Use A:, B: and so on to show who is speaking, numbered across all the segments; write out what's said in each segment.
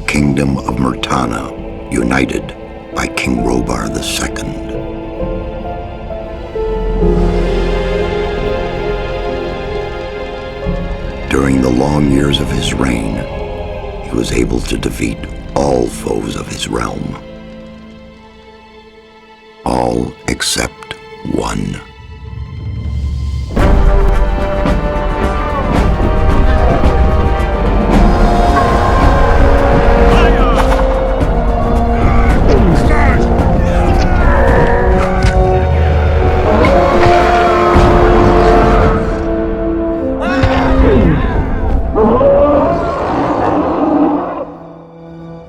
A: kingdom of Myrtana, united by King Robar II. During the long years of his reign, he was able to defeat all foes of his realm. All except one.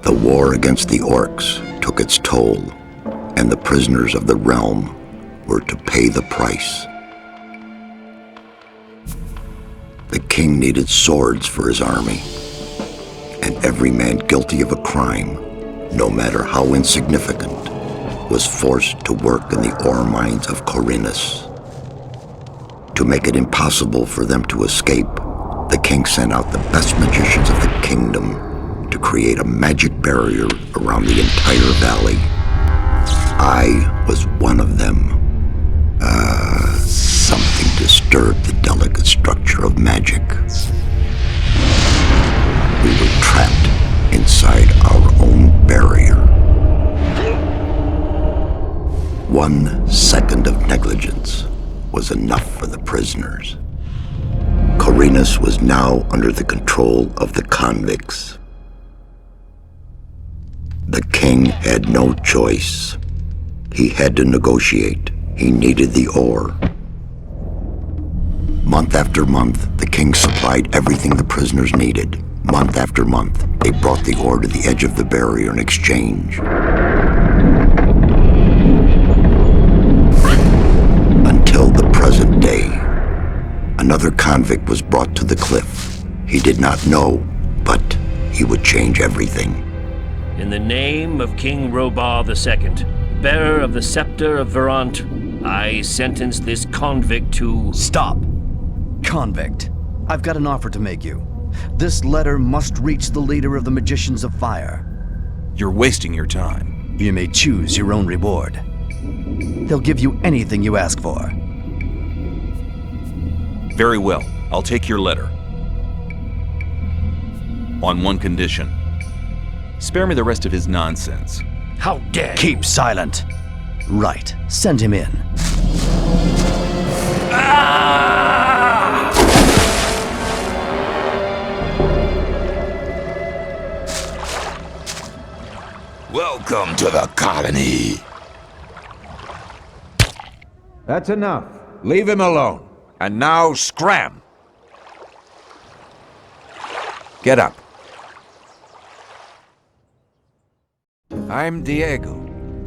A: The war against the orcs took its toll, and the prisoners of the realm were to pay the price. The king needed swords for his army, and every man guilty of a crime, no matter how insignificant, was forced to work in the ore mines of Khorinis. To make it impossible for them to escape, the king sent out the best magicians of the kingdom to create a magic barrier around the entire valley. I was one of them. Something disturbed the delicate structure of magic. We were trapped inside our own barrier. 1 second of negligence was enough for the prisoners. Khorinis was now under the control of the convicts. The king had no choice. He had to negotiate. He needed the ore. Month after month, the king supplied everything the prisoners needed. Month after month, they brought the ore to the edge of the barrier in exchange. Until the present day, another convict was brought to the cliff. He did not know, but he would change everything.
B: In the name of King Robar II, bearer of the scepter of Verant, I sentence this convict to...
C: Stop! Convict, I've got an offer to make you. This letter must reach the leader of the Magicians of Fire.
D: You're wasting your time.
C: You may choose your own reward. They'll give you anything you ask for.
D: Very well, I'll take your letter. On one condition. Spare me the rest of his nonsense.
B: How dare you!
C: Keep silent. Right, send him in.
E: Welcome to the colony.
F: That's enough. Leave him alone. And now scram. Get up. I'm Diego.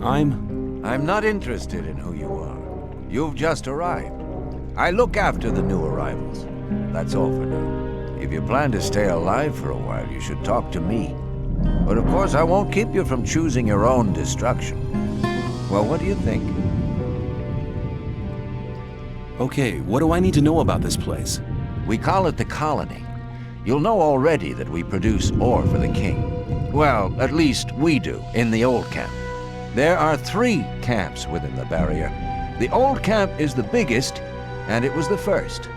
D: I'm
F: not interested in who you are. You've just arrived. I look after the new arrivals. That's all for now. If you plan to stay alive for a while, you should talk to me. But of course, I won't keep you from choosing your own destruction. Well, what do you think?
D: Okay, what do I need to know about this place?
F: We call it the colony. You'll know already that we produce ore for the king. Well, at least we do, in the old camp. There are 3 camps within the barrier. The old camp is the biggest, and it was the first.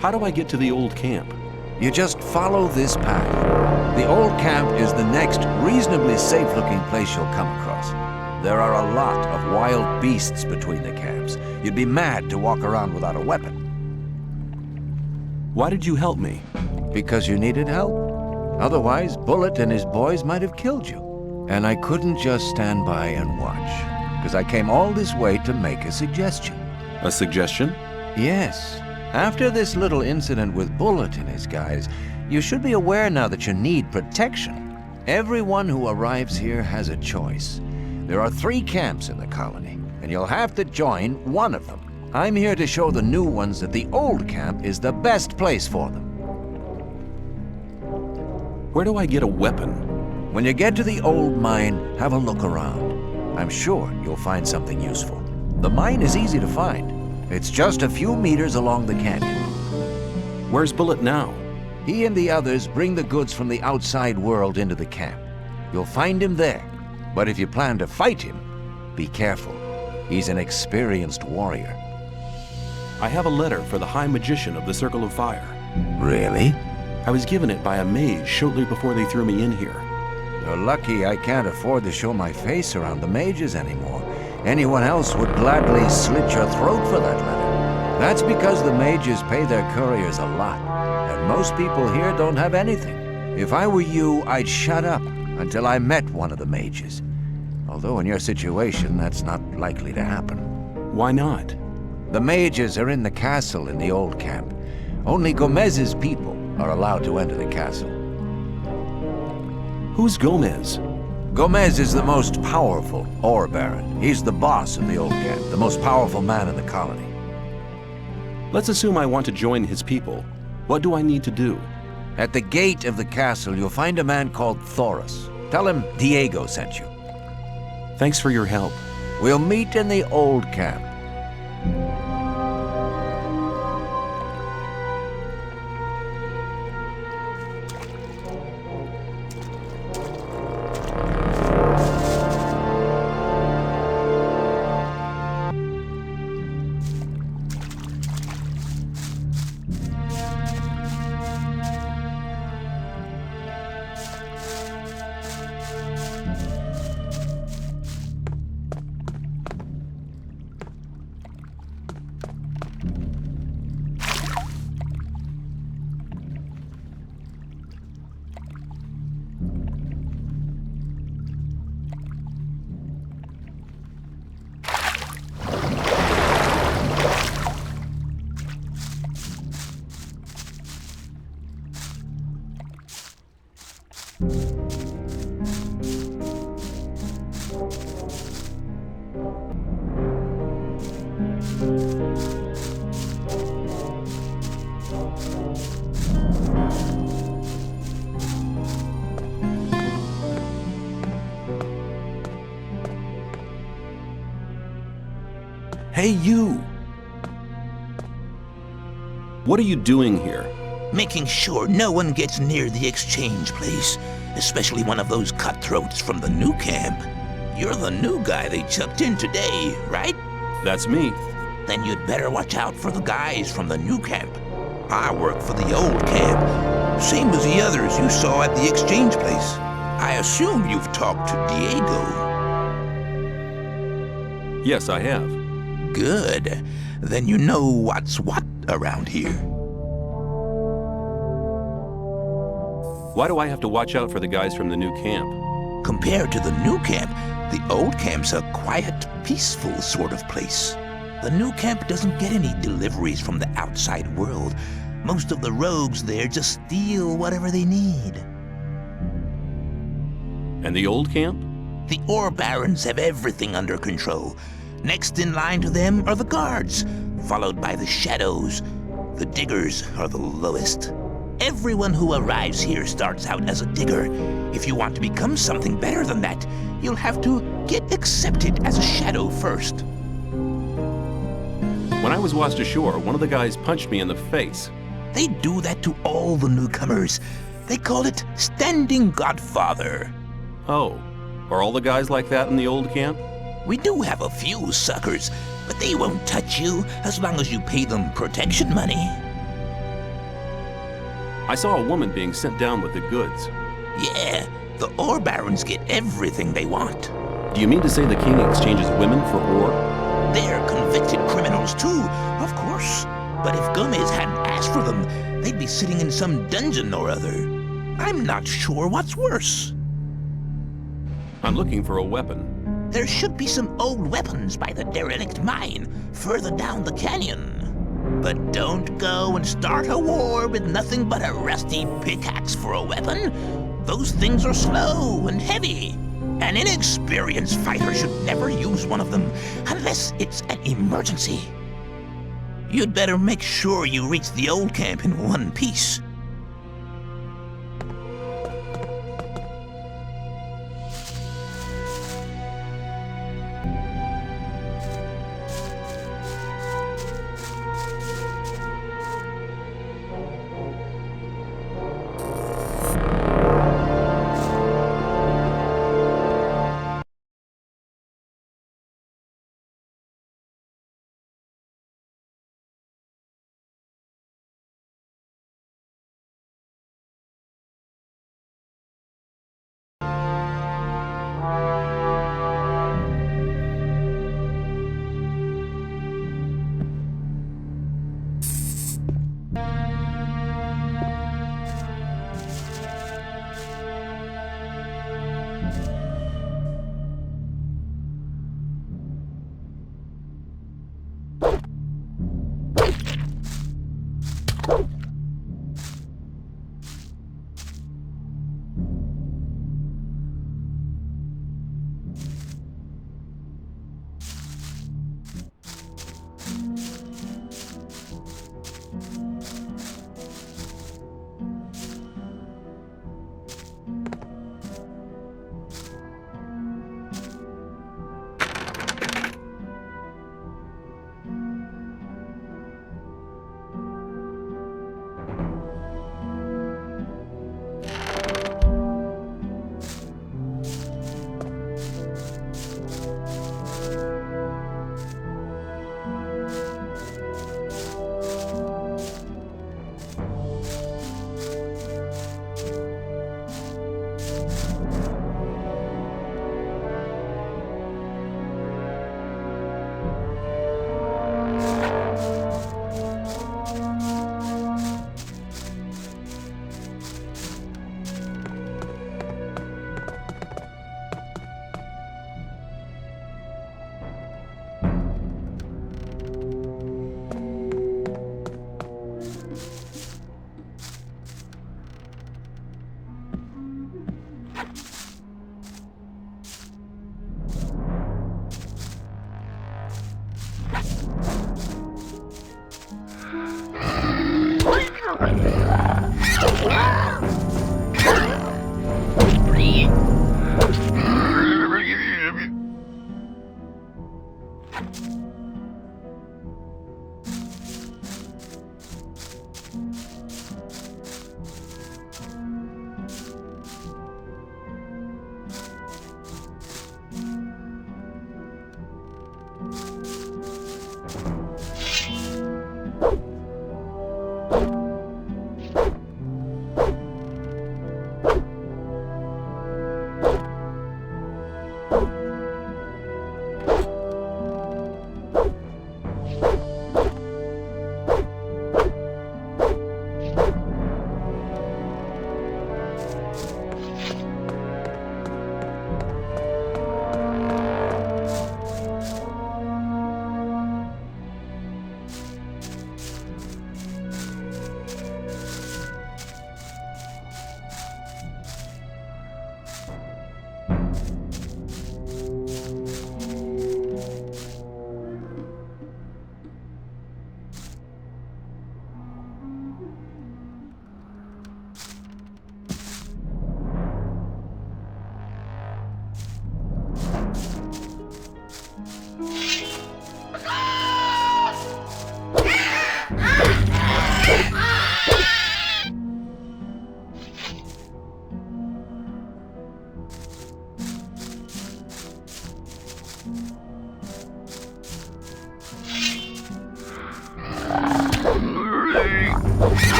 D: How do I get to the old camp?
F: You just follow this path. The old camp is the next reasonably safe-looking place you'll come across. There are a lot of wild beasts between the camps. You'd be mad to walk around without a weapon.
D: Why did you help me?
F: Because you needed help. Otherwise, Bullet and his boys might have killed you. And I couldn't just stand by and watch, because I came all this way to make a suggestion.
D: A suggestion?
F: Yes. After this little incident with Bullet and his guys, you should be aware now that you need protection. Everyone who arrives here has a choice. There are 3 camps in the colony, and you'll have to join one of them. I'm here to show the new ones that the old camp is the best place for them.
D: Where do I get a weapon?
F: When you get to the old mine, have a look around. I'm sure you'll find something useful. The mine is easy to find. It's just a few meters along the canyon.
D: Where's Bullet now?
F: He and the others bring the goods from the outside world into the camp. You'll find him there. But if you plan to fight him, be careful. He's an experienced warrior.
G: I have a letter for the High Magician of the Circle of Fire.
F: Really?
G: I was given it by a mage shortly before they threw me in here.
F: You're lucky I can't afford to show my face around the mages anymore. Anyone else would gladly slit your throat for that letter. That's because the mages pay their couriers a lot, and most people here don't have anything. If I were you, I'd shut up until I met one of the mages. Although in your situation, that's not likely to happen.
G: Why not?
F: The mages are in the castle in the old camp. Only Gomez's people are allowed to enter the castle.
G: Who's Gomez?
F: Gomez is the most powerful ore baron. He's the boss of the old camp, the most powerful man in the colony.
G: Let's assume I want to join his people. What do I need to do?
F: At the gate of the castle, you'll find a man called Thoris. Tell him Diego sent you.
G: Thanks for your help.
F: We'll meet in the old camp.
G: Hey, you! What are you doing here?
E: Making sure no one gets near the exchange place, especially one of those cutthroats from the new camp. You're the new guy they chucked in today, right?
G: That's me.
E: Then you'd better watch out for the guys from the new camp. I work for the old camp, same as the others you saw at the exchange place. I assume you've talked to Diego.
G: Yes, I have.
E: Good. Then you know what's what around here.
G: Why do I have to watch out for the guys from the new camp?
E: Compared to the new camp, the old camp's a quiet, peaceful sort of place. The new camp doesn't get any deliveries from the outside world. Most of the rogues there just steal whatever they need.
G: And the old camp?
E: The ore barons have everything under control. Next in line to them are the guards, followed by the shadows. The diggers are the lowest. Everyone who arrives here starts out as a digger. If you want to become something better than that, you'll have to get accepted as a shadow first.
G: When I was washed ashore, one of the guys punched me in the face.
E: They do that to all the newcomers. They call it Standing Godfather.
G: Oh, are all the guys like that in the old camp?
E: We do have a few suckers, but they won't touch you as long as you pay them protection money.
G: I saw a woman being sent down with the goods.
E: Yeah, the ore barons get everything they want.
G: Do you mean to say the king exchanges women for ore?
E: They're convicted criminals too, of course. But if Gomez hadn't asked for them, they'd be sitting in some dungeon or other. I'm not sure what's worse.
G: I'm looking for a weapon.
E: There should be some old weapons by the derelict mine, further down the canyon. But don't go and start a war with nothing but a rusty pickaxe for a weapon. Those things are slow and heavy. An inexperienced fighter should never use one of them, unless it's an emergency. You'd better make sure you reach the old camp in one piece.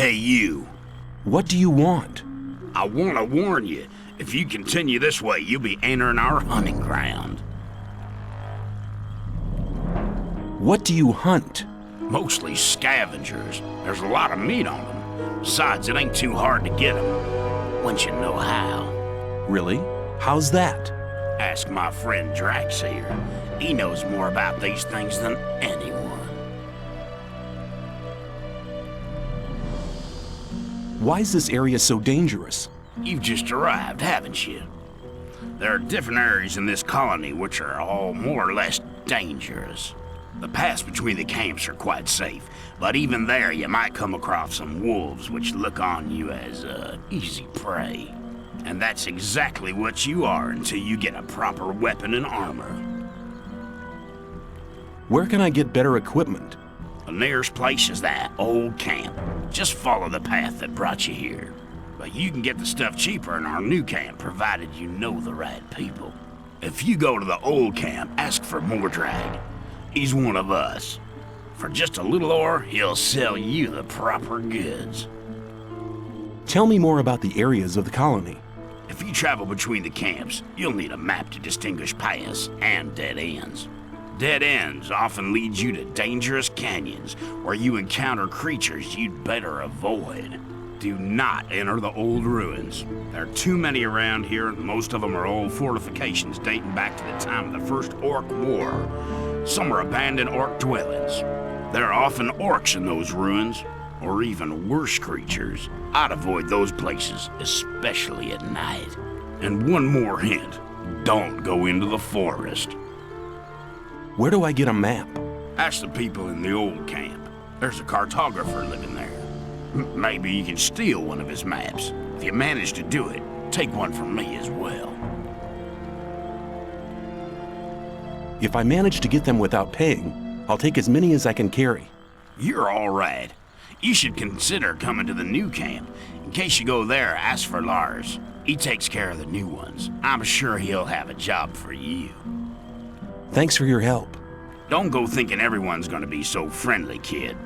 H: Hey, you.
G: What do you want?
H: I want to warn you. If you continue this way, you'll be entering our hunting ground.
G: What do you hunt?
H: Mostly scavengers. There's a lot of meat on them. Besides, it ain't too hard to get them. Once you know how.
G: Really? How's that?
H: Ask my friend Drax here. He knows more about these things than anyone.
G: Why is this area so dangerous?
H: You've just arrived, haven't you? There are different areas in this colony which are all more or less dangerous. The paths between the camps are quite safe, but even there you might come across some wolves which look on you as easy prey. And that's exactly what you are until you get a proper weapon and armor.
G: Where can I get better equipment?
H: The nearest place is that old camp. Just follow the path that brought you here. But you can get the stuff cheaper in our new camp, provided you know the right people. If you go to the old camp, ask for Mordrag. He's one of us. For just a little ore, he'll sell you the proper goods.
G: Tell me more about the areas of the colony.
H: If you travel between the camps, you'll need a map to distinguish paths and dead ends. Dead ends often lead you to dangerous canyons where you encounter creatures you'd better avoid. Do not enter the old ruins. There are too many around here, and most of them are old fortifications dating back to the time of the First Orc War. Some are abandoned orc dwellings. There are often orcs in those ruins, or even worse creatures. I'd avoid those places, especially at night. And one more hint, don't go into the forest.
G: Where do I get a map?
H: Ask the people in the old camp. There's a cartographer living there. Maybe you can steal one of his maps. If you manage to do it, take one from me as well.
G: If I manage to get them without paying, I'll take as many as I can carry.
H: You're all right. You should consider coming to the new camp. In case you go there, ask for Lars. He takes care of the new ones. I'm sure he'll have a job for you.
G: Thanks for your help.
H: Don't go thinking everyone's gonna be so friendly, kid.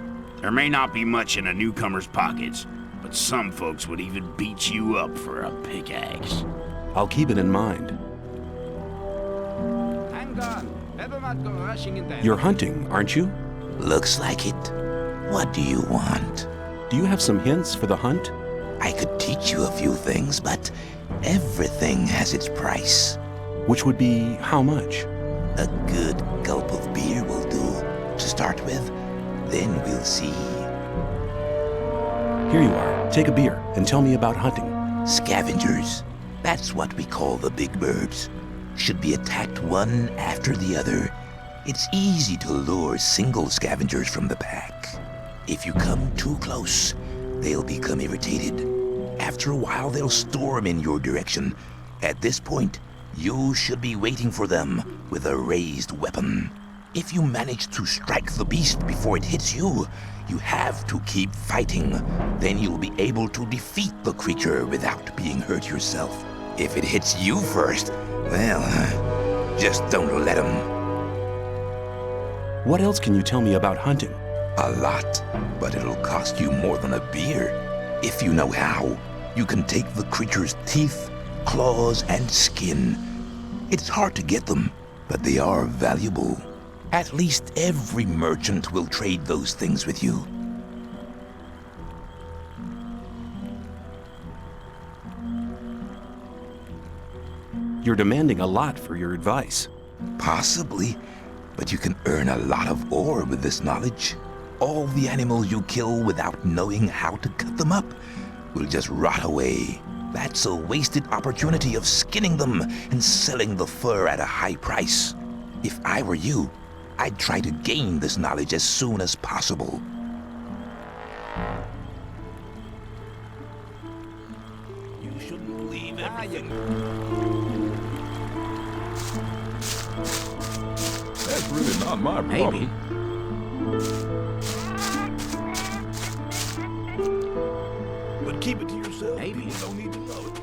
H: There may not be much in a newcomer's pockets, but some folks would even beat you up for a pickaxe.
G: I'll keep it in mind.
I: Hang on. Better not go rushing in there.
G: You're hunting, aren't you?
E: Looks like it. What do you want?
G: Do you have some hints for the hunt?
E: I could teach you a few things, but everything has its price.
G: Which would be how much?
E: A good gulp of beer will do, to start with. Then we'll see.
G: Here you are. Take a beer and tell me about hunting.
E: Scavengers. That's what we call the big birds. Should be attacked one after the other. It's easy to lure single scavengers from the pack. If you come too close, they'll become irritated. After a while, they'll storm in your direction. At this point, you should be waiting for them with a raised weapon. If you manage to strike the beast before it hits you, you have to keep fighting. Then you'll be able to defeat the creature without being hurt yourself. If it hits you first, well, just don't let him.
G: What else can you tell me about hunting?
E: A lot, but it'll cost you more than a beer. If you know how, you can take the creature's teeth, claws, and skin. It's hard to get them, but they are valuable. At least every merchant will trade those things with you.
G: You're demanding a lot for your advice.
E: Possibly, but you can earn a lot of ore with this knowledge. all the animals you kill without knowing how to cut them up will just rot away. That's a wasted opportunity of skinning them and selling the fur at a high price. If I were you, I'd try to gain this knowledge as soon as possible. You shouldn't believe everything.
J: That's really not my problem.
E: But keep it to yourself.
J: Maybe.
E: People don't need to know it.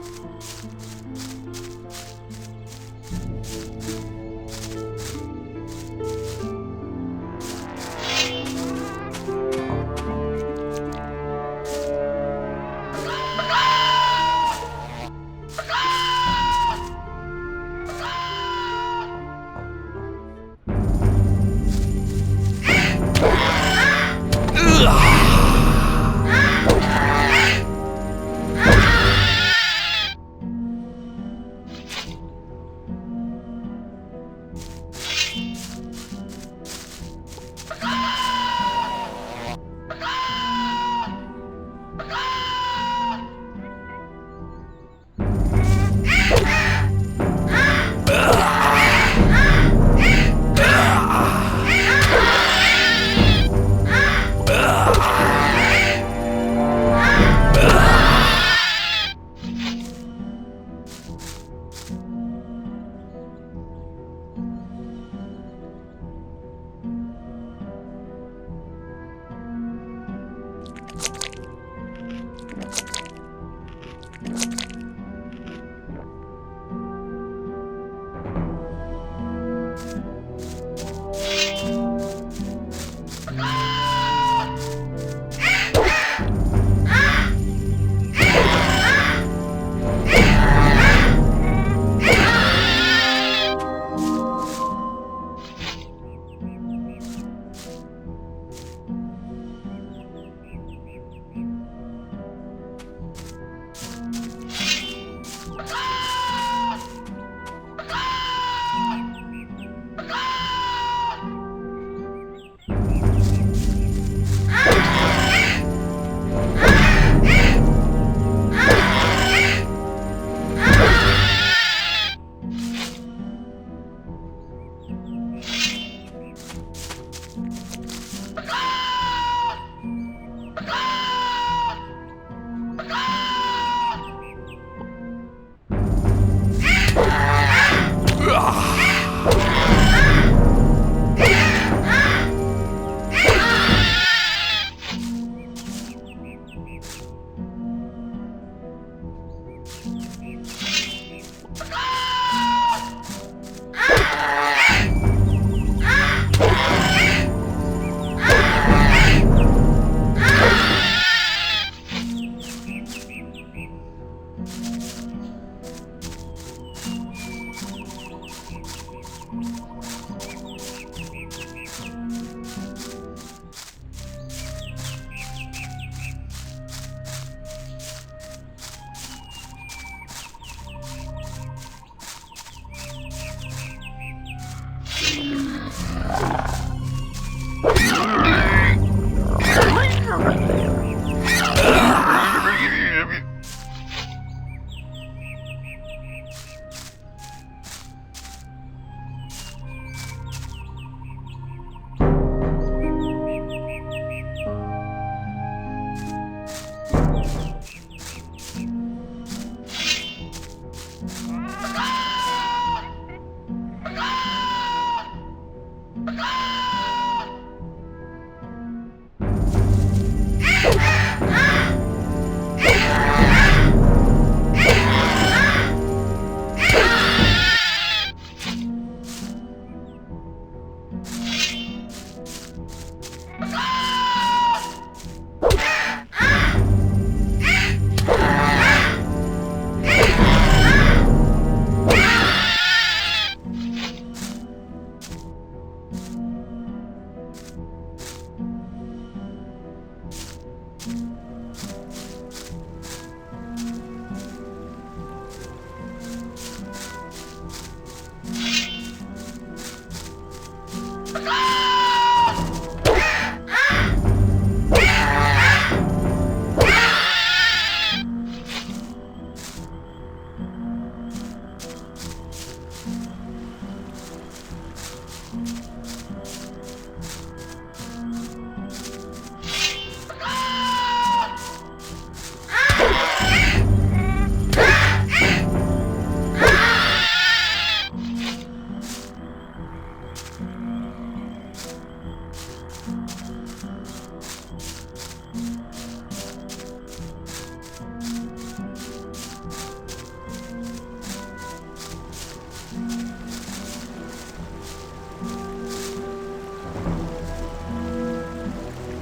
K: Ah!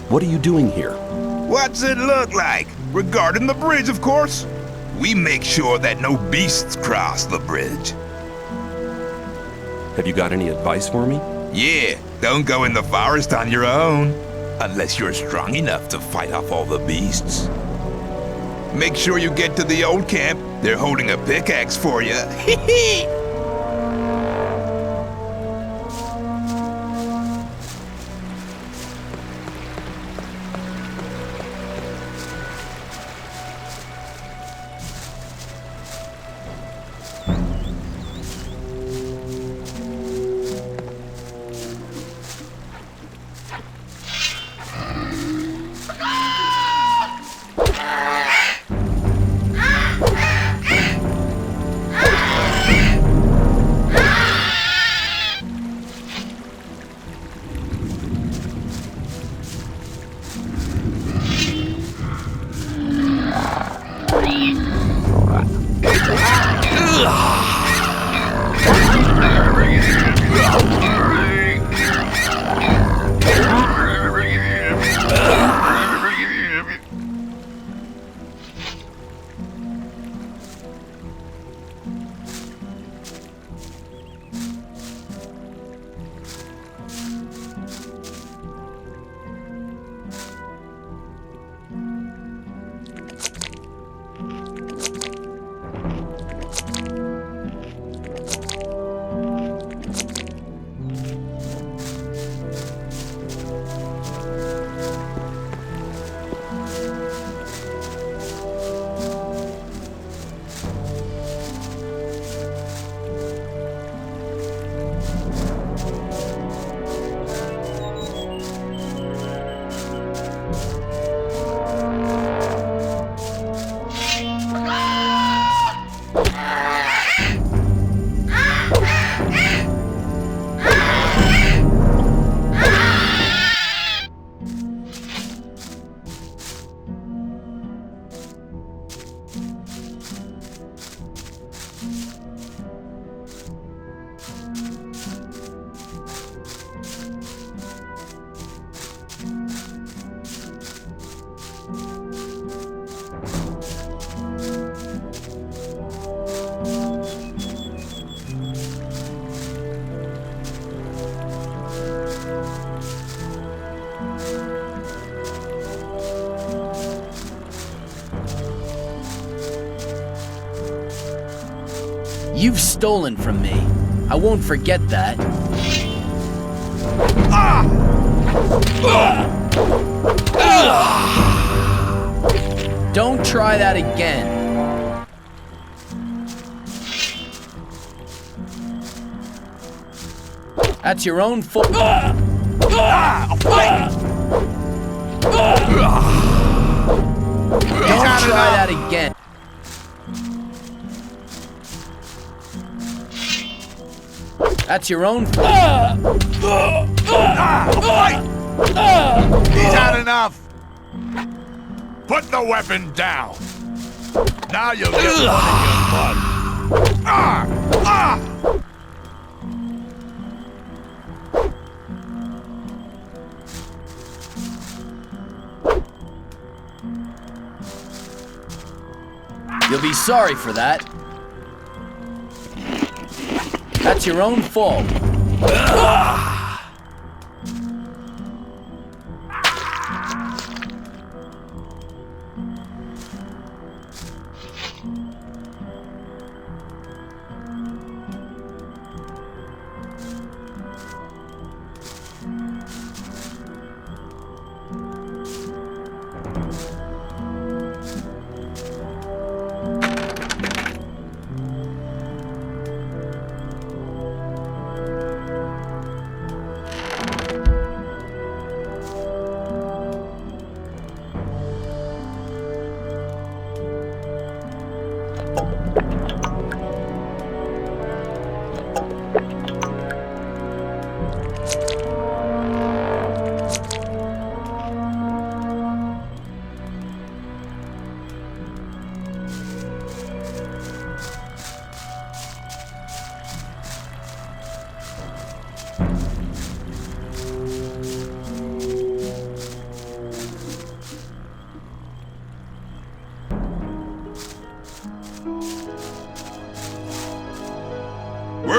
G: What are you doing here?
J: What's it look like? Regarding the bridge, of course. We make sure that no beasts cross the bridge.
G: Have you got any advice for me?
J: Yeah, don't go in the forest on your own. Unless you're strong enough to fight off all the beasts. Make sure you get to the old camp. They're holding a pickaxe for you. Hee.
K: You've stolen from me. I won't forget that. Don't try that again. That's your own fault. Don't try that again. That's your own fault.
J: He's had enough. Put the weapon down. Now you'll get one in your butt.
K: You'll be sorry for that. That's your own fault.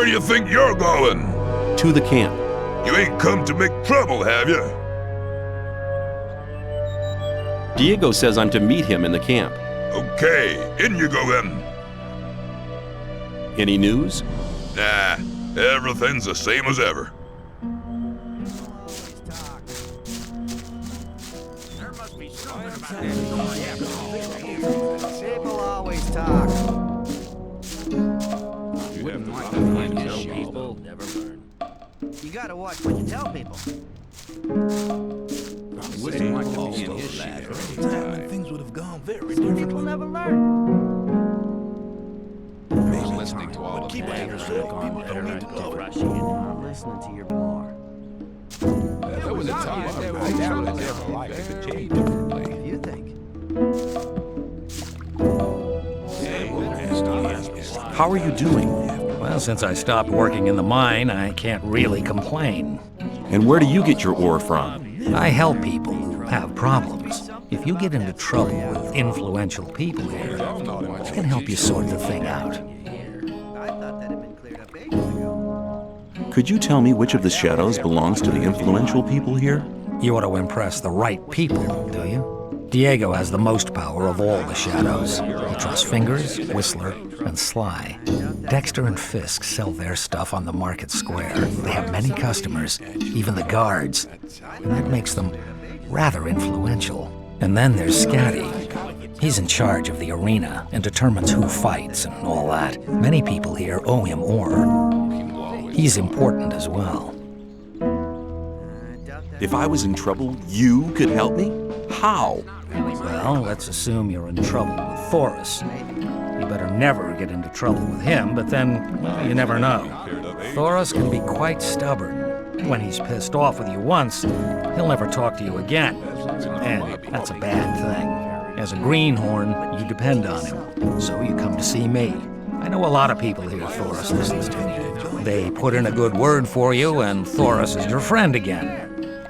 J: do you think you're going?
G: To the camp.
J: You ain't come to make trouble, have you?
G: Diego says I'm to meet him in the camp.
J: Okay, in you go then.
G: Any news?
J: Nah, everything's the same as ever.
C: People always talk.
B: People never learn.
C: You gotta watch what you tell people.
J: Things would have gone very
C: People never learn.
J: listening to all
B: Keep it
C: I'm listening to your more.
J: There was a time that was never like it could change differently.
C: If you think.
G: How are you doing?
L: Well, since I stopped working in the mine, I can't really complain.
G: And where do you get your ore from?
L: I help people who have problems. If you get into trouble with influential people here, I can help you sort the thing out.
C: I thought that had been cleared up ages ago.
G: Could you tell me which of the shadows belongs to the influential people here?
L: You want to impress the right people, do you? Diego has the most power of all the shadows. He trusts Fingers, Whistler, and Sly. Dexter and Fisk sell their stuff on the market square. They have many customers, even the guards, and that makes them rather influential. And then there's Scatty. He's in charge of the arena and determines who fights and all that. Many people here owe him ore. He's important as well.
G: If I was in trouble, you could help me? How?
L: Well, let's assume you're in trouble with Thoris. You better never get into trouble with him, but then, well, you never know. Thoris can be quite stubborn. When he's pissed off with you once, he'll never talk to you again. And that's a bad thing. As a greenhorn, you depend on him. So you come to see me. I know a lot of people here Thoris listens to. They put in a good word for you, and Thoris is your friend again.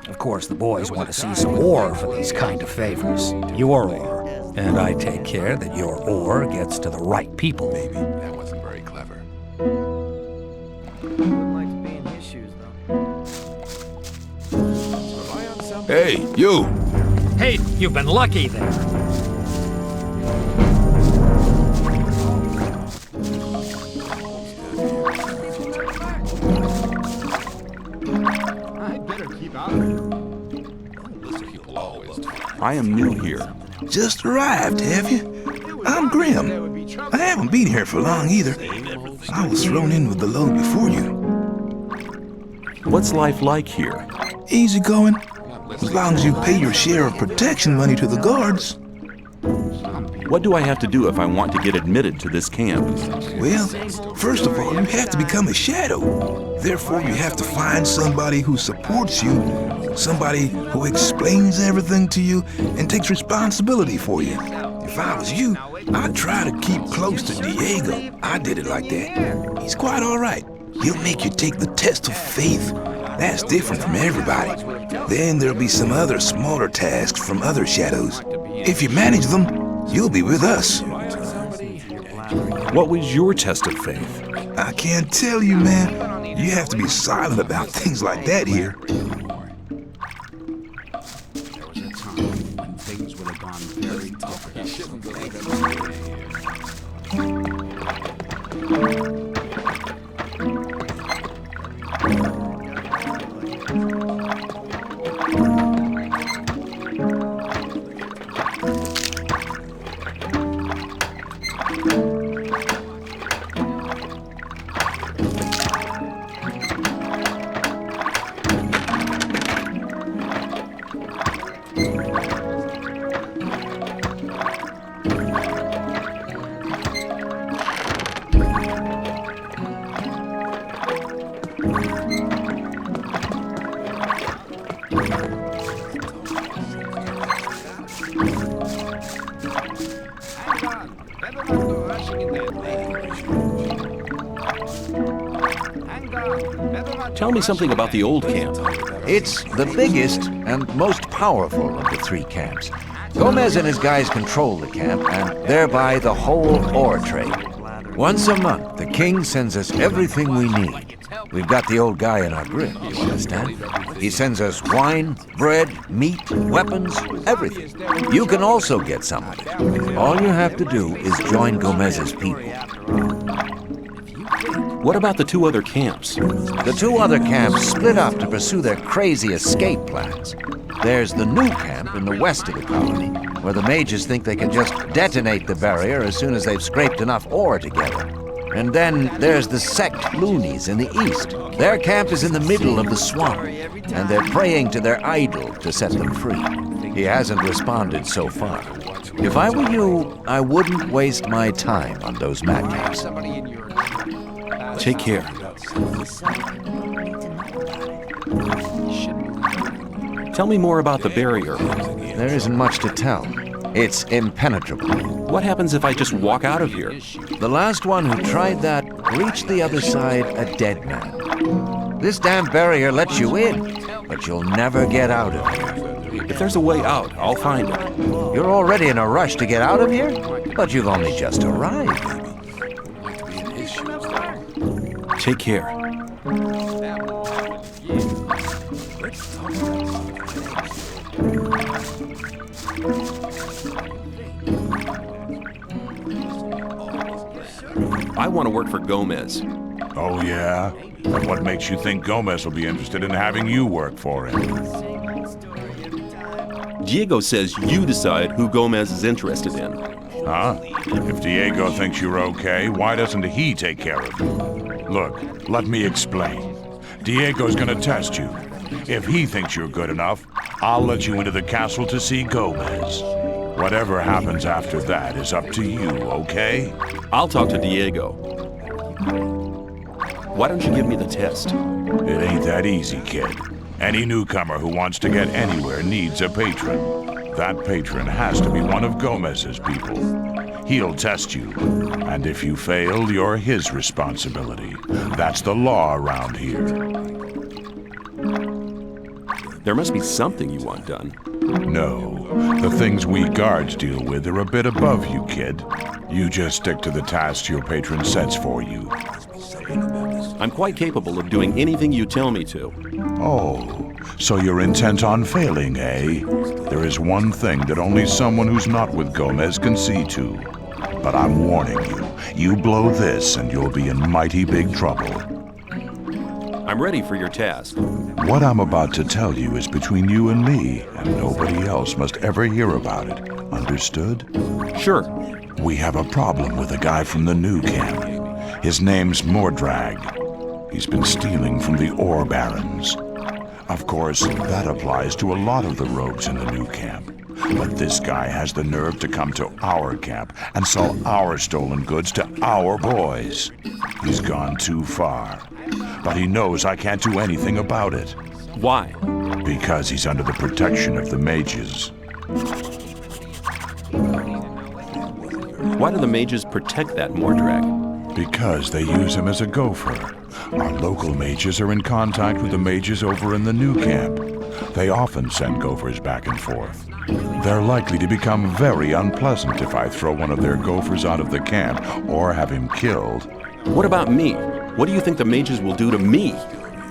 L: Of course, the boys want to see some ore for these kind of favors. Your ore. And I take care that your ore gets to the right people.
J: Maybe that wasn't very clever.
C: Wouldn't like to be in his shoes, though.
J: Hey, you!
L: Hey, you've been lucky there.
I: I better keep out of it.
G: I am new here.
J: Just arrived, have you? I'm Grim. I haven't been here for long either. I was thrown in with the load before you.
G: What's life like here?
J: Easy going. As long as you pay your share of protection money to the guards.
G: What do I have to do if I want to get admitted to this camp?
J: Well, first of all, you have to become a shadow. Therefore, you have to find somebody who supports you, somebody who explains everything to you and takes responsibility for you. If I was you, I'd try to keep close to Diego. I did it like that. He's quite all right. He'll make you take the test of faith. That's different from everybody. Then there'll be some other smaller tasks from other shadows. If you manage them, you'll be with us.
G: What was your test of faith?
J: I can't tell you, man. You have to be silent about things like that here.
I: There was a time when things would have gone very different.
G: Tell me something about the old camp.
F: It's the biggest and most powerful of the three camps. Gomez and his guys control the camp, and thereby the whole ore trade. Once a month, the king sends us everything we need. We've got the old guy in our grip, you understand? He sends us wine, bread, meat, weapons, everything. You can also get some of it. All you have to do is join Gomez's people.
G: What about the two other camps?
F: The two other camps split up to pursue their crazy escape plans. There's the new camp in the west of the colony, where the mages think they can just detonate the barrier as soon as they've scraped enough ore together. And then there's the sect loonies in the east. Their camp is in the middle of the swamp, and they're praying to their idol to set them free. He hasn't responded so far. If I were you, I wouldn't waste my time on those madcaps.
G: Take care. Tell me more about the barrier.
F: There isn't much to tell. It's impenetrable.
G: What happens if I just walk out of here?
F: The last one who tried that reached the other side a dead man. This damn barrier lets you in, but you'll never get out of here.
G: If there's a way out, I'll find it.
F: You're already in a rush to get out of here? But you've only just arrived.
G: Take care. I want to work for Gomez.
M: Oh, yeah? And what makes you think Gomez will be interested in having you work for him?
G: Diego says you decide who Gomez is interested in.
M: Huh? If Diego thinks you're okay, why doesn't he take care of you? Look, let me explain. Diego's gonna test you. If he thinks you're good enough, I'll let you into the castle to see Gomez. Whatever happens after that is up to you, okay?
G: I'll talk to Diego. Why don't you give me the test?
M: It ain't that easy, kid. Any newcomer who wants to get anywhere needs a patron. That patron has to be one of Gomez's people. He'll test you, and if you fail, you're his responsibility. That's the law around here.
G: There must be something you want done.
M: No, the things we guards deal with are a bit above you, kid. You just stick to the tasks your patron sets for you.
G: I'm quite capable of doing anything you tell me to.
M: Oh, so you're intent on failing, eh? There is one thing that only someone who's not with Gomez can see to. But I'm warning you, you blow this and you'll be in mighty big trouble.
G: I'm ready for your task.
M: What I'm about to tell you is between you and me, and nobody else must ever hear about it. Understood?
G: Sure.
M: We have a problem with a guy from the new camp. His name's Mordrag. He's been stealing from the ore barons. Of course, that applies to a lot of the rogues in the new camp. But this guy has the nerve to come to our camp and sell our stolen goods to our boys. He's gone too far. But he knows I can't do anything about it.
G: Why?
M: Because he's under the protection of the mages.
G: Why do the mages protect that Mordrag?
M: Because they use him as a gopher. Our local mages are in contact with the mages over in the new camp. They often send gophers back and forth. They're likely to become very unpleasant if I throw one of their gophers out of the camp or have him killed.
G: What about me? What do you think the mages will do to me?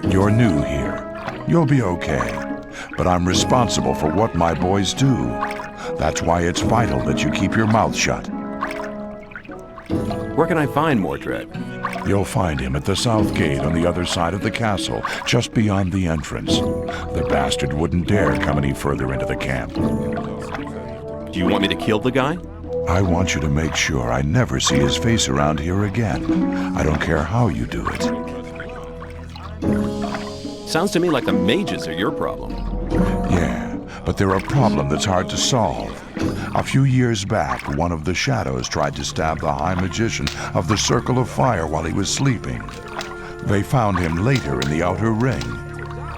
M: You're new here. You'll be okay. But I'm responsible for what my boys do. That's why it's vital that you keep your mouth shut.
G: Where can I find Mordrag?
M: You'll find him at the south gate on the other side of the castle, just beyond the entrance. The bastard wouldn't dare come any further into the camp.
G: Do you want me to kill the guy?
M: I want you to make sure I never see his face around here again. I don't care how you do it.
G: Sounds to me like the mages are your problem.
M: Yeah, but they're a problem that's hard to solve. A few years back, one of the shadows tried to stab the High Magician of the Circle of Fire while he was sleeping. They found him later in the Outer Ring.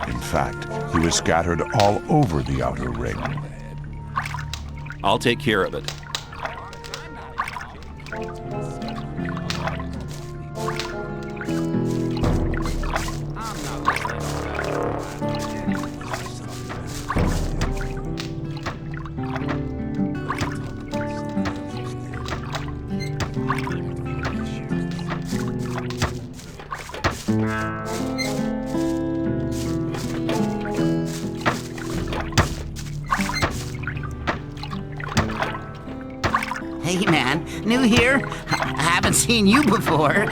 M: In fact, he was scattered all over the Outer Ring.
G: I'll take care of it.
E: Hey man, new here? I haven't seen you before.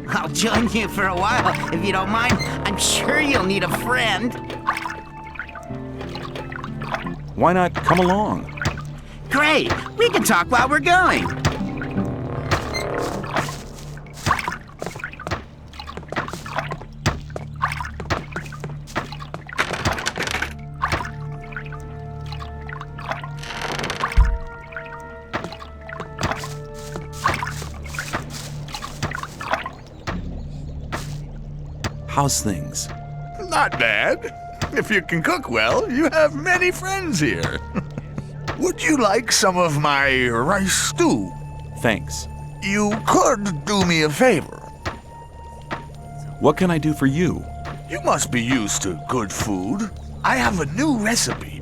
E: I'll join you for a while, if you don't mind. I'm sure you'll need a friend.
D: Why not come along?
E: Great! We can talk while we're going.
D: How's things?
N: Not bad. If you can cook well, you have many friends here. Would you like some of my rice stew?
D: Thanks.
N: You could do me a favor.
D: What can I do for you?
N: You must be used to good food. I have a new recipe.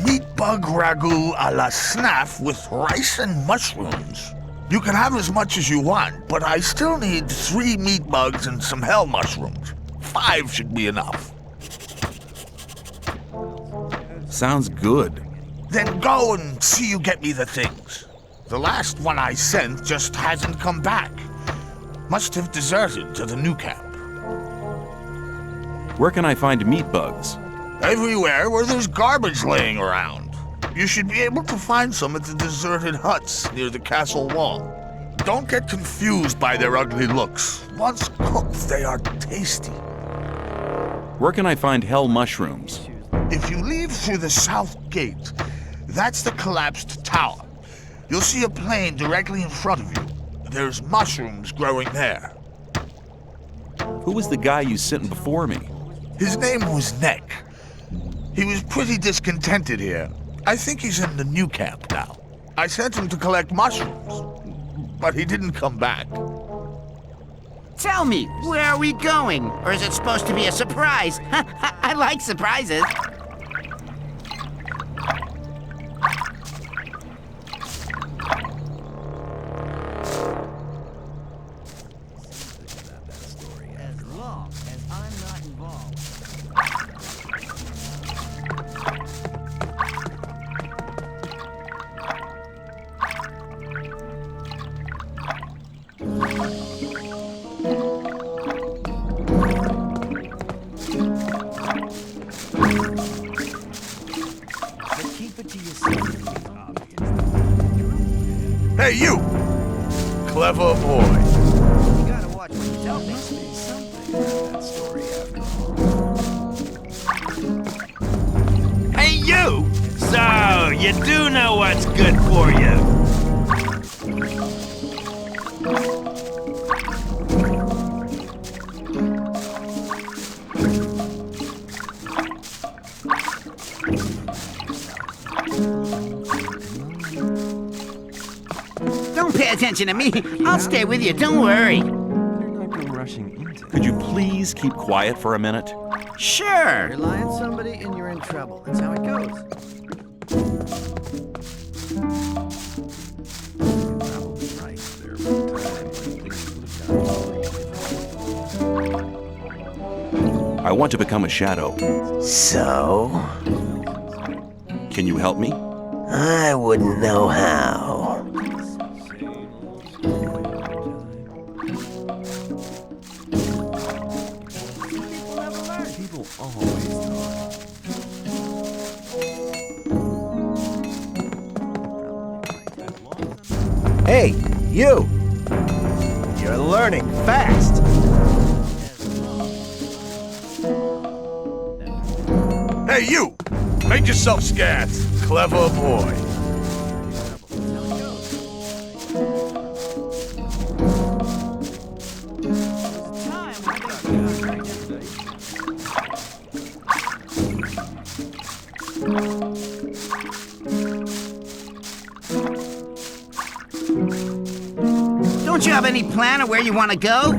N: Meat bug ragu a la snaff with rice and mushrooms. You can have as much as you want, but I still need 3 meat bugs and some hell mushrooms. 5 should be enough.
D: Sounds good.
N: Then go and see you get me the things. The last one I sent just hasn't come back. Must have deserted to the new camp.
D: Where can I find meat bugs?
N: Everywhere where there's garbage laying around. You should be able to find some at the deserted huts near the castle wall. Don't get confused by their ugly looks. Once cooked, they are tasty.
D: Where can I find hell mushrooms?
N: If you leave through the south gate, that's the collapsed tower. You'll see a plain directly in front of you. There's mushrooms growing there.
D: Who was the guy you sent before me?
N: His name was Neck. He was pretty discontented here. I think he's in the new camp now. I sent him to collect mushrooms, but he didn't come back.
E: Tell me, where are we going? Or is it supposed to be a surprise? I like surprises.
N: Hey, you! Clever boy.
C: You gotta watch what you tell me. Must be something about that story after all.
B: Hey, you! So, you do know what's good for you.
E: Don't pay attention to me. I'll stay with you, don't worry.
D: Could you please keep quiet for a minute?
E: Sure.
C: Rely on somebody and you're in trouble. That's how it goes.
D: I want to become a shadow.
O: So?
D: Can you help me?
O: I wouldn't know how.
I: People always
O: Hey, you! You're learning fast.
N: Hey, you! Make yourself scarce. Clever boy.
E: Don't you have any plan of where you want to go?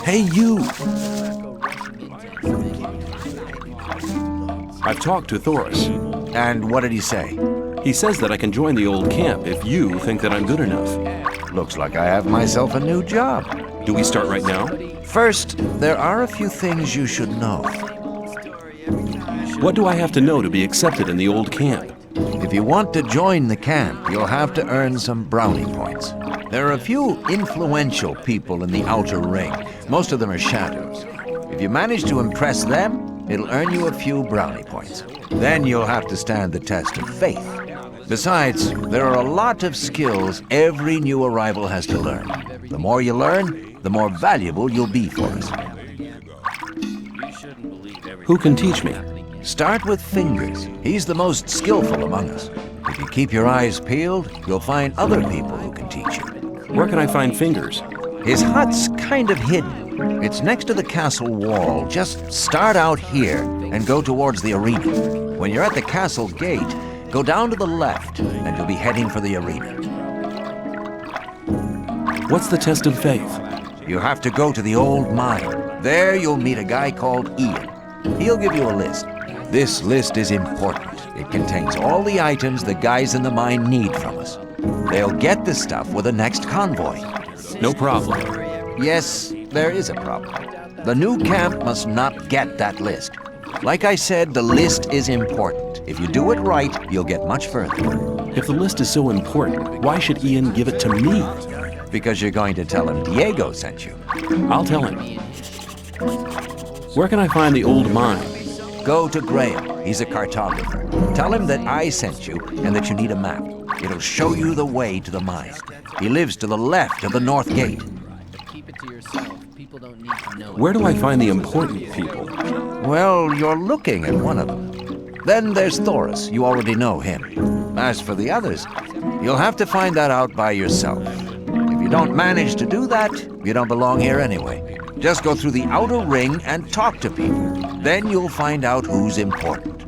D: Hey, you! I've talked to Thoris.
F: And what did he say?
D: He says that I can join the old camp if you think that I'm good enough.
F: Looks like I have myself a new job.
D: Do we start right now?
F: First, there are a few things you should know.
D: What do I have to know to be accepted in the old camp?
F: If you want to join the camp, you'll have to earn some brownie points. There are a few influential people in the outer ring. Most of them are shadows. If you manage to impress them, it'll earn you a few brownie points. Then you'll have to stand the test of faith. Besides, there are a lot of skills every new arrival has to learn. The more you learn, the more valuable you'll be for us.
G: Who can teach me?
F: Start with Fingers. He's the most skillful among us. If you keep your eyes peeled, you'll find other people who can teach you.
G: Where can I find Fingers?
F: His hut's kind of hidden. It's next to the castle wall. Just start out here and go towards the arena. When you're at the castle gate, go down to the left and you'll be heading for the arena.
G: What's the test of faith?
F: You have to go to the old mine. There you'll meet a guy called Ian. He'll give you a list. This list is important. It contains all the items the guys in the mine need from us. They'll get the stuff with the next convoy.
G: No problem.
F: Yes, there is a problem. The new camp must not get that list. Like I said, the list is important. If you do it right, you'll get much further.
G: If the list is so important, why should Ian give it to me?
F: Because you're going to tell him Diego sent you.
G: I'll tell him. Where can I find the old mine?
F: Go to Graham. He's a cartographer. Tell him that I sent you and that you need a map. It'll show you the way to the mine. He lives to the left of the north gate.
K: Keep it to yourself. People don't need to know.
G: Where do I find the important people?
F: Well, you're looking at one of them. Then there's Thoris. You already know him. As for the others, you'll have to find that out by yourself. If you don't manage to do that, you don't belong here anyway. Just go through the outer ring and talk to people. Then you'll find out who's important.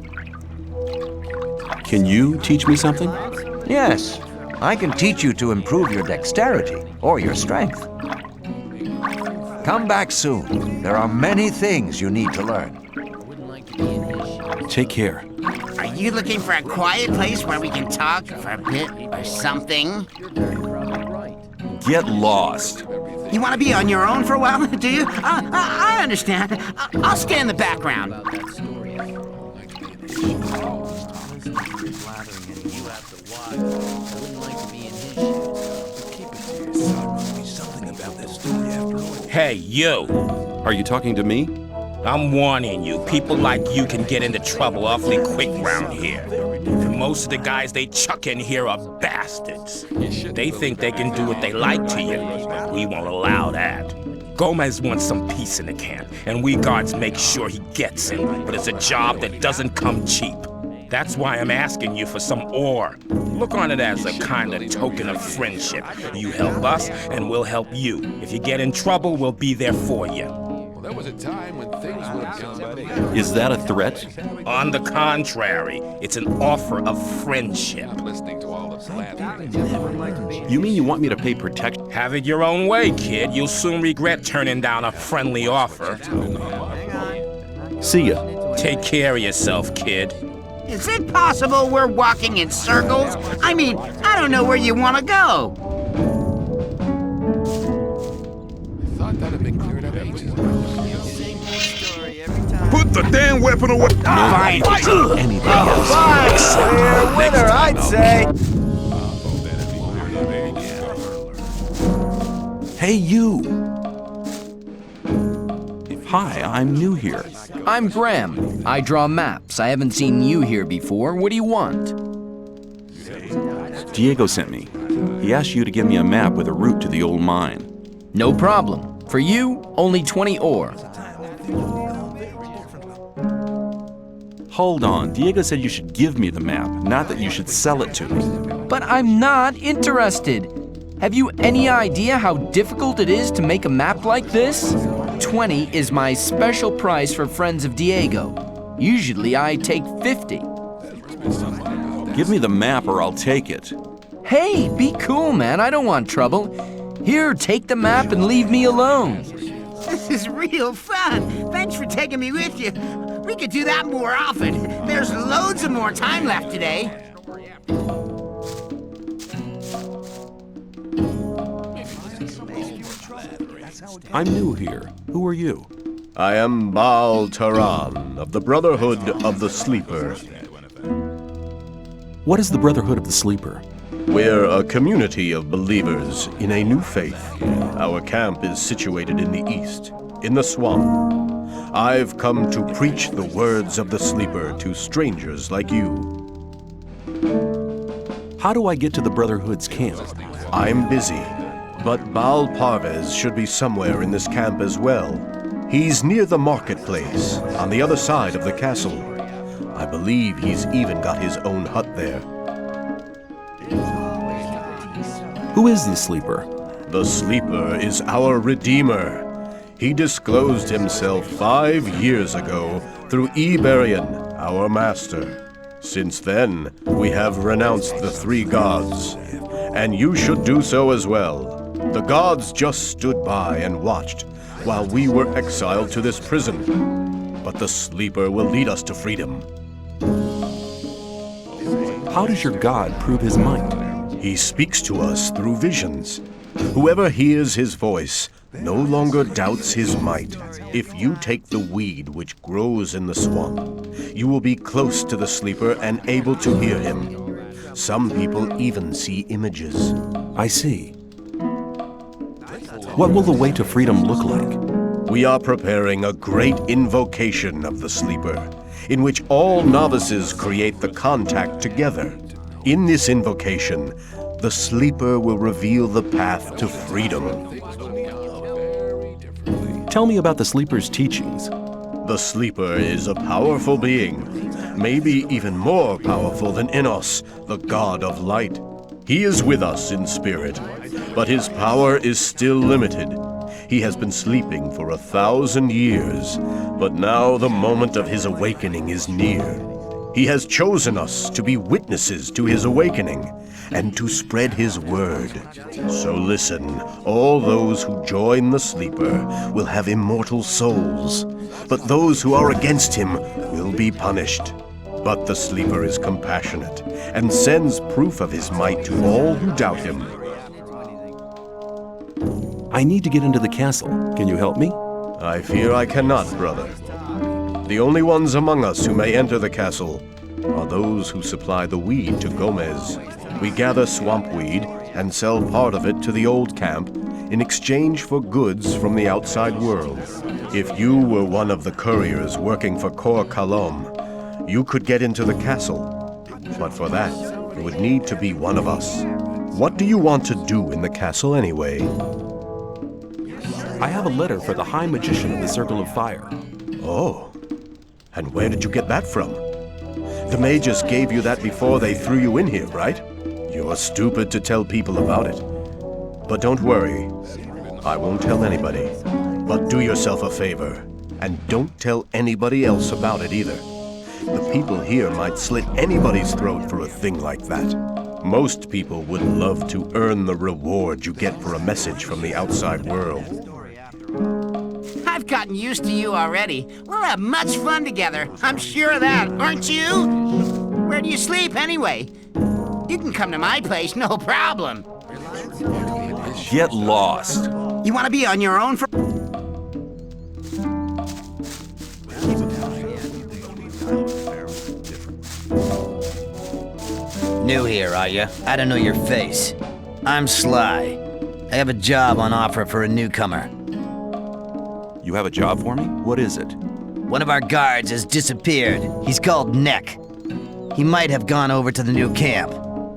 G: Can you teach me something?
F: Yes, I can teach you to improve your dexterity or your strength. Come back soon. There are many things you need to learn.
G: Take care.
P: Are you looking for a quiet place where we can talk for a bit or something?
G: Get lost.
P: You want to be on your own for a while, do you? I understand. I'll stay in the background.
Q: Hey, you!
G: Are you talking to me?
Q: I'm warning you, people like you can get into trouble awfully quick round here. And most of the guys they chuck in here are bastards. They think they can do what they like to you, but we won't allow that. Gomez wants some peace in the camp, and we guards make sure he gets it, but it's a job that doesn't come cheap. That's why I'm asking you for some ore. Look on it as a kind of token of friendship. You help us, and we'll help you. If you get in trouble, we'll be there for you.
R: There was a time when things would have gone.
G: Is that a threat?
Q: On the contrary, it's an offer of friendship.
R: Listening to all the slander.
G: You mean you want me to pay protection?
Q: Have it your own way, kid. You'll soon regret turning down a friendly offer.
G: See ya.
Q: Take care of yourself, kid.
P: Is it possible we're walking in circles? I mean, I don't know where you want to go.
R: I thought that had been cleared up ages ago.
J: Put the damn weapon away!
P: Fine.
G: Anybody else?
O: Clear winner, I'd say.
G: Hey, you! Hi, I'm new here.
K: I'm Graham. I draw maps. I haven't seen you here before. What do you want?
G: Diego sent me. He asked you to give me a map with a route to the old mine.
K: No problem. For you, only 20 ore.
G: Hold on. Diego said you should give me the map, not that you should sell it to me.
K: But I'm not interested. Have you any idea how difficult it is to make a map like this? 20 is my special price for friends of Diego. Usually I take 50.
G: Give me the map or I'll take it.
K: Hey, be cool, man. I don't want trouble. Here, take the map and leave me alone.
P: This is real fun. Thanks for taking me with you. We could do that more often. There's loads of more time left today.
G: I'm new here. Who are you?
S: I am Baal Taran of the Brotherhood of the Sleeper.
G: What is the Brotherhood of the Sleeper?
S: We're a community of believers in a new faith. Our camp is situated in the east, in the swamp. I've come to preach the words of the Sleeper to strangers like you.
G: How do I get to the Brotherhood's camp?
S: I'm busy, but Baal Parvez should be somewhere in this camp as well. He's near the marketplace, on the other side of the castle. I believe he's even got his own hut there.
G: Who is the Sleeper?
S: The Sleeper is our Redeemer. He disclosed himself 5 years ago through Iberian, our master. Since then, we have renounced the 3 gods, and you should do so as well. The gods just stood by and watched while we were exiled to this prison. But the Sleeper will lead us to freedom.
G: How does your god prove his might?
S: He speaks to us through visions. Whoever hears his voice no longer doubts his might. If you take the weed which grows in the swamp, you will be close to the Sleeper and able to hear him. Some people even see images.
G: I see. What will the way to freedom look like?
S: We are preparing a great invocation of the Sleeper, in which all novices create the contact together. In this invocation, the Sleeper will reveal the path to freedom.
G: Tell me about the Sleeper's teachings.
S: The Sleeper is a powerful being, maybe even more powerful than Innos, the god of light. He is with us in spirit, but his power is still limited. He has been sleeping for 1,000 years, but now the moment of his awakening is near. He has chosen us to be witnesses to his awakening and to spread his word. So listen, all those who join the Sleeper will have immortal souls, but those who are against him will be punished. But the Sleeper is compassionate and sends proof of his might to all who doubt him.
G: I need to get into the castle. Can you help me?
S: I fear I cannot, brother. The only ones among us who may enter the castle are those who supply the weed to Gomez. We gather swamp weed and sell part of it to the old camp in exchange for goods from the outside world. If you were one of the couriers working for Kor Kalom, you could get into the castle. But for that, you would need to be one of us. What do you want to do in the castle anyway?
G: I have a letter for the High Magician of the Circle of Fire.
S: Oh, and where did you get that from? The mages gave you that before they threw you in here, right? You're stupid to tell people about it. But don't worry, I won't tell anybody. But do yourself a favor, and don't tell anybody else about it either. The people here might slit anybody's throat for a thing like that. Most people would love to earn the reward you get for a message from the outside world.
P: I've gotten used to you already. We'll have much fun together. I'm sure of that, aren't you? Where do you sleep anyway? You can come to my place, no problem.
G: Get lost.
P: You want to be on your own for...
C: New here, are you? I don't know your face. I'm Sly. I have a job on offer for a newcomer.
D: You have a job for me? What is it?
C: One of our guards has disappeared. He's called Neck. He might have gone over to the new camp.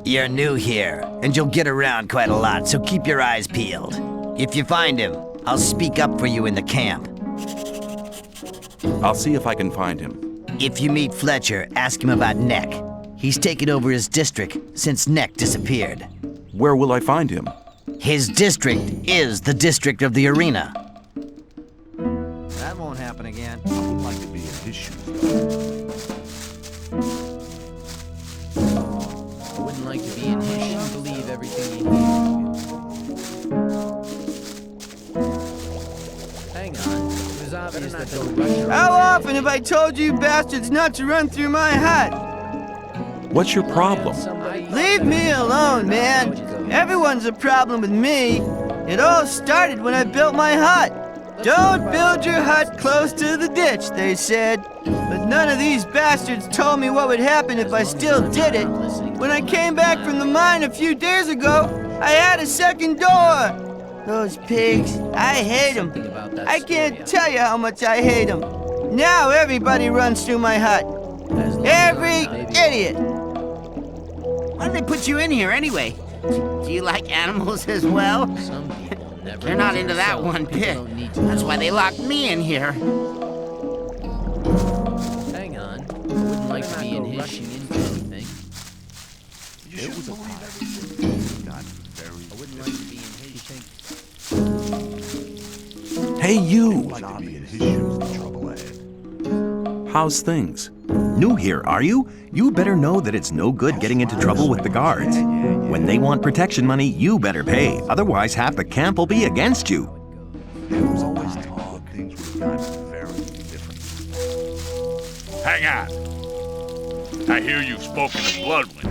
C: You're new here, and you'll get around quite a lot, so keep your eyes peeled. If you find him, I'll speak up for you in the camp.
D: I'll see if I can find him.
C: If you meet Fletcher, ask him about Neck. He's taken over his district since Neck disappeared.
D: Where will I find him?
C: His district is the district of the arena. That won't happen again.
M: I would like to be in his shoes.
K: I wouldn't like to be in his shoes. Believe everything you hear. Hang on. It was obvious that they'll rush.
O: How often have I told you bastards not to run through my hut?
G: What's your problem?
O: Leave me alone, man. Everyone's a problem with me. It all started when I built my hut. Don't build your hut close to the ditch, they said. But none of these bastards told me what would happen if I still did it. When I came back from the mine a few days ago, I had a second door. Those pigs, I hate them. I can't tell you how much I hate them. Now everybody runs through my hut. Every idiot.
P: Why did they put you in here anyway? Do you like animals as well? They're not into that one bit. That's why they locked me in here.
T: Hang on. I wouldn't like to be in his shoes or anything.
I: It was a not very.
T: I wouldn't like to be in his shoes.
D: Hey, you! How's things?
U: New here, are you? You better know that it's no good getting into trouble with the guards. When they want protection money, you better pay. Otherwise, half the camp will be against you.
V: Hang on. I hear you've spoken to Bloodwind.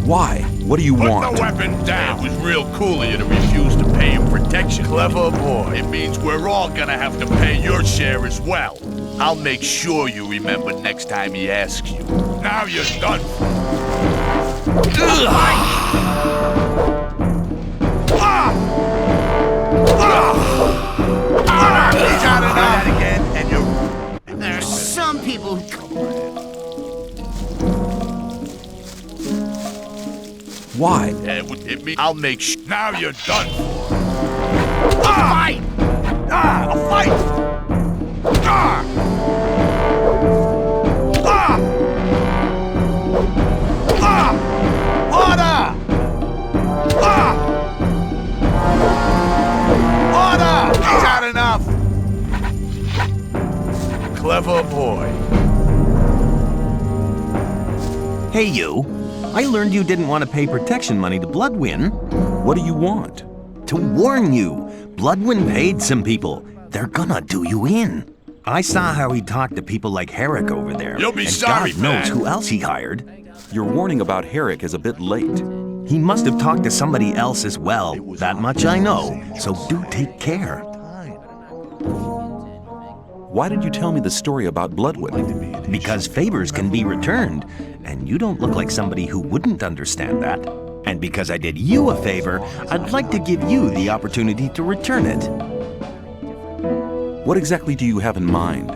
D: Why? What do you want?
V: Put the weapon down. It was real cool of you to refuse to pay him protection. Clever boy. It means we're all gonna have to pay your share as well. I'll make sure you remember next time he asks you. Now you're done.
N: He's out of that again, and you're...
P: There are some people who...
D: Why?
V: It means I'll make sure. Now you're done.
N: Fight! A fight! Order! Order! He's had enough!
V: Clever boy.
U: Hey, you. I learned you didn't want to pay protection money to Bloodwind.
D: What do you want?
U: To warn you, Bloodwind paid some people. They're gonna do you in. I saw how he talked to people like Herrick over there.
V: You'll be
U: and
V: sorry,
U: God knows
V: man.
U: who else he hired.
D: Your warning about Herrick is a bit late.
U: He must have talked to somebody else as well. That much I know. So do take care.
D: Why did you tell me the story about Bloodwind?
U: Because favors can be returned, and you don't look like somebody who wouldn't understand that. And because I did you a favor, I'd like to give you the opportunity to return it.
D: What exactly do you have in mind?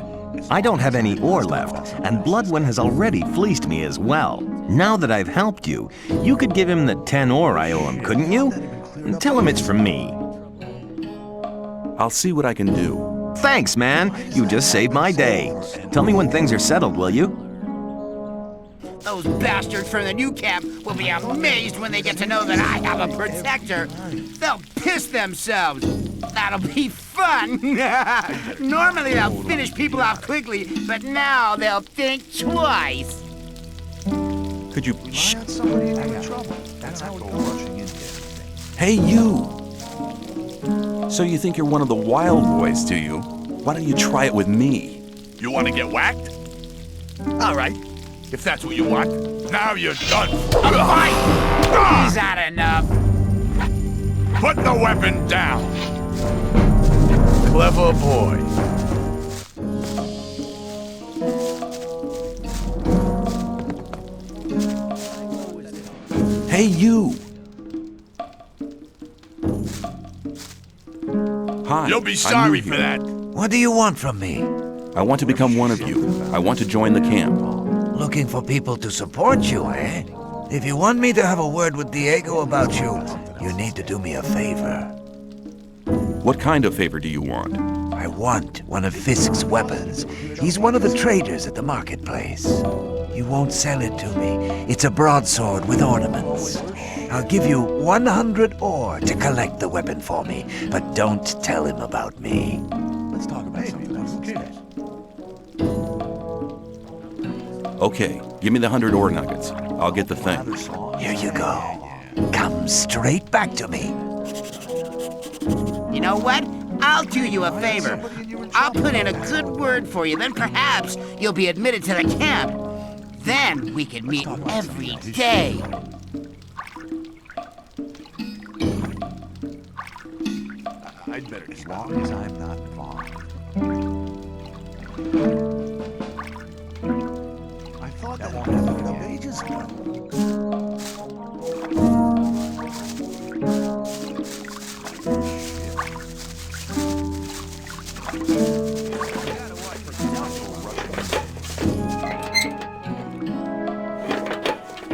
U: I don't have any ore left, and Bloodwind has already fleeced me as well. Now that I've helped you, you could give him the 10 ore I owe him, couldn't you? And tell him it's from me.
D: I'll see what I can do.
U: Thanks, man. You just saved my day. Tell me when things are settled, will you?
P: Those bastards from the new camp will be amazed when they get to know that I have a protector. They'll piss themselves. That'll be fun. Normally they'll finish people off quickly, but now they'll think twice.
D: Could you...
I: Somebody in trouble. That's how it goes.
D: Hey, you! So you think you're one of the wild boys, do you? Why don't you try it with me?
V: You want to get whacked? All right. If that's what you want. Now you're done.
P: A fight! He's had enough.
V: Put the weapon down. Clever boy.
D: Hey, you! Hi.
V: You'll be sorry for that.
F: What do you want from me?
D: I want to become one of you. I want to join the camp.
F: Looking for people to support you, eh? If you want me to have a word with Diego about you, you need to do me a favor.
D: What kind of favor do you want?
F: I want one of Fisk's weapons. He's one of the traders at the marketplace. You won't sell it to me. It's a broadsword with ornaments. I'll give you 100 ore to collect the weapon for me, but don't tell him about me.
I: Let's talk about something else. Who cares?
D: Okay, give me the 100 ore nuggets. I'll get the thing.
F: Here you go. Come straight back to me.
P: You know what? I'll do you a favor. I'll put in a good word for you, then perhaps you'll be admitted to the camp. Then we can meet every day.
I: I'd better
M: as long as I'm not involved. I thought that won't happen up ages ago.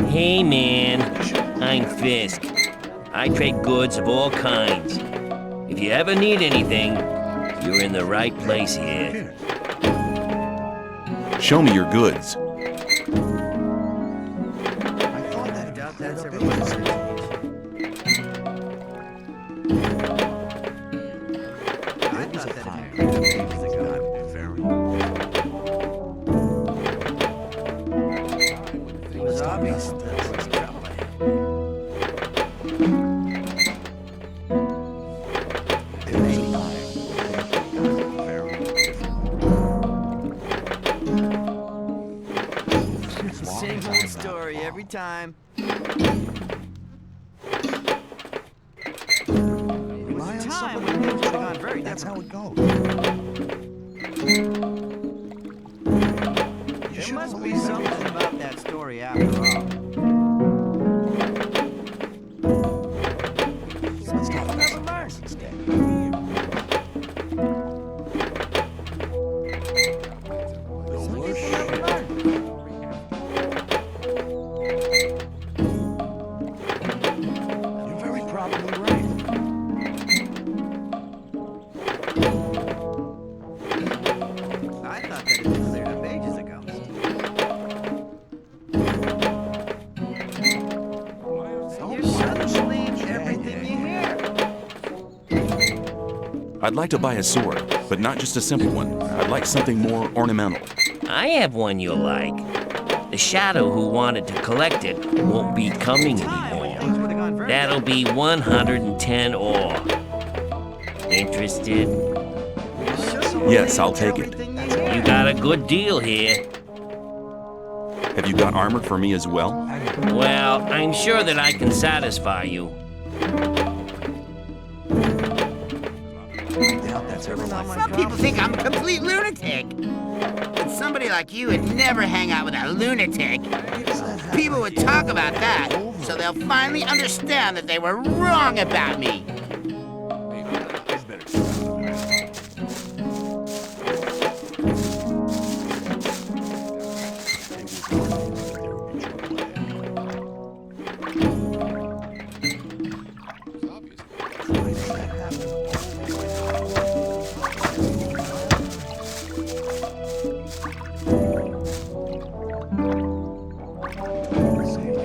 B: Hey man, I'm Fisk. I trade goods of all kinds. If you ever need anything, you're in the right place here.
G: Show me your goods.
O: Same old story every time. It was a time when things would have gone very different. That's how it goes. There must be something about that story after all. Let's talk about some Mars instead.
G: I'd like to buy a sword, but not just a simple one. I'd like something more ornamental.
B: I have one you'll like. The Shadow who wanted to collect it won't be coming anymore. That'll be 110 ore. Interested?
G: Yes, I'll take it.
B: You got a good deal here.
G: Have you got armor for me as well?
B: Well, I'm sure that I can satisfy you.
P: Some people think I'm a complete lunatic. But somebody like you would never hang out with a lunatic. People would talk about that, so they'll finally understand that they were wrong about me.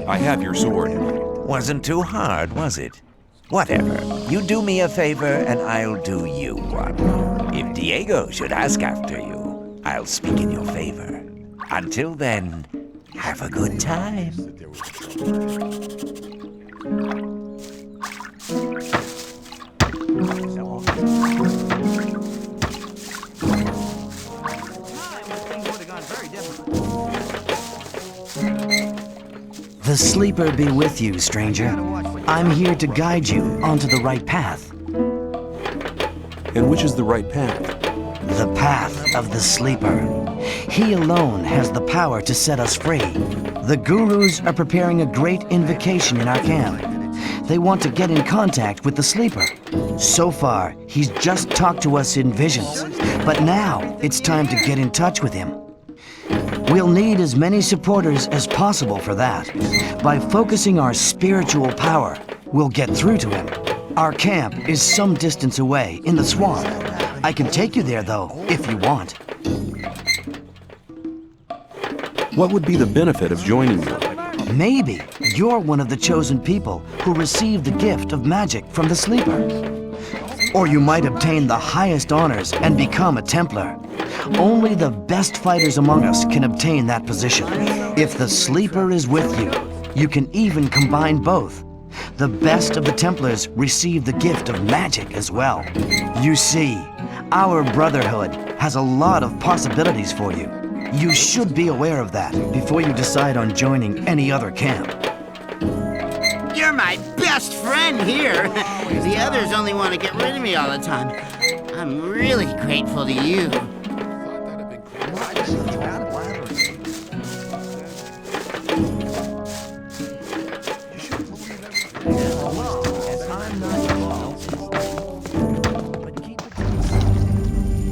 G: I have your sword.
U: Wasn't too hard, was it? Whatever. You do me a favor, and I'll do you one. If Diego should ask after you, I'll speak in your favor. Until then, have a good time.
C: The Sleeper be with you, stranger. I'm here to guide you onto the right path.
G: And which is the right path?
C: The path of the Sleeper. He alone has the power to set us free. The Gurus are preparing a great invocation in our camp. They want to get in contact with the Sleeper. So far, he's just talked to us in visions. But now, it's time to get in touch with him. We'll need as many supporters as possible for that. By focusing our spiritual power, we'll get through to him. Our camp is some distance away, in the swamp. I can take you there, though, if you want.
G: What would be the benefit of joining you?
C: Maybe you're one of the chosen people who received the gift of magic from the Sleeper. Or you might obtain the highest honors and become a Templar. Only the best fighters among us can obtain that position. If the Sleeper is with you, you can even combine both. The best of the Templars receive the gift of magic as well. You see, our Brotherhood has a lot of possibilities for you. You should be aware of that before you decide on joining any other camp.
P: You're my best friend here. The others only want to get rid of me all the time. I'm really grateful to you.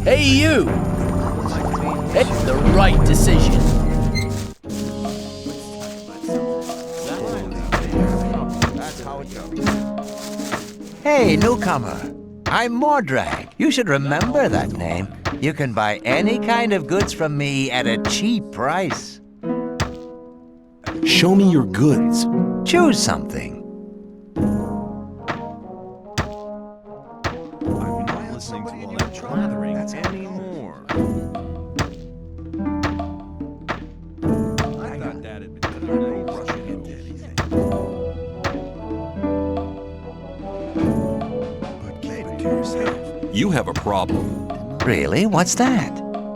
K: Hey, you! It's the right decision.
U: Hey, newcomer. I'm Mordrag. You should remember that name. You can buy any kind of goods from me at a cheap price.
G: Show me your goods.
U: Choose something.
A: I'm not listening to all that blathering anymore. I thought that had been no rushing into anything. But keep it to yourself.
G: You have a problem.
U: Really? What's that?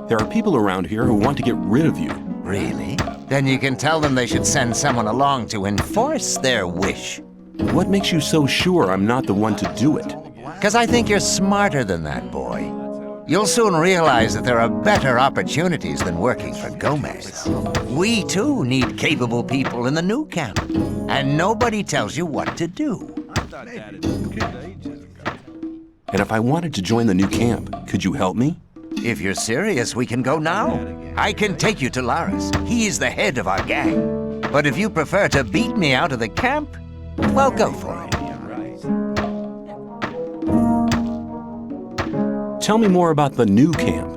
G: There are people around here who want to get rid of you.
U: Really? Then you can tell them they should send someone along to enforce their wish.
G: What makes you so sure I'm not the one to do it?
U: Because I think you're smarter than that, boy. You'll soon realize that there are better opportunities than working for Gomez. We, too, need capable people in the new camp. And nobody tells you what to do.
G: And if I wanted to join the new camp, could you help me?
U: If you're serious, we can go now. I can take you to Laris. He's the head of our gang. But if you prefer to beat me out of the camp, well, go for it.
G: Tell me more about the new camp.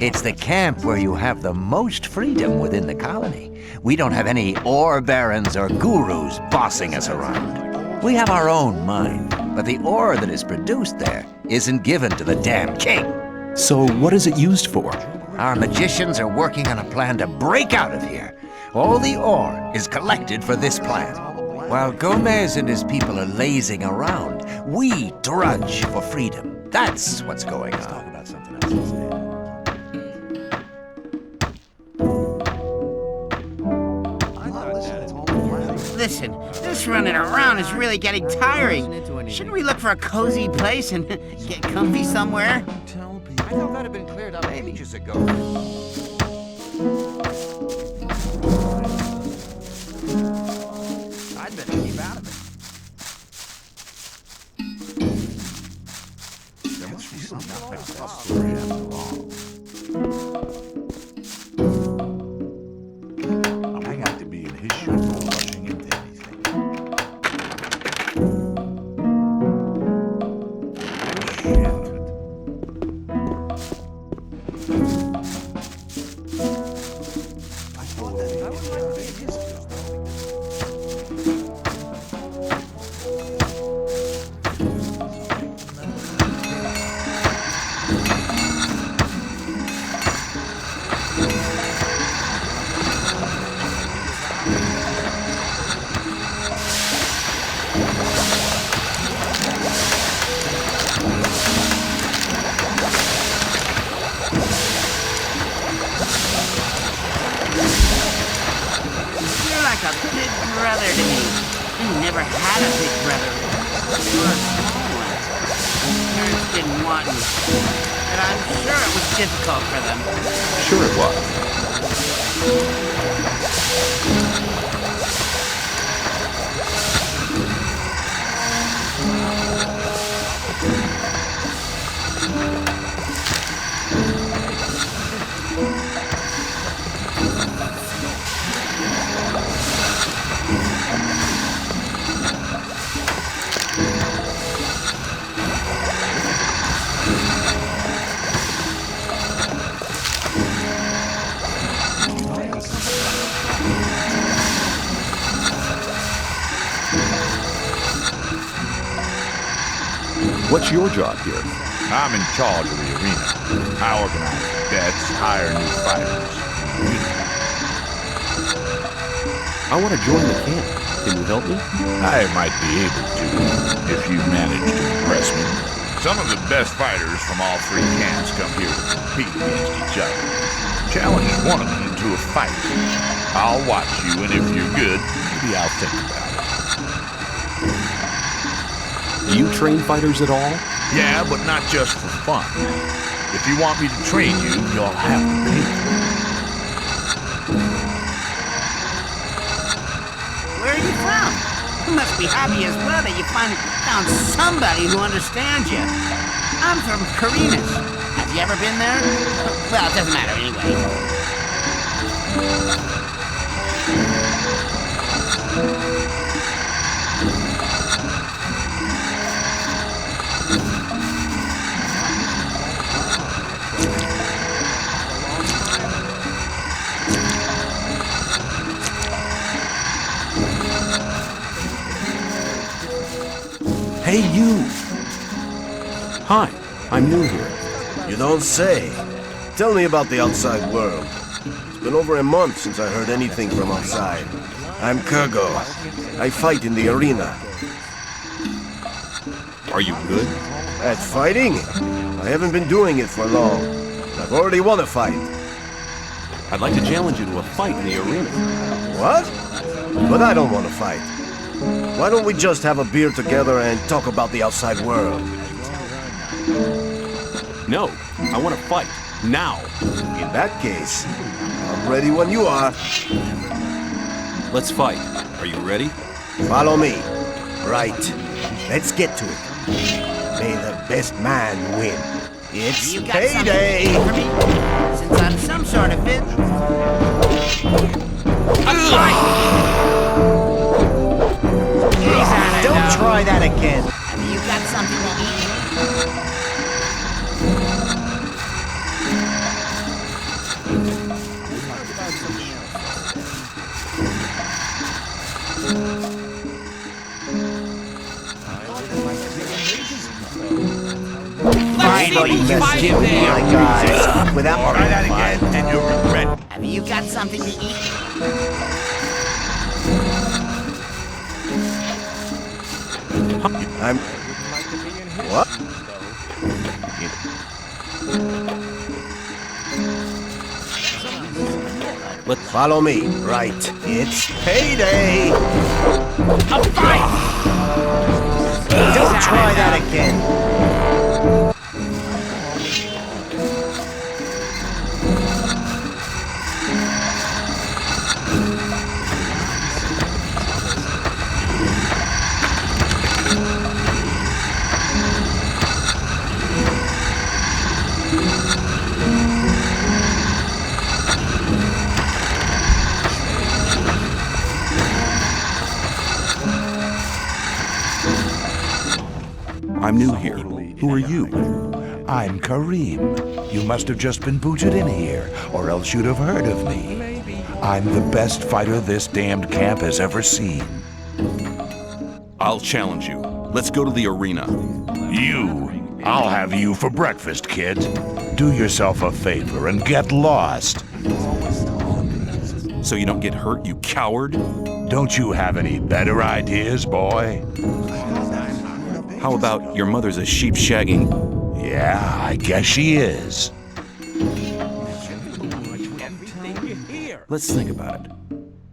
U: It's the camp where you have the most freedom within the colony. We don't have any ore barons or gurus bossing us around. We have our own mind, but the ore that is produced there isn't given to the damn king.
G: So what is it used for?
U: Our magicians are working on a plan to break out of here. All the ore is collected for this plan. While Gomez and his people are lazing around, we drudge for freedom. That's what's going on.
P: Listen, this running around is really getting tiring. Shouldn't we look for a cozy place and get comfy somewhere?
U: I thought that had been cleared up ages ago. I'd better keep out of it.
N: There must be some story after all. I got to be in his shoes, no rushing into anything.
G: What's your job here?
N: I'm in charge of the arena. I organize bets, hire new fighters.
G: I want to join the camp. Can you help me?
N: I might be able to, if you manage to impress me. Some of the best fighters from all three camps come here to compete against each other. Challenge one of them to a fight. I'll watch you, and if you're good, maybe I'll think about it.
G: Do you train fighters at all?
N: Yeah, but not just for fun. If you want me to train you, you'll have to pay for it.
P: Where are you from? You must be happy as well that you finally found somebody who understands you. I'm from Khorinis. Have you ever been there? Well, it doesn't matter anyway.
G: Hey, you! Hi, I'm new here.
S: You don't say. Tell me about the outside world. It's been over a month since I heard anything from outside. I'm Kurgo. I fight in the arena.
G: Are you good?
S: At fighting? I haven't been doing it for long. I've already won a fight.
G: I'd like to challenge you to a fight in the arena.
S: What? But I don't want to fight. Why don't we just have a beer together and talk about the outside world?
G: No, I want to fight. Now.
S: In that case, I'm ready when you are.
G: Let's fight. Are you ready?
S: Follow me. Right. Let's get to it. May the best man win. It's
P: You got
S: payday!
P: something for me? Since I'm some sort of fit.
C: Don't try that again.
P: Have you got something to eat?
C: My guys, without
N: Try that again, and you'll regret it.
P: Have you got something to eat?
S: I'm... What?
G: Let's
S: follow me. Right. It's payday!
P: A fight!
C: Don't try that again.
G: I'm new here. Who are you?
M: I'm Kareem. You must have just been booted in here, or else you'd have heard of me. I'm the best fighter this damned camp has ever seen.
G: I'll challenge you. Let's go to the arena.
M: You? I'll have you for breakfast, kid. Do yourself a favor and get lost.
G: So you don't get hurt, you coward?
M: Don't you have any better ideas, boy?
G: How about your mother's a sheep shagging?
M: Yeah, I guess she is.
G: Let's think about it.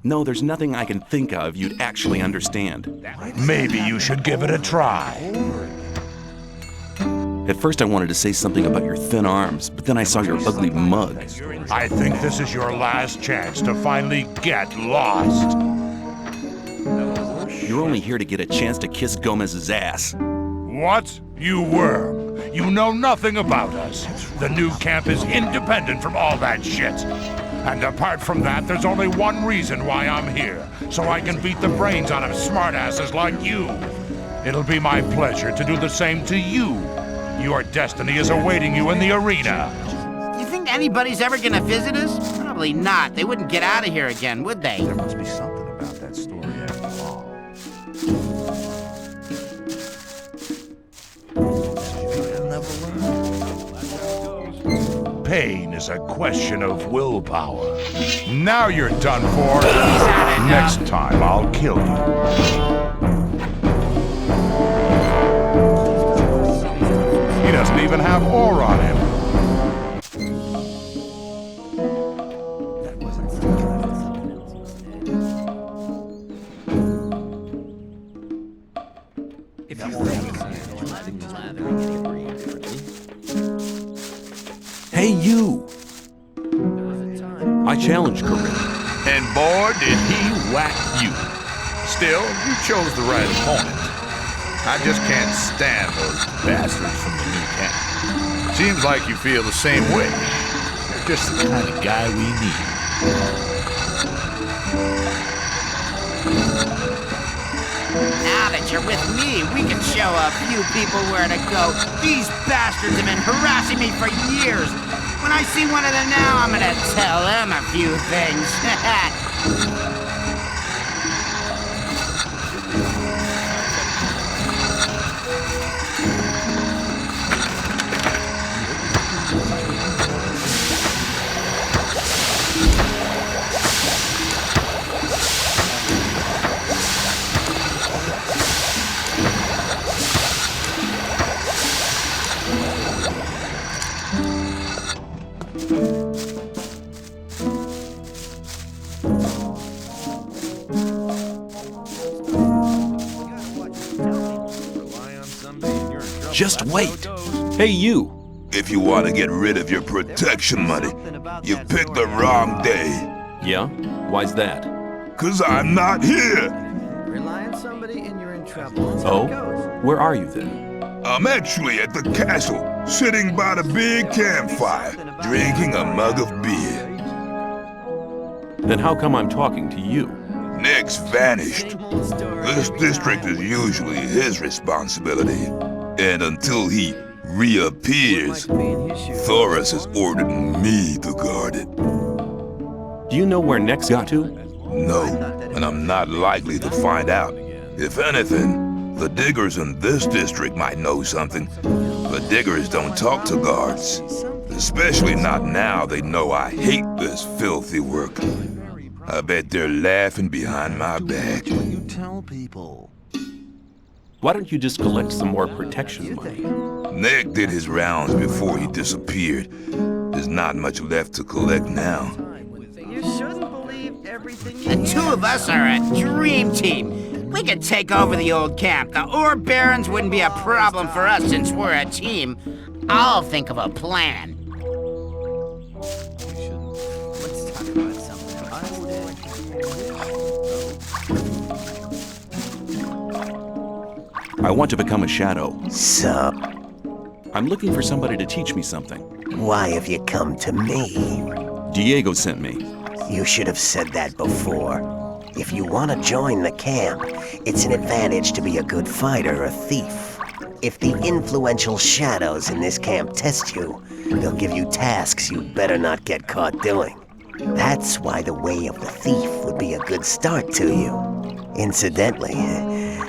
G: No, there's nothing I can think of you'd actually understand.
M: Maybe you should give it a try.
G: At first I wanted to say something about your thin arms, but then I saw your ugly mug.
M: I think this is your last chance to finally get lost.
G: You're only here to get a chance to kiss Gomez's ass.
M: What? You worm. You know nothing about us. The new camp is independent from all that shit. And apart from that, there's only one reason why I'm here. So I can beat the brains out of smartasses like you. It'll be my pleasure to do the same to you. Your destiny is awaiting you in the arena.
P: You think anybody's ever gonna visit us? Probably not. They wouldn't get out of here again, would they?
M: There must be something about that story after all. Pain is a question of willpower. Now you're done for. Next time I'll kill you. He doesn't even have ore on him.
T: If you think
D: you! I challenge Khorinis.
V: And boy, did he whack you. Still, you chose the right opponent. I just can't stand those bastards from the new camp. Seems like you feel the same way. You're just the kind of guy we need.
P: Now that you're with me, we can show a few people where to go. These bastards have been harassing me for years. When I see one of them now, I'm gonna tell them a few things.
D: Just wait. Hey, you.
J: If you want to get rid of your protection money, you picked the wrong day.
D: Yeah? Why's that?
J: 'Cause I'm not here.
O: Rely on somebody and you're in trouble.
D: Oh? Where are you then?
J: I'm actually at the castle, sitting by the big campfire, drinking a mug of beer.
D: Then how come I'm talking to you?
J: Nick's vanished. This district is usually his responsibility. And until he reappears, Thoris has ordered me to guard it.
D: Do you know where Nick's got to?
J: No, and I'm not likely to find out. If anything, the diggers in this district might know something. But diggers don't talk to guards. Especially not now they know I hate this filthy work. I bet they're laughing behind my back.
C: You tell people.
D: Why don't you just collect some more protection money?
J: Nick did his rounds before he disappeared. There's not much left to collect now.
O: You shouldn't believe everything you
P: The
O: hear.
P: two of us are a dream team. We could take over the old camp. The ore barons wouldn't be a problem for us since we're a team. I'll think of a plan.
O: Let's talk about something else.
D: I want to become a shadow.
H: Sup?
D: I'm looking for somebody to teach me something.
H: Why have you come to me?
D: Diego sent me.
H: You should have said that before. If you want to join the camp, it's an advantage to be a good fighter or thief. If the influential shadows in this camp test you, they'll give you tasks you'd better not get caught doing. That's why the way of the thief would be a good start to you. Incidentally,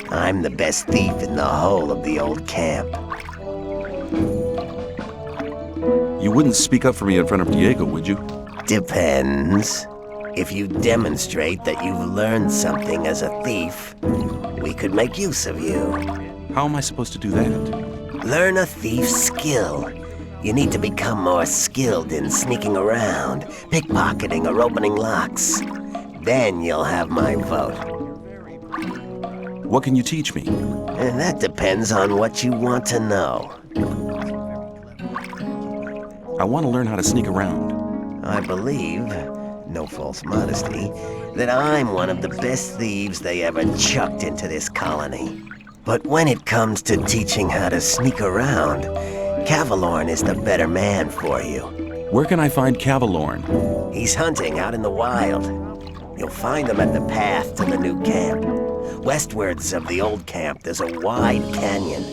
H: I'm the best thief in the whole of the old camp.
D: You wouldn't speak up for me in front of Diego, would you?
H: Depends. If you demonstrate that you've learned something as a thief, we could make use of you.
D: How am I supposed to do that?
H: Learn a thief's skill. You need to become more skilled in sneaking around, pickpocketing, or opening locks. Then you'll have my vote.
D: What can you teach me?
H: And that depends on what you want to know.
D: I want to learn how to sneak around.
H: I believe, no false modesty, that I'm one of the best thieves they ever chucked into this colony. But when it comes to teaching how to sneak around, Cavalorn is the better man for you.
D: Where can I find Cavalorn?
H: He's hunting out in the wild. You'll find him at the path to the new camp. Westwards of the old camp, there's a wide canyon.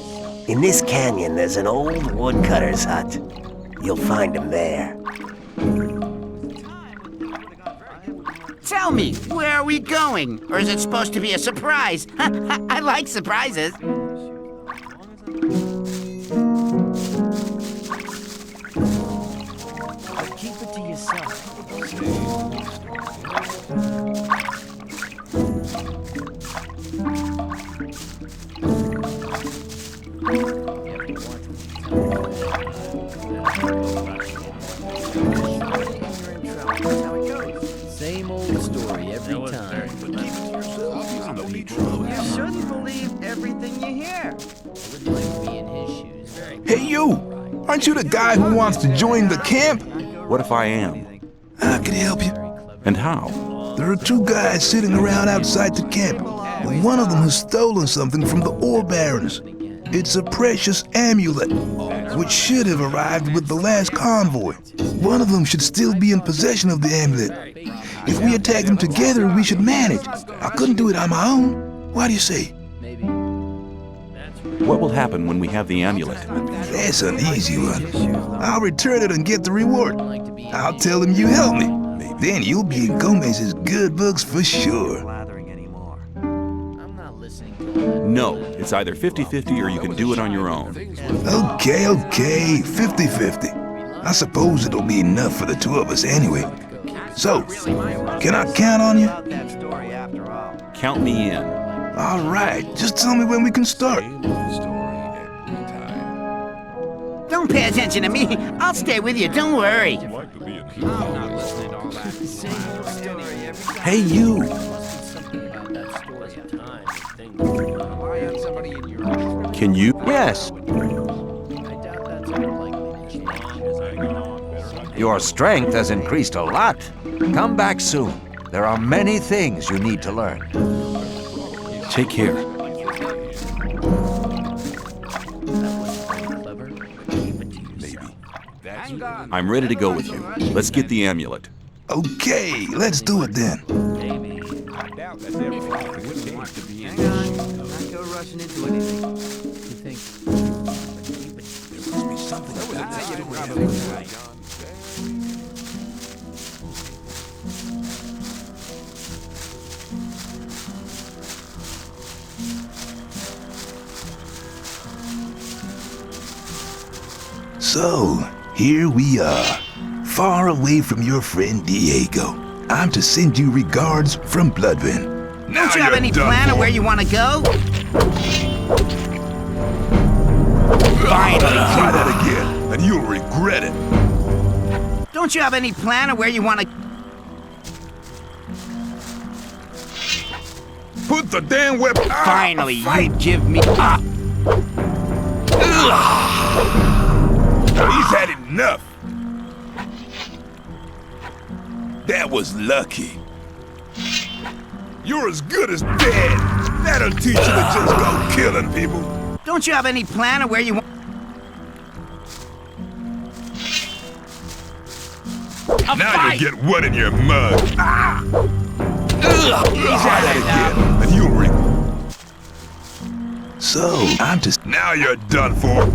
H: In this canyon, there's an old woodcutter's hut. You'll find him there.
P: Tell me, where are we going? Or is it supposed to be a surprise? I like surprises.
O: Keep it to yourself.
T: Same old story every time.
O: You shouldn't believe everything you hear.
T: Wouldn't like to be in his shoes.
D: Hey, you!
J: Aren't you the guy who wants to join the camp?
G: What if I am?
J: I can help you.
G: And how?
J: There are two guys sitting around outside the camp. And one of them has stolen something from the ore barons. It's a precious amulet, which should have arrived with the last convoy. One of them should still be in possession of the amulet. If we attack them together, we should manage. I couldn't do it on my own. What do you say?
G: What will happen when we have the amulet?
J: That's an easy one. I'll return it and get the reward. I'll tell them you helped me. Then you'll be in Gomez's good books for sure.
G: No, it's either 50-50 or you can do it on your own.
J: Okay, 50-50. I suppose it'll be enough for the two of us anyway. So, can I count on you?
G: Count me in.
J: All right, just tell me when we can start.
P: Don't pay attention to me. I'll stay with you, don't worry.
G: Hey, you! Can you?
F: Yes. Your strength has increased a lot. Come back soon. There are many things you need to learn.
G: Take care. I'm ready to go with you. Let's get the amulet.
J: Okay, let's do it then. So, here we are, far away from your friend Diego. I'm to send you regards from Bloodven.
P: Don't you have any plan of where you want to go?
J: Finally, try that again, and you'll regret it.
P: Don't you have any plan of where you want to...
J: Put the damn weapon...
P: Finally, you give me...
J: He's had enough. That was lucky. You're as good as dead. That'll teach you to just go killing people.
P: Don't you have any plan of where you want...
J: Now you get what in your mug. Try that again, and you'll So, I'm just... Now you're done for.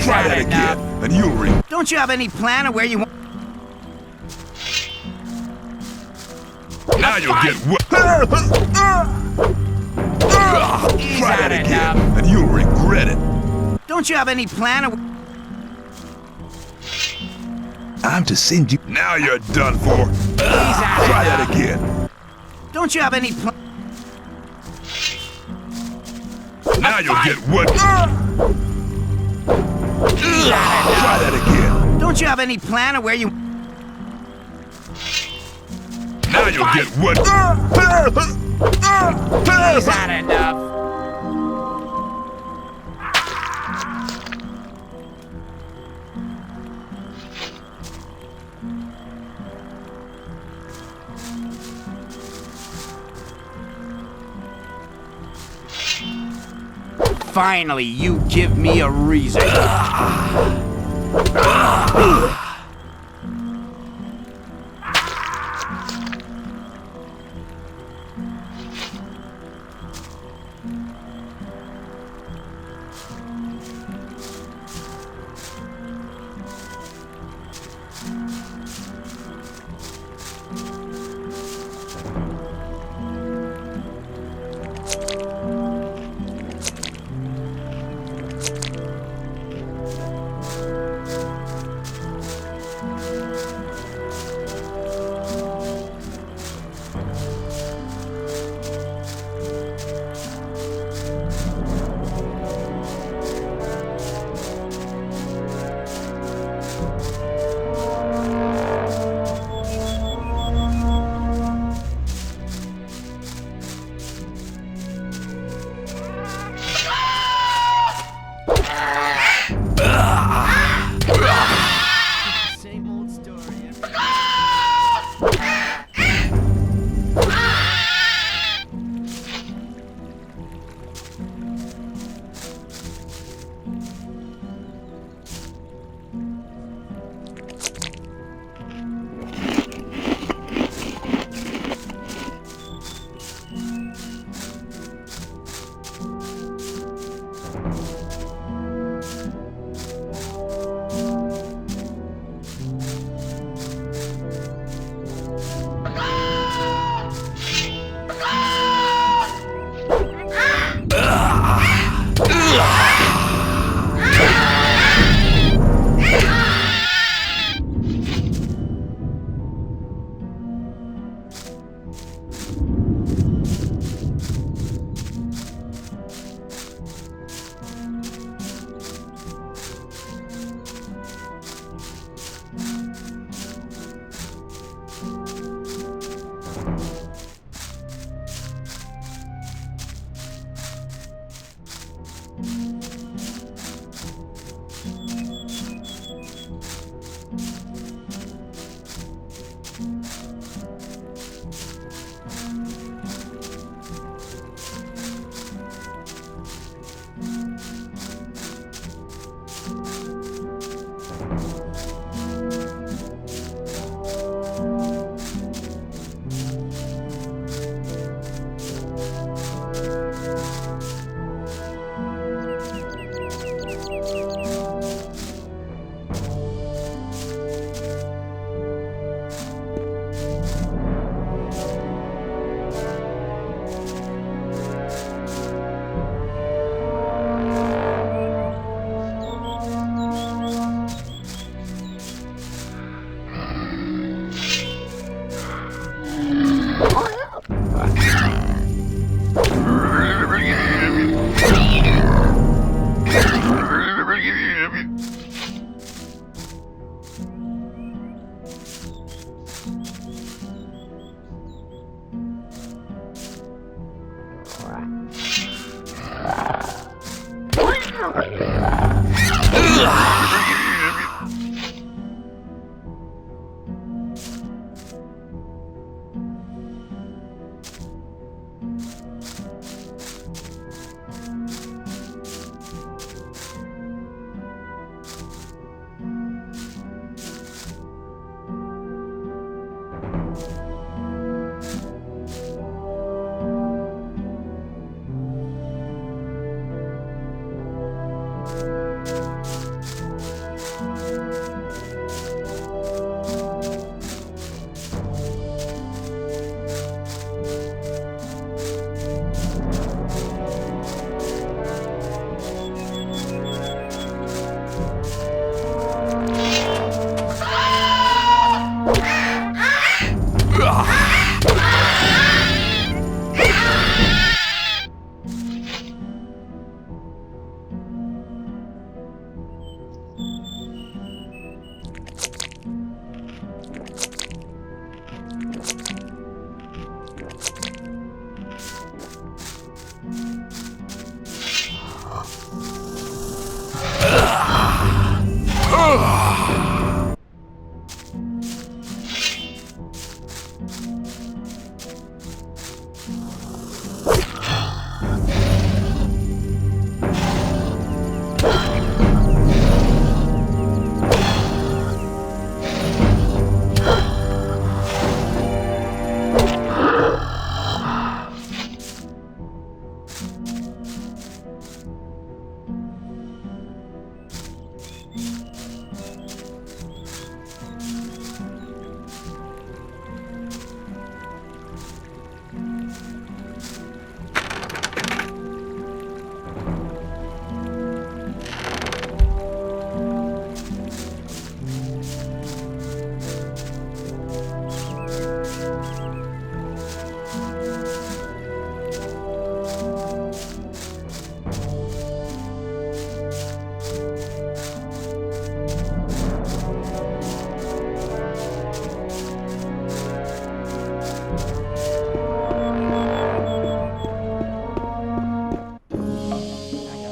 J: Try that again, and you'll
P: Don't you have any plan of where you want...
J: Now you'll get what... Try that again, and you'll regret it.
P: Don't you have any plan of...
J: I'm to send you... Now you're done for. Try that again.
P: Don't you have any plan...
J: Now you'll get what... Try that again.
P: Don't you have any plan of where you...
J: Now you'll get what...
P: He's had enough. Finally, you give me a reason.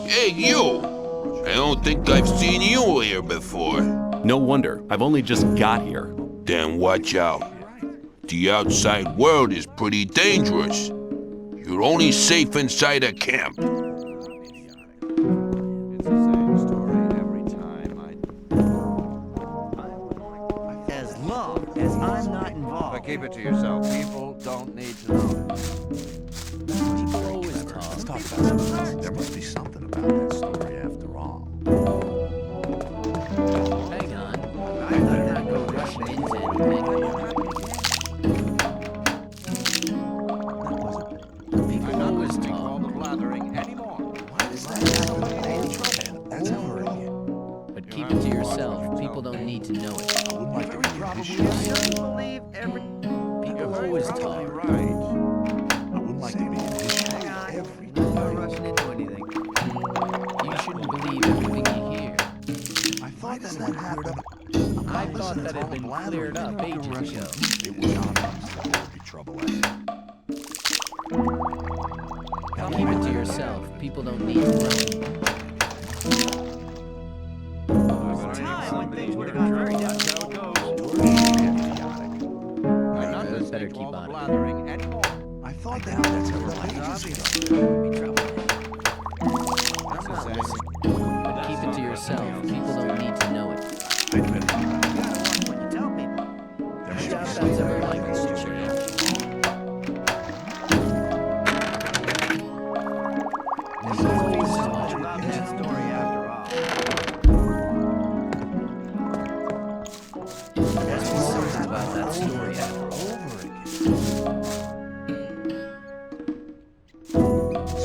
J: Hey, you! I don't think I've seen you here before.
G: No wonder. I've only just got here.
J: Then watch out. The outside world is pretty dangerous. You're only safe inside a camp.
C: As long as I'm not involved.
F: But keep it to yourself. People don't need to know.
I: Let's talk about something. There must be something about that story after all.
T: Hang on. I might not go rushing into anything.
F: People always talk the blathering anymore.
I: What is that? That's how we're in.
T: But keep it to yourself. People don't need to know it.
I: I wouldn't like to read this
O: Believe every.
T: People always talk.
I: right. I wouldn't like to be in his shoes every
O: I'm not rushing into anything.
T: You shouldn't believe everything you hear.
I: I thought that had happened.
T: I thought that had been cleared up ages ago.
I: It was obvious that there would be trouble ahead.
T: Keep it to yourself. People don't need to know. Better keep on it.
I: I thought that's how ages ago.
T: But keep it to yourself. People don't need to know it. I doubt that's ever likely to change. There's always so much about that story after all. There's always about that story after all.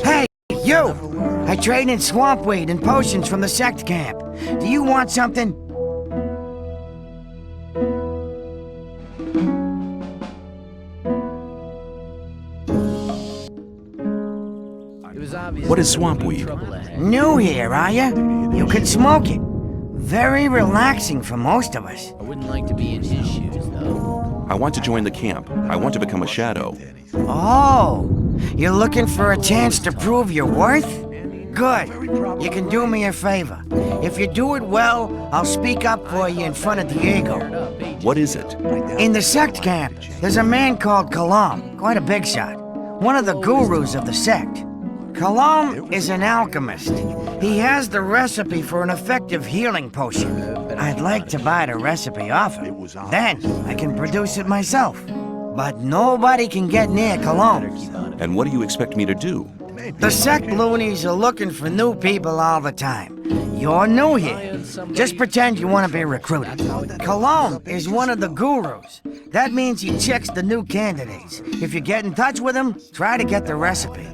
C: Hey, you! I trade in swamp weed and potions from the sect camp. Do you want something?
T: It was obvious.
G: What is swamp weed?
C: New here, are you? You can smoke it. Very relaxing for most of us.
T: I wouldn't like to be in his shoes, though.
G: I want to join the camp. I want to become a shadow.
C: Oh,
E: You're looking for a chance to prove your worth? Good. You can do me a favor. If you do it well, I'll speak up for you in front of Diego.
G: What is it?
E: In the sect camp, there's a man called Kalam, quite a big shot. One of the gurus of the sect. Kalam is an alchemist. He has the recipe for an effective healing potion. I'd like to buy the recipe off him. Then I can produce it myself. But nobody can get near Kalam.
G: And what do you expect me to do?
E: The sect loonies are looking for new people all the time. You're new here. Just pretend you want to be recruited. Kalam is one of the gurus. That means he checks the new candidates. If you get in touch with him, try to get the recipe.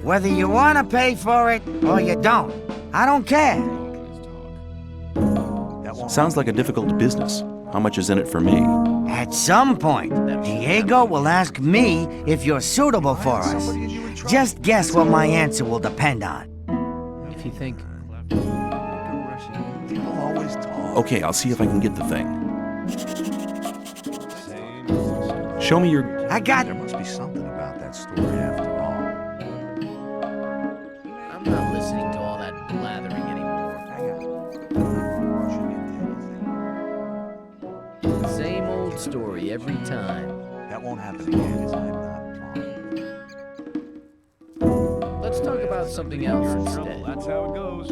E: Whether you want to pay for it or you don't, I don't care.
G: Sounds like a difficult business. How much is in it for me?
E: At some point, Diego will ask me if you're suitable for us. Just guess what my answer will depend on.
T: If you think...
G: Okay, I'll see if I can get the thing. Show me your...
E: I got...
M: There must be something about that story after all.
T: I'm not listening to all that blathering anymore. Same old story every time.
M: That won't happen again, as I'm not wrong.
T: Let's talk about something else instead.
A: That's how it goes.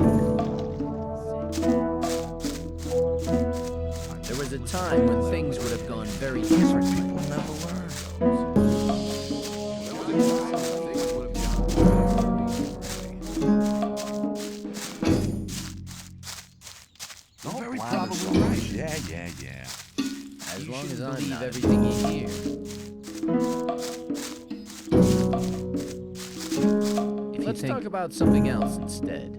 T: There was a time when things would have gone very different. People never learn.
M: Very probably right. Yeah.
T: As long as I leave everything in here. Let's talk about something else instead.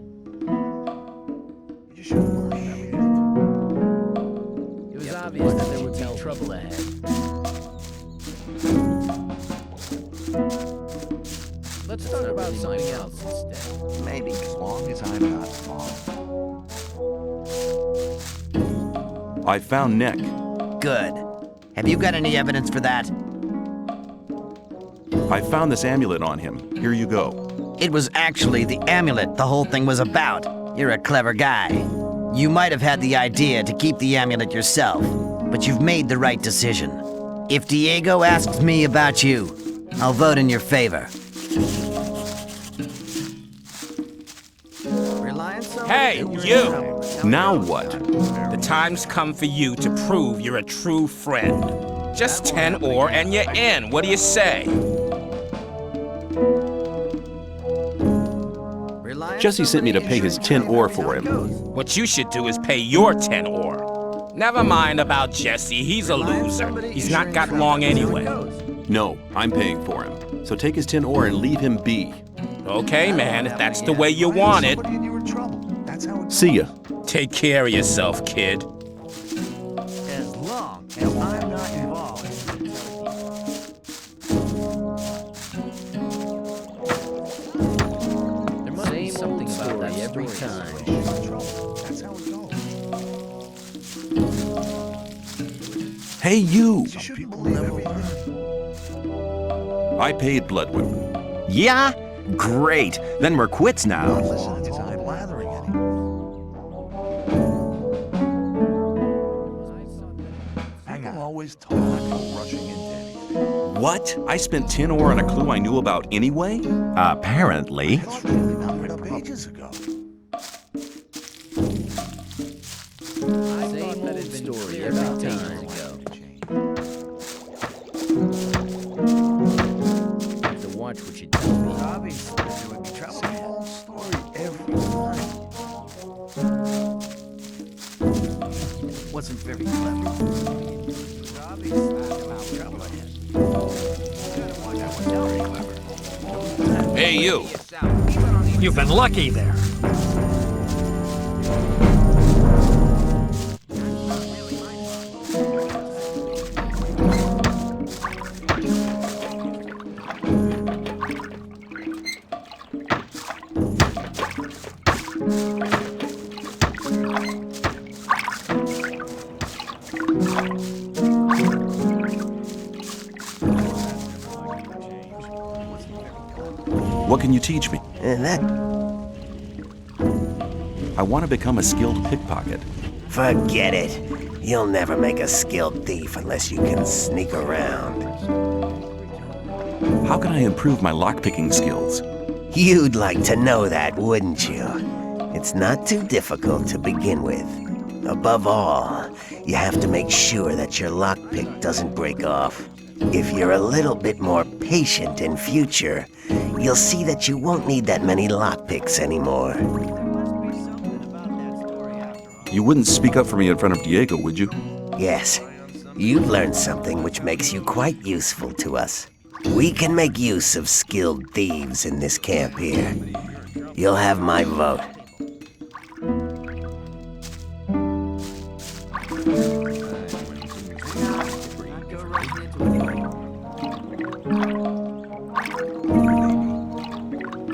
M: You should worry.
T: It was obvious that there would be trouble ahead. Let's talk about something else instead.
M: Maybe as long as I'm not wrong.
G: I found Nick.
C: Good. Have you got any evidence for that?
G: I found this amulet on him. Here you go.
C: It was actually the amulet the whole thing was about. You're a clever guy. You might have had the idea to keep the amulet yourself, but you've made the right decision. If Diego asks me about you, I'll vote in your favor.
Q: Hey, you!
G: Now what?
Q: The time's come for you to prove you're a true friend. Just 10 ore and you're in. What do you say?
G: Jesse sent me to pay his 10 ore for him.
Q: What you should do is pay your 10 ore. Never mind about Jesse. He's a loser. He's not got long anyway.
G: No, I'm paying for him. So take his 10 ore and leave him be.
Q: Okay, man, if that's the way you want it.
G: See ya.
Q: Take care of yourself, kid.
E: As long as I'm not involved.
T: There must be something about that every time.
M: That's how it goes.
G: Hey, you!
M: You shouldn't believe everything.
G: I paid Bloodwood.
U: Yeah? Great. Then we're quits now.
M: Listen, it's I'm blathering anymore. People always talk about rushing into anything.
G: What? I spent 10 ore on a clue I knew about anyway?
U: Apparently.
M: That's really not made up ages ago.
T: Same old story every time. Have to watch what you tell me.
E: Obviously, there would be trouble.
M: Same old story every time.
E: Wasn't very clever.
Q: Hey, you.
L: You've been lucky there.
G: teach me?
H: That...
G: I want to become a skilled pickpocket.
H: Forget it. You'll never make a skilled thief unless you can sneak around.
G: How can I improve my lockpicking skills?
H: You'd like to know that, wouldn't you? It's not too difficult to begin with. Above all, you have to make sure that your lockpick doesn't break off. If you're a little bit more patient in future, you'll see that you won't need that many lockpicks anymore.
G: You wouldn't speak up for me in front of Diego, would you?
H: Yes. You've learned something which makes you quite useful to us. We can make use of skilled thieves in this camp here. You'll have my vote.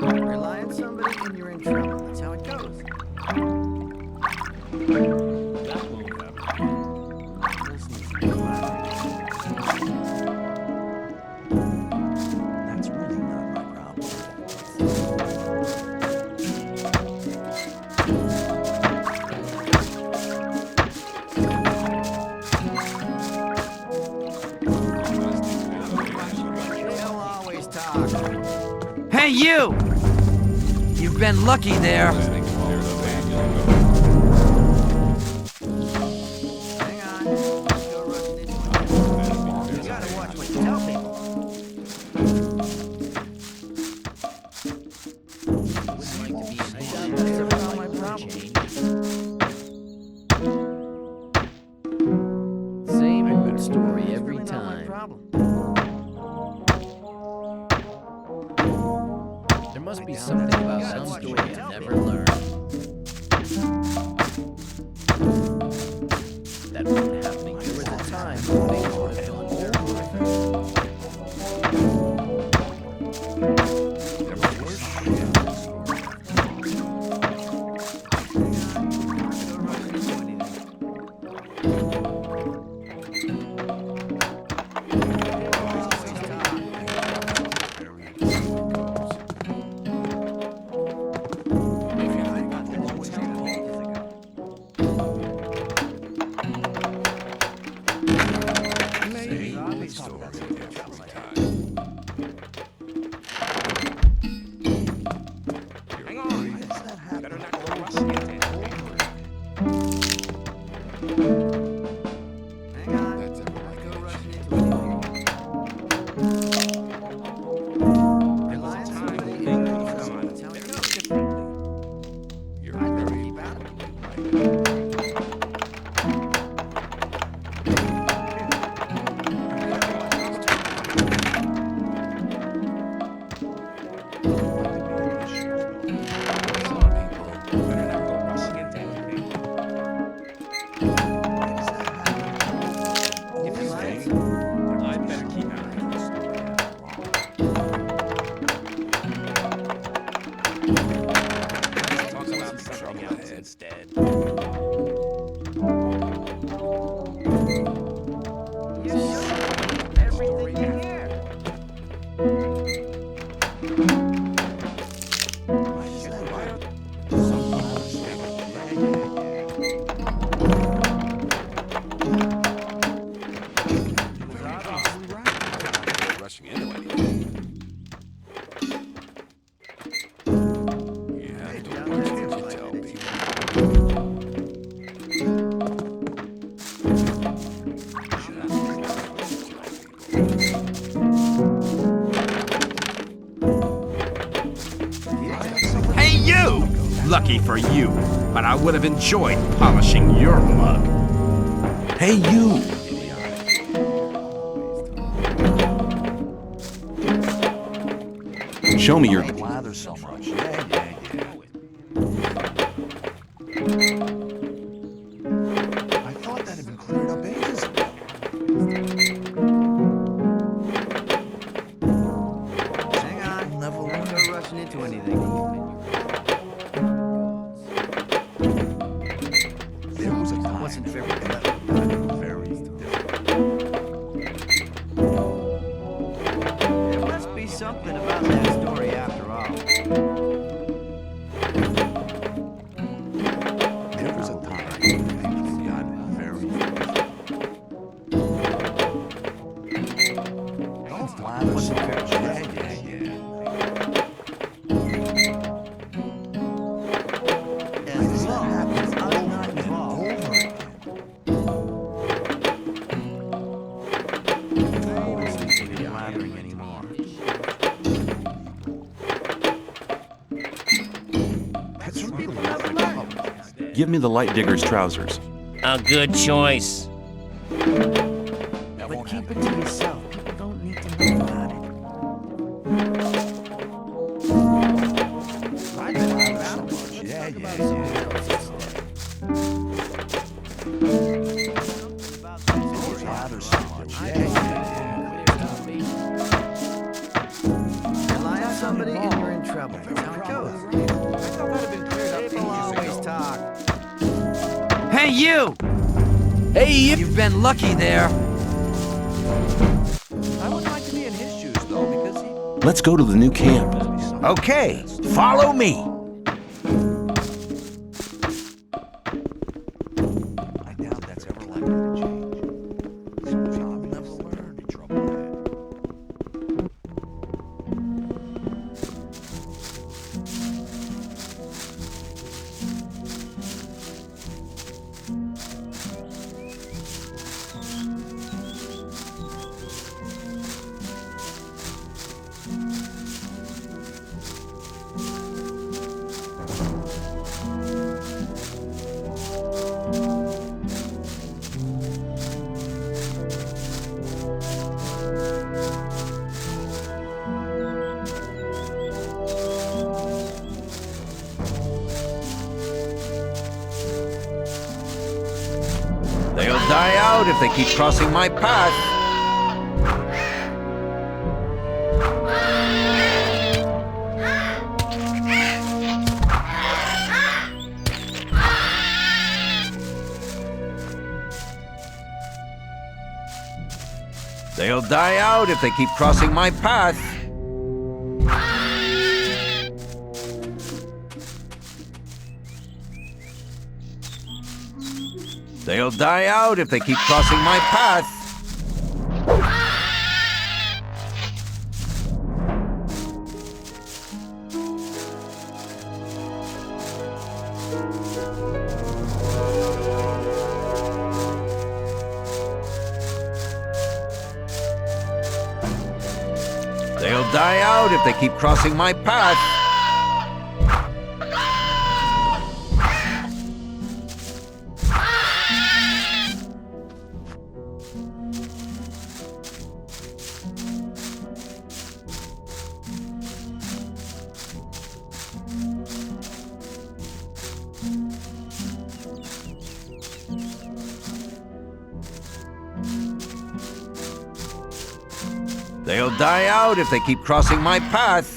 E: Rely on somebody and you're in trouble. That's how it goes.
A: That's really not my problem.
E: They'll always talk.
O: Hey, you! You've been lucky there.
E: Hang on. Go rushing into it. You gotta watch what you tell people. That's about my problem.
T: Same old story every time. There must be something about some story I never learned. That wasn't happening. There was a time when things would have gone very
Q: Lucky for you, but I would have enjoyed polishing your mug.
G: Hey, you! Show me your...
A: Lather so much. I thought that had been cleared up ages ago.
E: Hang on. Level one. Don't go rushing into anything.
A: There was a time.
E: Wasn't very
A: very
E: There must be something about that story after all.
G: Give me the light digger's trousers.
Q: A good choice.
E: But keep it to yourself. People don't need to know about it.
O: Rely on somebody and you're in trouble. That's how it goes. I thought that had been cleared up. People always talk.
E: Hey, you!
K: Hey, you!
E: You've been lucky there.
F: I would like to be in his shoes, though, because he...
G: Let's go to the new camp.
U: Okay, follow me.
A: I doubt that's ever likely to change. Some job never learned in trouble with it.
F: They'll die out if they keep crossing my path. They'll die out if they keep crossing my path. They'll die out if they keep crossing my path. They'll die out if they keep crossing my path. They'll die out if they keep crossing my path.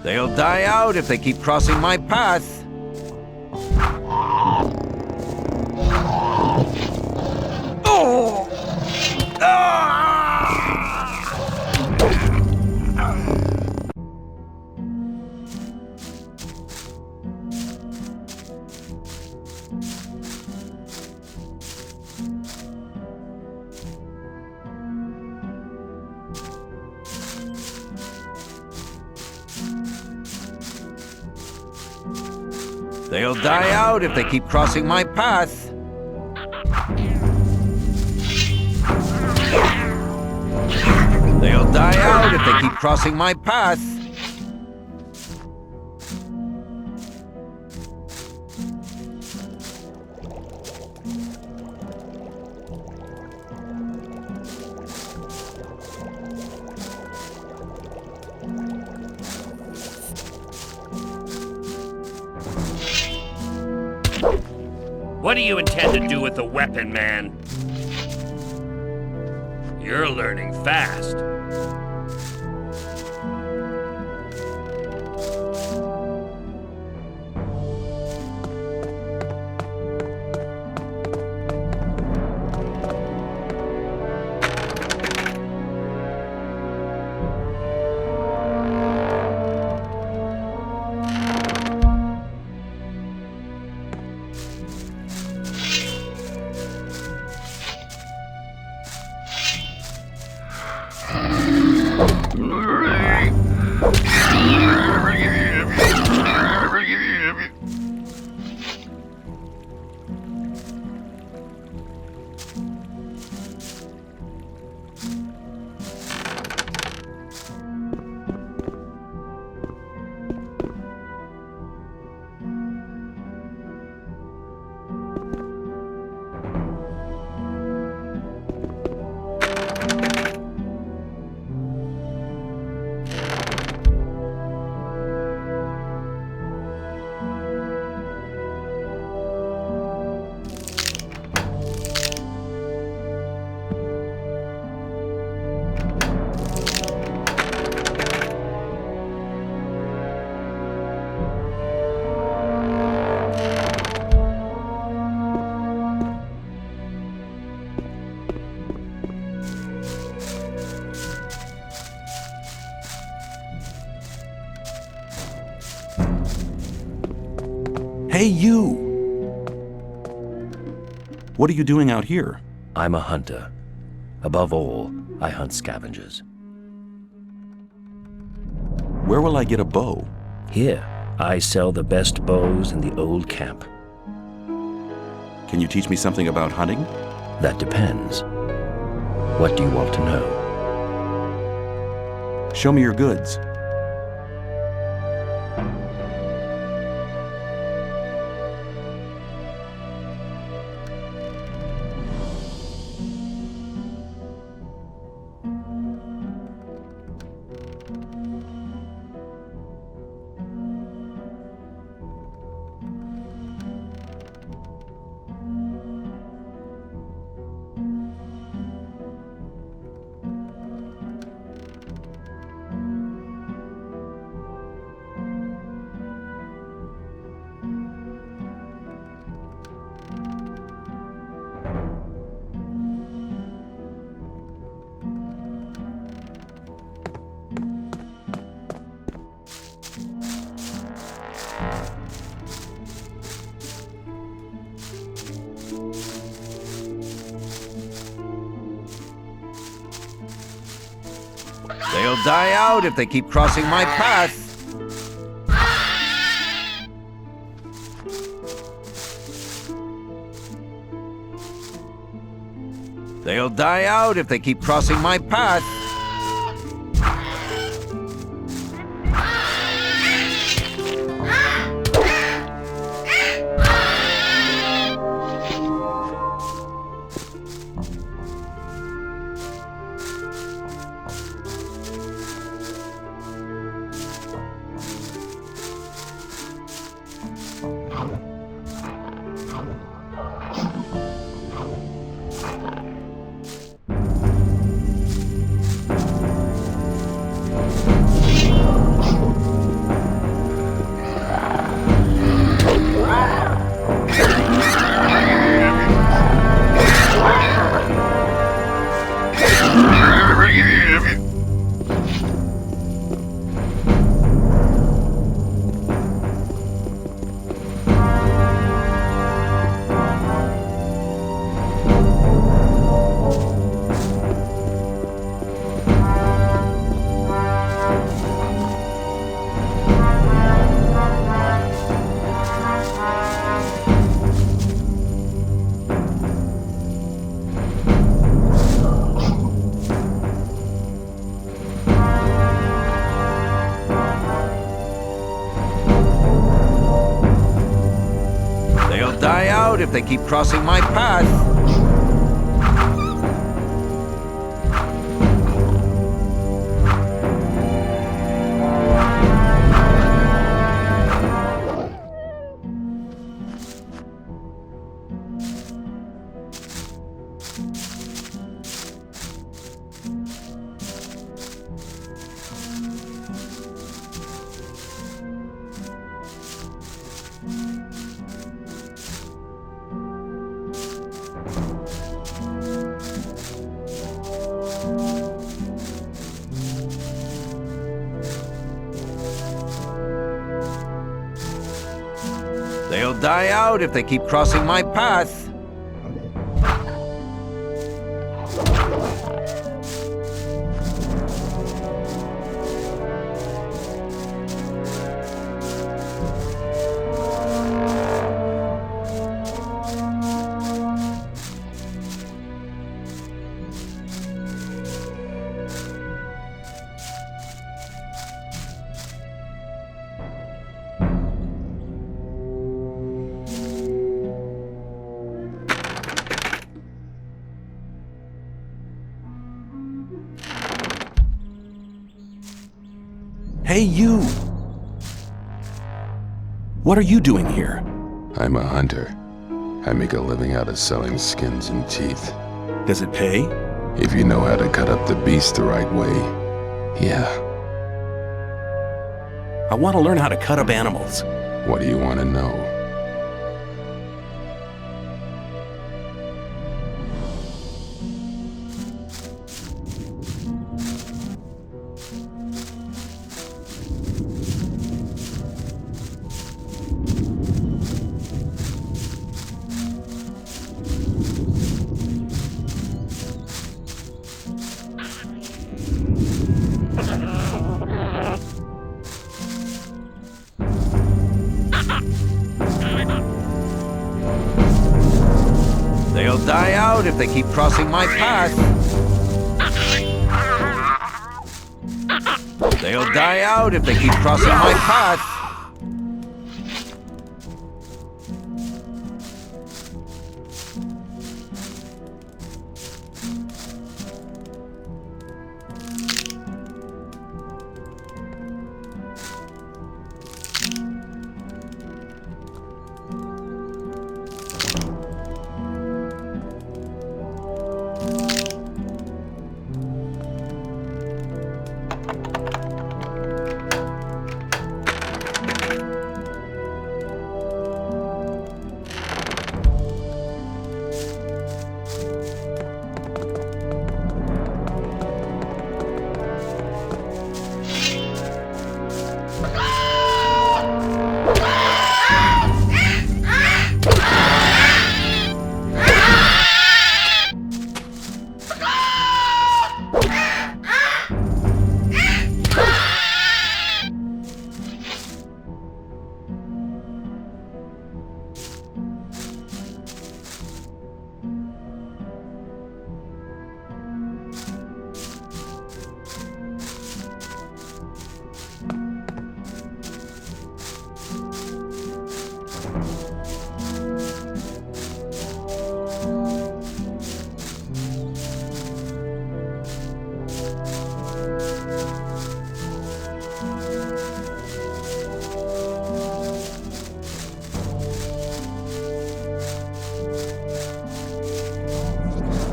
F: They'll die out if they keep crossing my path. Oh! They'll die out if they keep crossing my path. They'll die out if they keep crossing my path.
B: What do you intend to do with the weapon, man? You're learning fast.
D: Hey, you! What are you doing out here?
R: I'm a hunter. Above all, I hunt scavengers.
D: Where will I get a bow?
R: Here, I sell the best bows in the old camp.
D: Can you teach me something about hunting?
R: That depends. What do you want to know?
D: Show me your goods.
F: They'll die out if they keep crossing my path. They'll die out if they keep crossing my path. If they keep crossing my path. They'll die out if they keep crossing my path.
D: Hey, you! What are you doing here?
N: I'm a hunter. I make a living out of selling skins and teeth.
D: Does it pay?
N: If you know how to cut up the beast the right way, yeah.
D: I want to learn how to cut up animals.
N: What do you want to know?
F: They'll die out if they keep crossing my path. They'll die out if they keep crossing my path.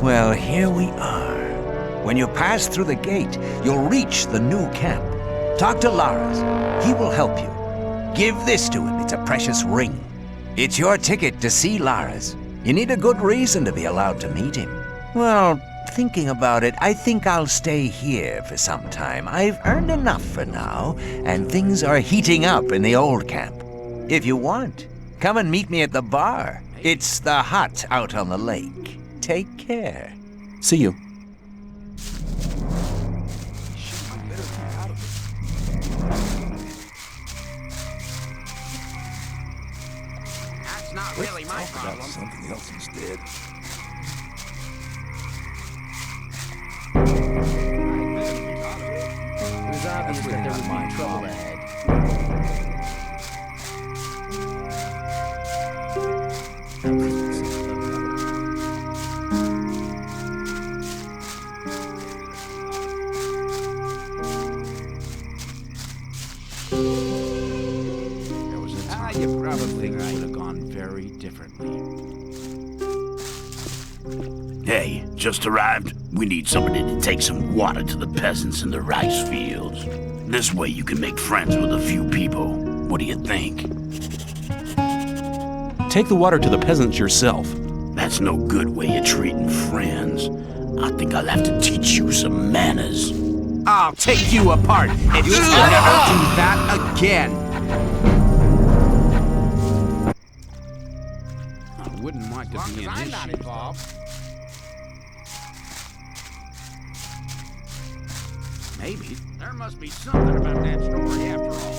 F: Well, here we are. When you pass through the gate, you'll reach the new camp. Talk to Lars. He will help you. Give this to him. It's a precious ring. It's your ticket to see Lars. You need a good reason to be allowed to meet him. Well, thinking about it, I think I'll stay here for some time. I've earned enough for now, and things are heating up in the old camp. If you want, come and meet me at the bar. It's the hut out on the lake. Take care.
D: See you.
P: That's not really my problem.
J: Something else instead.
T: It was obvious that there would be trouble ahead.
I: You probably would have gone very differently.
V: Hey, just arrived. We need somebody to take some water to the peasants in the rice fields. This way you can make friends with a few people. What do you think?
D: Take the water to the peasants yourself.
V: That's no good way of treating friends. I think I'll have to teach you some manners.
O: I'll take you apart, and you'll never do that again.
I: wouldn't want to be in
P: I'm
I: his
P: not
I: shoes,
P: involved.
I: Maybe.
P: There must be something about that story after all.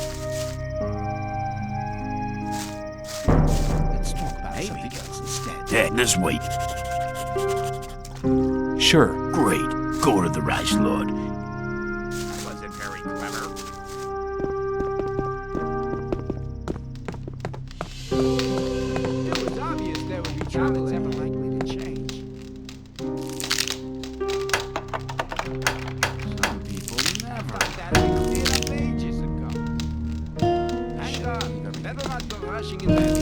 I: Let's talk about something else instead.
C: Yeah, this way.
D: Sure.
C: Great. Go to the Rice Lord.
P: That wasn't very clever.
I: It was obvious there would be trouble ever likely to change. Some people never. That had been cleared up ages ago. Hang on. Better not go rushing in there.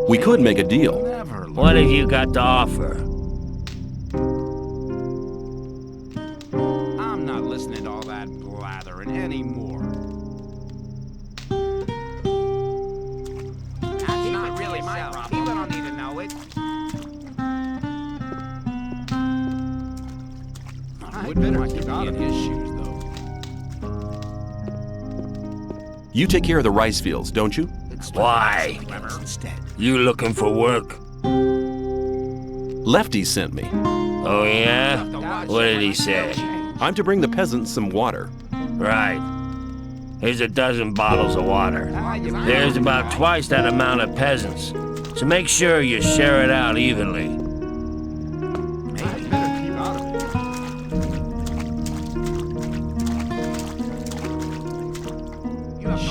D: We could make a deal.
B: What have you got to offer?
I: I'm not listening to all that blathering anymore.
P: That's not really my problem. People don't need to know it.
I: I would better keep out of his shoes, though.
D: You take care of the rice fields, don't you?
B: Why? You looking for work?
D: Lefty sent me.
B: Oh, yeah? What did he say?
D: I'm to bring the peasants some water.
B: Right. Here's a dozen bottles of water. There's about twice that amount of peasants. So make sure you share it out evenly.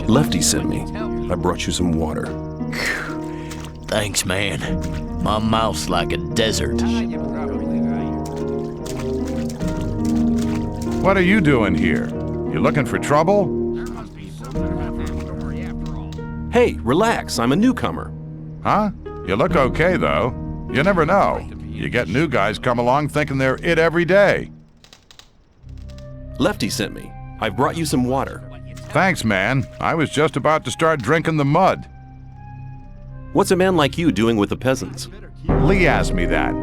D: Lefty sent me. I brought you some water.
C: Thanks, man. My mouth's like a desert.
M: What are you doing here? You looking for trouble?
D: Hey, relax. I'm a newcomer.
M: Huh? You look okay, though. You never know. You get new guys come along thinking they're it every day.
D: Lefty sent me. I've brought you some water.
M: Thanks, man. I was just about to start drinking the mud.
D: What's a man like you doing with the peasants?
M: Lee asked me that.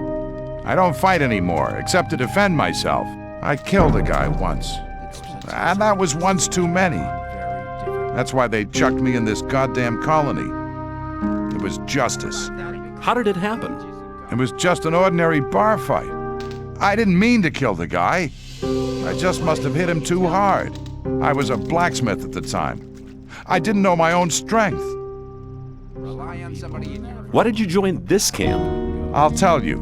M: I don't fight anymore, except to defend myself. I killed a guy once. And that was once too many. That's why they chucked me in this goddamn colony. It was justice.
D: How did it happen?
M: It was just an ordinary bar fight. I didn't mean to kill the guy. I just must have hit him too hard. I was a blacksmith at the time. I didn't know my own strength.
D: Why did you join this camp?
M: I'll tell you.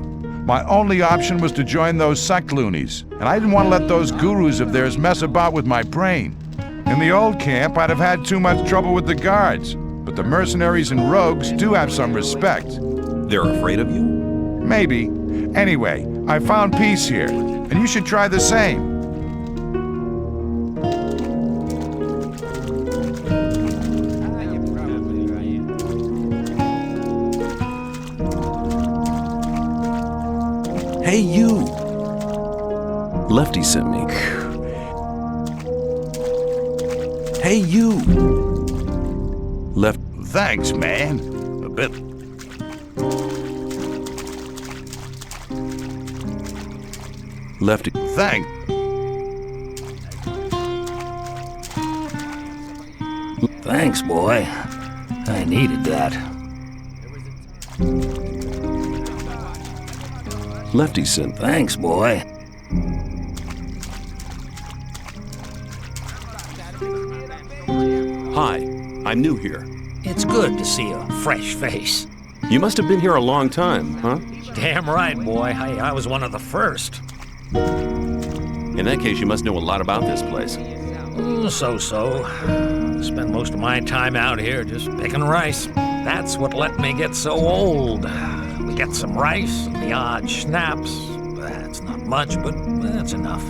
M: My only option was to join those sect loonies, and I didn't want to let those gurus of theirs mess about with my brain. In the old camp, I'd have had too much trouble with the guards, but the mercenaries and rogues do have some respect.
D: They're afraid of you?
M: Maybe. Anyway, I found peace here, and you should try the same.
D: Hey, you! Lefty sent me. Hey, you!
M: Thanks, man. A bit.
D: Lefty.
M: Thanks.
C: Thanks, boy. I needed that.
D: Lefty sent.
C: Thanks, boy.
D: Hi, I'm new here.
L: It's good to see a fresh face.
D: You must have been here a long time, huh?
L: Damn right, boy. I was one of the first.
D: In that case, you must know a lot about this place.
L: So-so. Spend most of my time out here just picking rice. That's what let me get so old. We get some rice and the odd schnapps. That's not much, but that's enough.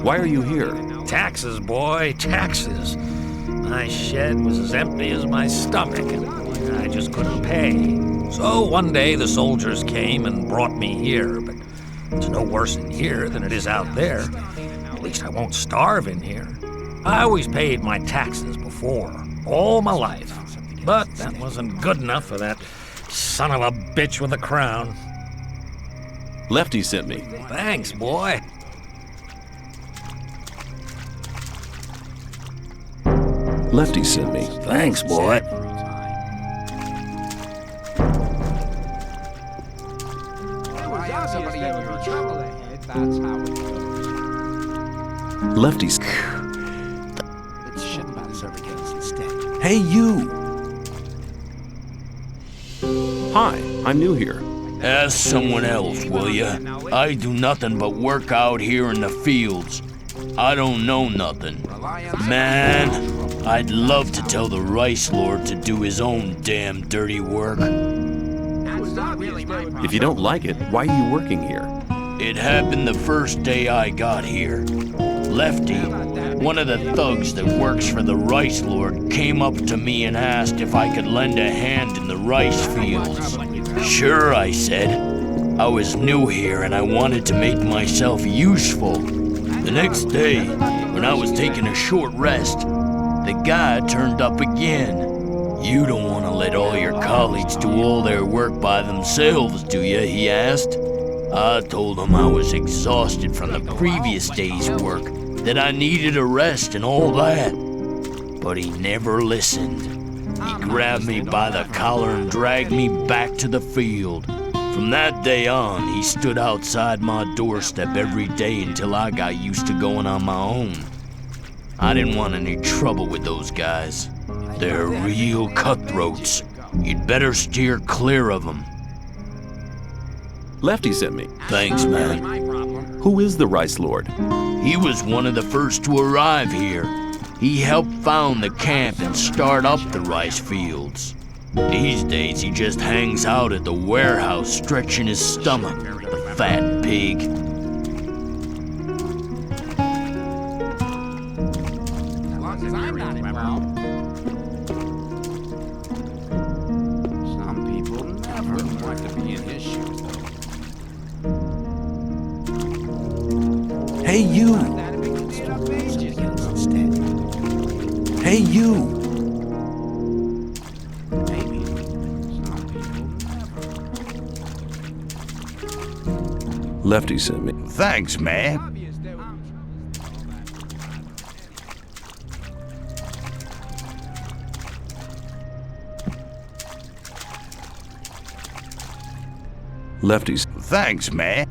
D: Why are you here?
L: Taxes, boy, taxes. My shed was as empty as my stomach. I just couldn't pay. So one day the soldiers came and brought me here, but it's no worse in here than it is out there. At least I won't starve in here. I always paid my taxes before, all my life. But that wasn't good enough for that son of a bitch with a crown.
D: Lefty sent me.
L: Thanks, boy.
D: Lefty sent me.
L: Thanks, boy.
D: Lefty's. Hey, you! Hi, I'm new here.
B: Ask someone else, will ya? I do nothing but work out here in the fields. I don't know nothing. Man, I'd love to tell the Rice Lord to do his own damn dirty work.
D: If you don't like it, why are you working here?
B: It happened the first day I got here. Lefty, one of the thugs that works for the Rice Lord, came up to me and asked if I could lend a hand in the rice fields. Sure, I said. I was new here and I wanted to make myself useful. The next day, when I was taking a short rest, the guy turned up again. You don't want to let all your colleagues do all their work by themselves, do you? He asked. I told him I was exhausted from the previous day's work, that I needed a rest and all that. But he never listened. He grabbed me by the collar and dragged me back to the field. From that day on, he stood outside my doorstep every day until I got used to going on my own. I didn't want any trouble with those guys. They're real cutthroats. You'd better steer clear of them.
D: Lefty sent me.
B: Thanks, man.
D: Who is the Rice Lord?
B: He was one of the first to arrive here. He helped found the camp and start up the rice fields. These days, he just hangs out at the warehouse stretching his stomach, the fat pig.
I: As long as I'm not involved. Some people never want to be in his shoes, though.
D: Hey, you! Hey, you! Lefty sent me.
J: Thanks, man.
D: Lefty's.
J: Thanks, man.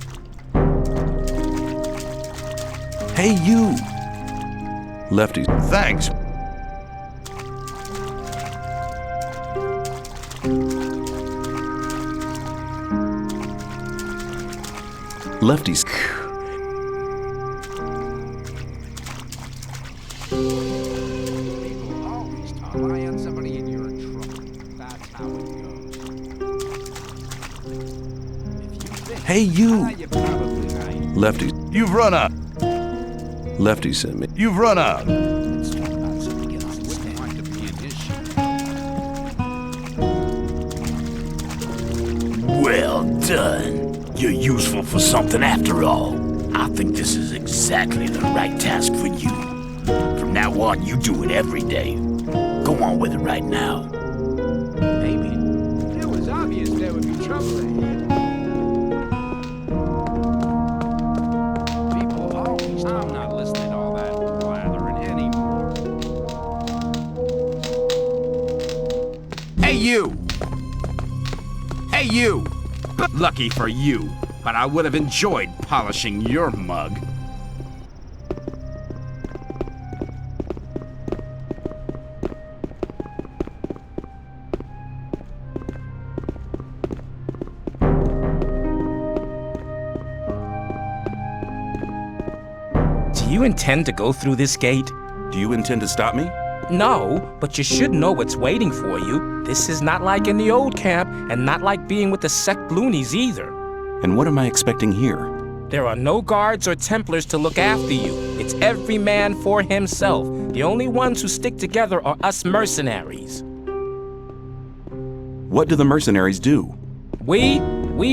D: Hey, you! Lefty.
J: Thanks.
D: Lefty's.
I: Rely on somebody and you're in trouble. That's how it goes.
D: Hey, you!
I: You're probably right.
D: Lefty.
J: You've run out.
D: Lefty sent me.
J: You've run out.
I: Let's talk about something else instead. Want to be in his shoes.
C: Well done. You're useful for something after all. I think this is exactly the right task for you. From now on, you do it every day. Go on with it right now.
I: Maybe. It was obvious there would be trouble ahead. People always. I'm not listening to all that blathering anymore.
Q: Hey, you! Hey, you! Lucky for you, but I would have enjoyed polishing your mug.
H: Do you intend to go through this gate?
D: Do you intend to stop me?
H: No, but you should know what's waiting for you. This is not like in the old camp, and not like being with the sect loonies either.
D: And what am I expecting here?
H: There are no guards or Templars to look after you. It's every man for himself. The only ones who stick together are us mercenaries.
G: What do the mercenaries do?
H: We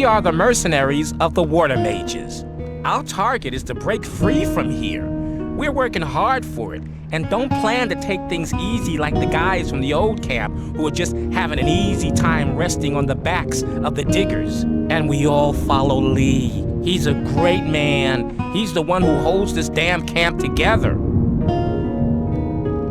H: are the mercenaries of the water mages. Our target is to break free from here. We're working hard for it, and don't plan to take things easy like the guys from the old camp who are just having an easy time resting on the backs of the diggers. And we all follow Lee. He's a great man. He's the one who holds this damn camp together.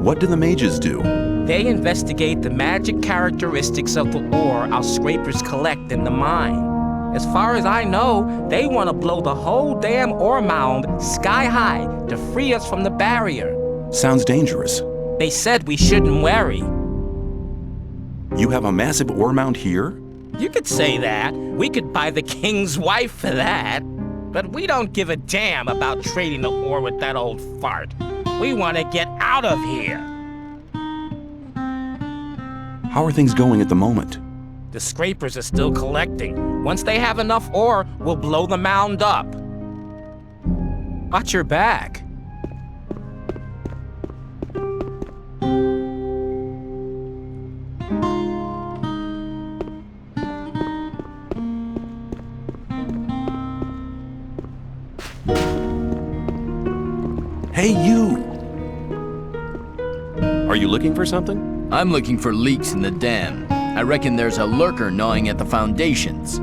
G: What do the mages do?
H: They investigate the magic characteristics of the ore our scrapers collect in the mine. As far as I know, they want to blow the whole damn ore mound sky high to free us from the barrier.
G: Sounds dangerous.
H: They said we shouldn't worry.
G: You have a massive ore mound here?
H: You could say that. We could buy the king's wife for that. But we don't give a damn about trading the ore with that old fart. We want to get out of here.
G: How are things going at the moment?
H: The scrapers are still collecting. Once they have enough ore, we'll blow the mound up. Watch your back.
G: Hey, you! Are you looking for something?
K: I'm looking for leaks in the dam. I reckon there's a lurker gnawing at the foundations.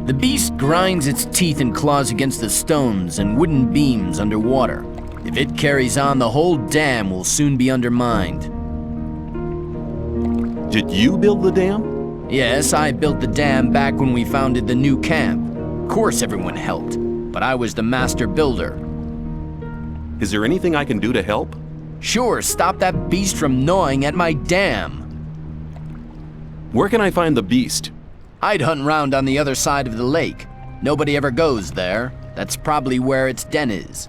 K: The beast grinds its teeth and claws against the stones and wooden beams underwater. If it carries on, the whole dam will soon be undermined.
G: Did you build the dam?
K: Yes, I built the dam back when we founded the new camp. Of course everyone helped, but I was the master builder.
G: Is there anything I can do to help?
K: Sure, stop that beast from gnawing at my dam.
G: Where can I find the beast?
K: I'd hunt round on the other side of the lake. Nobody ever goes there. That's probably where its den is.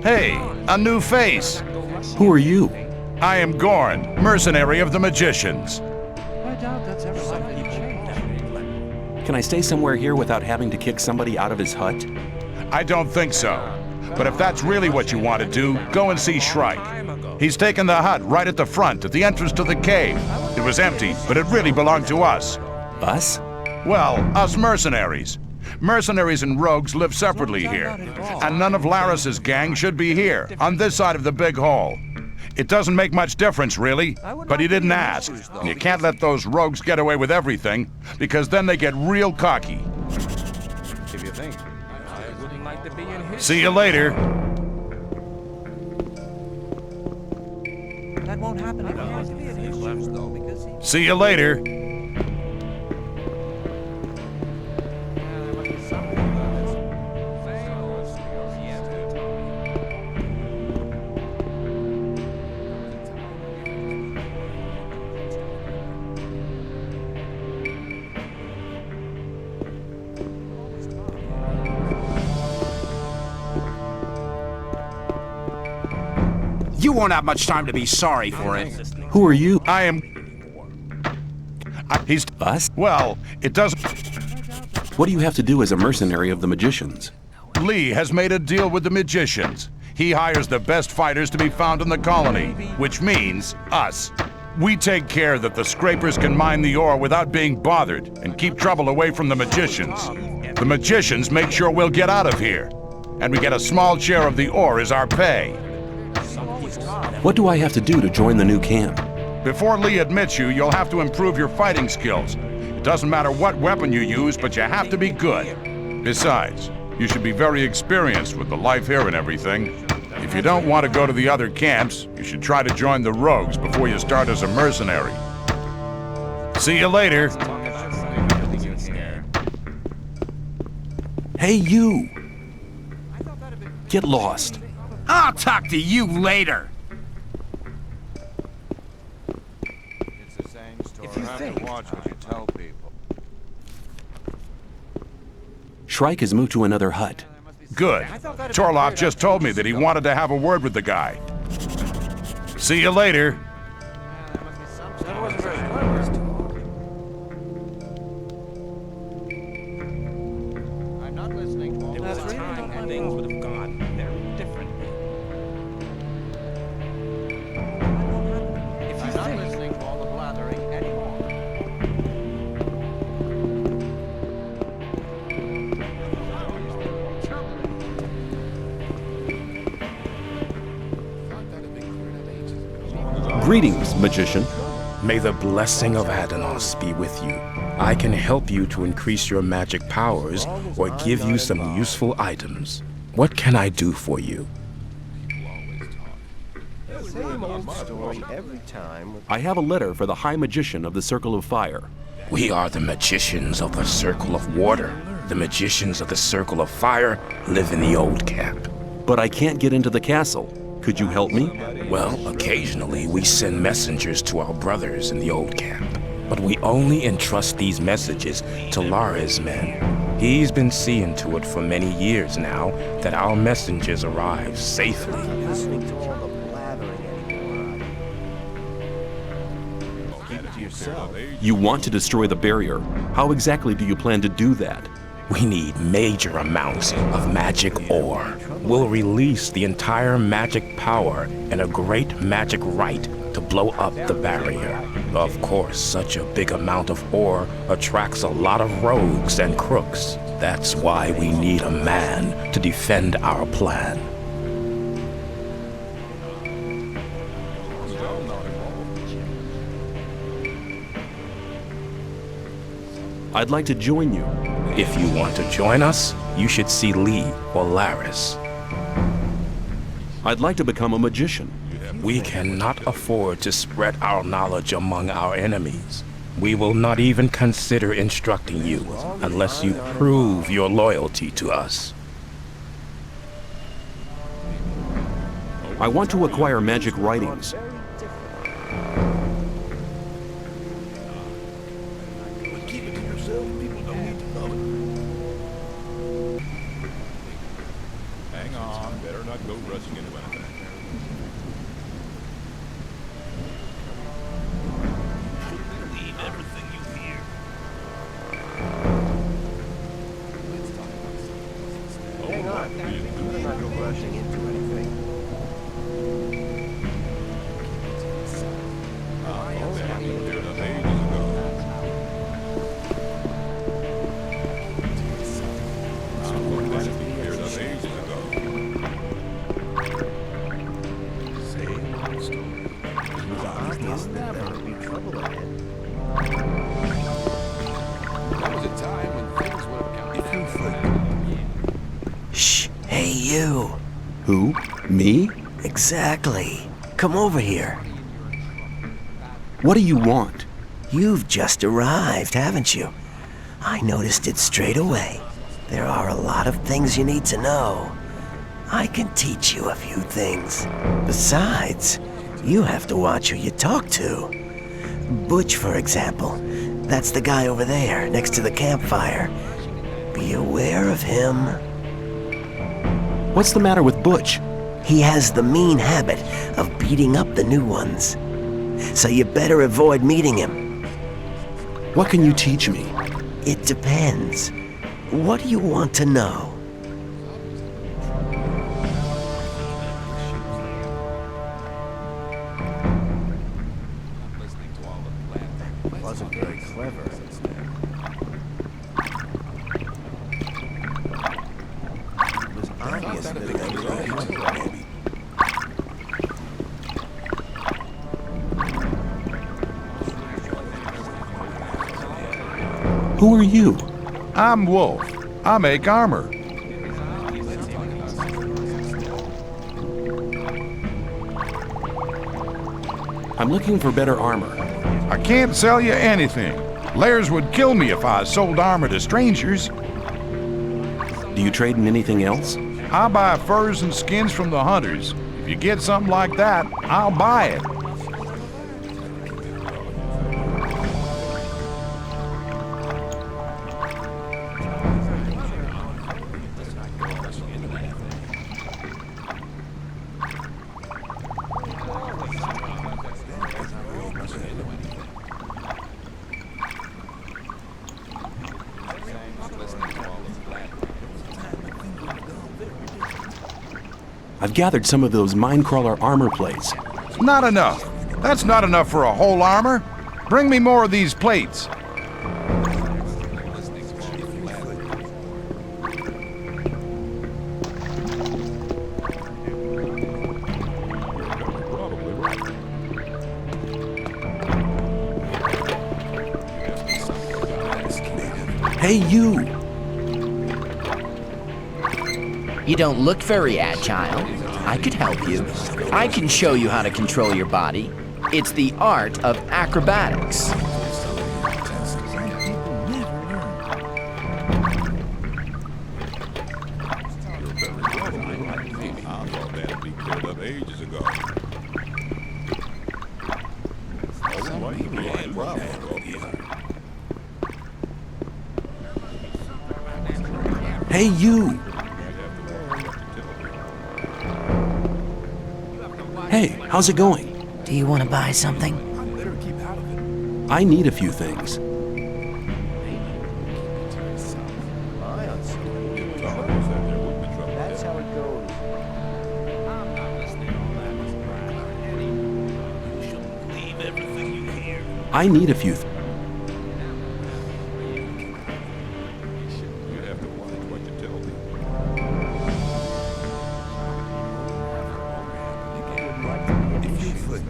M: Hey, a new face.
D: Who are you?
M: I am Gorn, mercenary of the magicians.
D: Can I stay somewhere here without having to kick somebody out of his hut?
M: I don't think so. But if that's really what you want to do, go and see Shrike. He's taken the hut right at the front, at the entrance to the cave. It was empty, but it really belonged to us.
D: Us?
M: Well, us mercenaries. Mercenaries and rogues live separately here. And none of Laris's gang should be here, on this side of the big hall. It doesn't make much difference, really, but he didn't ask. And you can't let those rogues get away with everything, because then they get real cocky.
H: If you think, I wouldn't like to be in his...
M: See you later.
T: That won't happen. I don't have to be in his shoes, though, because he...
M: See you later.
Q: You won't have much time to be sorry for it.
D: Who are you?
M: I am... he's...
D: Us?
M: Well, it doesn't...
D: What do you have to do as a mercenary of the magicians?
M: Lee has made a deal with the magicians. He hires the best fighters to be found in the colony, which means us. We take care that the scrapers can mine the ore without being bothered and keep trouble away from the magicians. The magicians make sure we'll get out of here. And we get a small share of the ore as our pay.
D: What do I have to do to join the new camp?
M: Before Lee admits you, you'll have to improve your fighting skills. It doesn't matter what weapon you use, but you have to be good. Besides, you should be very experienced with the life here and everything. If you don't want to go to the other camps, you should try to join the rogues before you start as a mercenary. See you later.
D: Hey, you! Get lost.
Q: I'll talk to you later.
E: If you think, watch what you tell people.
D: Shrike has moved to another hut.
M: Good. Torloff just told me that he wanted to have a word with the guy. See you later.
E: I'm not listening.
H: There was a time when things would have gone very differently.
E: I'm not listening to all the blathering anymore.
D: Greetings, magician.
Q: May the blessing of Adanos be with you. I can help you to increase your magic powers or give you some useful items. What can I do for you?
E: Same old story every time.
D: I have a letter for the High Magician of the Circle of Fire.
Q: We are the magicians of the Circle of Water. The magicians of the Circle of Fire live in the old camp.
D: But I can't get into the castle. Could you help me?
Q: Well, occasionally we send messengers to our brothers in the old camp. But we only entrust these messages to Lara's men. He's been seeing to it for many years now that our messengers arrive safely.
E: Listening to all the blathering anymore. Keep it to yourself.
D: You want to destroy the barrier. How exactly do you plan to do that?
Q: We need major amounts of magic ore. We'll release the entire magic power and a great magic rite to blow up the barrier. Of course, such a big amount of ore attracts a lot of rogues and crooks. That's why we need a man to defend our plan.
D: I'd like to join you.
Q: If you want to join us, you should see Lee or Laris.
D: I'd like to become a magician.
Q: We cannot afford to spread our knowledge among our enemies. We will not even consider instructing you unless you prove your loyalty to us.
D: I want to acquire magic writings.
E: Keep it to yourself. People don't need to know it. Hang on. better not go rushing into anything.
C: Believe everything you hear.
E: Hang on. Better not go rushing into anything.
S: Shh. Hey, you.
G: Who? Me?
S: Exactly. Come over here.
G: What do you want?
S: You've just arrived, haven't you? I noticed it straight away. There are a lot of things you need to know. I can teach you a few things. Besides, you have to watch who you talk to. Butch, for example. That's the guy over there, next to the campfire. Be aware of him.
G: What's the matter with Butch?
S: He has the mean habit of beating up the new ones. So you better avoid meeting him.
G: What can you teach me?
S: It depends. What do you want to know?
E: Wasn't very clever. It was obvious that they were wrong.
G: Who are you?
V: I'm Wolf. I make armor.
G: I'm looking for better armor.
V: I can't sell you anything. Lairs would kill me if I sold armor to strangers.
G: Do you trade in anything else?
V: I buy furs and skins from the hunters. If you get something like that, I'll buy it.
G: I've gathered some of those Minecrawler armor plates.
V: Not enough. That's not enough for a whole armor. Bring me more of these plates.
G: Hey, you!
K: You don't look very agile. I could help you. I can show you how to control your body. It's the art of acrobatics.
G: Hey, you! Hey, how's it going?
S: Do you want to buy something?
G: I need a few things.
E: That's how it goes.
C: You should believe everything you hear.
G: I need a few things.
E: You have to watch what you tell me. If you flick.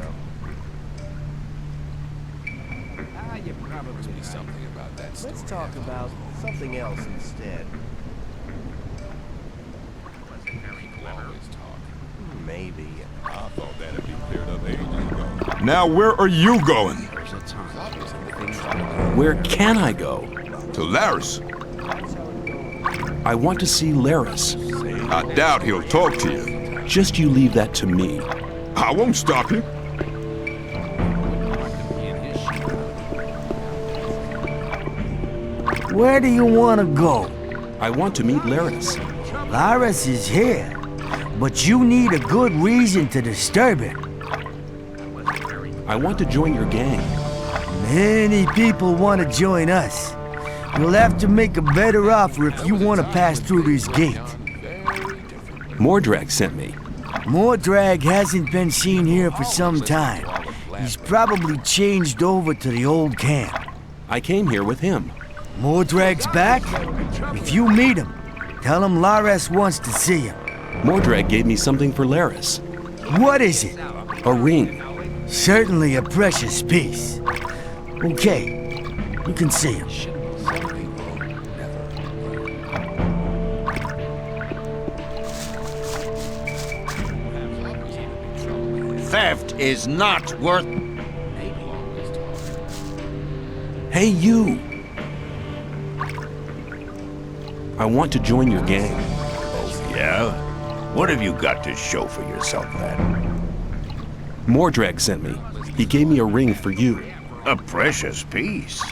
E: You probably must be something about that story. Let's talk about something else instead. Maybe. I thought that'd be cleared up ages ago.
J: Now where are you going?
G: Where can I go?
J: To Laris.
G: I want to see Laris.
J: I doubt he'll talk to you.
G: Just you leave that to me.
J: I won't stop you.
U: Where do you want to go?
G: I want to meet Laris.
U: Laris is here.
A: But you need a good reason to disturb it.
G: I want to join your gang.
A: Many people want to join us. You'll have to make a better offer if you want to pass through this gate.
G: Mordrag sent me.
A: Mordrag hasn't been seen here for some time. He's probably changed over to the old camp.
G: I came here with him.
A: Mordrag's back? If you meet him, tell him Lares wants to see him.
G: Mordrag gave me something for Lares.
A: What is it?
G: A ring.
A: Certainly a precious piece. Okay, you can see him.
L: Theft is not worth...
G: Hey, you! I want to join your gang.
C: Oh, yeah? What have you got to show for yourself, then?
G: Mordrag sent me. He gave me a ring for you.
C: A precious piece.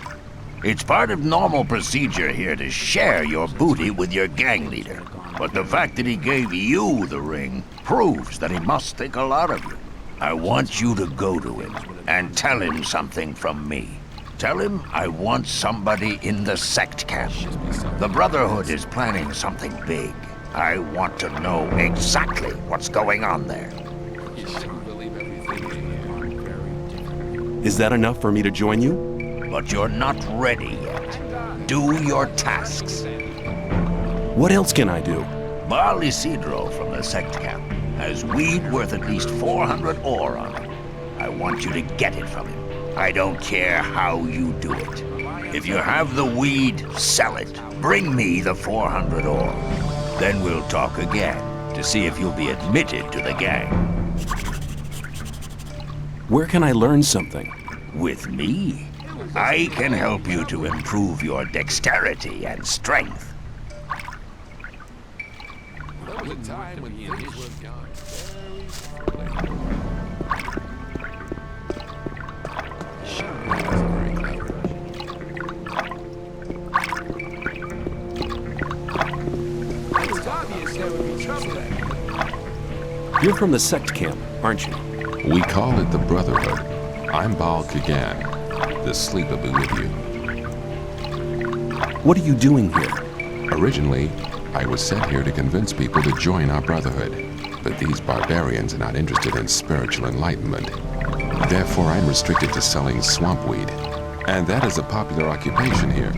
C: It's part of normal procedure here to share your booty with your gang leader. But the fact that he gave you the ring proves that he must think a lot of you. I want you to go to him and tell him something from me. Tell him I want somebody in the sect camp. The Brotherhood is planning something big. I want to know exactly what's going on there.
G: Is that enough for me to join you?
C: But you're not ready yet. Do your tasks.
G: What else can I do?
C: Baal Isidro from the sect camp has weed worth at least 400 ore on it. I want you to get it from him. I don't care how you do it. If you have the weed, sell it. Bring me the 400 ore. Then we'll talk again to see if you'll be admitted to the gang.
G: Where can I learn something?
C: With me. I can help you to improve your dexterity and strength.
G: You're from the sect camp, aren't you?
N: We call it the Brotherhood. I'm Baal Kagan, the sleepaboo with you.
G: What are you doing here?
N: Originally, I was sent here to convince people to join our Brotherhood, but these barbarians are not interested in spiritual enlightenment. Therefore, I'm restricted to selling swamp weed. And that is a popular occupation here.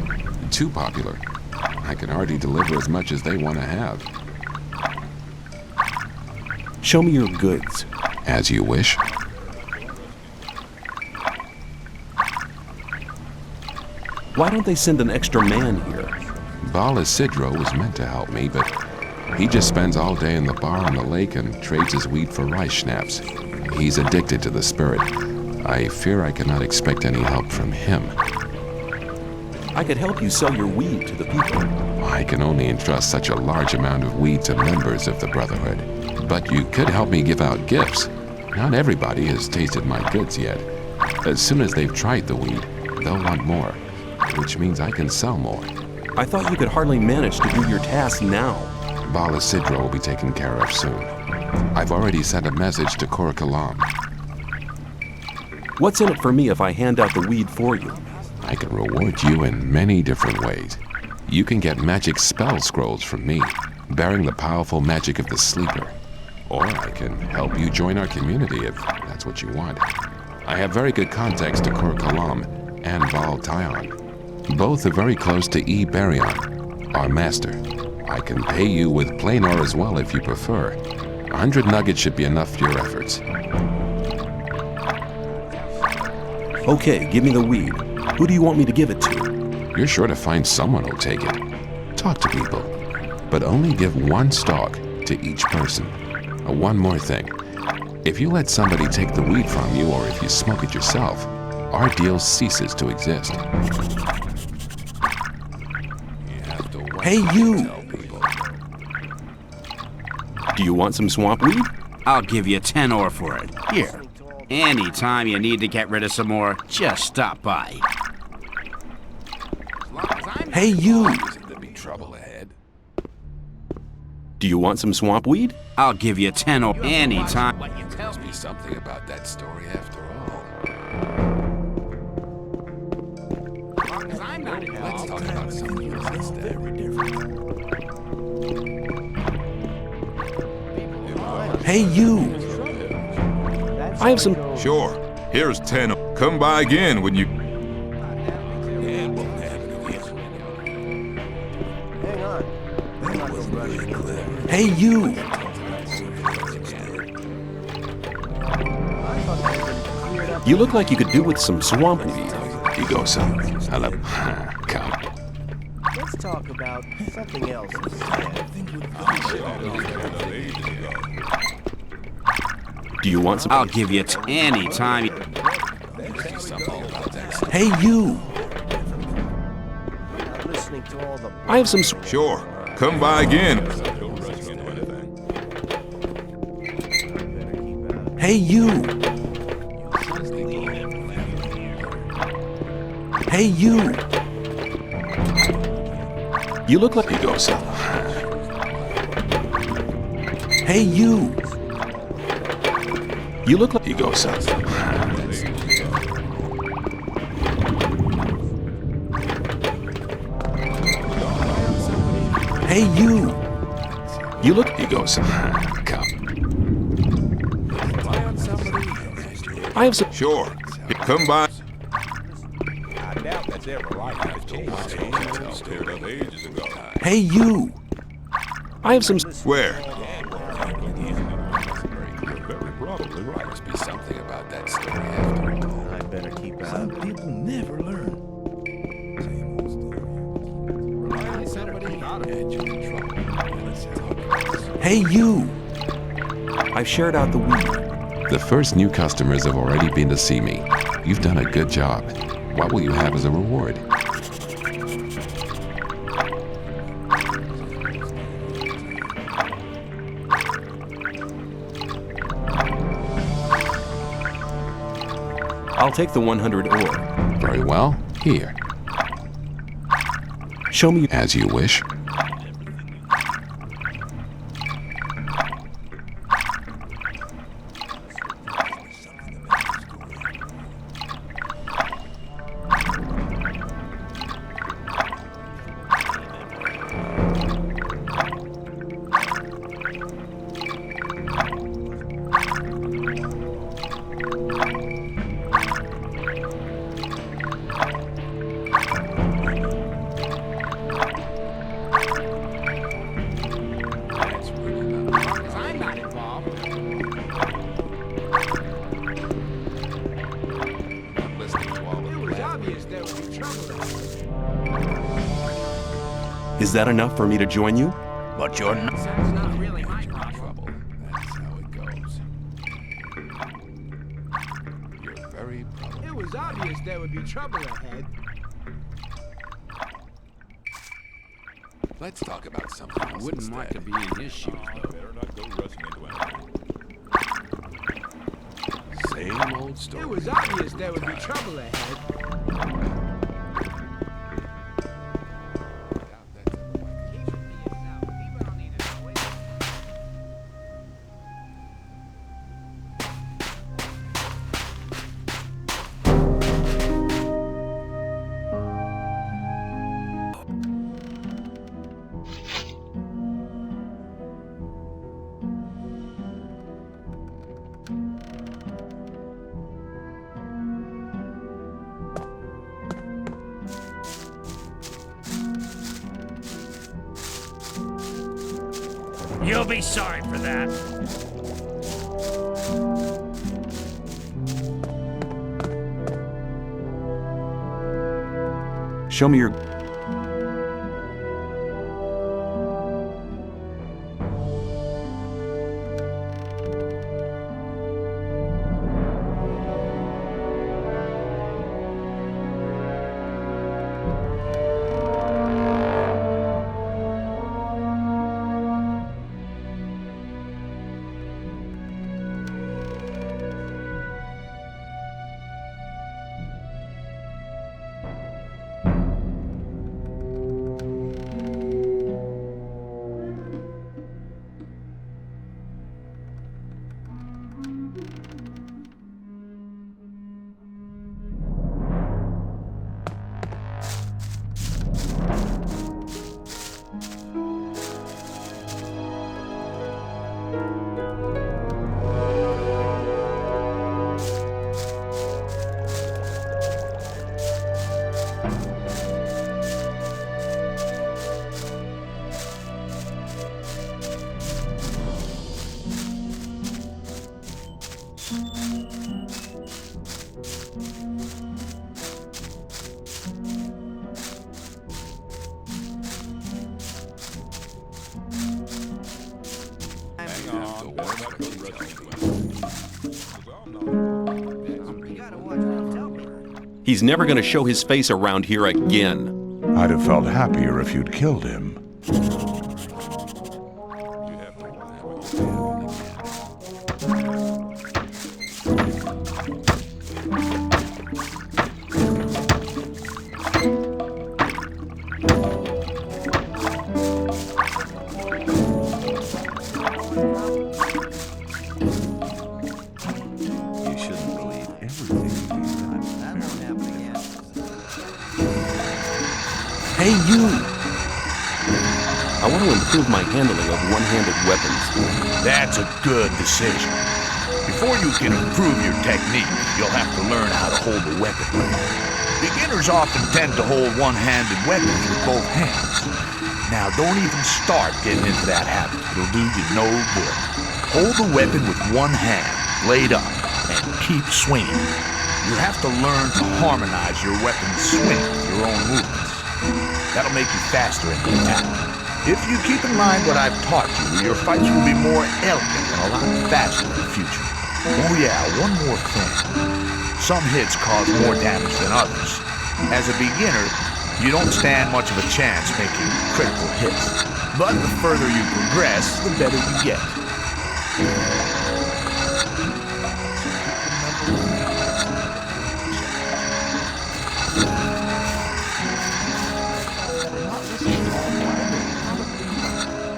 N: Too popular. I can hardly deliver as much as they want to have.
G: Show me your goods.
N: As you wish.
G: Why don't they send an extra man here?
N: Baal Isidro was meant to help me, but he just spends all day in the bar on the lake and trades his weed for rice schnapps. He's addicted to the spirit. I fear I cannot expect any help from him.
G: I could help you sell your weed to the people.
N: I can only entrust such a large amount of weed to members of the Brotherhood. But you could help me give out gifts. Not everybody has tasted my goods yet. As soon as they've tried the weed, they'll want more, which means I can sell more.
G: I thought you could hardly manage to do your task now.
N: Baal Isidro will be taken care of soon. I've already sent a message to Khorinis.
G: What's in it for me if I hand out the weed for you?
N: I can reward you in many different ways. You can get magic spell scrolls from me, bearing the powerful magic of the sleeper. Or I can help you join our community if that's what you want. I have very good contacts to Khorinis and Baal Tyon. Both are very close to E. Baryon, our master. I can pay you with plain ore as well if you prefer. 100 nuggets should be enough for your efforts.
G: Okay, give me the weed. Who do you want me to give it to?
N: You're sure to find someone who'll take it. Talk to people, but only give one stalk to each person. One more thing. If you let somebody take the weed from you, or if you smoke it yourself, our deal ceases to exist.
G: Hey, you! Do you want some swamp weed?
U: I'll give you 10 ore for it. Here. Anytime you need to get rid of some more, just stop by.
G: Hey, you!
V: There'll be trouble ahead.
G: Do you want some swamp weed?
U: I'll give you 10 or any time.
N: There must be something about that story after all. Let's talk about something else instead.
D: Hey, you! I have some...
J: Sure. Here's 10. Come by again when you...
D: Hey, you! You look like you could do with some swamp weed.
N: You go, son. Hello. Come.
E: Let's talk about something else instead.
D: Do you want some?
U: I'll give you any time.
D: Hey, you!
E: Listening to all the
D: I have some...
J: Sure. Come by again.
D: Hey, you! Hey, you! You look like...
N: You go, son.
D: Hey, you! You look like...
N: You go, son.
D: Hey, you! You look...
N: You go, son. Come.
D: I have some...
J: Sure. Come by.
D: Hey, you! I have some...
J: Where?
N: Probably right. Must be something about that story after all.
E: I better keep out.
A: Some people never learn.
D: Hey, you! I've shared out the weed.
N: The first new customers have already been to see me. You've done a good job. What will you have as a reward?
D: I'll take the 100 ore.
N: Very well. Here.
D: Show me...
N: As you wish.
D: Is that enough for me to join you?
B: But you're not.
I: That's not really my problem.
N: That's how it goes. You're very probably...
I: It was obvious there would be trouble ahead.
N: Let's talk about something else.
U: Wouldn't want to be in his shoes, though.
J: Better not go rushing into anything.
N: Same old story.
I: It was obvious there would be trouble ahead.
L: You'll be sorry for that.
D: Show me your...
F: He's never gonna show his face around here again.
M: I'd have felt happier if you'd killed him.
F: Hey, you! I want to improve my handling of one-handed weapons.
V: That's a good decision. Before you can improve your technique, you'll have to learn how to hold the weapon right. Beginners often tend to hold one-handed weapons with both hands. Now, don't even start getting into that habit. It'll do you no good. Hold the weapon with one hand, blade up, and keep swinging. You have to learn to harmonize your weapon's swing with your own movements. That'll make you faster in the attack. If you keep in mind what I've taught you, your fights will be more elegant and a lot faster in the future. Oh yeah, one more thing. Some hits cause more damage than others. As a beginner, you don't stand much of a chance making critical hits. But the further you progress, the better you get.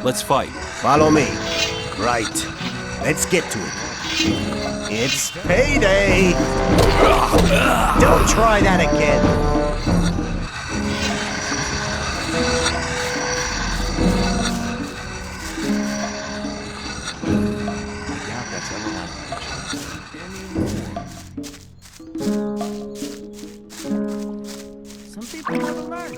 F: Let's fight.
S: Follow me. Right. Let's get to it. It's payday! Don't try that again.
O: Some people never learn.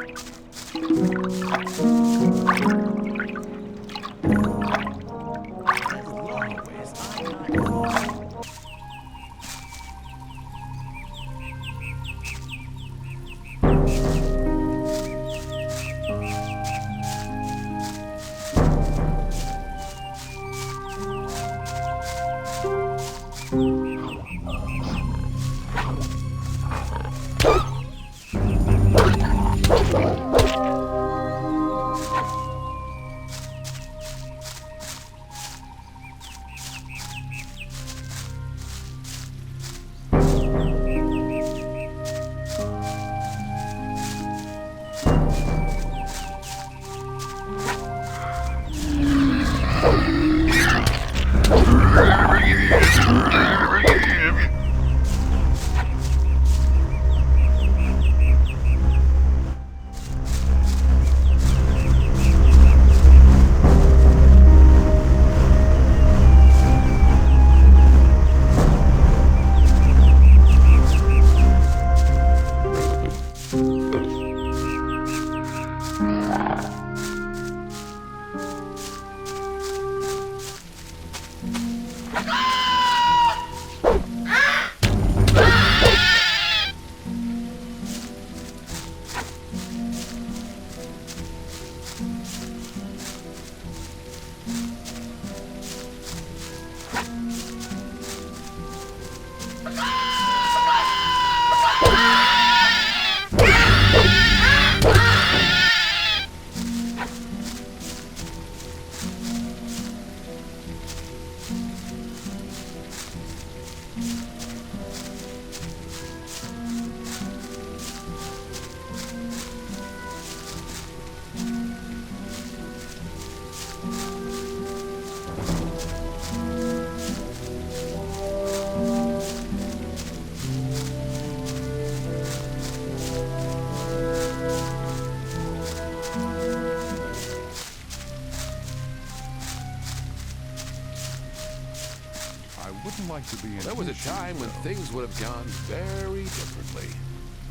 N: Like to be in there was a time when things would have gone very differently.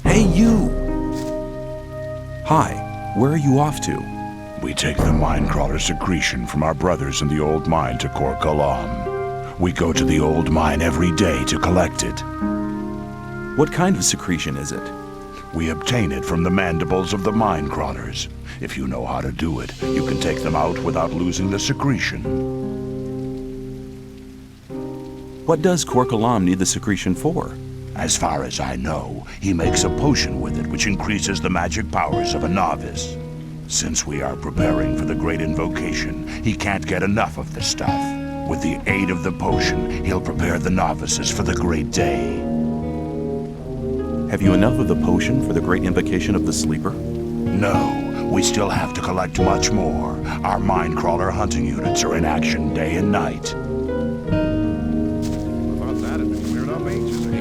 F: Hey, you! Hi, where are you off to?
M: We take the Minecrawler secretion from our brothers in the old mine to Kor Kalam. We go to the old mine every day to collect it.
F: What kind of secretion is it?
M: We obtain it from the mandibles of the Minecrawlers. If you know how to do it, you can take them out without losing the secretion.
G: What does Korkalam need the secretion for?
M: As far as I know, he makes a potion with it which increases the magic powers of a novice. Since we are preparing for the great invocation, he can't get enough of the stuff. With the aid of the potion, he'll prepare the novices for the great day.
G: Have you enough of the potion for the great invocation of the Sleeper?
M: No, we still have to collect much more. Our Minecrawler hunting units are in action day and night.
I: About that, it's been cleared up ages ago.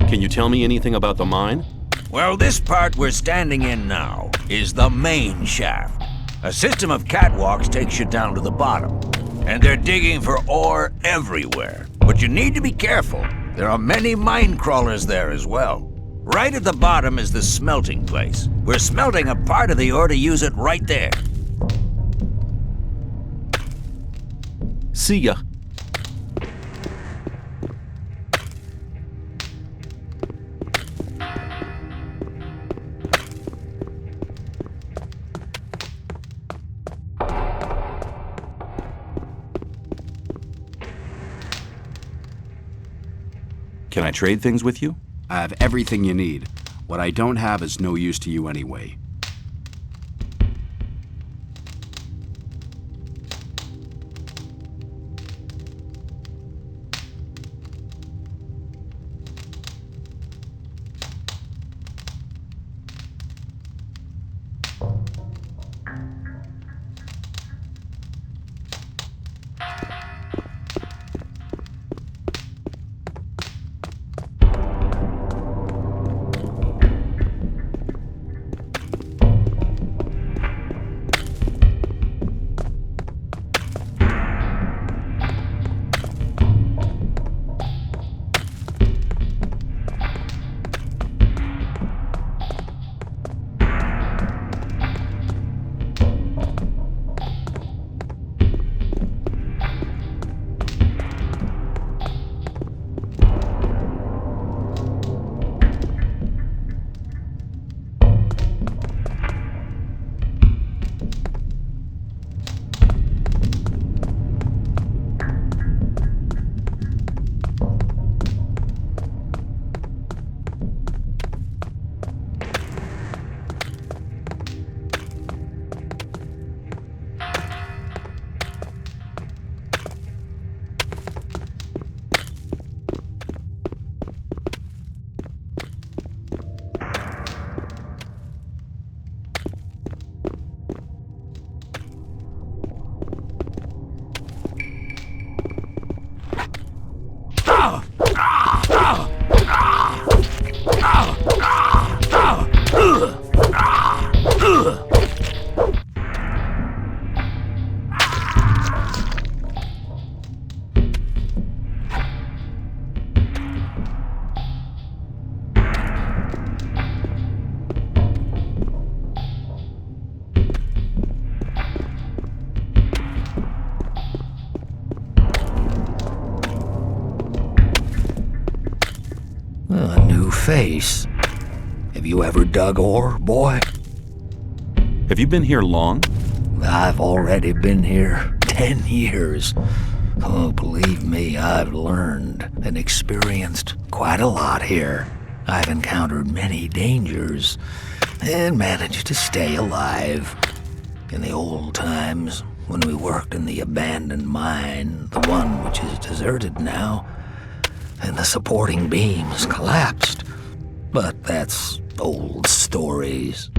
F: Can you tell me anything about the mine?
P: Well, this part we're standing in now is the main shaft. A system of catwalks takes you down to the bottom, and they're digging for ore everywhere. But you need to be careful. There are many mine crawlers there as well. Right at the bottom is the smelting place. We're smelting a part of the ore to use it right there.
G: See ya. Can I trade things with you?
U: I have everything you need. What I don't have is no use to you anyway.
P: A new face. Have you ever dug ore, boy?
G: Have you been here long?
P: I've already been here 10 years. Oh, believe me, I've learned and experienced quite a lot here. I've encountered many dangers and managed to stay alive. In the old times, when we worked in the abandoned mine, the one which is deserted now, and the supporting beams collapsed. But that's old stories.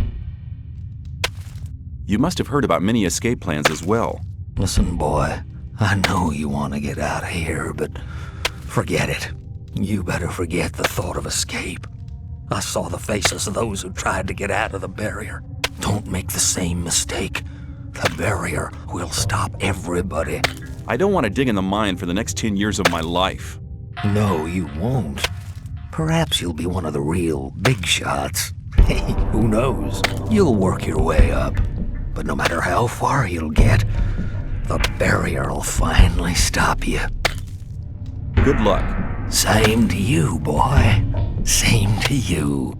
G: You must have heard about many escape plans as well.
P: Listen, boy, I know you want to get out of here, but forget it. You better forget the thought of escape. I saw the faces of those who tried to get out of the barrier. Don't make the same mistake. The barrier will stop everybody.
G: I don't want to dig in the mine for the next 10 years of my life.
P: No, you won't. Perhaps you'll be one of the real big shots. Hey, who knows? You'll work your way up. But no matter how far you'll get, the barrier will finally stop you.
G: Good luck.
P: Same to you, boy. Same to you.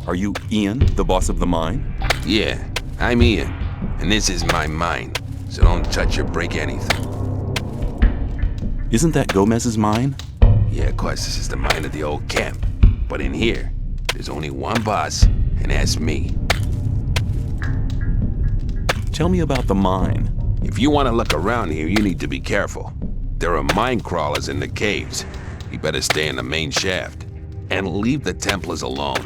G: Are you Ian, the boss of the mine?
N: Yeah, I'm Ian, and this is my mine, so don't touch or break anything.
G: Isn't that Gomez's mine?
N: Yeah, of course, this is the mine of the old camp. But in here, there's only one boss, and that's me.
G: Tell me about the mine.
N: If you want to look around here, you need to be careful. There are mine crawlers in the caves. You better stay in the main shaft. And leave the Templars alone.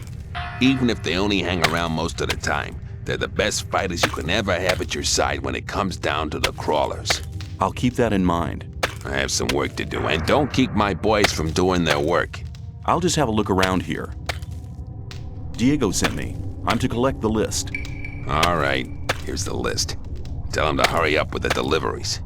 N: Even if they only hang around most of the time, they're the best fighters you can ever have at your side when it comes down to the crawlers.
G: I'll keep that in mind.
N: I have some work to do, and don't keep my boys from doing their work.
G: I'll just have a look around here. Diego sent me. I'm to collect the list.
N: All right, here's the list. Tell him to hurry up with the deliveries.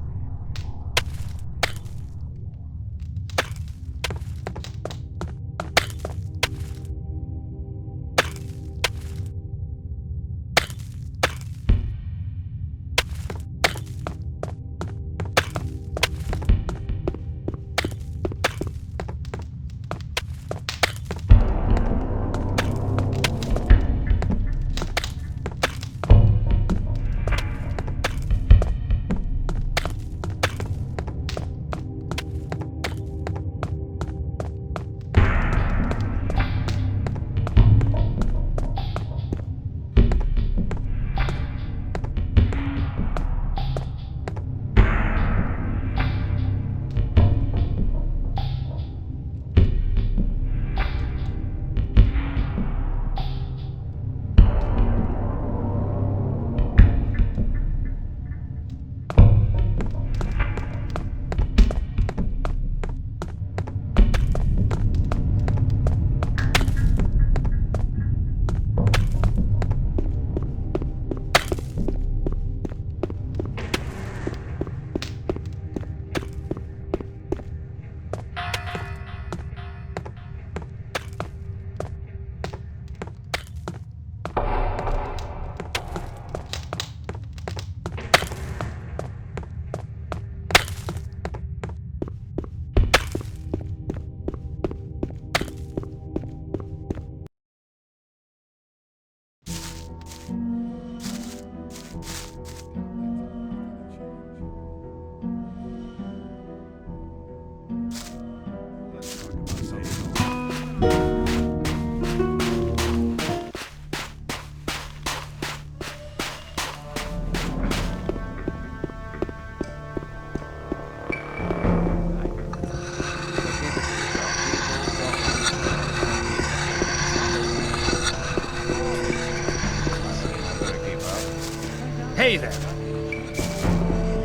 L: Hey there.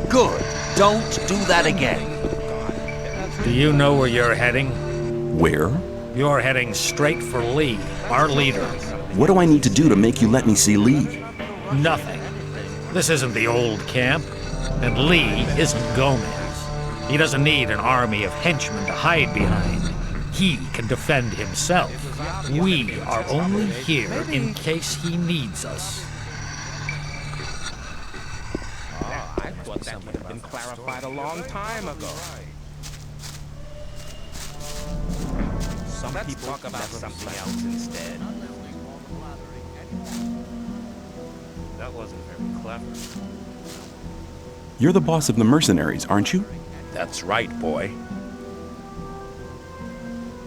I: Good. Don't do that again.
L: Do you know where you're heading?
G: Where?
L: You're heading straight for Lee, our leader.
G: What do I need to do to make you let me see Lee?
L: Nothing. This isn't the old camp, and Lee isn't Gomez. He doesn't need an army of henchmen to hide behind. He can defend himself. We are only here in case he needs us.
H: I thought that would have been clarified a long time ago. Some people talk about something else instead. That wasn't very clever.
G: You're the boss of the mercenaries, aren't you?
Q: That's right, boy.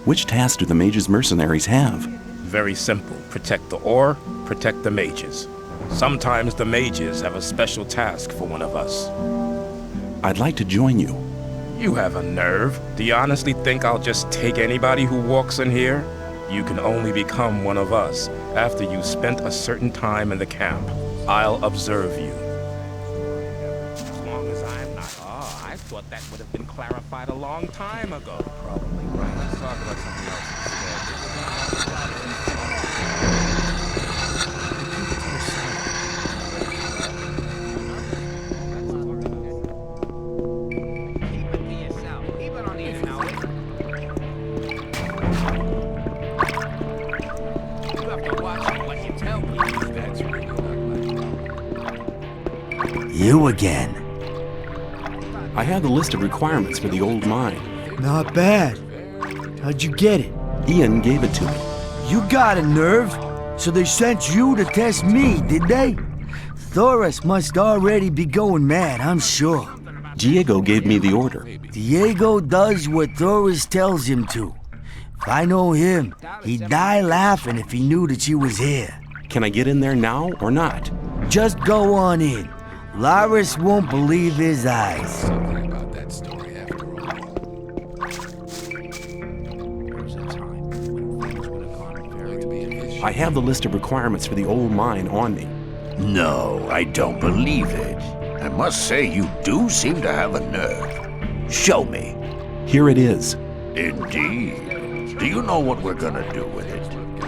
G: Which task do the mage's mercenaries have?
Q: Very simple. Protect the ore, protect the mages. Sometimes the mages have a special task for one of us.
G: I'd like to join you.
Q: You have a nerve. Do you honestly think I'll just take anybody who walks in here? You can only become one of us after you've spent a certain time in the camp. I'll observe you.
H: thought that would have been clarified a long time ago.
E: Probably right. Let's talk about something else
I: Keep it to yourself. Keep it on the internet. You have to watch what you tell people. That's really not
A: You again.
F: I have the list of requirements for the old mine.
A: Not bad. How'd you get it?
F: Ian gave it to me.
A: You got a nerve. So they sent you to test me, did they? Thoris must already be going mad, I'm sure.
F: Diego gave me the order.
A: Diego does what Thoris tells him to. If I know him, he'd die laughing if he knew that you was here.
F: Can I get in there now or not?
A: Just go on in. Laris won't believe his eyes.
N: Something about that story after all.
F: I have the list of requirements for the old mine on me.
C: No, I don't believe it. I must say you do seem to have a nerve. Show me.
F: Here it is.
C: Indeed. Do you know what we're gonna do with it?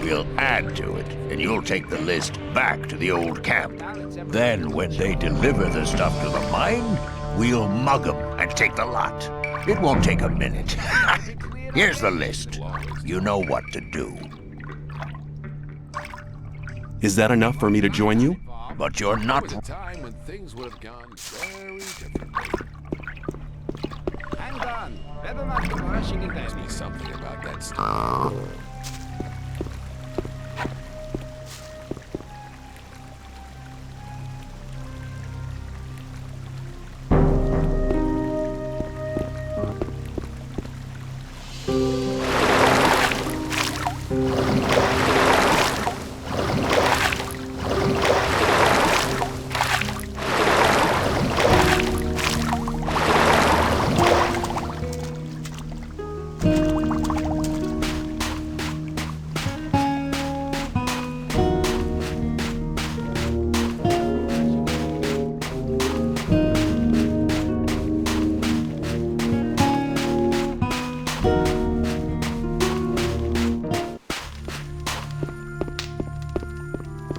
C: We'll add to it, and you'll take the list back to the old camp. Then, when they deliver the stuff to the mine, we'll mug them and take the lot. It won't take a minute. Here's the list. You know what to do.
F: Is that enough for me to join you?
C: But you're not...
N: There was a time when things would have gone very differently.
I: Hang on. Better not go rushing in there.
N: Must be something about that story.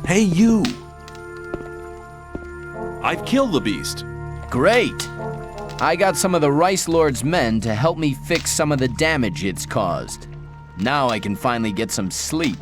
F: Hey, you! I've killed the beast.
K: Great! I got some of the Rice Lord's men to help me fix some of the damage it's caused. Now I can finally get some sleep.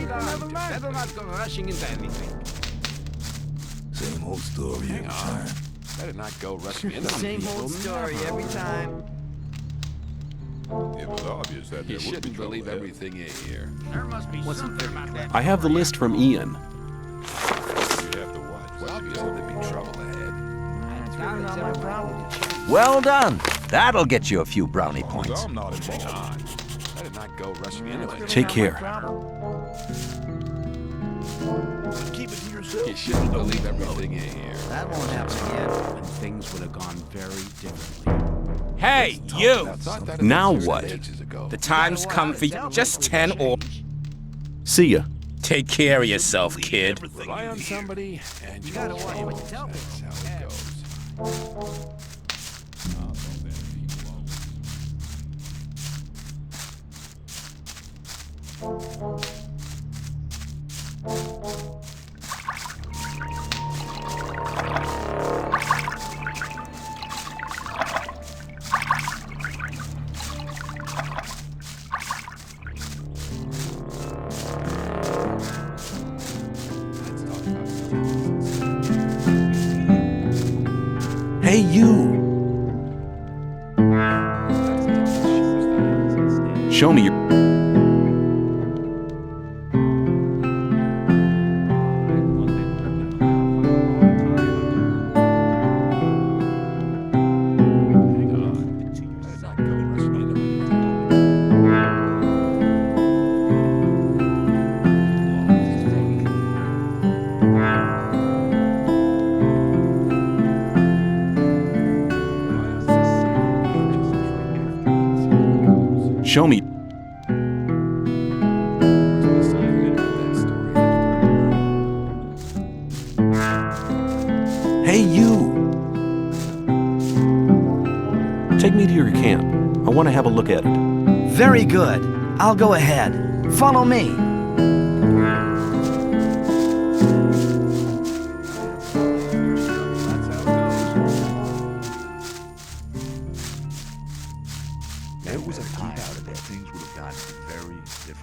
I: Better not go rushing into anything.
P: Same old story every time.
F: Better not go rushing into
O: Same old story every time.
N: It was obvious that
F: You shouldn't believe everything you hear.
I: There must be something about that.
F: I have the list from Ian.
N: You have to watch. It's obvious there'd be trouble ahead.
R: Well done. That'll get you a few brownie points.
N: I'm not involved.
F: Better not go rushing into anything.
G: Take care.
V: Keep it to yourself.
F: You shouldn't believe everything you hear.
O: That won't happen again.
U: And things would have gone very differently.
H: Hey, you!
G: Now what?
H: The time's come for you. Just 10 or...
G: See ya.
H: Take care of yourself, kid.
F: Rely on somebody and you
I: gotta watch what you tell me.
F: That's how it goes.
G: Hey, you! Show me your... Show me. Hey, you! Take me to your camp. I want to have a look at it.
A: Very good. I'll go ahead. Follow me.
V: There was a time that things would have gotten very different.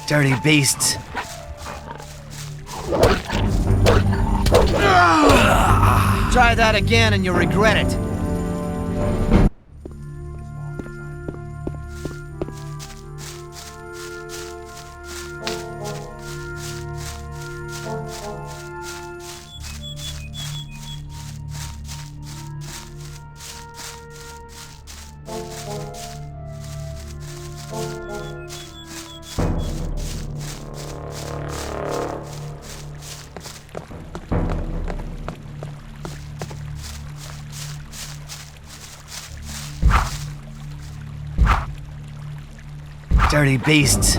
A: Dirty beasts. Try that again and you'll regret it. Dirty beasts.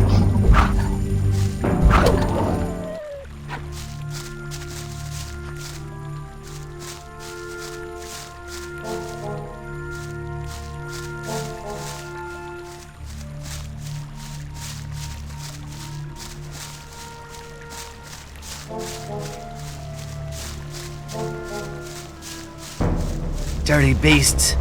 A: Dirty beasts.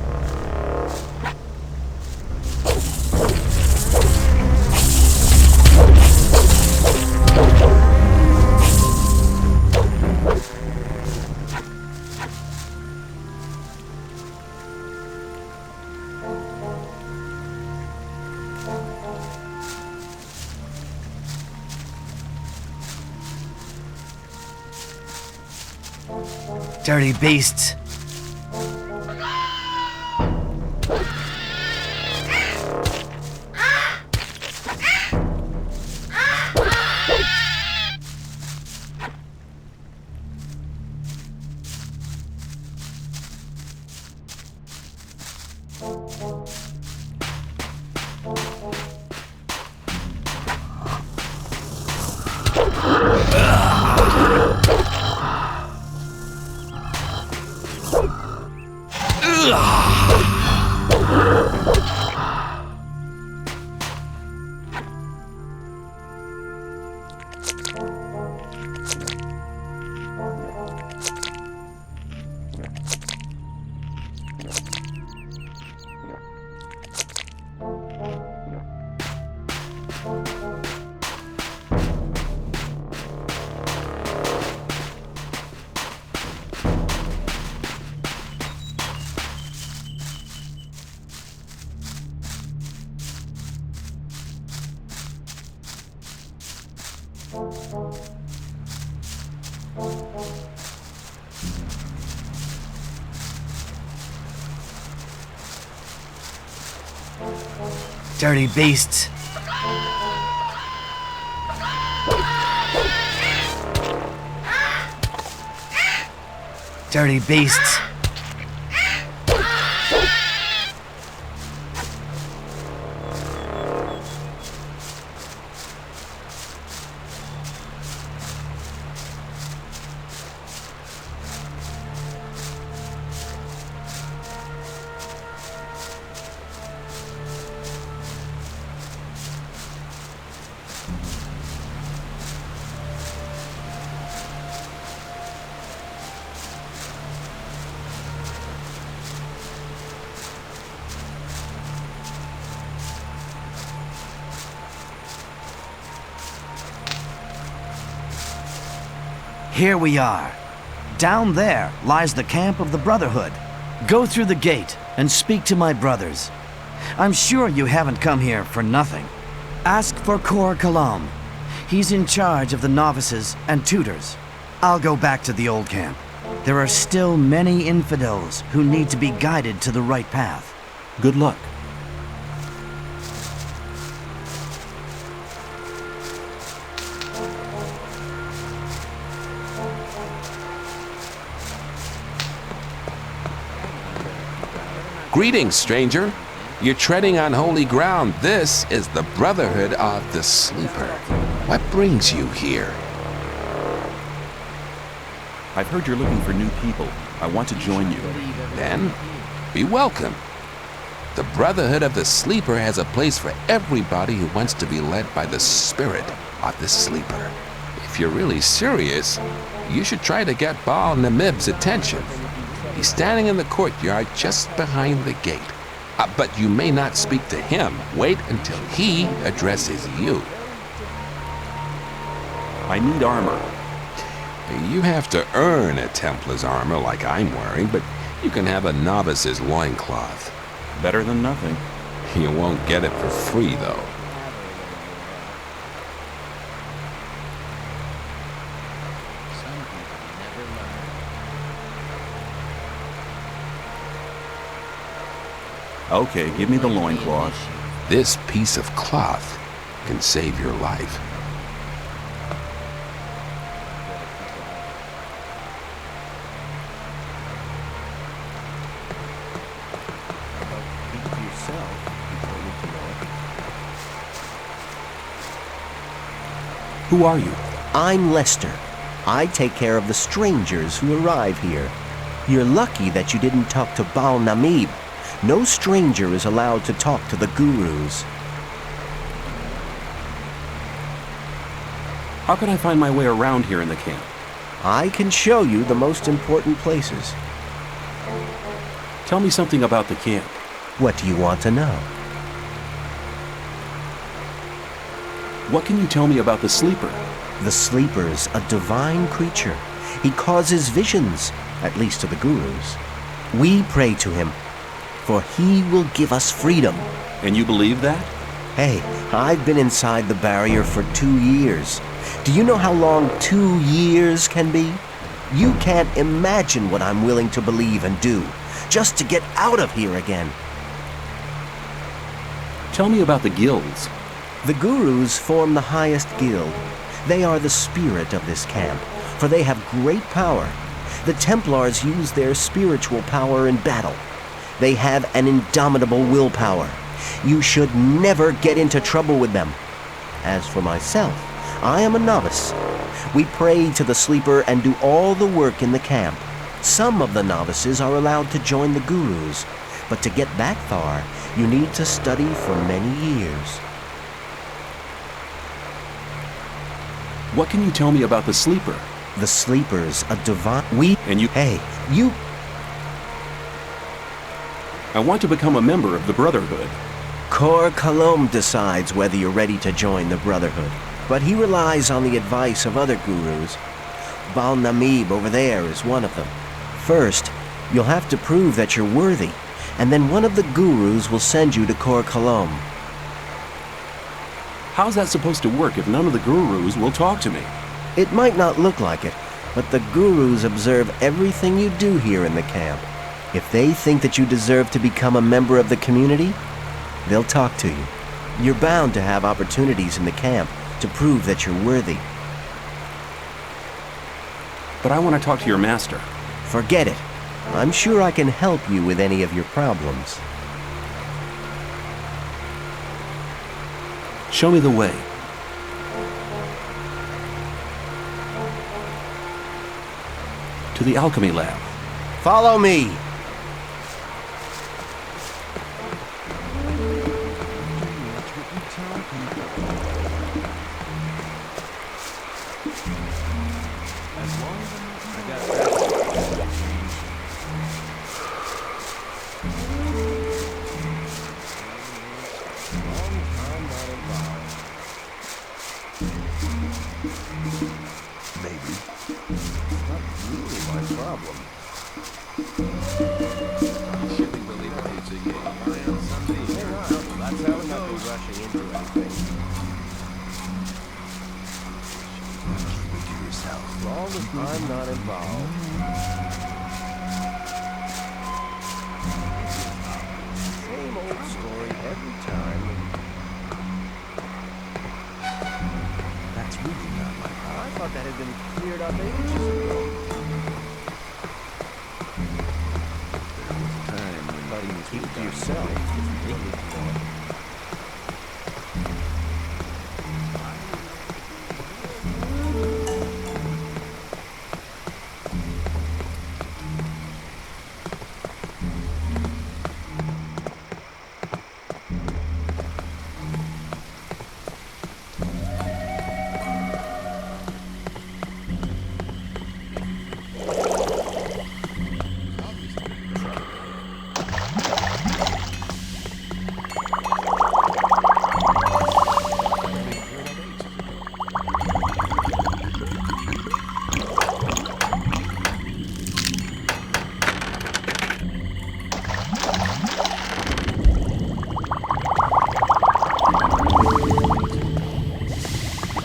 A: Dirty beasts. Dirty beasts. Dirty beasts. Here we are. Down there lies the camp of the Brotherhood. Go through the gate and speak to my brothers. I'm sure you haven't come here for nothing. Ask for Kor Kalam. He's in charge of the novices and tutors. I'll go back to the old camp. There are still many infidels who need to be guided to the right path.
D: Good luck.
N: Greetings, stranger. You're treading on holy ground. This is the Brotherhood of the Sleeper. What brings you here?
D: I've heard you're looking for new people. I want to join you.
N: Then, be welcome. The Brotherhood of the Sleeper has a place for everybody who wants to be led by the spirit of the Sleeper. If you're really serious, you should try to get Baal Namib's attention. He's standing in the courtyard just behind the gate. But you may not speak to him. Wait until he addresses you.
D: I need armor.
N: You have to earn a Templar's armor like I'm wearing, but you can have a novice's loincloth.
D: Better than nothing.
N: You won't get it for free, though.
D: Okay, give me the loincloth.
N: This piece of cloth can save your life.
D: Who are you?
S: I'm Lester. I take care of the strangers who arrive here. You're lucky that you didn't talk to Baal Namib. No stranger is allowed to talk to the gurus.
D: How can I find my way around here in the camp?
S: I can show you the most important places.
D: Tell me something about the camp.
S: What do you want to know?
D: What can you tell me about the Sleeper?
S: The Sleeper's a divine creature. He causes visions, at least to the gurus. We pray to him, for he will give us freedom.
D: And you believe that?
S: Hey, I've been inside the barrier for 2 years. Do you know how long 2 years can be? You can't imagine what I'm willing to believe and do, just to get out of here again.
D: Tell me about the guilds.
S: The gurus form the highest guild. They are the spirit of this camp, for they have great power. The Templars use their spiritual power in battle. They have an indomitable willpower. You should never get into trouble with them. As for myself, I am a novice. We pray to the sleeper and do all the work in the camp. Some of the novices are allowed to join the gurus, but to get that far, you need to study for many years.
F: What can you tell me about the sleeper?
S: The sleeper's a divine... Hey, you...
F: I want to become a member of the Brotherhood.
S: Khorinis decides whether you're ready to join the Brotherhood, but he relies on the advice of other gurus. Bal-Namib over there is one of them. First, you'll have to prove that you're worthy, and then one of the gurus will send you to Khorinis.
F: How's that supposed to work if none of the gurus will talk to me?
S: It might not look like it, but the gurus observe everything you do here in the camp. If they think that you deserve to become a member of the community, they'll talk to you. You're bound to have opportunities in the camp to prove that you're worthy.
F: But I want to talk to your master.
S: Forget it. I'm sure I can help you with any of your problems.
F: Show me the way. To the alchemy lab.
S: Follow me! I'm not involved. Same old story every time. That's really not my problem. I thought that had been cleared up ages ago. There was a time when you keep it to yourself if you really know it.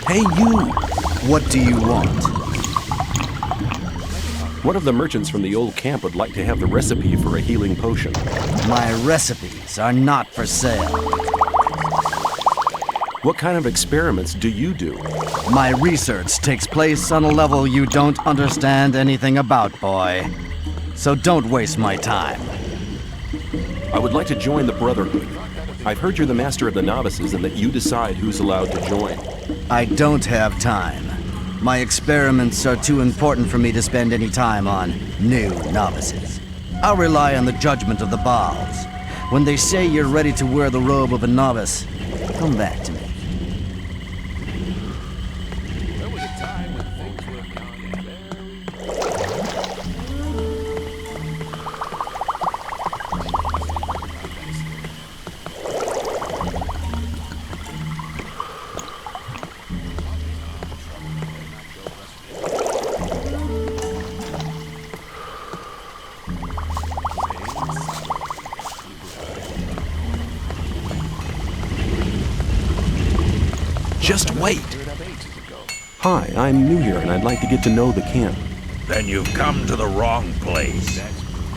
F: Hey, you!
A: What do you want?
F: One of the merchants from the old camp would like to have the recipe for a healing potion.
A: My recipes are not for sale.
F: What kind of experiments do you do?
A: My research takes place on a level you don't understand anything about, boy. So don't waste my time.
F: I would like to join the Brotherhood. I've heard you're the master of the novices and that you decide who's allowed to join.
A: I don't have time. My experiments are too important for me to spend any time on new novices. I'll rely on the judgment of the Baals. When they say you're ready to wear the robe of a novice, come back to me.
I: There was a time when things were gone very...
F: Just wait! Hi, I'm new here and I'd like to get to know the camp.
V: Then you've come to the wrong place.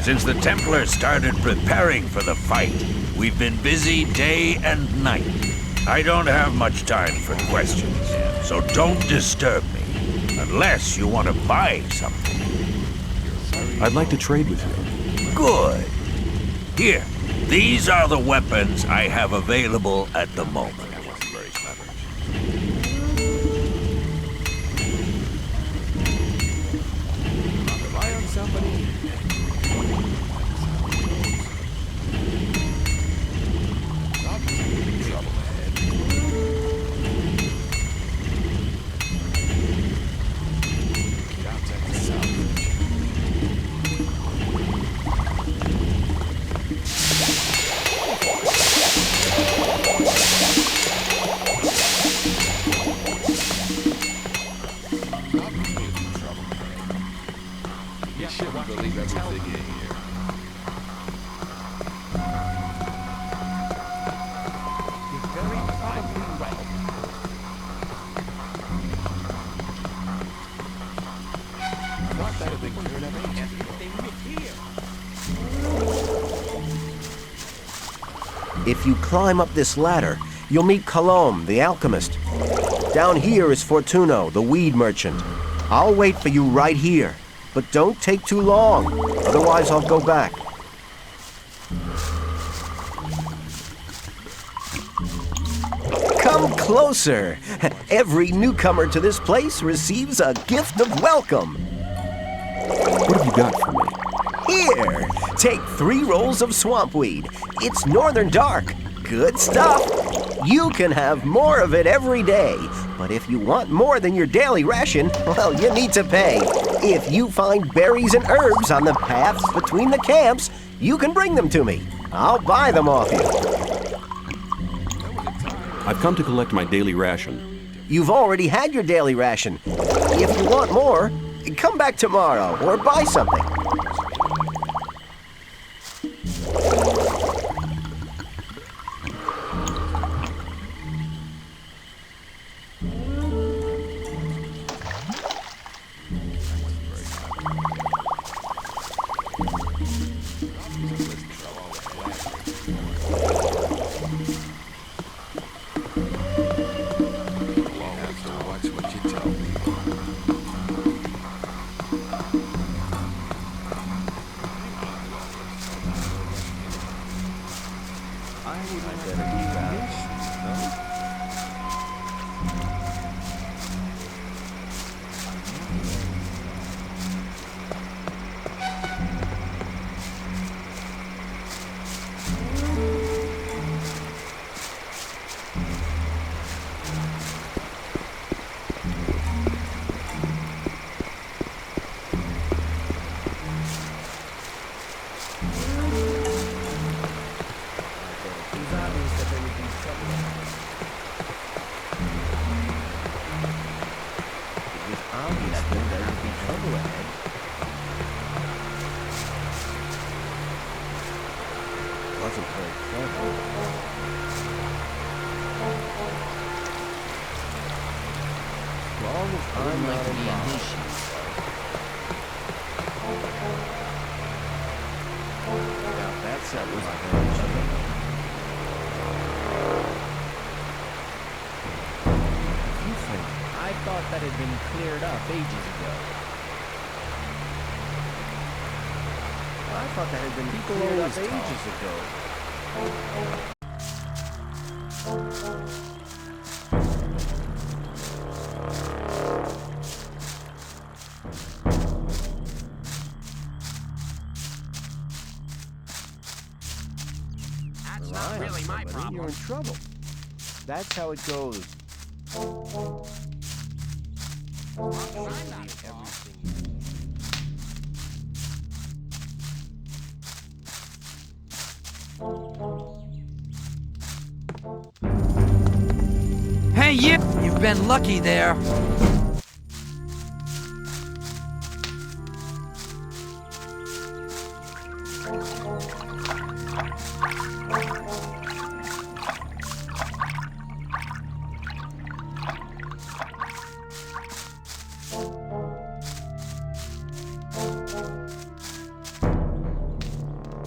V: Since the Templars started preparing for the fight, we've been busy day and night. I don't have much time for questions, so don't disturb me, unless you want to buy something.
F: I'd like to trade with you.
V: Good. Here, these are the weapons I have available at the moment.
F: That wasn't very clever.
E: Rely on somebody. Trouble ahead. Get outside the salvage. You shouldn't believe everything you hear. You're very probably right. I thought that had been cleared up ages ago.
S: If you climb up this ladder, you'll meet Colomb, the alchemist. Down here is Fortuno, the weed merchant. I'll wait for you right here, but don't take too long, otherwise I'll go back. Come closer. Every newcomer to this place receives a gift of welcome.
F: What have you got for me?
S: Here, take 3 rolls of swampweed. It's northern dark. Good stuff. You can have more of it every day. But if you want more than your daily ration, well, you need to pay. If you find berries and herbs on the paths between the camps, you can bring them to me. I'll buy them off you.
F: I've come to collect my daily ration.
S: You've already had your daily ration. If you want more, come back tomorrow or buy something.
E: You're in trouble. That's how it goes.
O: Hey, you! You've been lucky there.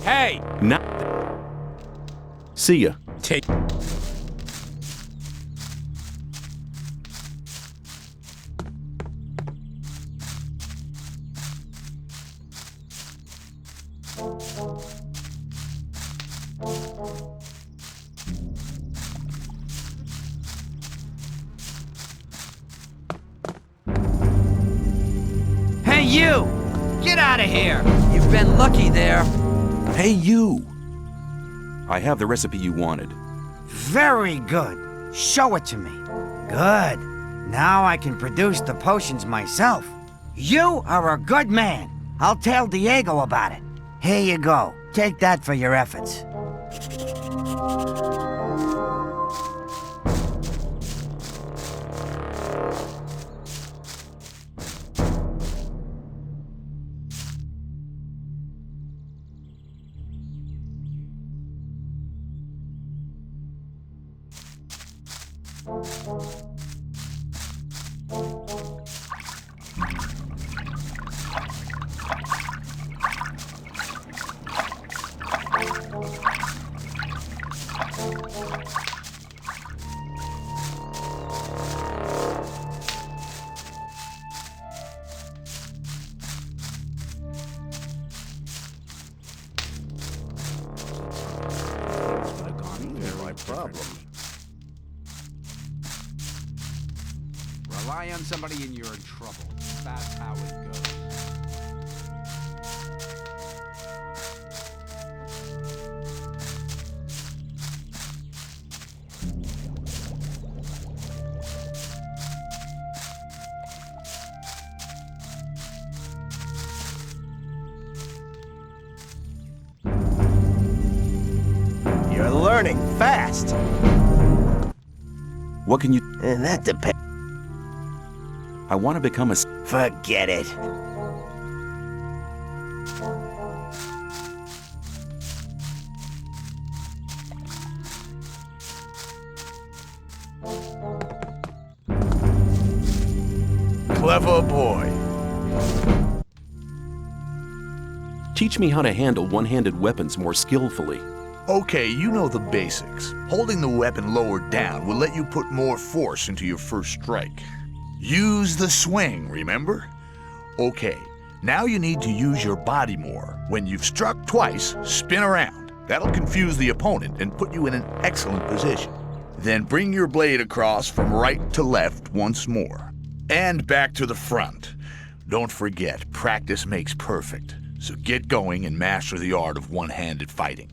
H: Hey!
F: Not. See ya.
H: Take.
A: Hey, you! Get out of here! You've been lucky there.
D: Hey, you! I have the recipe you wanted.
A: Very good. Show it to me. Good. Now I can produce the potions myself. You are a good man. I'll tell Diego about it. Here you go. Take that for your efforts.
I: Rely on somebody and you're in trouble. That's how it goes.
S: You're learning fast.
D: What can you...
S: That depends.
D: I want to become a...
S: Forget it.
V: Clever boy.
F: Teach me how to handle one-handed weapons more skillfully.
V: Okay, you know the basics. Holding the weapon lower down will let you put more force into your first strike. Use the swing, remember? Okay, now you need to use your body more. When you've struck twice, spin around. That'll confuse the opponent and put you in an excellent position. Then bring your blade across from right to left once more. And back to the front. Don't forget, practice makes perfect. So get going and master the art of one-handed fighting.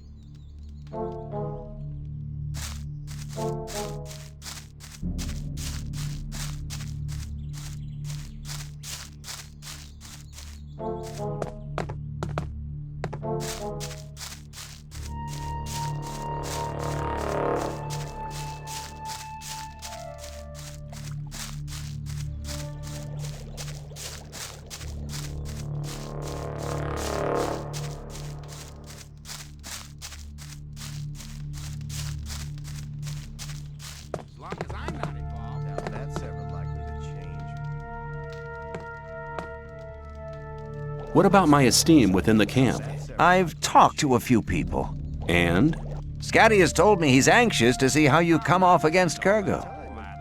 F: What about my esteem within the camp?
R: I've talked to a few people.
F: And?
R: Scatty has told me he's anxious to see how you come off against Kurgo.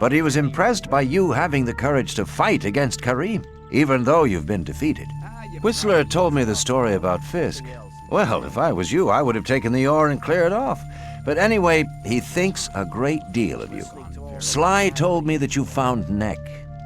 R: But he was impressed by you having the courage to fight against Karim, even though you've been defeated. Whistler told me the story about Fisk. Well, if I was you, I would have taken the ore and cleared off. But anyway, he thinks a great deal of you. Sly told me that you found Neck.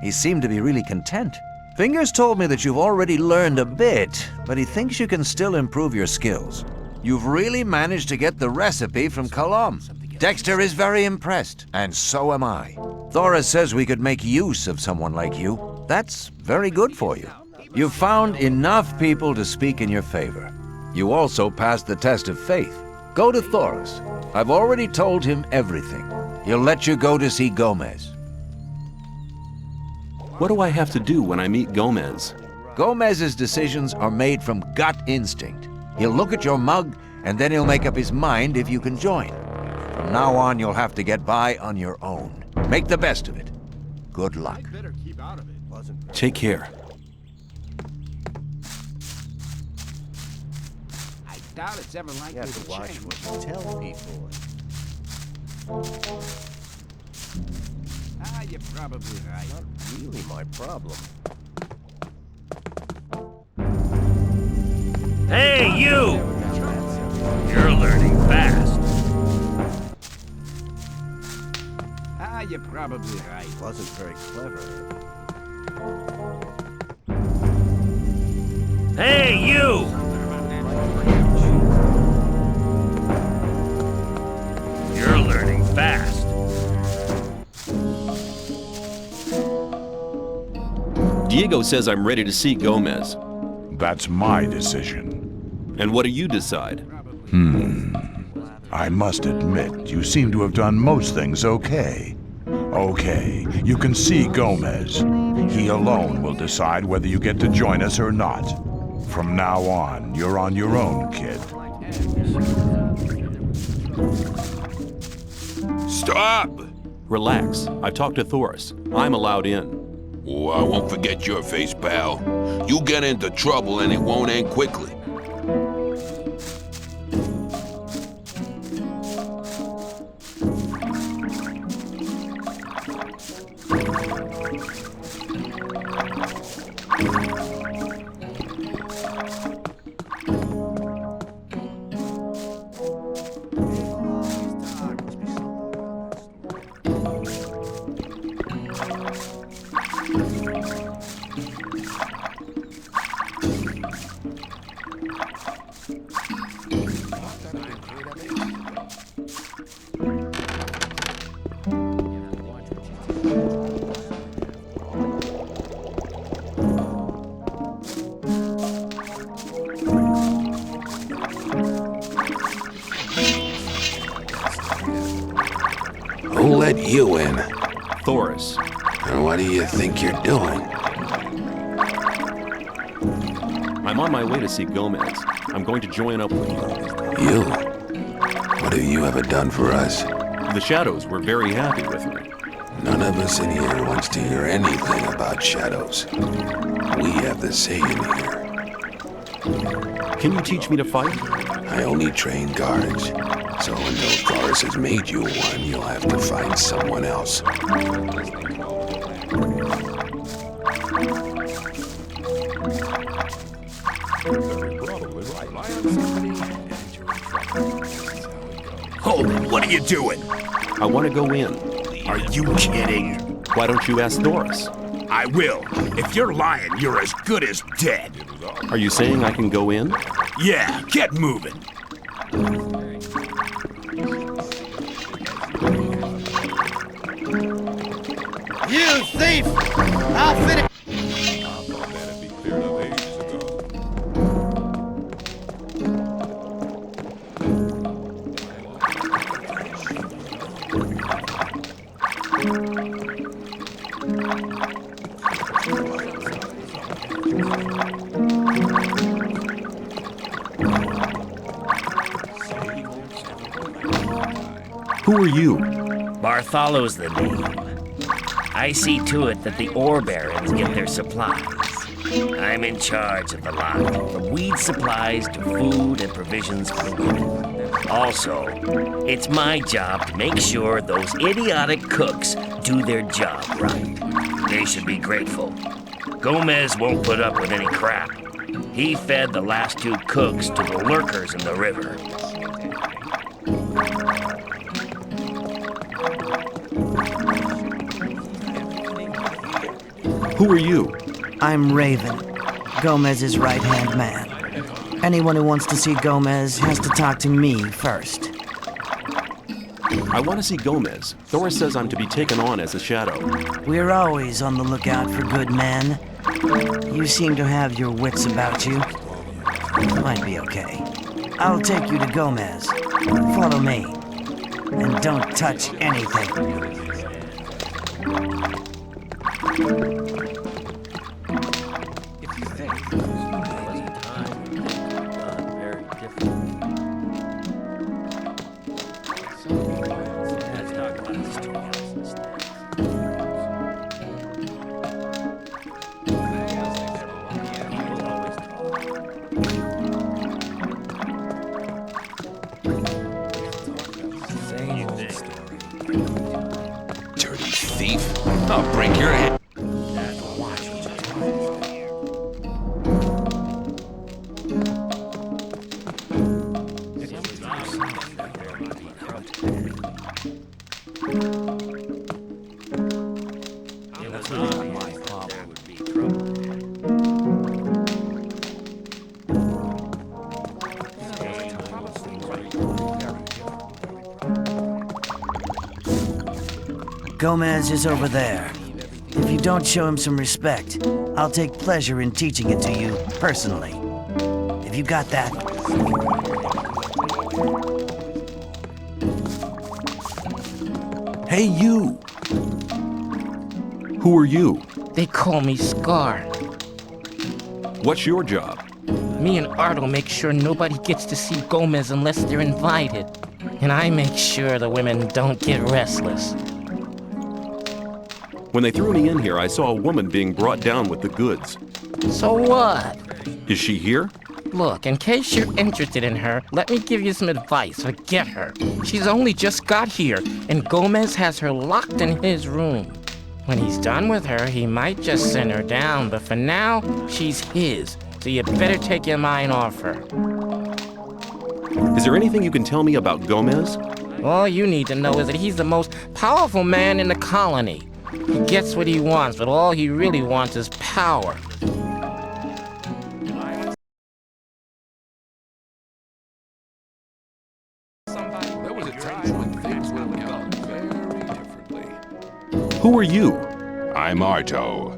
R: He seemed to be really content. Fingers told me that you've already learned a bit, but he thinks you can still improve your skills. You've really managed to get the recipe from Colom. Dexter is very impressed, and so am I. Thora says we could make use of someone like you. That's very good for you. You've found enough people to speak in your favor. You also passed the test of faith. Go to Thoris. I've already told him everything. He'll let you go to see Gomez.
F: What do I have to do when I meet Gomez?
R: Gomez's decisions are made from gut instinct. He'll look at your mug, and then he'll make up his mind if you can join. From now on, you'll have to get by on your own. Make the best of it. Good luck.
F: Take care.
I: I doubt it's ever likely
E: You have to watch
I: change.
E: what you tell people. You're probably right. Not really my problem.
L: Hey, you! You're learning fast.
E: you're probably right. Wasn't very clever.
L: Hey, you! You're learning fast.
F: Diego says I'm ready to see Gomez.
M: That's my decision.
F: And what do you decide?
M: I must admit, you seem to have done most things okay. Okay, you can see Gomez. He alone will decide whether you get to join us or not. From now on, you're on your own, kid.
J: Stop!
F: Relax. I've talked to Thoris. I'm allowed in.
J: Oh, I won't forget your face, pal. You get into trouble and it won't end quickly.
N: Who let you in?
F: Thoris.
N: And what do you think you're doing?
F: I'm on my way to see Gomez. I'm going to join up with you.
N: You? What have you ever done for us?
F: The Shadows were very happy with me.
N: None of us in here wants to hear anything about Shadows. We have the say in here.
F: Can you teach me to fight?
N: I only train guards. So until Thoris has made you one, you'll have to find someone else.
C: Hold it, what are you doing?
F: I want to go in.
C: Are you kidding?
F: Why don't you ask Thoris?
C: I will. If you're lying, you're as good as dead.
F: Are you saying I can go in?
C: Yeah, get moving.
O: You thief! I'll finish.
F: Who are you?
B: Bartholo's the name. I see to it that the ore barons get their supplies. I'm in charge of the lot, from weed supplies to food and provisions for the women. Also, it's my job to make sure those idiotic cooks do their job right. They should be grateful. Gomez won't put up with any crap. He fed the last two cooks to the lurkers in the river.
F: Who are you?
A: I'm Raven, Gomez's right-hand man. Anyone who wants to see Gomez has to talk to me first.
F: I want to see Gomez. Thoris says I'm to be taken on as a shadow.
A: We're always on the lookout for good men. You seem to have your wits about you. Might be okay. I'll take you to Gomez. Follow me. And don't touch anything.
J: Dirty thief. I'll break your head.
A: Gomez is over there. If you don't show him some respect, I'll take pleasure in teaching it to you personally. Have you got that?
D: Hey, you! Who are you?
H: They call me Scar.
F: What's your job?
H: Me and Ardo make sure nobody gets to see Gomez unless they're invited. And I make sure the women don't get restless.
F: When they threw me in here, I saw a woman being brought down with the goods.
H: So what?
F: Is she here?
H: Look, in case you're interested in her, let me give you some advice. Forget her. She's only just got here, and Gomez has her locked in his room. When he's done with her, he might just send her down, but for now, she's his. So you better take your mind off her.
F: Is there anything you can tell me about Gomez?
H: All you need to know is that he's the most powerful man in the colony. He gets what he wants, but all he really wants is power.
L: There was a time when things would have gone very differently.
F: Who are you?
N: I'm Arto.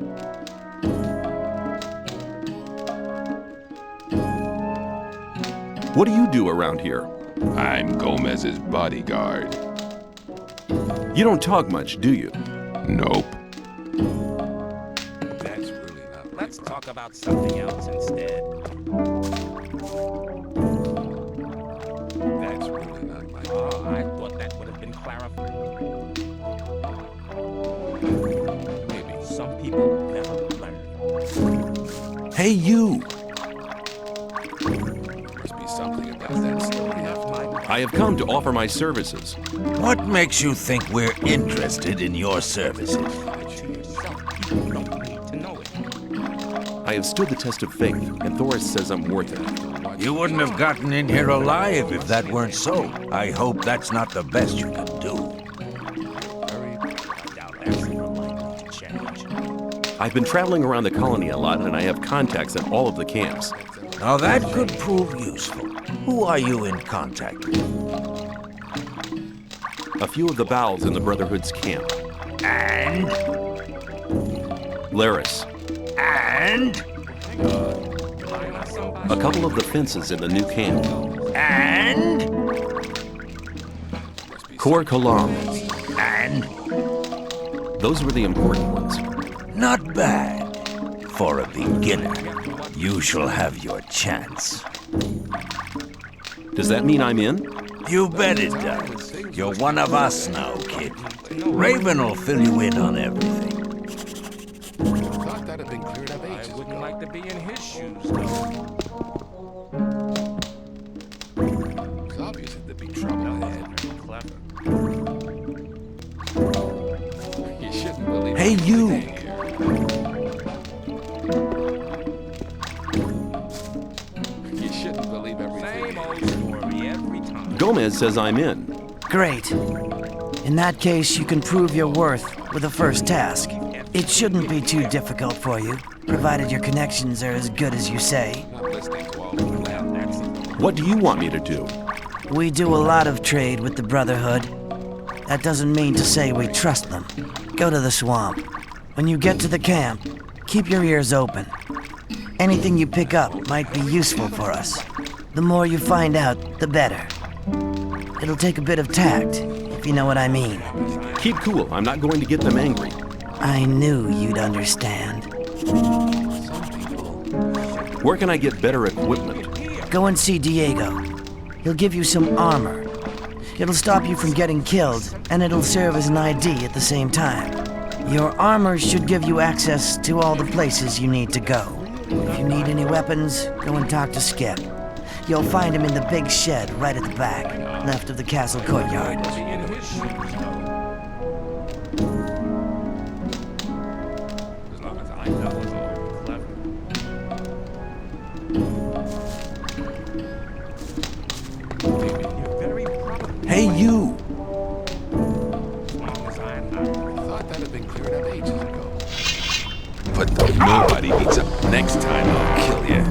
F: What do you do around here?
N: I'm Gomez's bodyguard.
F: You don't talk much, do you?
N: Nope.
L: That's really not.
H: Let's talk about something else instead.
L: That's really not my.
H: Oh, I thought that would have been clarified.
L: Maybe.
H: Some people never learn.
D: Hey, you!
L: Must be something about that story.
F: I have come to offer my services.
C: What makes you think we're interested in your services?
F: I have stood the test of faith, and Thoris says I'm worth it.
C: You wouldn't have gotten in here alive if that weren't so. I hope that's not the best you can do.
F: I've been traveling around the colony a lot, and I have contacts at all of the camps.
C: Now that could prove useful. Who are you in contact with?
F: A few of the bowels in the Brotherhood's camp.
C: And?
F: Laris.
C: And?
F: A couple of the fences in the new camp.
C: And?
F: Kor Kalam.
C: And?
F: Those were the important ones.
C: Not bad. For a beginner, you shall have your chance.
F: Does that mean I'm in?
C: You bet it does. You're one of us now, kid. Raven will fill you in on everything.
L: Thought that had been cleared up ages.
H: I wouldn't like to be in his shoes, though.
L: It's obvious that there'd be trouble ahead. You shouldn't believe.
D: Hey, you!
L: You shouldn't believe everything.
H: Same old story every time.
F: Gomez says I'm in.
A: Great. In that case, you can prove your worth with the first task. It shouldn't be too difficult for you, provided your connections are as good as you say.
F: What do you want me to do?
A: We do a lot of trade with the Brotherhood. That doesn't mean to say we trust them. Go to the swamp. When you get to the camp, keep your ears open. Anything you pick up might be useful for us. The more you find out, the better. It'll take a bit of tact, if you know what I mean.
F: Keep cool. I'm not going to get them angry.
A: I knew you'd understand.
F: Where can I get better equipment?
A: Go and see Diego. He'll give you some armor. It'll stop you from getting killed, and it'll serve as an ID at the same time. Your armor should give you access to all the places you need to go. If you need any weapons, go and talk to Skip. You'll find him in the big shed right at the back, left of the castle courtyard.
D: Hey, you!
L: Thought that had been cleared up ages ago.
N: But nobody beats up. Next time I'll kill you.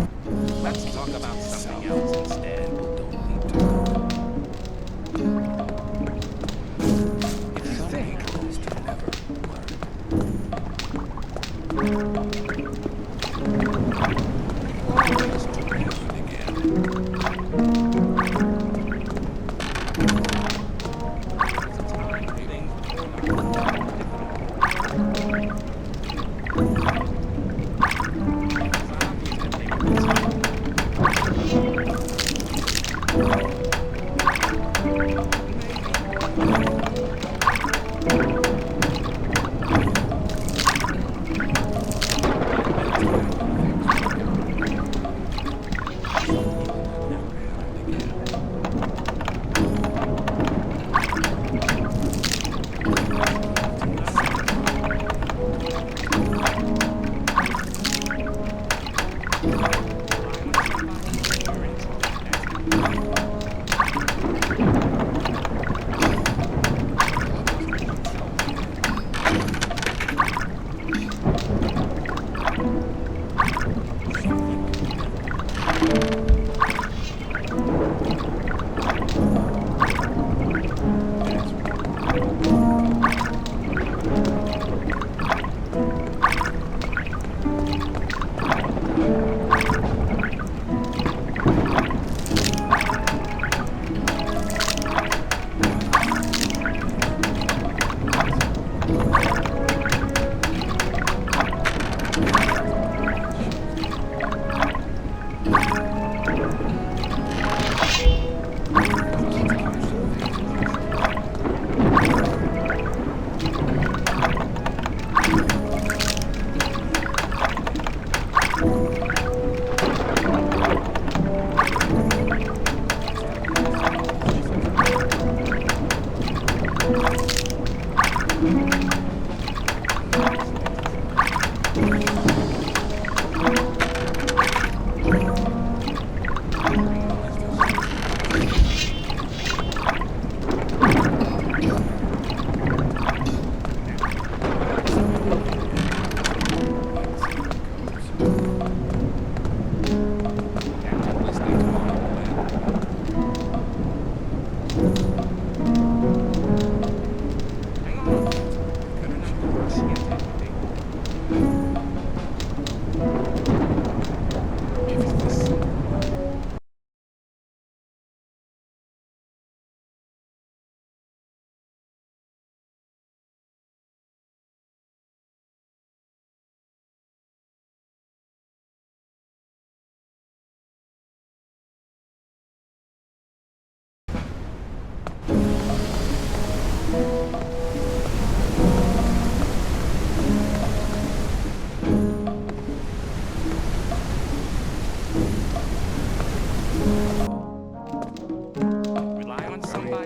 H: Let's talk about something else instead.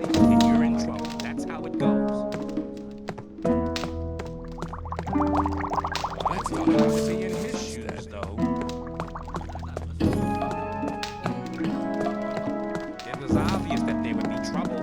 H: somebody, and you're in trouble. That's how it goes. Let's talk about being in his shoes, though. It was obvious that there would be trouble.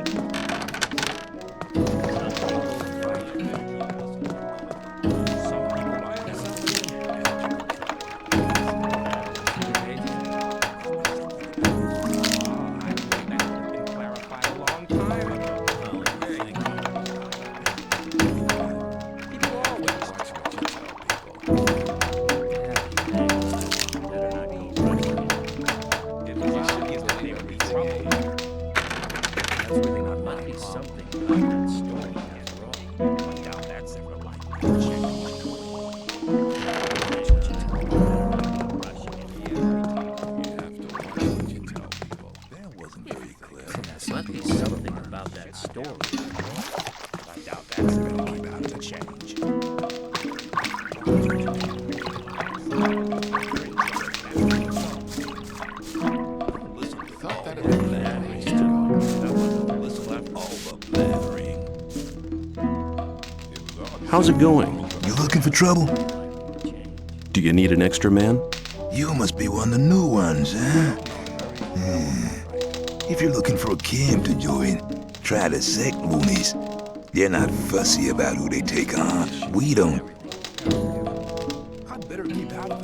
F: How's it going?
J: You looking for trouble?
F: Do you need an extra man?
J: You must be one of the new ones, huh? If you're looking for a camp to join, try the sect loonies. They're not fussy about who they take on. We don't.
V: I'd better keep out of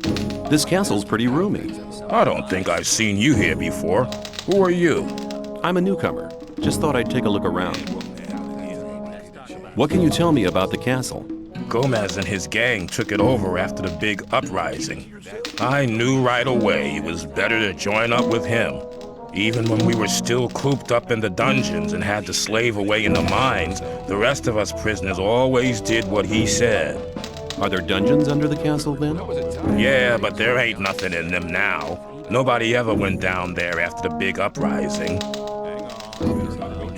V: it.
F: This castle's pretty roomy.
L: I don't think I've seen you here before. Who are you?
F: I'm a newcomer. Just thought I'd take a look around. What can you tell me about the castle?
L: Gomez and his gang took it over after the big uprising. I knew right away it was better to join up with him. Even when we were still cooped up in the dungeons and had to slave away in the mines, the rest of us prisoners always did what he said.
F: Are there dungeons under the castle then?
L: Yeah, but there ain't nothing in them now. Nobody ever went down there after the big uprising.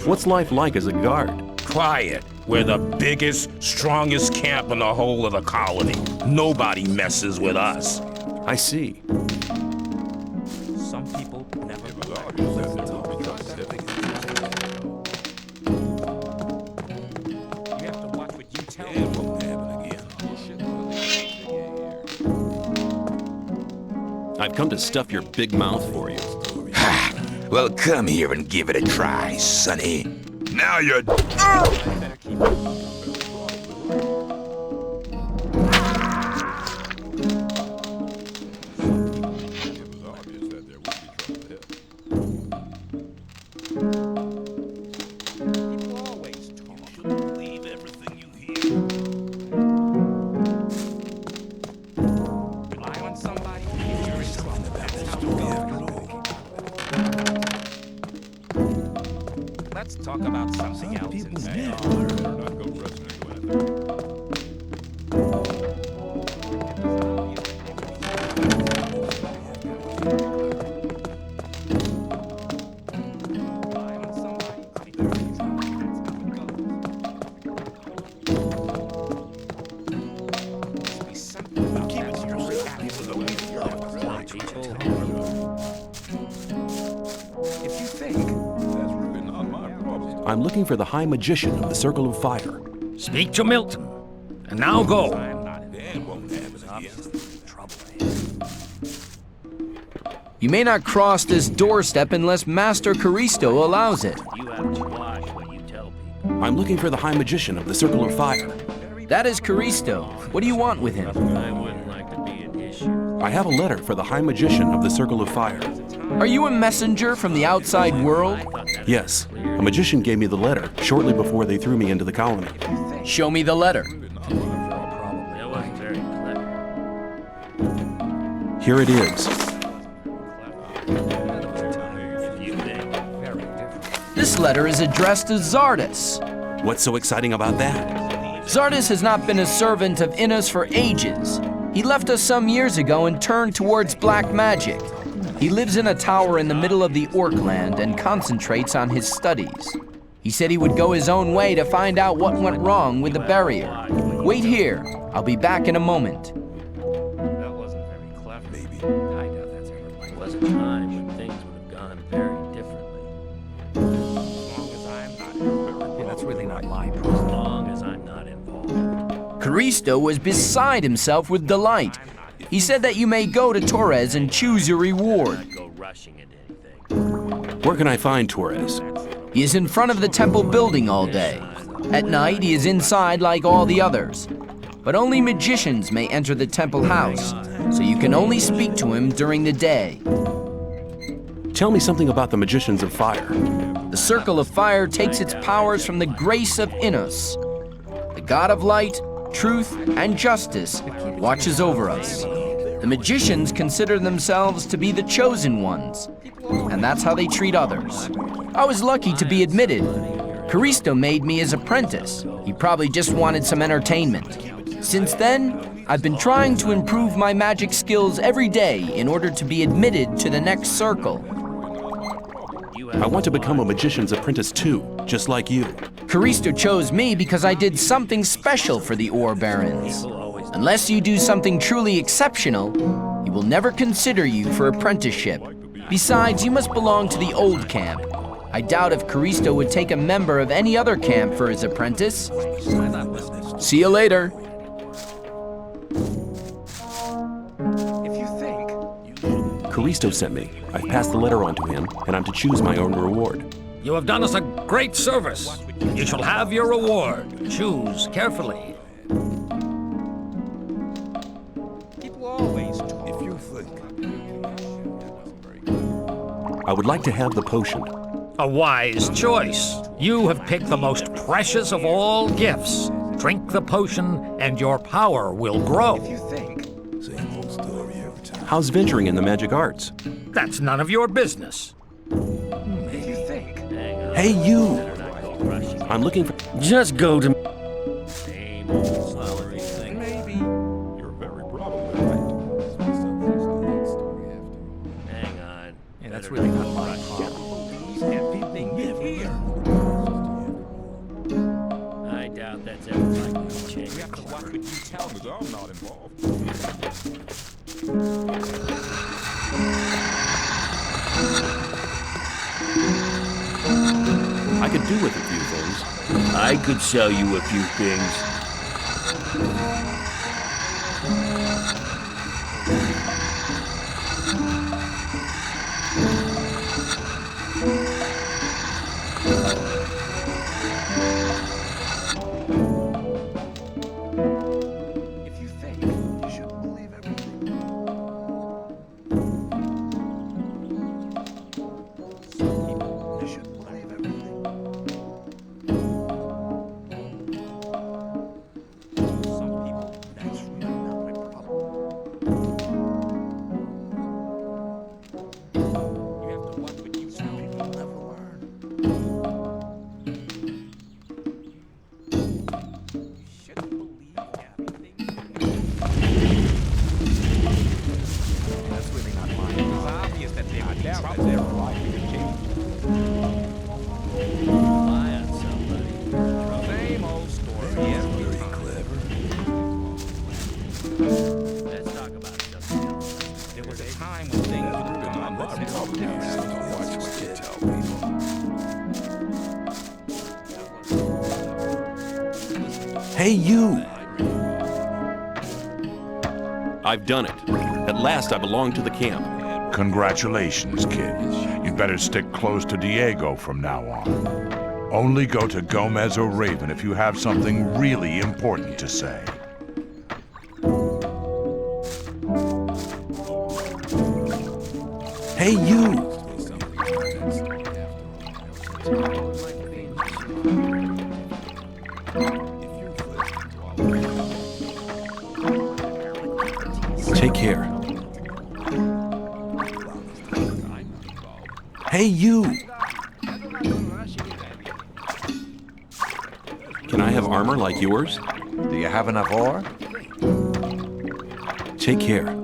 F: What's life like as a guard?
L: Quiet. We're the biggest, strongest camp in the whole of the colony. Nobody messes with us.
F: I see.
H: Some people never You have to watch what you tell me.
F: I've come to stuff your big mouth for you.
J: Well, come here and give it a try, sonny. Now you're...
H: Let's talk about something else instead.
F: I'm looking for the High Magician of the Circle of Fire.
L: Speak to Milton. And now go.
K: You may not cross this doorstep unless Master Khorinis allows it.
B: You have to watch what you tell people.
F: I'm looking for the High Magician of the Circle of Fire.
K: That is Khorinis. What do you want with him?
B: I wouldn't like to be an issue.
F: I have a letter for the High Magician of the Circle of Fire.
K: Are you a messenger from the outside world?
F: Yes. A magician gave me the letter shortly before they threw me into the colony.
K: Show me the letter.
B: That wasn't very clever.
F: Here it is.
K: This letter is addressed to Xardas.
F: What's so exciting about that?
K: Xardas has not been a servant of Innis for ages. He left us some years ago and turned towards black magic. He lives in a tower in the middle of the Orc land and concentrates on his studies. He said he would go his own way to find out what went wrong with the barrier. Wait here. I'll be back in a moment.
B: That wasn't very clever. Maybe. I doubt that's ever like. It was a time when things would have gone very differently.
L: really not my problem. As long as I'm not involved.
K: Khorinis was beside himself with delight. He said that you may go to Torres and choose your reward.
F: Where can I find Torres?
K: He is in front of the temple building all day. At night, he is inside like all the others. But only magicians may enter the temple house, so you can only speak to him during the day.
F: Tell me something about the Magicians of Fire.
K: The Circle of Fire takes its powers from the grace of Innos. The god of light, truth, and justice watches over us. The magicians consider themselves to be the chosen ones, and that's how they treat others. I was lucky to be admitted. Khorinis made me his apprentice. He probably just wanted some entertainment. Since then, I've been trying to improve my magic skills every day in order to be admitted to the next circle.
F: I want to become a magician's apprentice too, just like you.
K: Khorinis chose me because I did something special for the Ore Barons. Unless you do something truly exceptional, he will never consider you for apprenticeship. Besides, you must belong to the old camp. I doubt if Khorinis would take a member of any other camp for his apprentice. See you later.
F: Khorinis sent me. I've passed the letter on to him, and I'm to choose my own reward.
L: You have done us a great service. You shall have your reward. Choose carefully.
F: I would like to have the potion.
L: A wise choice. You have picked the most precious of all gifts. Drink the potion, and your power will grow.
F: How's venturing in the magic arts?
L: That's none of your business.
F: Hey, you! I'm looking for...
B: Just go to...
N: Maybe. You're very probably right.
L: Hang on. Yeah, that's really not my problem. I doubt that's ever likely to change.
N: We have to watch what you tell me, though I'm not involved.
F: I could do with a few things.
B: I could sell you a few things.
F: Hey, you! I've done it. At last I belong to the camp.
M: Congratulations, kid. You'd better stick close to Diego from now on. Only go to Gomez or Raven if you have something really important to say.
F: Hey, you! Take care. Hey, you! Can I have armor like yours?
R: Do you have enough ore?
F: Take care.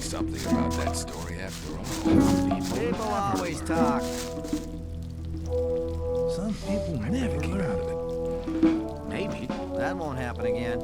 E: Something about that story after all.
O: People always talk.
E: Some people never get out of it.
O: Maybe. That won't happen again.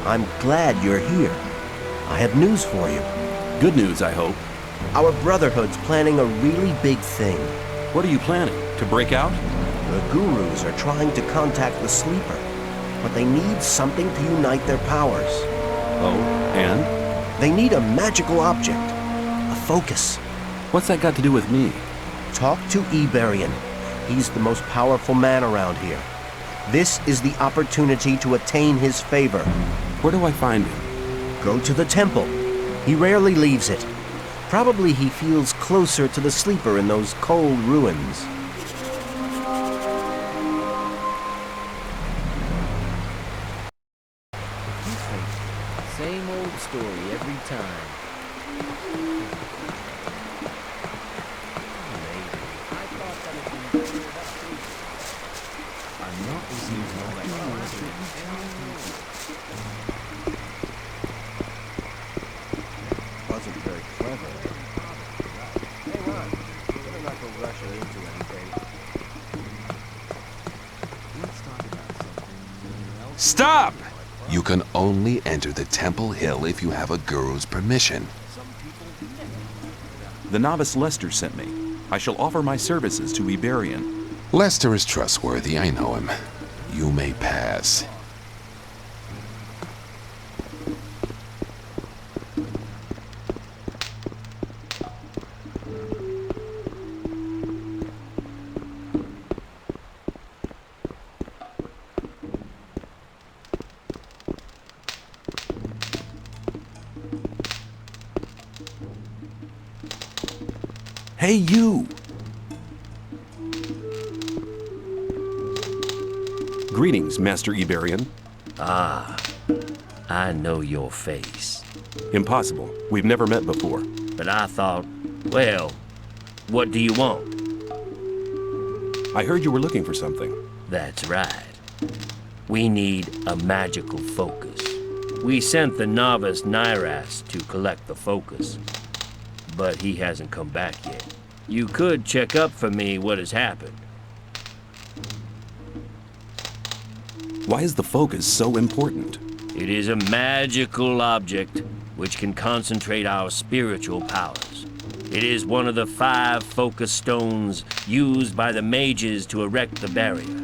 S: I'm glad you're here. I have news for you.
F: Good news, I hope.
S: Our Brotherhood's planning a really big thing.
F: What are you planning? To break out?
S: The Gurus are trying to contact the Sleeper, but they need something to unite their powers.
F: Oh, and?
S: They need a magical object. A focus.
F: What's that got to do with me?
S: Talk to Iberian. He's the most powerful man around here. This is the opportunity to attain his favor.
F: Where do I find him?
S: Go to the temple. He rarely leaves it. Probably he feels closer to the Sleeper in those cold ruins.
K: Same old story every time.
S: Wasn't very clever. Hey, Ron, better not go rushing into anything. Let's talk about something else.
N: Stop! You can only enter the Temple Hill if you have a Guru's permission.
F: The novice Lester sent me. I shall offer my services to Iberian.
N: Lester is trustworthy, I know him. You may pass.
F: Hey, you! Greetings, Master Iberian.
B: Ah, I know your face.
F: Impossible. We've never met before.
B: But I thought, well, what do you want?
F: I heard you were looking for something.
B: That's right. We need a magical focus. We sent the novice Nyras to collect the focus, but he hasn't come back yet. You could check up for me what has happened.
F: Why is the focus so important?
B: It is a magical object which can concentrate our spiritual powers. It is one of the 5 focus stones used by the mages to erect the barrier.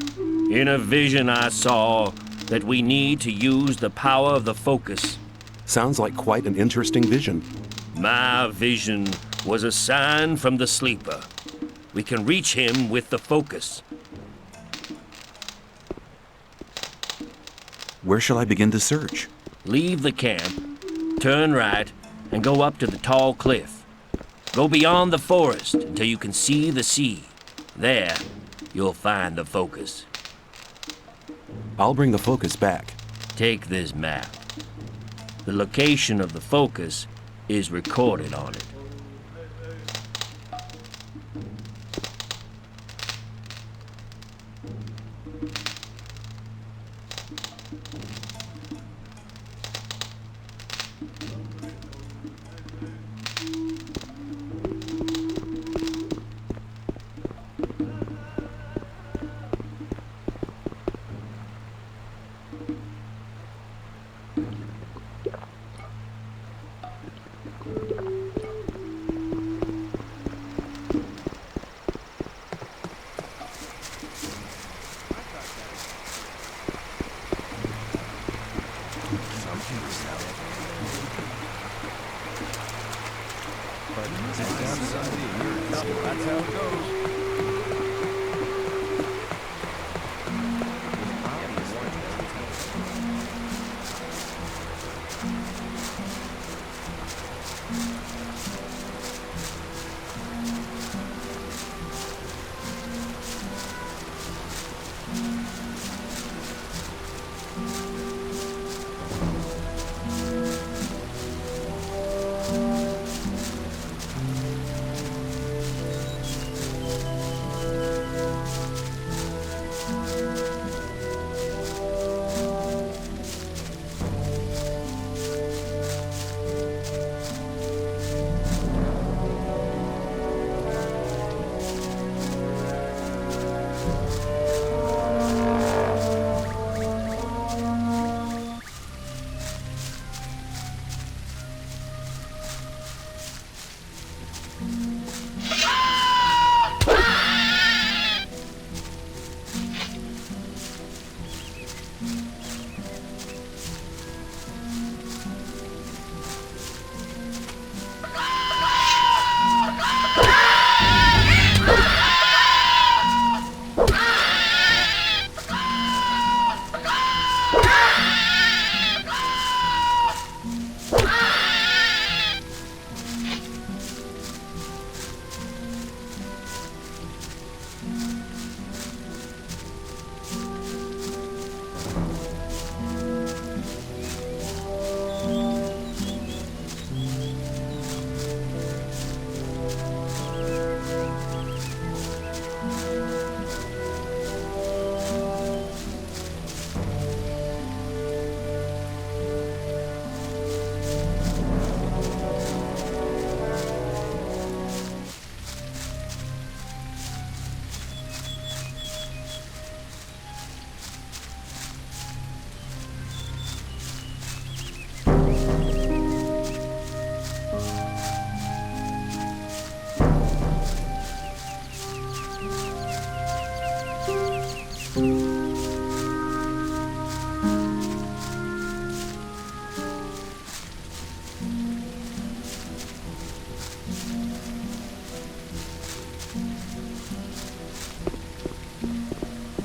B: In a vision I saw that we need to use the power of the focus.
F: Sounds like quite an interesting vision.
B: My vision was a sign from the Sleeper. We can reach him with the focus.
F: Where shall I begin to search?
B: Leave the camp, turn right, and go up to the tall cliff. Go beyond the forest until you can see the sea. There, you'll find the focus.
F: I'll bring the focus back.
B: Take this map. The location of the focus is recorded on it.
E: That's how it goes.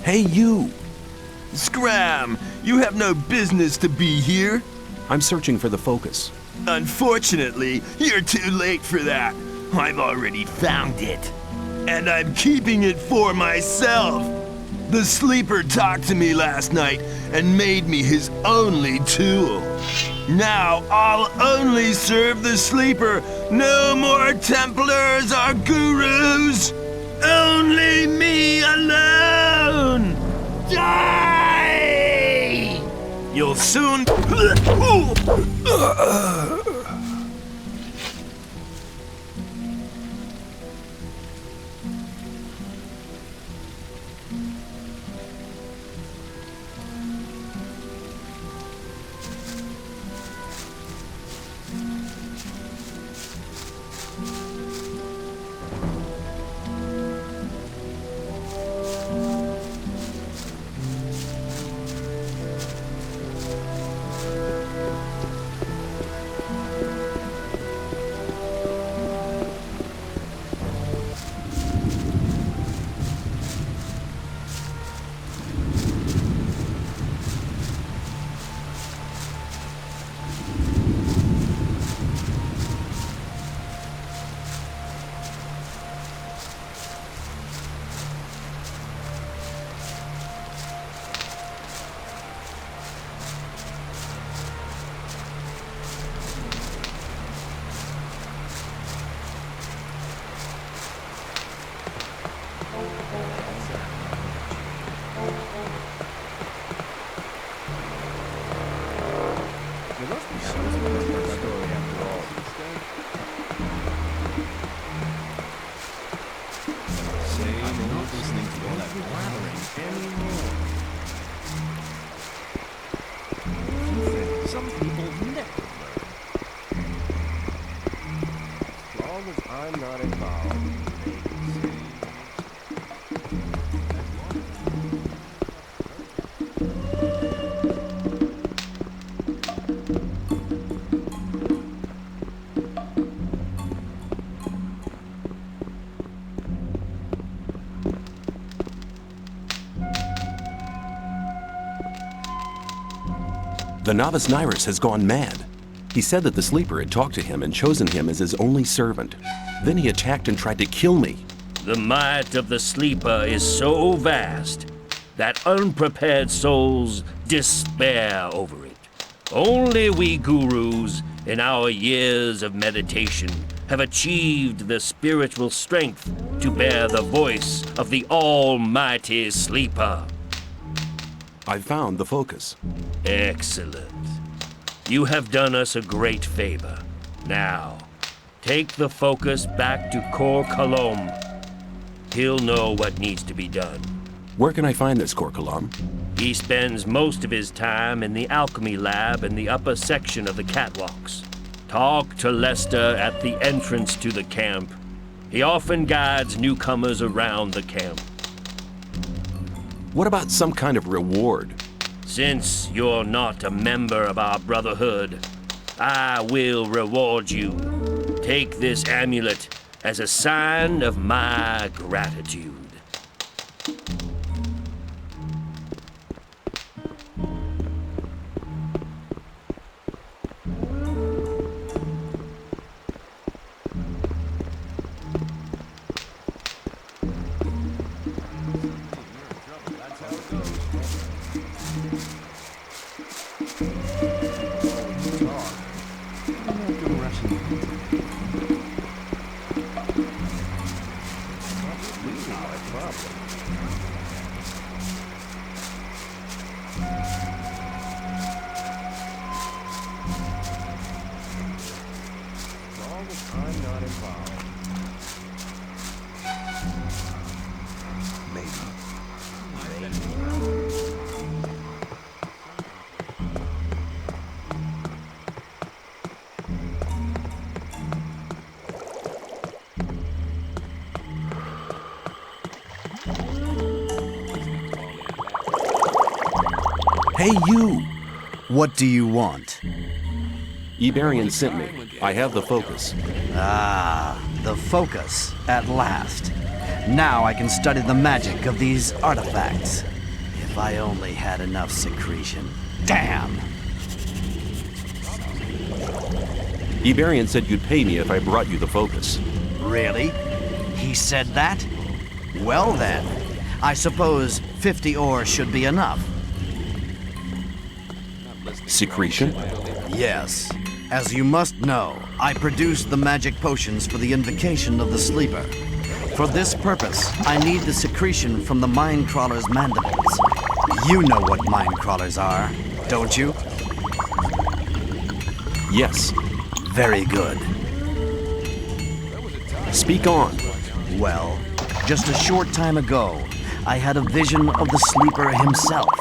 G: Hey, you!
Q: Scram! You have no business to be here.
F: I'm searching for the focus.
Q: Unfortunately, you're too late for that. I've already found it. And I'm keeping it for myself. The Sleeper talked to me last night and made me his only tool. Now I'll only serve the Sleeper. No more Templars or Gurus. Only me alone! Die! You'll soon...
E: long as I'm not involved.
F: The novice Nyrus has gone mad. He said that the sleeper had talked to him and chosen him as his only servant. Then he attacked and tried to kill me.
B: The might of the sleeper is so vast that unprepared souls despair over it. Only we gurus, in our years of meditation, have achieved the spiritual strength to bear the voice of the almighty sleeper.
F: I found the focus.
B: Excellent. You have done us a great favor. Now, take the focus back to Kor Kalom. He'll know what needs to be done.
F: Where can I find this Kor Kalom?
B: He spends most of his time in the alchemy lab in the upper section of the catwalks. Talk to Lester at the entrance to the camp. He often guides newcomers around the camp.
F: What about some kind of reward?
B: Since you're not a member of our brotherhood, I will reward you. Take this amulet as a sign of my gratitude.
A: Hey, you! What do you want?
F: Iberian sent me. I have the focus.
A: Ah, the focus, at last. Now I can study the magic of these artifacts. If I only had enough secretion. Damn!
F: Iberian said you'd pay me if I brought you the focus.
A: Really? He said that? Well then, I suppose 50 ore should be enough.
F: Secretion?
A: Yes. As you must know, I produced the magic potions for the invocation of the sleeper. For this purpose, I need the secretion from the Minecrawler's mandibles. You know what Minecrawlers are, don't you?
F: Yes.
A: Very good.
F: Speak on.
A: Well, just a short time ago, I had a vision of the sleeper himself.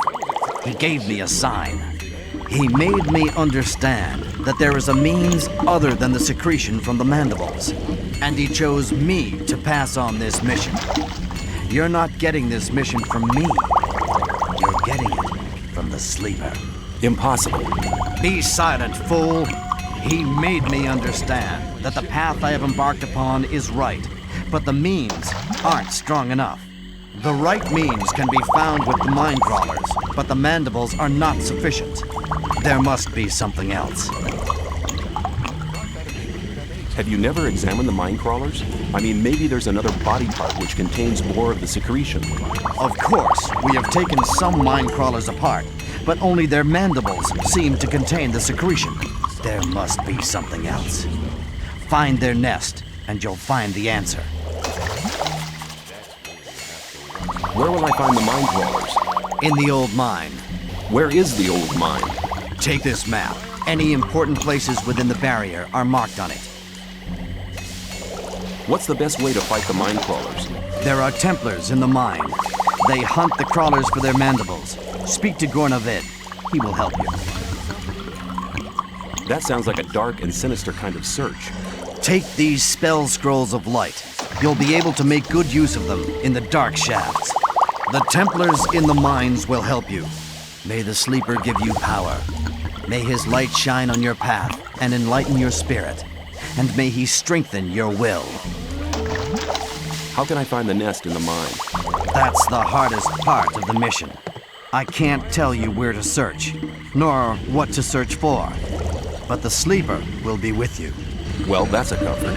A: He gave me a sign. He made me understand that there is a means other than the secretion from the mandibles, and he chose me to pass on this mission. You're not getting this mission from me. You're getting it from the sleeper.
F: Impossible.
A: Be silent, fool. He made me understand that the path I have embarked upon is right, but the means aren't strong enough. The right means can be found with the Minecrawlers, but the mandibles are not sufficient. There must be something else.
F: Have you never examined the Minecrawlers? I mean, maybe there's another body part which contains more of the secretion.
A: Of course, we have taken some Minecrawlers apart, but only their mandibles seem to contain the secretion. There must be something else. Find their nest, and you'll find the answer.
F: Where will I find the Minecrawlers?
A: In the old mine.
F: Where is the old mine?
A: Take this map. Any important places within the barrier are marked on it.
F: What's the best way to fight the Minecrawlers?
A: There are Templars in the mine. They hunt the crawlers for their mandibles. Speak to Gornavid. He will help you.
F: That sounds like a dark and sinister kind of search.
A: Take these spell scrolls of light. You'll be able to make good use of them in the dark shafts. The Templars in the mines will help you. May the Sleeper give you power. May his light shine on your path and enlighten your spirit. And may he strengthen your will.
F: How can I find the nest in the mine?
A: That's the hardest part of the mission. I can't tell you where to search, nor what to search for. But the Sleeper will be with you.
F: Well, that's a comfort.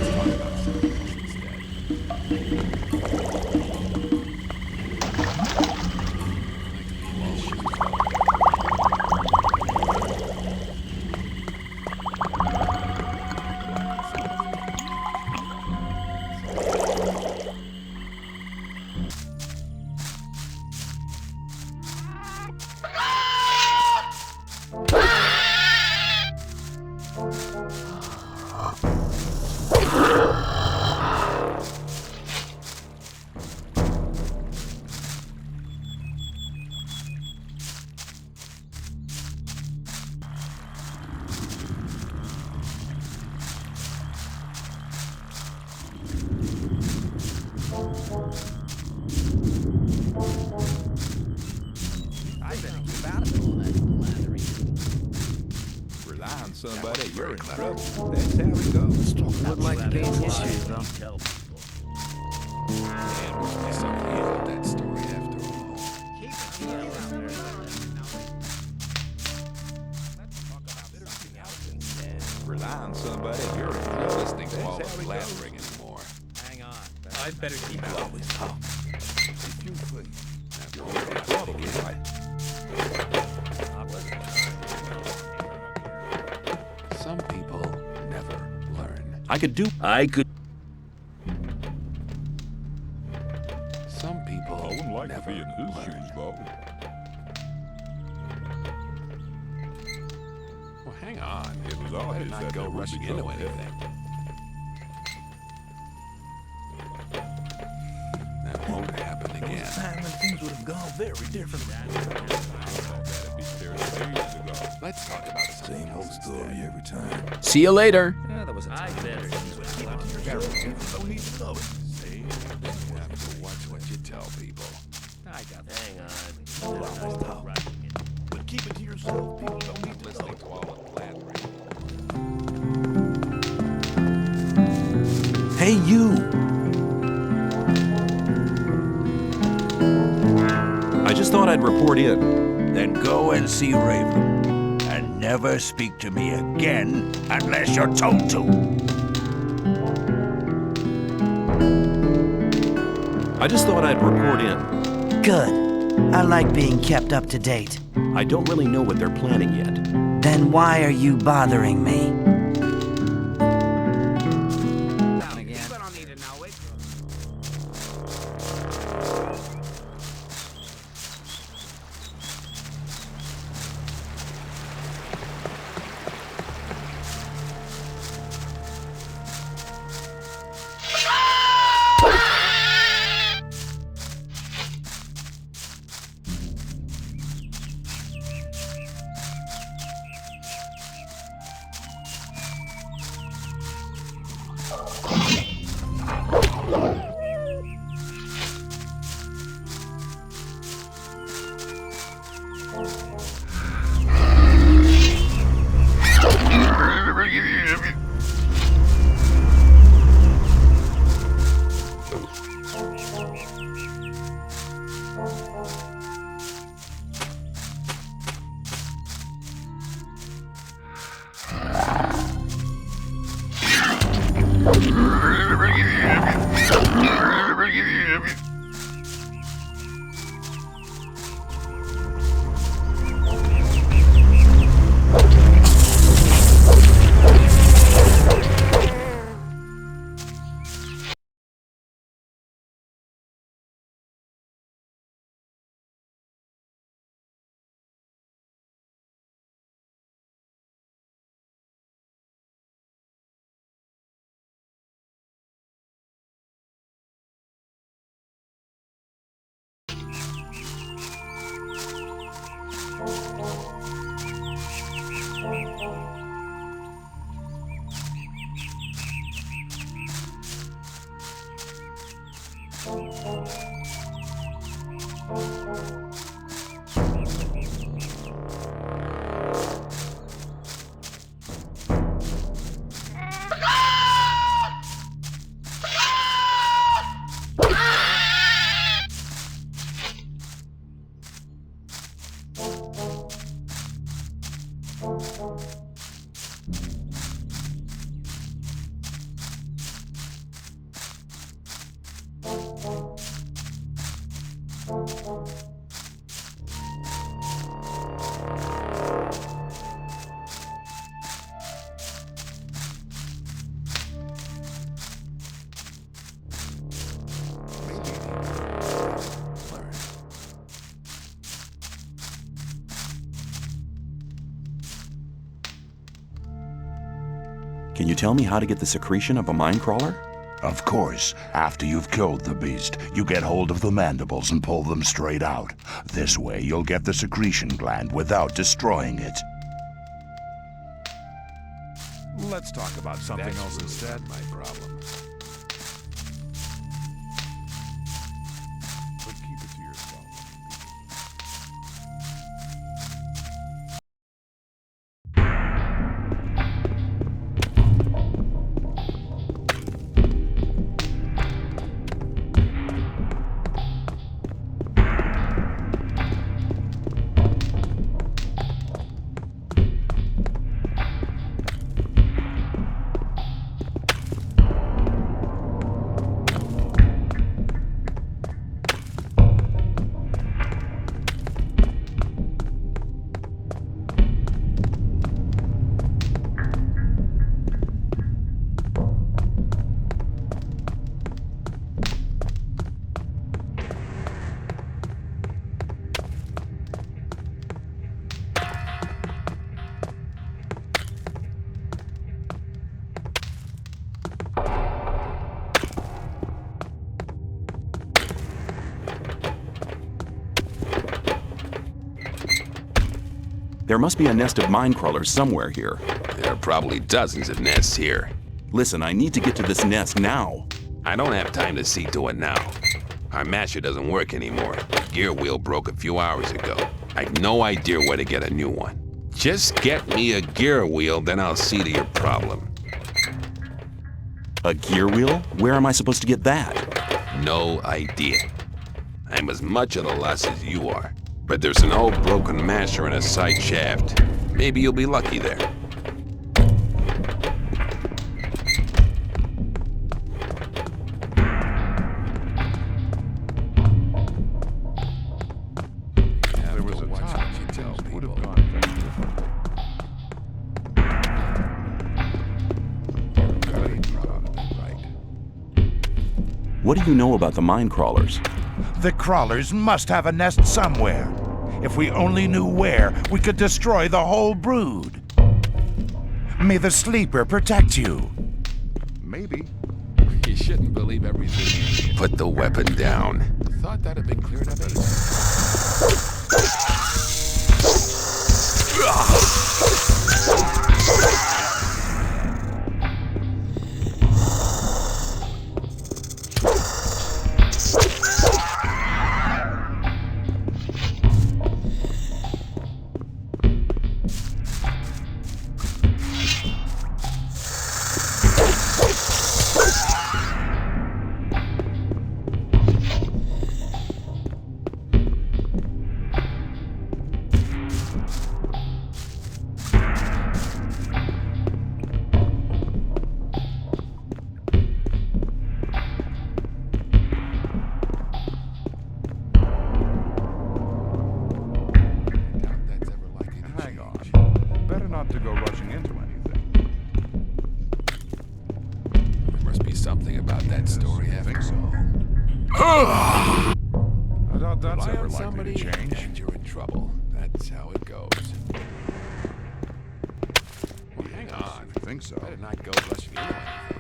E: Somebody, you're in trouble. That's how it goes. Would like to gain history, though. Man, must be something about that story after all. Rely on somebody, you're in trouble. Listening to all the blathering anymore.
L: Hang on. I'd better keep out.
E: Always talk. If you please. After all, you're probably right. Some people never learn. Some people I wouldn't like never to be in his shoes, though. Well, hang on. It was obvious that go rushing into anything. That won't happen again.
C: Time when things would have gone very different.
E: Let's talk about the same old story every time.
K: See you later.
L: Yeah, that was a time.
E: Don't need to know it. See? You have to watch what you tell people.
L: I got that.
B: Hang on.
E: Always talk. But keep it to yourself. People don't need to listen to all the blathering.
D: Hey, you! I just thought I'd report in.
C: Then go and see Raven. And never speak to me again unless you're told to.
F: I just thought I'd report in.
A: Good. I like being kept up to date.
F: I don't really know what they're planning yet.
A: Then why are you bothering me?
D: Can you tell me how to get the secretion of a Minecrawler?
M: Of course. After you've killed the beast, you get hold of the mandibles and pull them straight out. This way, you'll get the secretion gland without destroying it.
P: Let's talk about something else instead.
I: My problem.
P: But keep it to yourself.
D: There must be a nest of Minecrawlers somewhere here.
N: There are probably dozens of nests here.
D: Listen, I need to get to this nest now.
N: I don't have time to see to it now. Our masher doesn't work anymore. The gear wheel broke a few hours ago. I have no idea where to get a new one. Just get me a gear wheel, then I'll see to your problem.
D: A gear wheel? Where am I supposed to get that?
N: No idea. I'm as much at a loss as you are. But there's an old broken masher in a side shaft. Maybe you'll be lucky there.
P: There was a time things would have gone very differently.
D: What do you know about the Minecrawlers?
P: The crawlers must have a nest somewhere. If we only knew where, we could destroy the whole brood. May the sleeper protect you.
N: Maybe. You shouldn't believe everything. Put the weapon down.
I: Thought that had been cleared up.
P: Not to go rushing into anything.
I: There must be something about that story after all.
P: I doubt that's ever likely
I: somebody
P: to change.
I: And you're in trouble. That's how it goes. Well, hang on.
P: I think so.
I: Better not go rushing into anything.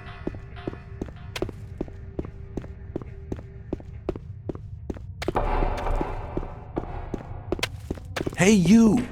D: Hey, you!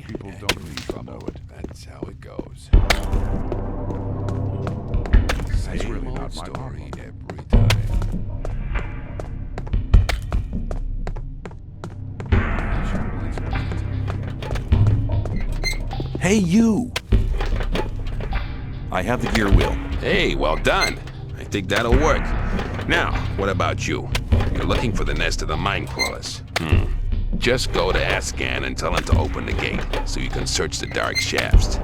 M: People don't need to know it.
Q: That's how it goes.
M: That's
Q: Same
M: really
Q: old
M: not my
Q: story
M: problem.
Q: every time.
D: Hey, you! I have the gear wheel.
N: Hey, well done. I think that'll work. Now, what about you? You're looking for the nest of the Minecrawlers. Just go to Ascan and tell him to open the gate so you can search the dark shafts.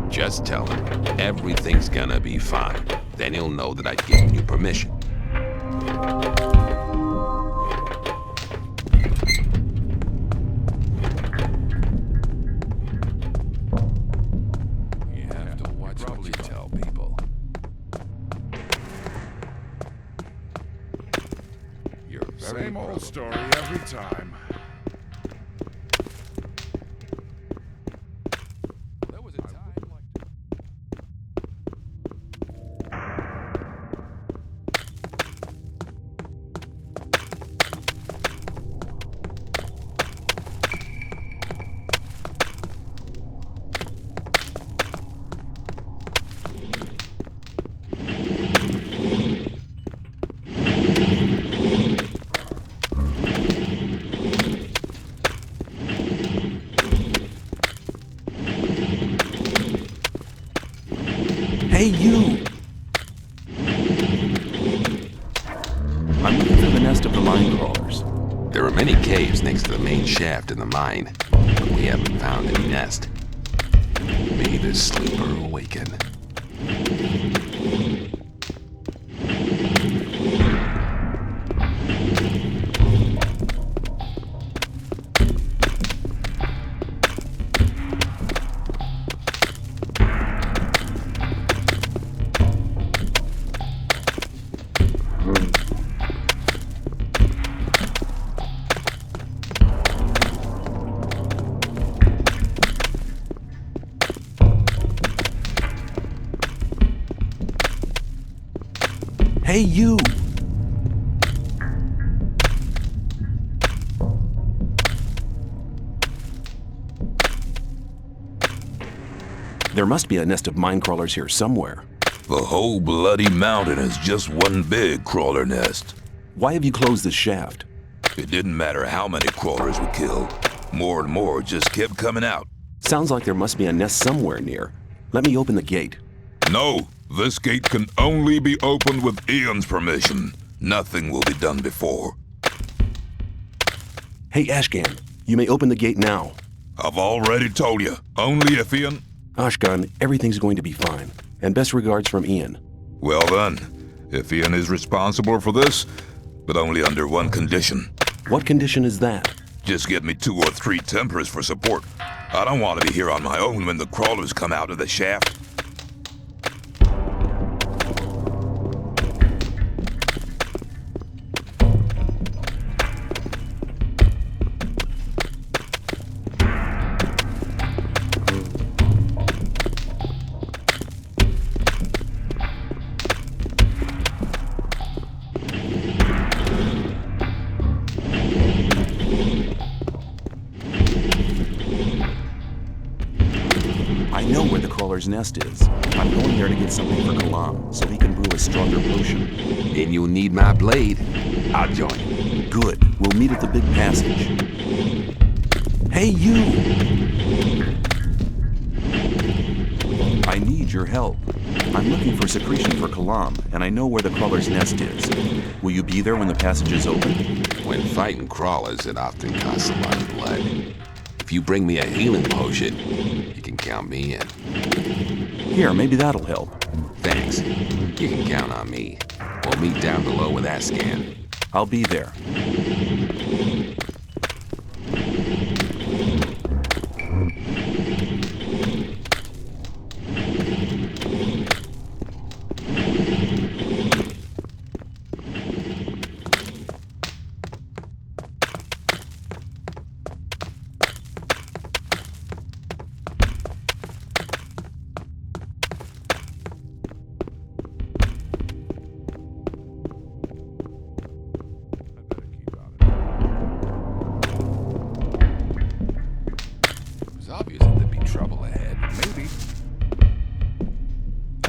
N: Just tell him everything's gonna be fine. Then he'll know that I've given you permission.
Q: You have to watch what you tell people. You're very
M: Same old story every time.
Q: There was a time like
D: Hey, you! I'm looking for the nest of the Minecrawlers.
N: There are many caves next to the main shaft in the mine, but we haven't found any nest. May the sleeper awaken.
D: Hey, you! There must be a nest of Minecrawlers here somewhere.
J: The whole bloody mountain is just one big crawler nest.
D: Why have you closed the shaft?
J: It didn't matter how many crawlers we killed. More and more just kept coming out.
D: Sounds like there must be a nest somewhere near. Let me open the gate.
J: No, this gate can only be opened with Ian's permission. Nothing will be done before.
D: Hey, Ashgan, you may open the gate now.
J: I've already told you, only if Ian...
D: Ashgan, everything's going to be fine. And best regards from Ian.
J: Well then, if Ian is responsible for this, but only under one condition.
D: What condition is that?
J: Just get me 2 or 3 Templars for support. I don't want to be here on my own when the crawlers come out of the shaft.
D: Nest is. I'm going there to get something for Kalam, so he can brew a stronger potion.
N: And you'll need my blade. I'll join you.
D: Good. We'll meet at the big passage. Hey, you! I need your help. I'm looking for secretion for Kalam, and I know where the crawler's nest is. Will you be there when the passage is open?
N: When fighting crawlers, it often costs a lot of blood. If you bring me a healing potion, you can count me in.
D: Here, maybe that'll help.
N: Thanks. You can count on me. We'll meet down below with Ascan.
D: I'll be there.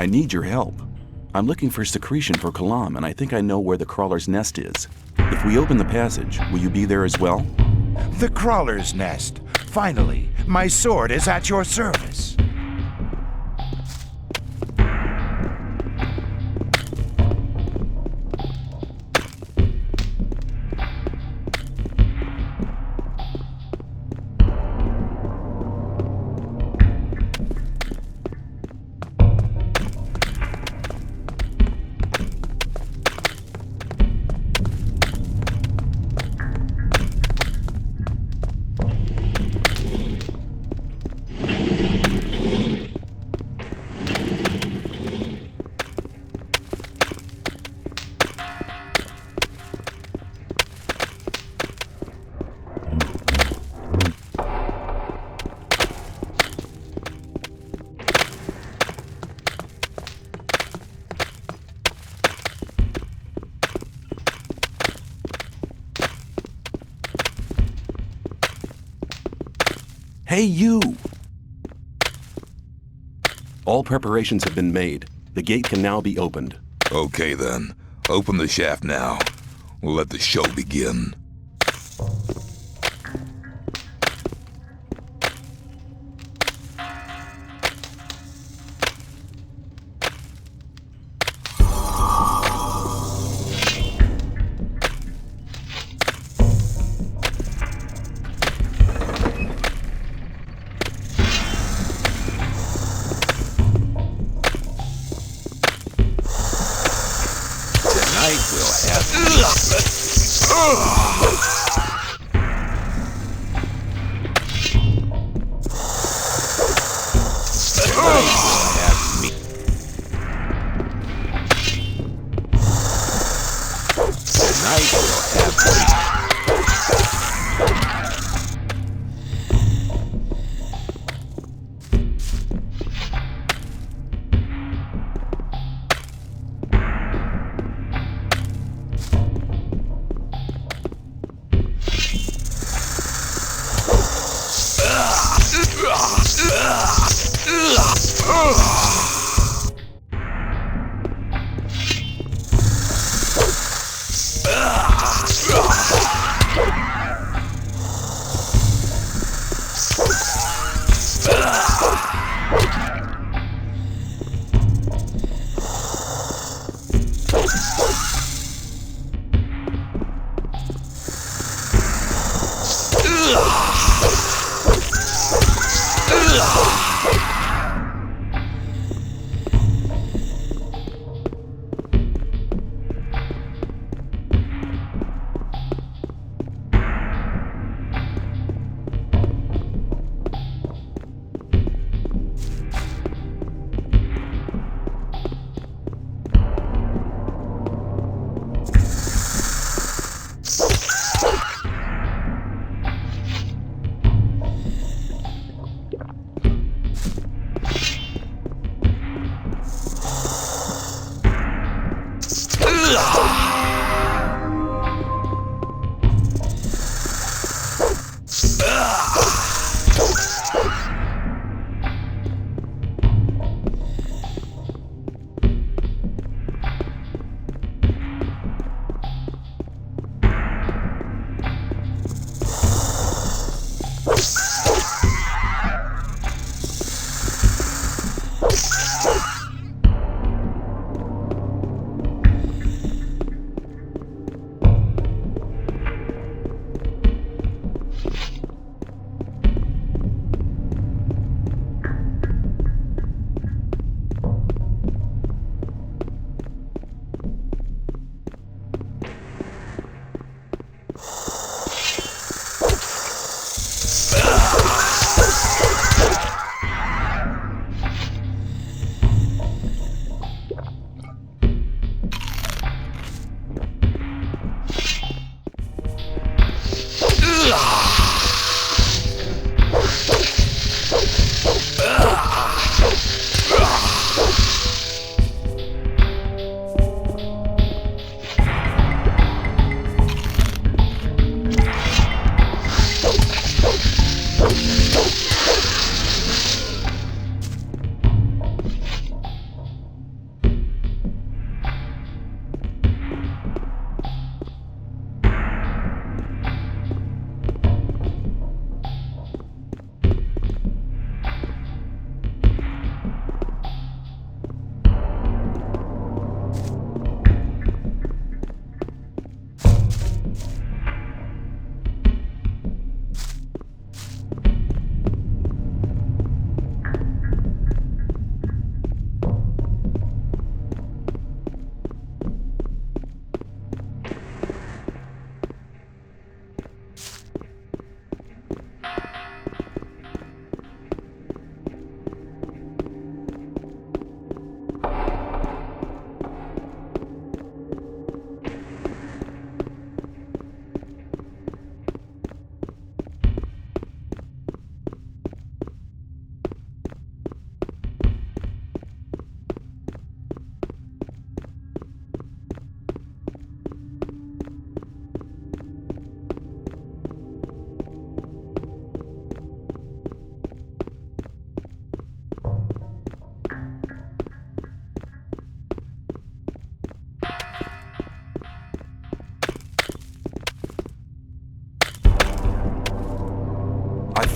D: I need your help. I'm looking for secretion for Kalam, and I think I know where the crawler's nest is. If we open the passage, will you be there as well?
P: The crawler's nest. Finally, my sword is at your service.
D: Hey, you! All preparations have been made. The gate can now be opened.
J: Okay then. Open the shaft now. We'll let the show begin.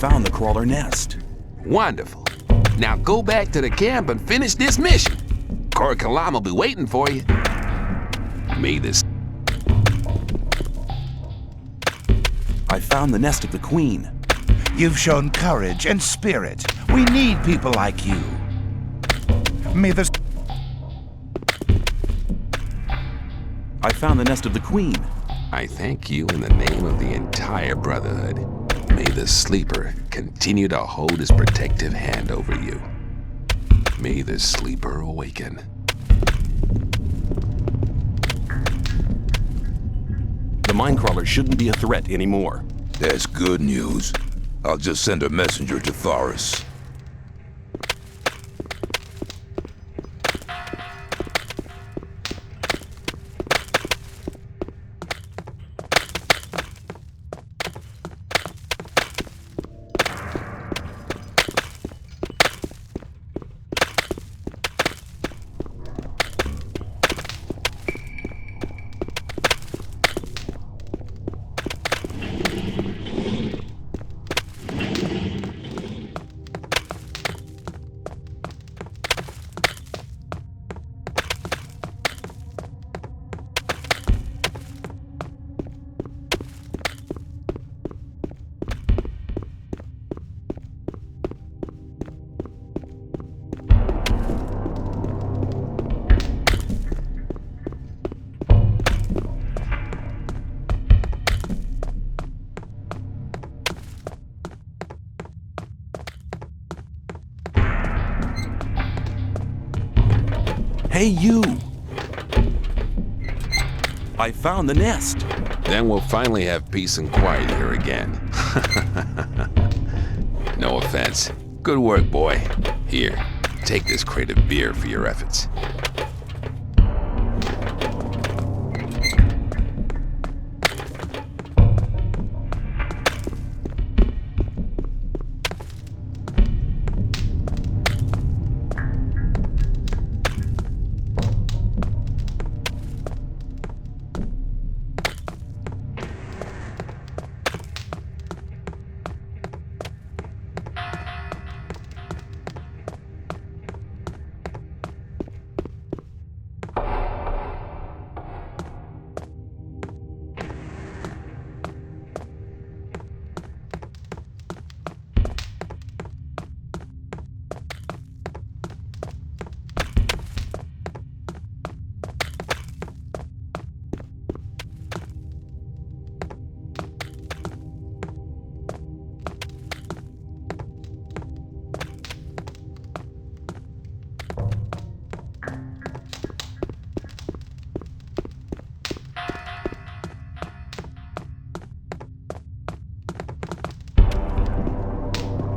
D: found the crawler nest.
N: Wonderful. Now go back to the camp and finish this mission. Khor Kalam will be waiting for you. May this...
D: I found the nest of the queen.
P: You've shown courage and spirit. We need people like you. May the...
D: I found the nest of the queen.
N: I thank you in the name of the entire Brotherhood. May the Sleeper continue to hold his protective hand over you. May the Sleeper awaken.
D: The Minecrawler shouldn't be a threat anymore.
J: That's good news. I'll just send a messenger to Thoris.
D: Hey, you! I found the nest.
N: Then we'll finally have peace and quiet here again. No offense. Good work, boy. Here, take this crate of beer for your efforts.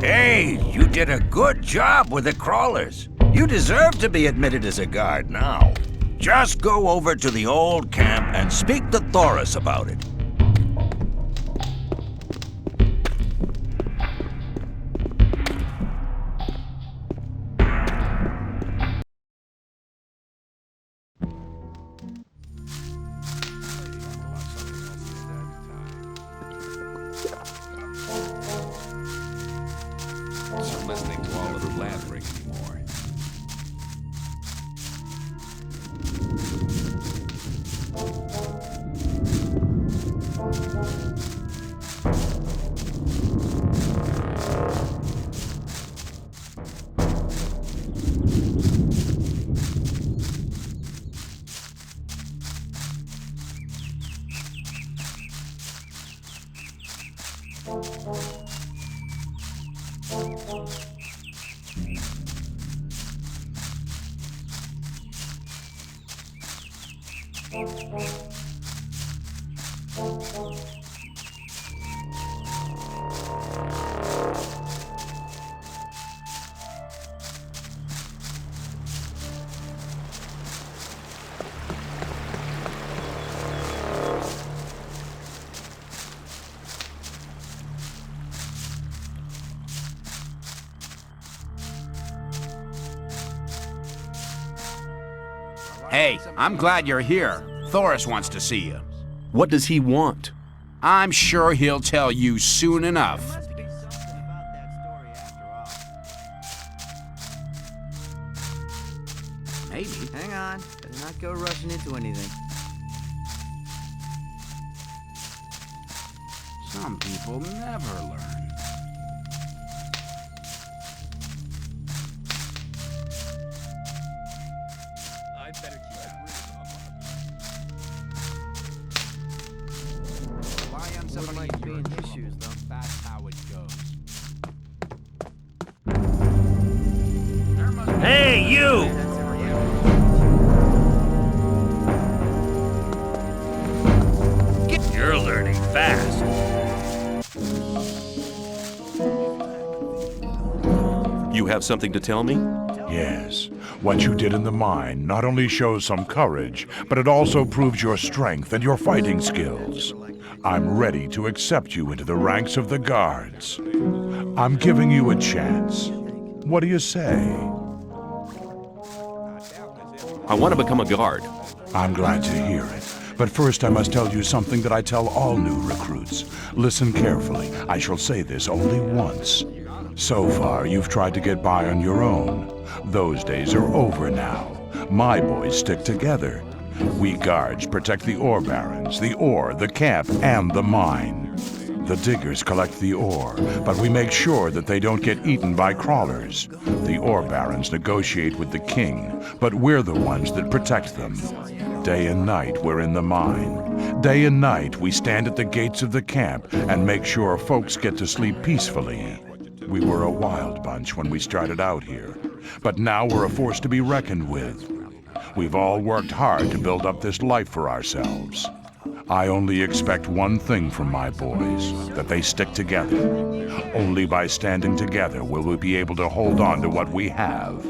R: Hey, you did a good job with the crawlers. You deserve to be admitted as a guard now. Just go over to the old camp and speak to Thoris about it.
N: Listening to all of the blabbering anymore.
T: Hey, I'm glad you're here. Thoris wants to see you.
D: What does he want?
T: I'm sure he'll tell you soon enough.
O: not go rushing into anything.
T: Some people never learn.
H: I'd better keep that.
E: Why am somebody like being in his shoes, though? That's how it goes.
B: Hey, you! You're learning fast.
F: You have something to tell me?
M: Yes. What you did in the mine not only shows some courage, but it also proves your strength and your fighting skills. I'm ready to accept you into the ranks of the guards. I'm giving you a chance. What do you say?
F: I want to become a guard.
M: I'm glad to hear it. But first I must tell you something that I tell all new recruits. Listen carefully. I shall say this only once. So far, you've tried to get by on your own. Those days are over now. My boys stick together. We guards protect the ore barons, the ore, the camp, and the mine. The diggers collect the ore, but we make sure that they don't get eaten by crawlers. The ore barons negotiate with the king, but we're the ones that protect them. Day and night, we're in the mine. Day and night, we stand at the gates of the camp and make sure folks get to sleep peacefully. We were a wild bunch when we started out here, but now we're a force to be reckoned with. We've all worked hard to build up this life for ourselves. I only expect one thing from my boys, that they stick together. Only by standing together will we be able to hold on to what we have,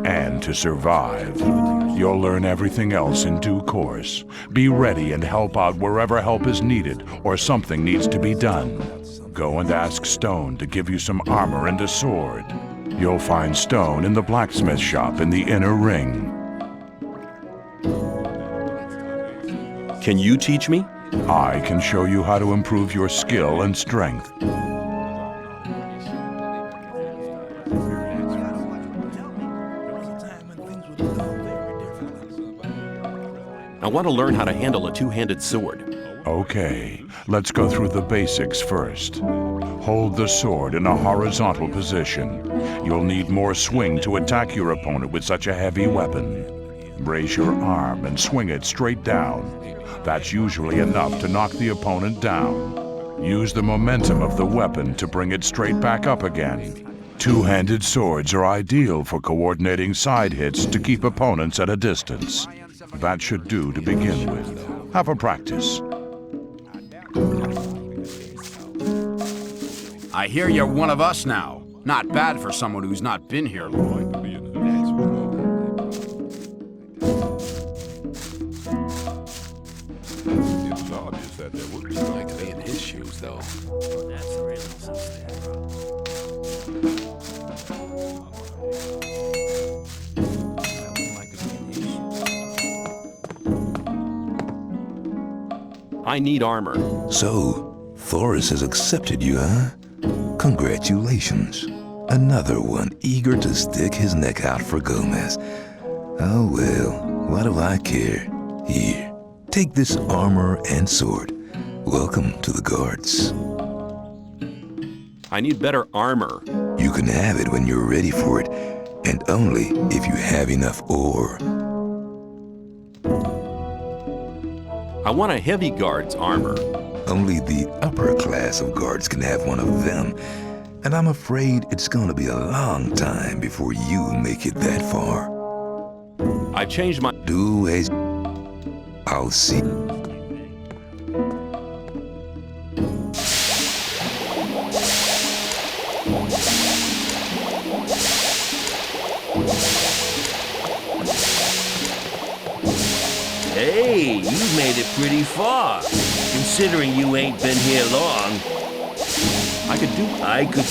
M: and to survive. You'll learn everything else in due course. Be ready and help out wherever help is needed or something needs to be done. Go and ask Stone to give you some armor and a sword. You'll find Stone in the blacksmith shop in the inner ring.
F: Can you teach me?
M: I can show you how to improve your skill and strength.
F: I want to learn how to handle a two-handed sword.
M: Okay, let's go through the basics first. Hold the sword in a horizontal position. You'll need more swing to attack your opponent with such a heavy weapon. Raise your arm and swing it straight down. That's usually enough to knock the opponent down. Use the momentum of the weapon to bring it straight back up again. Two-handed swords are ideal for coordinating side hits to keep opponents at a distance. That should do to begin with. Have a practice.
T: I hear you're one of us now. Not bad for someone who's not been here long.
N: It was obvious that there would be like to be in his shoes, though.
B: That's really something.
F: I need armor.
J: So, Thoris has accepted you, huh? Congratulations. Another one eager to stick his neck out for Gomez. Oh well, what do I care? Here, take this armor and sword. Welcome to the guards.
F: I need better armor.
J: You can have it when you're ready for it, and only if you have enough ore.
F: I want a heavy guard's armor.
J: Only the upper class of guards can have one of them, and I'm afraid it's gonna be a long time before you make it that far.
F: I've changed my...
J: Do as... I'll see.
B: Hey, you've made it pretty far, considering you ain't been here long. I could...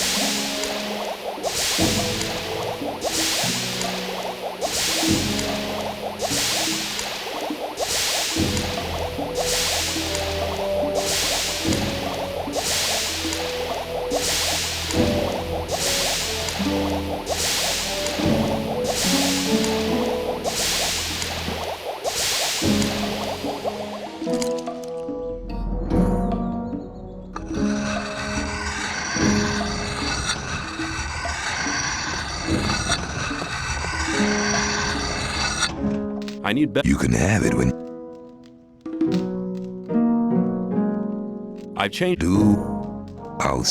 F: I need better.
J: You can have it when
F: I've changed.
J: I'll.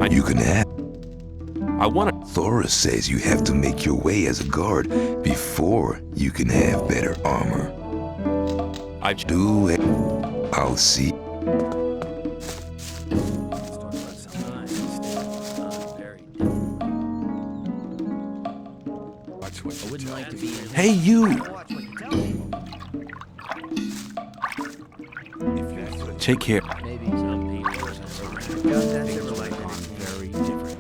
J: You can have.
F: I want it.
J: Thoris says you have to make your way as a guard before you can have better armor.
F: I
J: do it. I'll see.
F: Hey, you! Take care.
E: Maybe some people things like very different.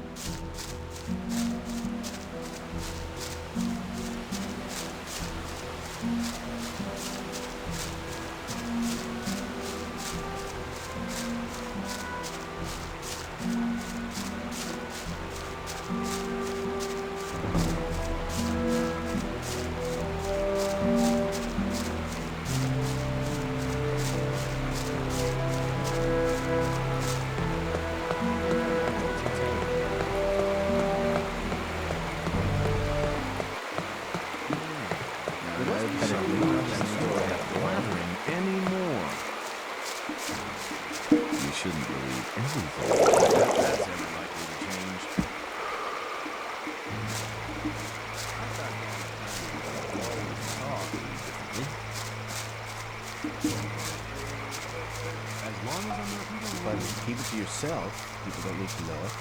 E: Keep it to yourself. People don't need to know it.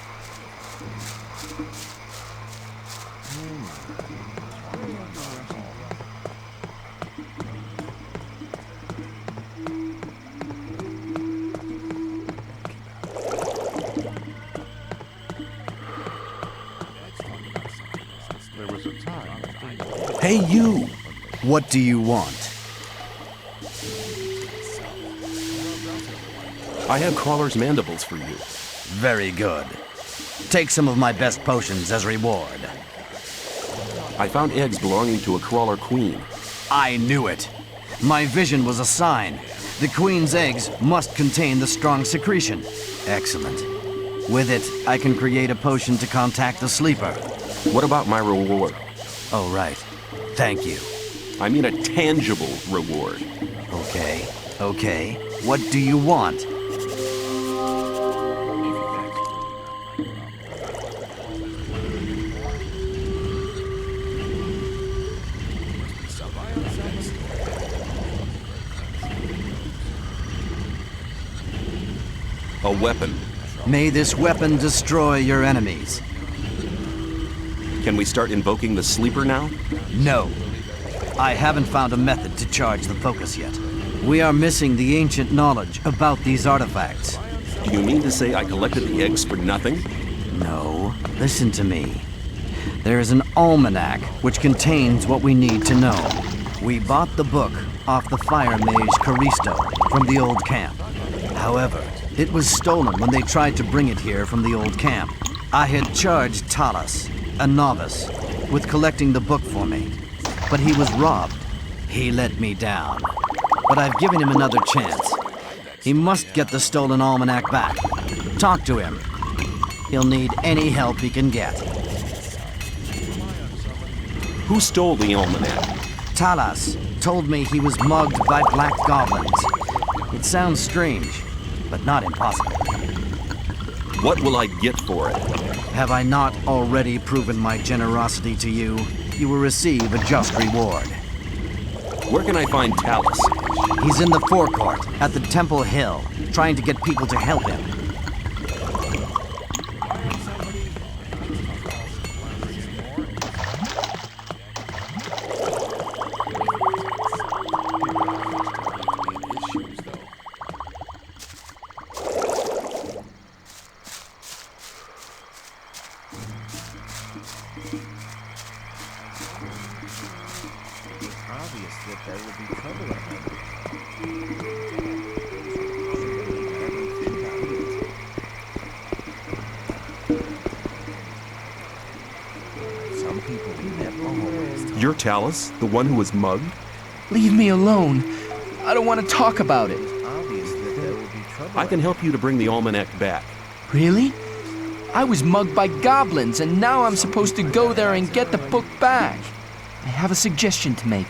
A: Hey, you! What do you want?
F: I have Crawler's mandibles for you.
A: Very good. Take some of my best potions as reward.
F: I found eggs belonging to a Crawler queen.
A: I knew it. My vision was a sign. The queen's eggs must contain the strong secretion. Excellent. With it, I can create a potion to contact the sleeper.
F: What about my reward?
A: Oh, right. Thank you.
F: I mean a tangible reward.
A: Okay, okay. What do you want?
F: A weapon.
A: May this weapon destroy your enemies.
F: Can we start invoking the sleeper now?
A: No. I haven't found a method to charge the focus yet. We are missing the ancient knowledge about these artifacts.
F: Do you mean to say I collected the eggs for nothing?
A: No. Listen to me. There is an almanac which contains what we need to know. We bought the book off the fire mage Caristo from the old camp. However, it was stolen when they tried to bring it here from the old camp. I had charged Talas, a novice, with collecting the book for me, but he was robbed. He let me down, but I've given him another chance. He must get the stolen almanac back. Talk to him. He'll need any help he can get.
F: Who stole the almanac?
A: Talas told me he was mugged by black goblins. It sounds strange, but not impossible.
F: What will I get for it?
A: Have I not already proven my generosity to you? You will receive a just reward.
F: Where can I find Talas?
A: He's in the forecourt at the Temple Hill, trying to get people to help him.
F: You're Talas, the one who was mugged?
O: Leave me alone. I don't want to talk about it.
F: I can help you to bring the almanac back.
O: Really?
K: I was mugged by goblins, and now I'm supposed to go there and get the book back. I have a suggestion to make.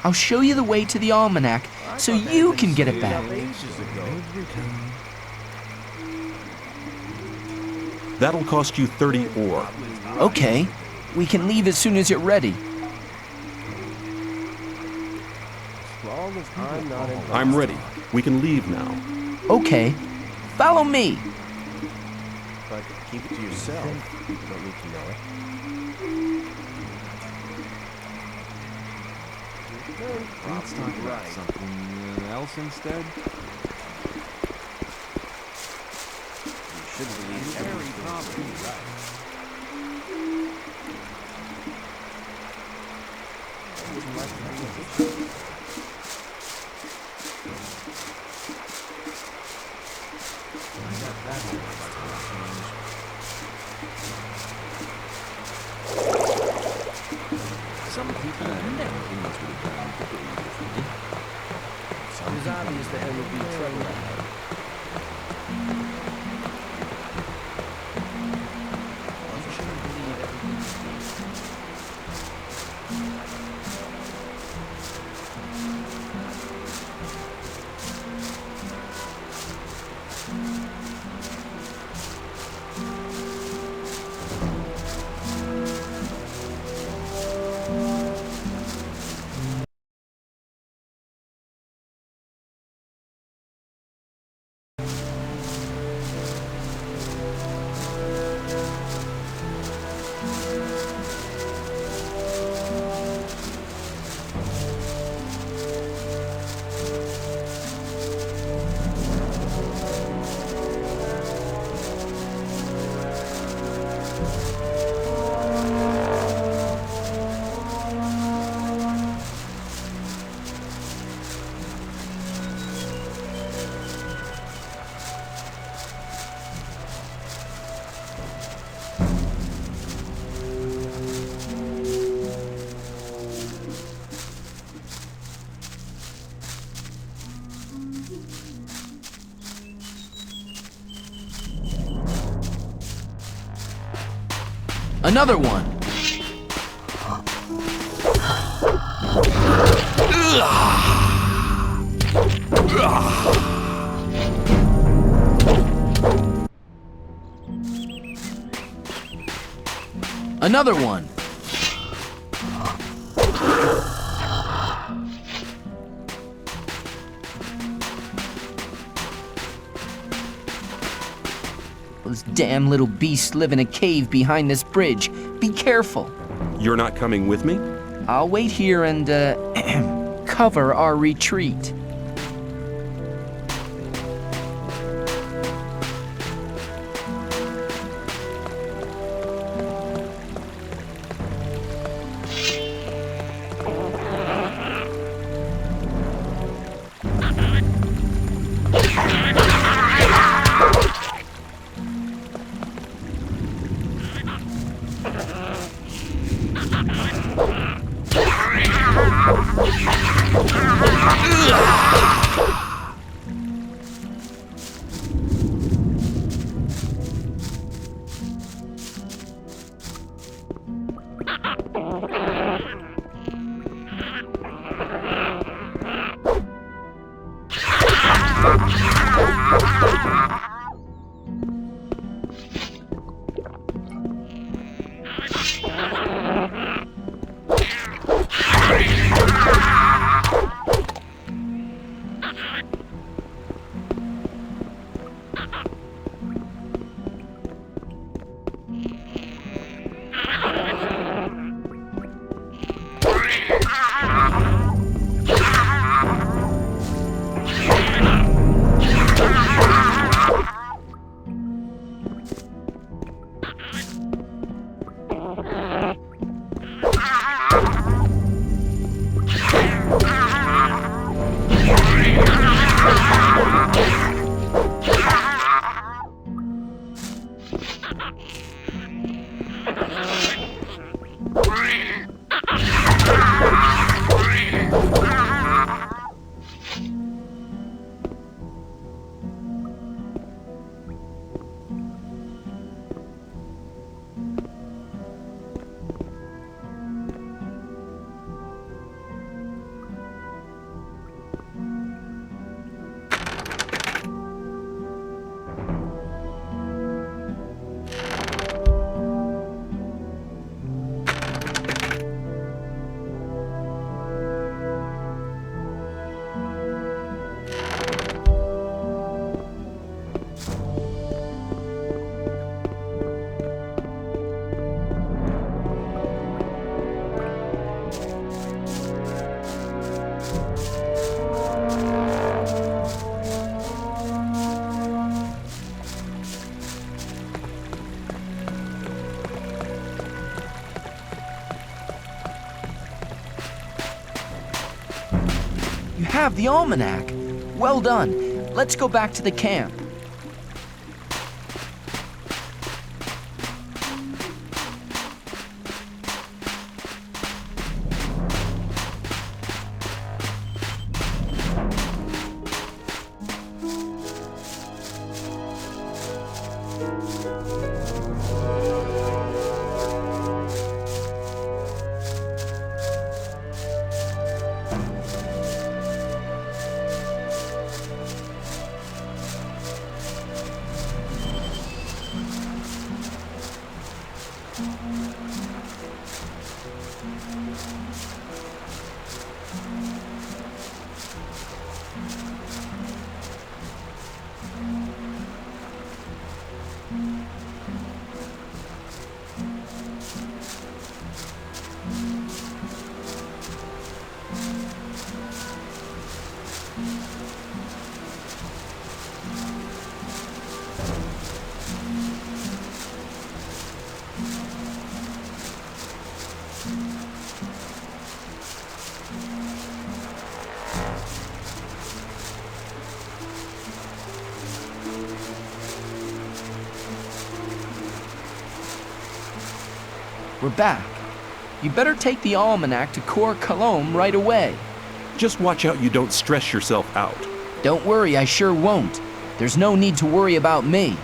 K: I'll show you the way to the almanac so you can get it back.
F: That'll cost you 30 ore.
K: Okay, we can leave as soon as you're ready.
F: I'm ready. We can leave now.
K: Okay, follow me.
E: But keep it to yourself. You don't need to know it.
U: Let's talk about something else instead.
E: You shouldn't believe everything. Probably right.
U: Some people have never things would have gone completely differently.
E: It was obvious that there would be trouble ahead. You shouldn't believe everything you see.
K: Another one. Another one. Those damn little beasts live in a cave behind this bridge. Be careful.
F: You're not coming with me?
K: I'll wait here and, cover our retreat. You have the almanac. Well done. Let's go back to the camp. We're back. You better take the almanac to Khor Kalom right away.
F: Just watch out you don't stress yourself out.
K: Don't worry, I sure won't. There's no need to worry about me.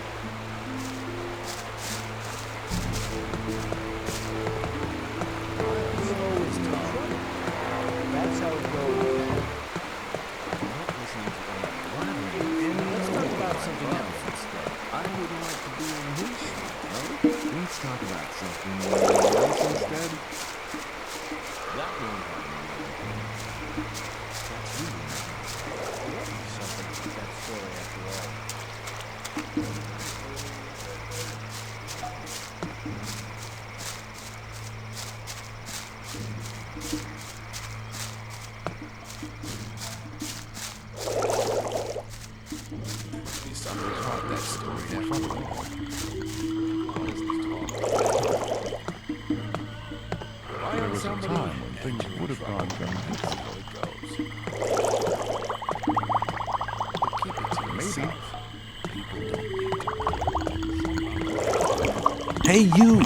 A: Hey, you!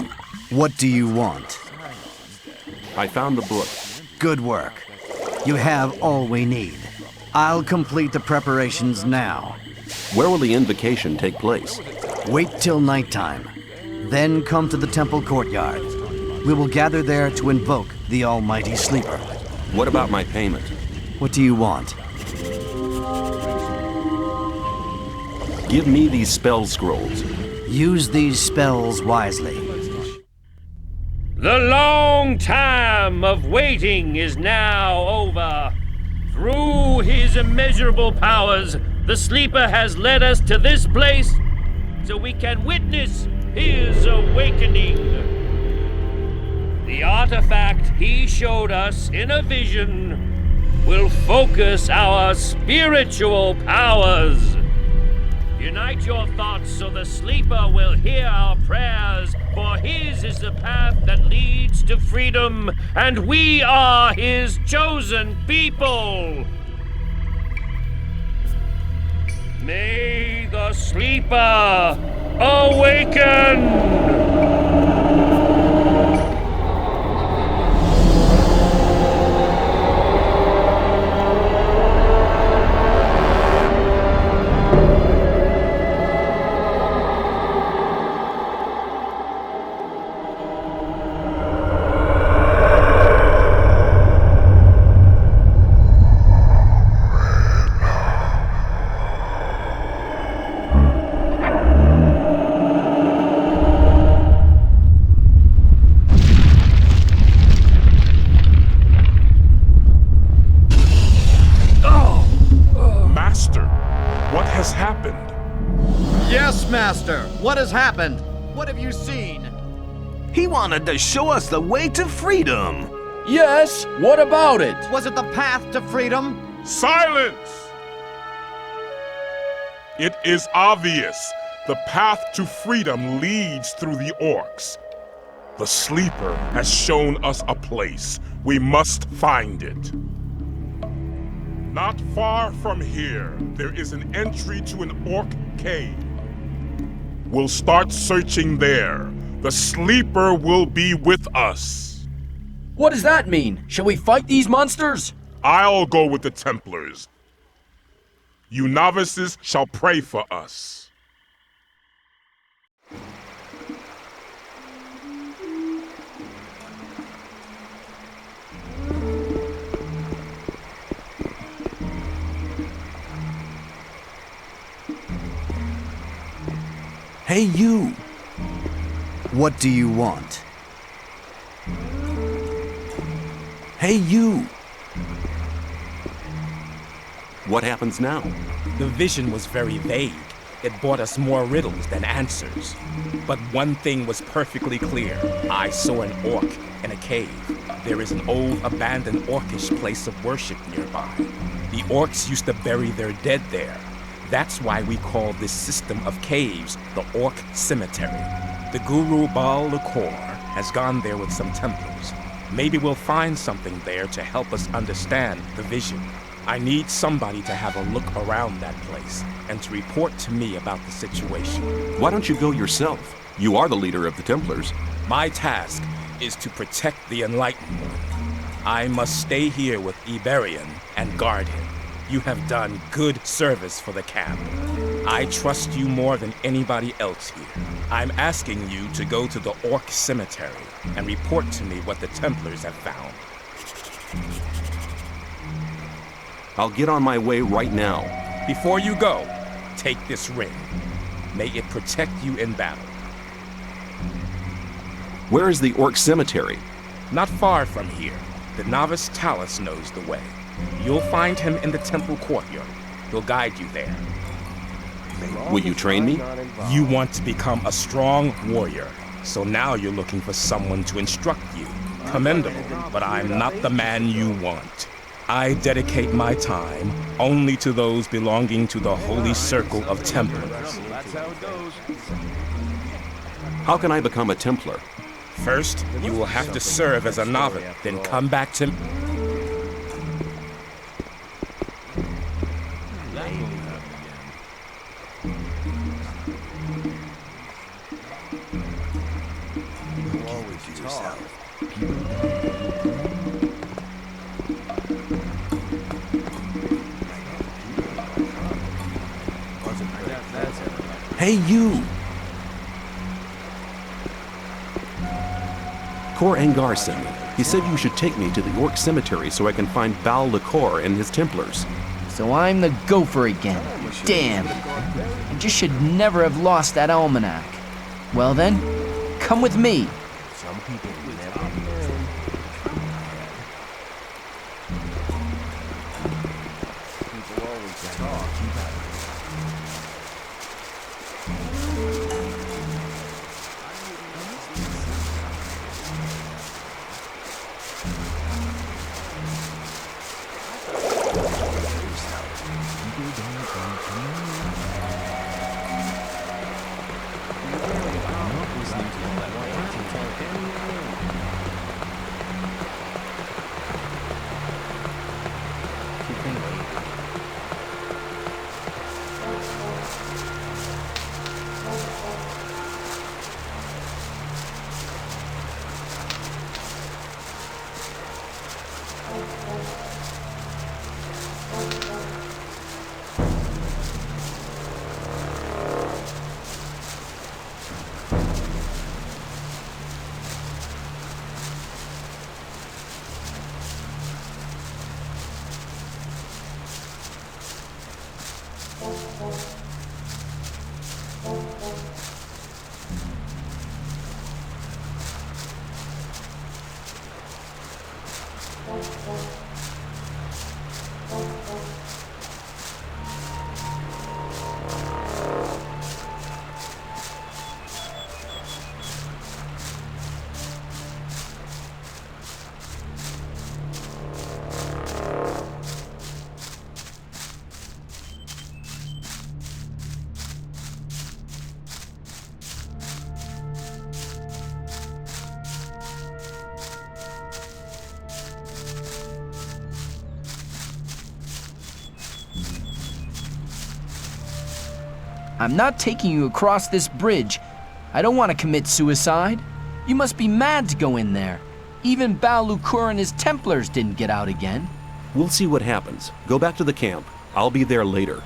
A: What do you want?
F: I found the book.
A: Good work. You have all we need. I'll complete the preparations now.
F: Where will the invocation take place?
A: Wait till nighttime. Then come to the temple courtyard. We will gather there to invoke the Almighty Sleeper.
F: What about my payment?
A: What do you want?
F: Give me these spell scrolls.
A: Use these spells wisely.
B: The long time of waiting is now over. Through his immeasurable powers, the Sleeper has led us to this place so we can witness his awakening. The artifact he showed us in a vision will focus our spiritual powers. Unite your thoughts so the Sleeper will hear our prayers, for his is the path that leads to freedom, and we are his chosen people. May the Sleeper awaken!
S: Master, what has happened? What have you seen?
Q: He wanted to show us the way to freedom.
K: Yes, what about it?
S: Was it the path to freedom?
V: Silence! It is obvious. The path to freedom leads through the orcs. The Sleeper has shown us a place. We must find it. Not far from here, there is an entry to an orc cave. We'll start searching there. The sleeper will be with us.
G: What does that mean? Shall we fight these monsters?
V: I'll go with the Templars. You novices shall pray for us.
A: Hey, you! What do you want? Hey, you!
F: What happens now?
H: The vision was very vague. It brought us more riddles than answers. But one thing was perfectly clear. I saw an orc in a cave. There is an old abandoned orcish place of worship nearby. The orcs used to bury their dead there. That's why we call this system of caves the Orc Cemetery. The Guru Baal Lakor has gone there with some Templars. Maybe we'll find something there to help us understand the vision. I need somebody to have a look around that place and to report to me about the situation.
F: Why don't you go yourself? You are the leader of the Templars.
H: My task is to protect the Enlightened One. I must stay here with Iberian and guard him. You have done good service for the camp. I trust you more than anybody else here. I'm asking you to go to the Orc Cemetery and report to me what the Templars have found.
F: I'll get on my way right now.
H: Before you go, take this ring. May it protect you in battle.
F: Where is the Orc Cemetery?
H: Not far from here. The novice Talus knows the way. You'll find him in the temple courtyard. He'll guide you there.
F: Will you train me?
H: You want to become a strong warrior, so now you're looking for someone to instruct you. Commendable, but I'm not the man you want. I dedicate my time only to those belonging to the Holy Circle of Templars.
E: That's how it goes.
F: How can I become a Templar?
H: First, you will have to serve as a novice, then come back to...
A: Hey, you!
F: Khor Angar sent me. He said you should take me to the Orc Cemetery so I can find Baal Lakor and his Templars.
K: So I'm the gopher again. Damn. I just should never have lost that almanac. Well then, come with me.
E: Some people never People always talk.
K: I'm not taking you across this bridge. I don't want to commit suicide. You must be mad to go in there. Even Balukur and his Templars didn't get out again.
F: We'll see what happens. Go back to the camp. I'll be there later.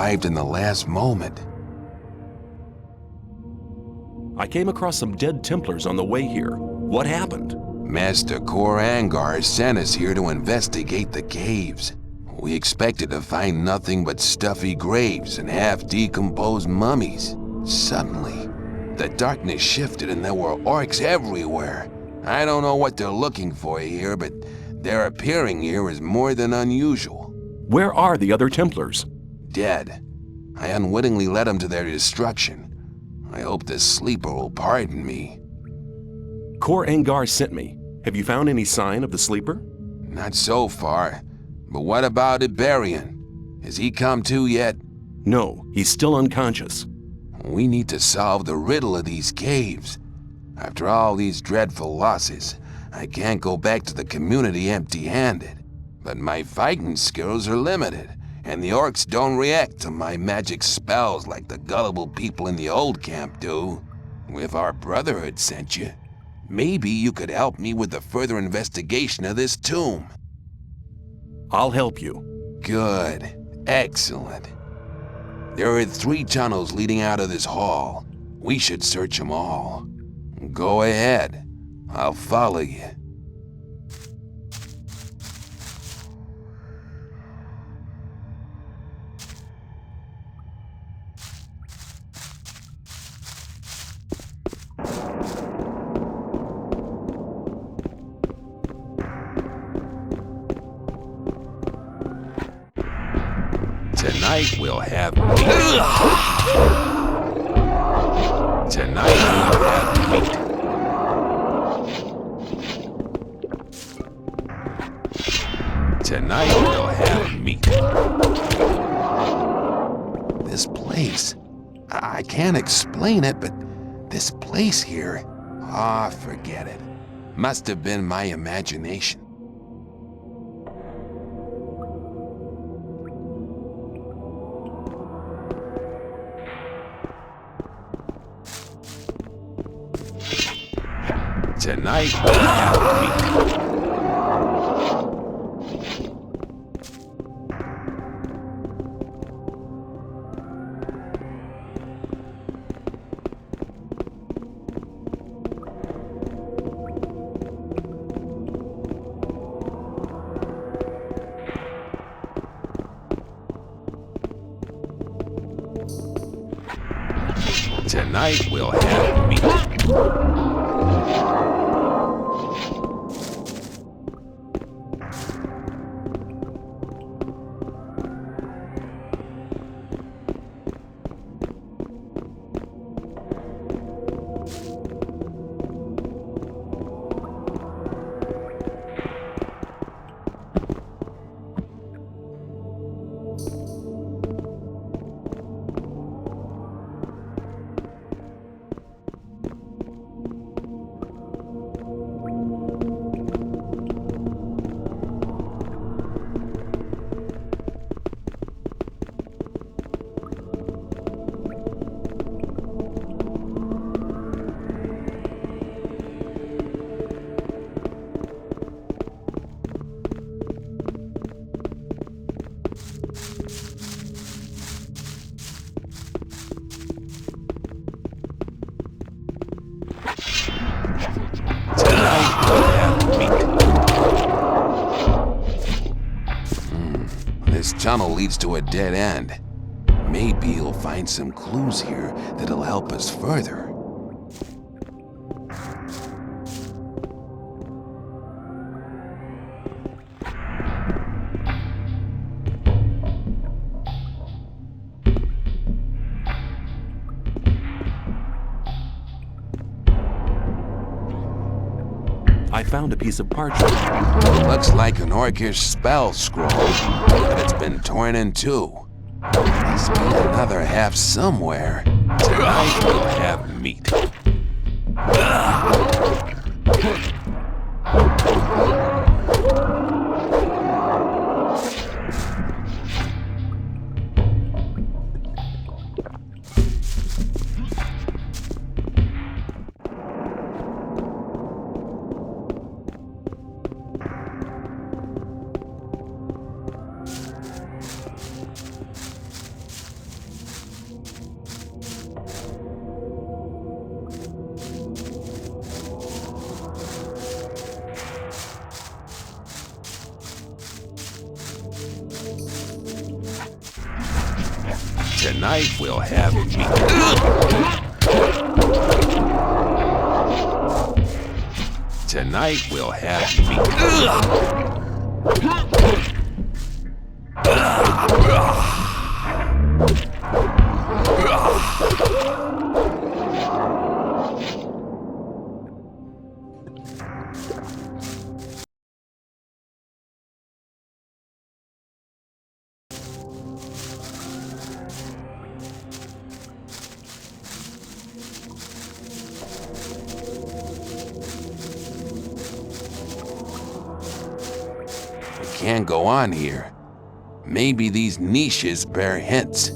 N: arrived in the last moment.
F: I came across some dead Templars on the way here. What happened?
N: Master Khorinis sent us here to investigate the caves. We expected to find nothing but stuffy graves and half-decomposed mummies. Suddenly, the darkness shifted and there were orcs everywhere. I don't know what they're looking for here, but their appearing here is more than unusual.
F: Where are the other Templars?
N: Dead. I unwittingly led them to their destruction. I hope the sleeper will pardon me.
F: Khorinis sent me. Have you found any sign of the sleeper?
N: Not so far. But what about Iberian? Has he come to yet?
F: No, he's still unconscious.
N: We need to solve the riddle of these caves. After all these dreadful losses, I can't go back to the community empty-handed. But my fighting skills are limited, and the orcs don't react to my magic spells like the gullible people in the old camp do. If our Brotherhood sent you, maybe you could help me with the further investigation of this tomb.
F: I'll help you.
N: Good. Excellent. There are 3 tunnels leading out of this hall. We should search them all. Go ahead. I'll follow you. Tonight we'll have meat. Tonight we'll have meat. Tonight we'll have meat. This place, I can't explain it, but this place here, forget it. Must have been my imagination. Tonight we'll have meat. Tonight we'll have meat. This tunnel leads to a dead end. Maybe you'll find some clues here that'll help us further.
F: I found a piece of parchment.
N: Looks like an Orcish spell scroll, but it's been torn in two. Must be another half somewhere. Tonight we'll have meat. Tonight we'll have meat. Tonight we'll have Can't go on here. Maybe these niches bear hints.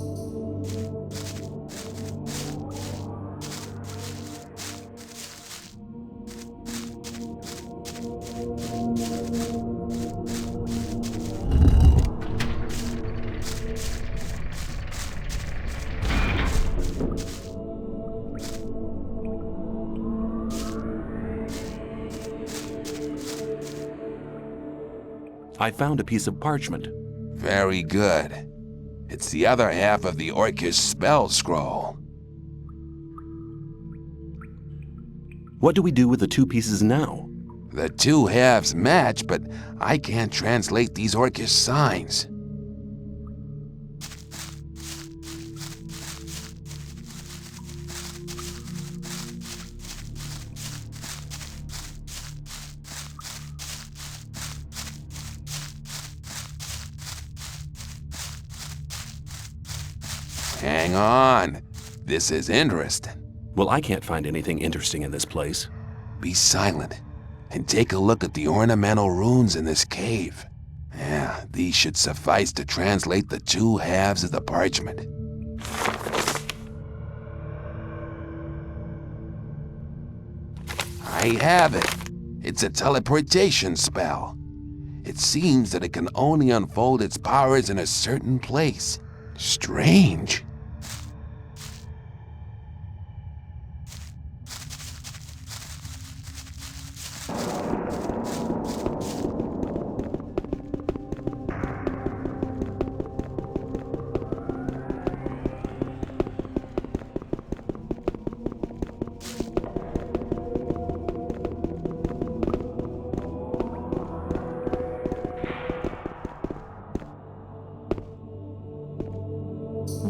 F: I found a piece of parchment.
N: Very good. It's the other half of the Orcish spell scroll.
F: What do we do with the two pieces now?
N: The two halves match, but I can't translate these Orcish signs. Hang on. This is interesting.
F: Well, I can't find anything interesting in this place.
N: Be silent and take a look at the ornamental runes in this cave. Yeah, these should suffice to translate the two halves of the parchment. I have it. It's a teleportation spell. It seems that it can only unfold its powers in a certain place. Strange.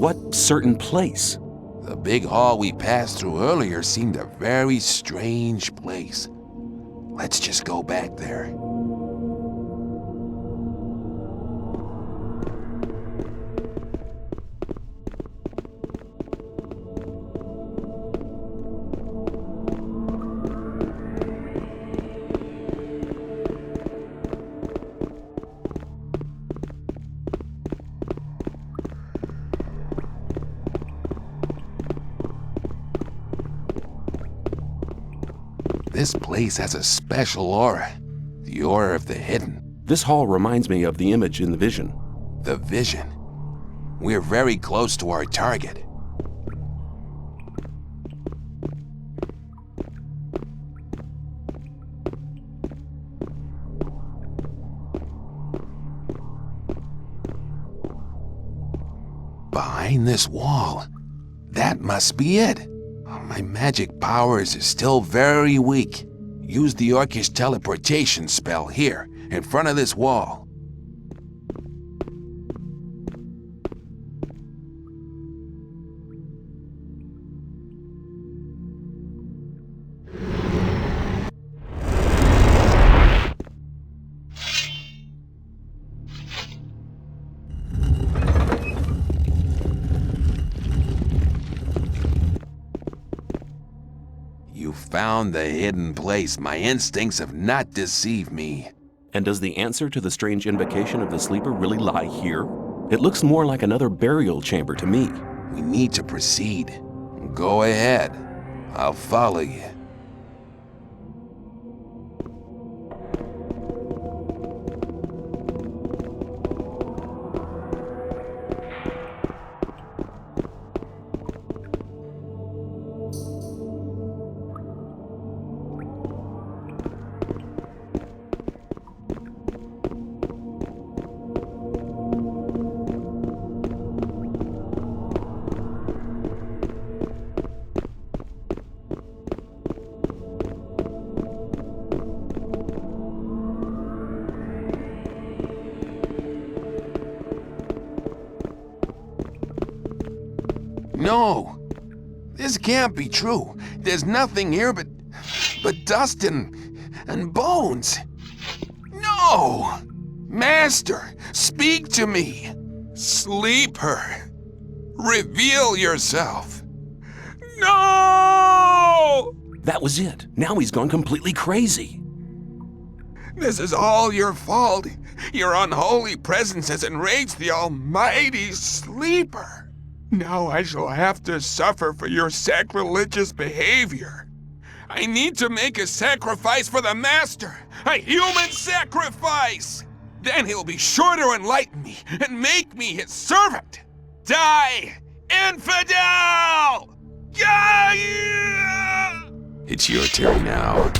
F: What certain place?
N: The big hall we passed through earlier seemed a very strange place. Let's just go back there. This place has a special aura. The aura of the hidden.
F: This hall reminds me of the image in the vision.
N: The vision? We're very close to our target. Behind this wall. That must be it. My magic powers are still very weak. Use the Orcish teleportation spell here, in front of this wall. Found the hidden place. My instincts have not deceived me.
F: And does the answer to the strange invocation of the sleeper really lie here? It looks more like another burial chamber to me.
N: We need to proceed. Go ahead. I'll follow you.
C: No. This can't be true. There's nothing here but dust and bones. No! Master, speak to me. Sleeper, reveal yourself. No!
F: That was it. Now he's gone completely crazy.
C: This is all your fault. Your unholy presence has enraged the almighty Sleeper. Now I shall have to suffer for your sacrilegious behavior. I need to make a sacrifice for the Master. A human sacrifice! Then he'll be sure to enlighten me and make me his servant. Die, infidel! Yeah!
N: It's your turn now.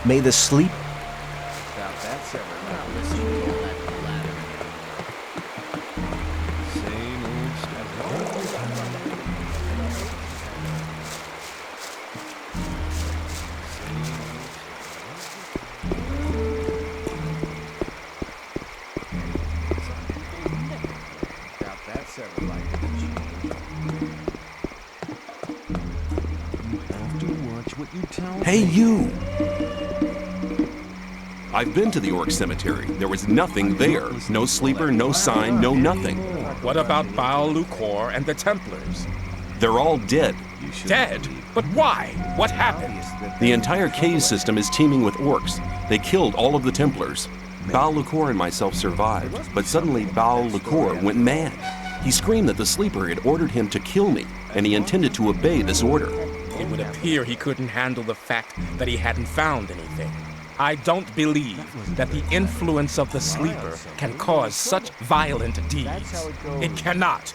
A: May the sleep...
F: Hey, you! I've been to the Orc Cemetery. There was nothing there. No sleeper, no sign, no nothing.
H: What about Baal Lucor and the Templars?
F: They're all dead.
H: Dead? But why? What happened?
F: The entire cave system is teeming with orcs. They killed all of the Templars. Baal Lucor and myself survived, but suddenly Baal Lucor went mad. He screamed that the sleeper had ordered him to kill me, and he intended to obey this order.
H: It would appear he couldn't handle the fact that he hadn't found anything. I don't believe that the influence of the sleeper can cause such violent deeds. It cannot,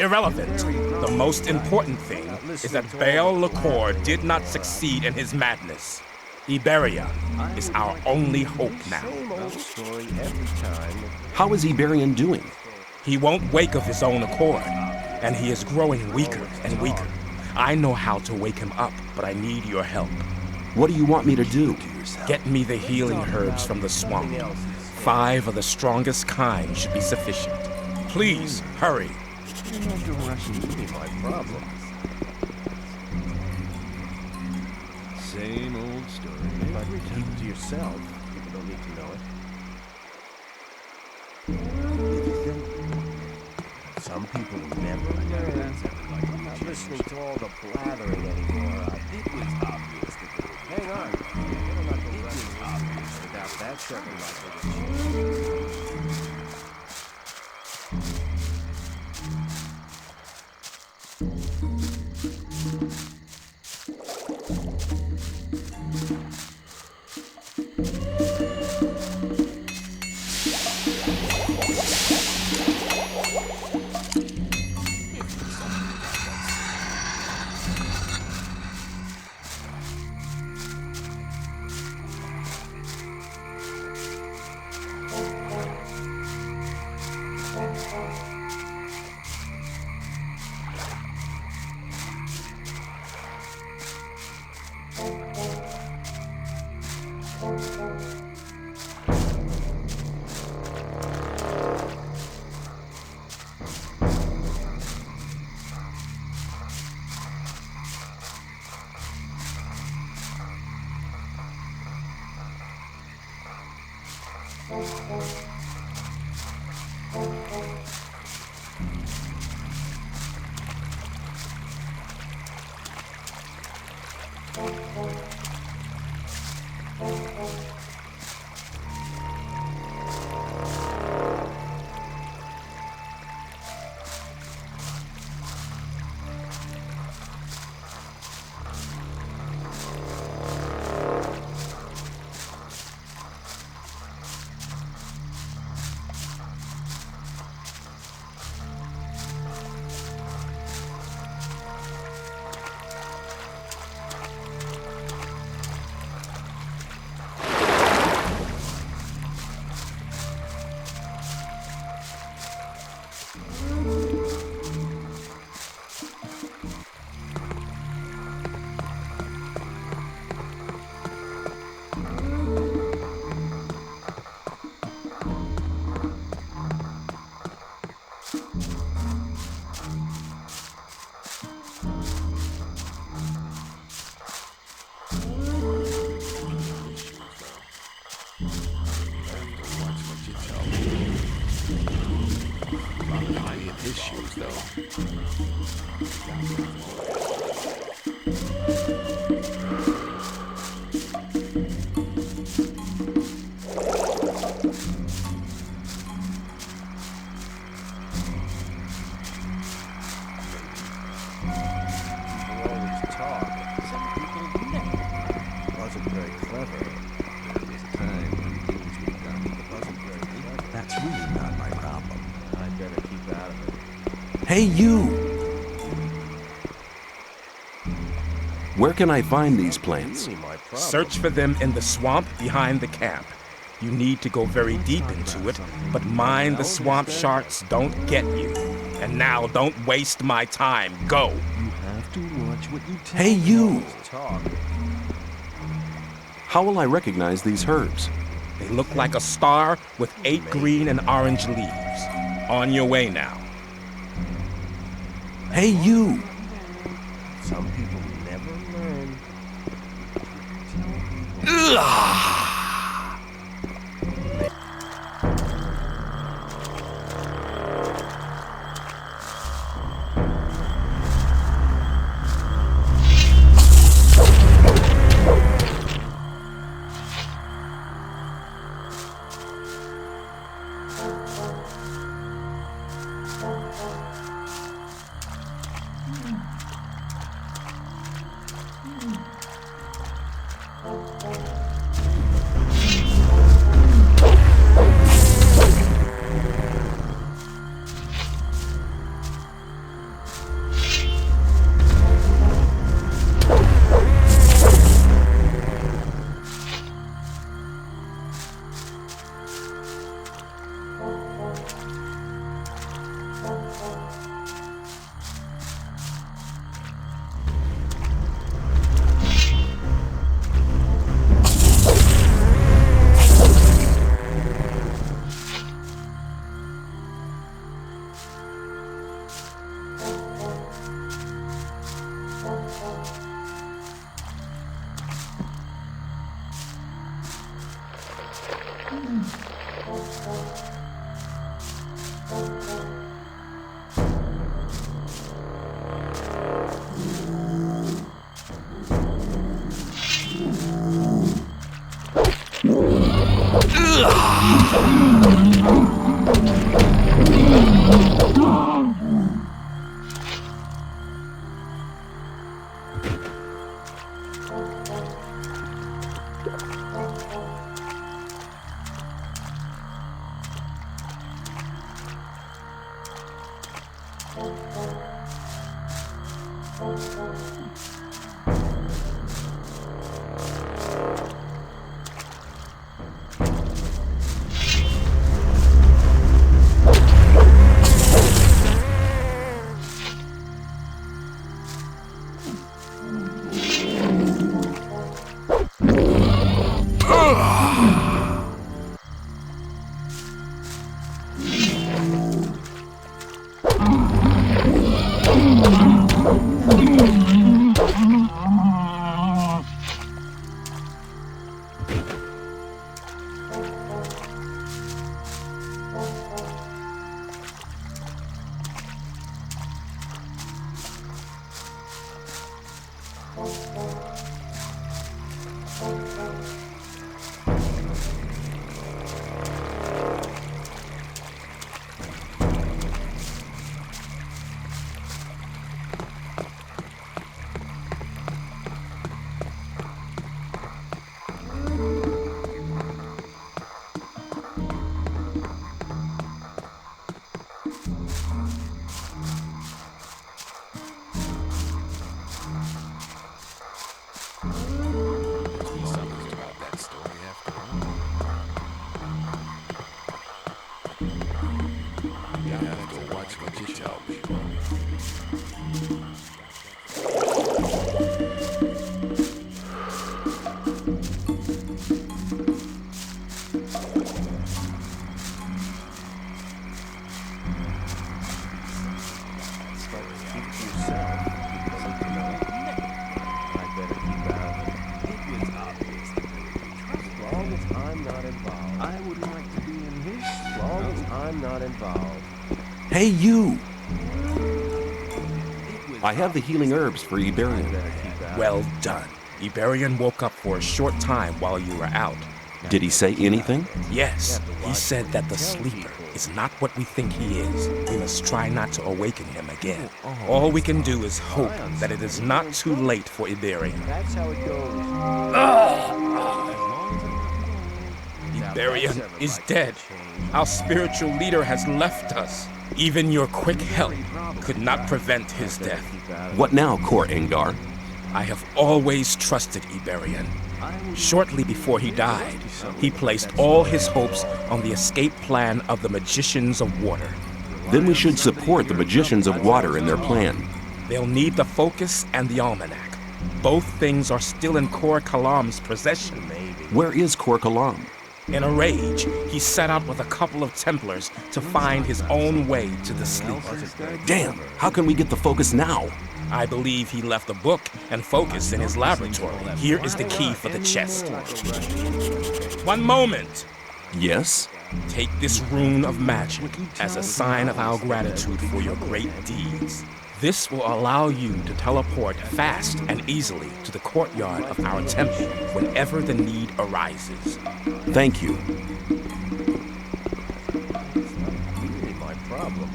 H: irrelevant. The most important thing is that Baal Lucor did not succeed in his madness. Iberion is our only hope now.
F: How is Iberion doing?
H: He won't wake of his own accord, and he is growing weaker and weaker. I know how to wake him up, but I need your help.
F: What do you want me to do?
H: Get me the healing herbs from the swamp. 5 of the strongest kind should be sufficient. Please, hurry.
E: You don't have to rush and give me my problems. Same old story. But keep it to yourself. People don't need to know it. Some people never learn. I'm not listening to all the blathering anymore. It was obvious that they were Hang on. It'll not go right without that circle
F: Hey, you! Where can I find these plants?
H: Search for them in the swamp behind the camp. You need to go very deep into it, but mind the swamp sharks don't get you. And now don't waste my time. Go!
U: You have to watch what you tell
F: Hey, you!
U: Talk.
F: How will I recognize these herbs?
H: They look like a star with 8 green and orange leaves. On your way now.
F: Hey, you!
E: Some people never learn.
F: Hey, you! I have the healing herbs for Iberian.
H: Well done. Iberian woke up for a short time while you were out.
F: Did he say anything?
H: Yes, he said that the sleeper is not what we think he is. We must try not to awaken him again. All we can do is hope that it is not too late for Iberian.
E: That's how it goes.
H: Iberian is dead. Our spiritual leader has left us. Even your quick help could not prevent his death.
F: What now, Kor Engar?
H: I have always trusted Iberian. Shortly before he died, he placed all his hopes on the escape plan of the Magicians of Water.
F: Then we should support the Magicians of Water in their plan.
H: They'll need the Focus and the Almanac. Both things are still in Kor Kalam's possession.
F: Where is Kor Kalam?
H: In a rage, he set out with a couple of Templars to find his own way to the sleeper.
F: Damn, how can we get the Focus now?
H: I believe he left a book and Focus in his laboratory. Here is the key for the chest. One moment.
F: Yes?
H: Take this rune of magic as a sign of our gratitude for your great deeds. This will allow you to teleport fast and easily to the courtyard of our temple whenever the need arises.
F: Thank you.
E: Really my problem.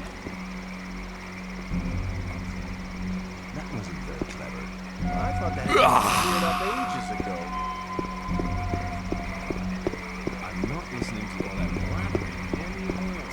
E: That wasn't very clever. I thought that had cleared up ages ago. I'm not listening to all that blabbering anymore.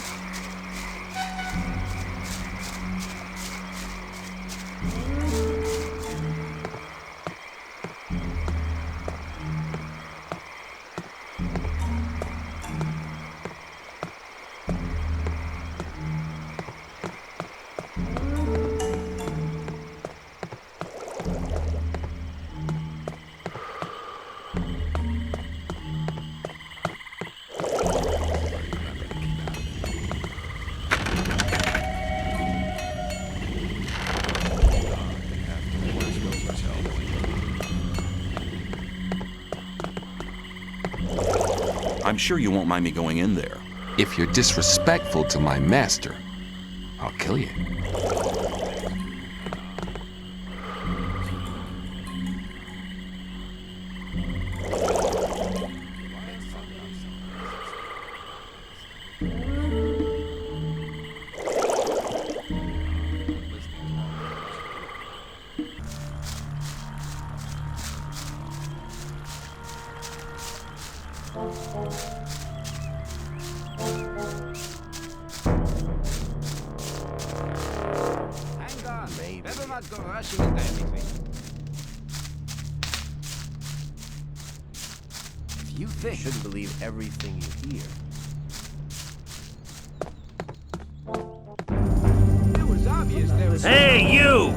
D: I'm sure you won't mind me going in there.
N: If you're disrespectful to my master, I'll kill you.
E: Better not go rushing into everything. If you think, shouldn't believe everything you hear. It was obvious there was.
B: Hey, you!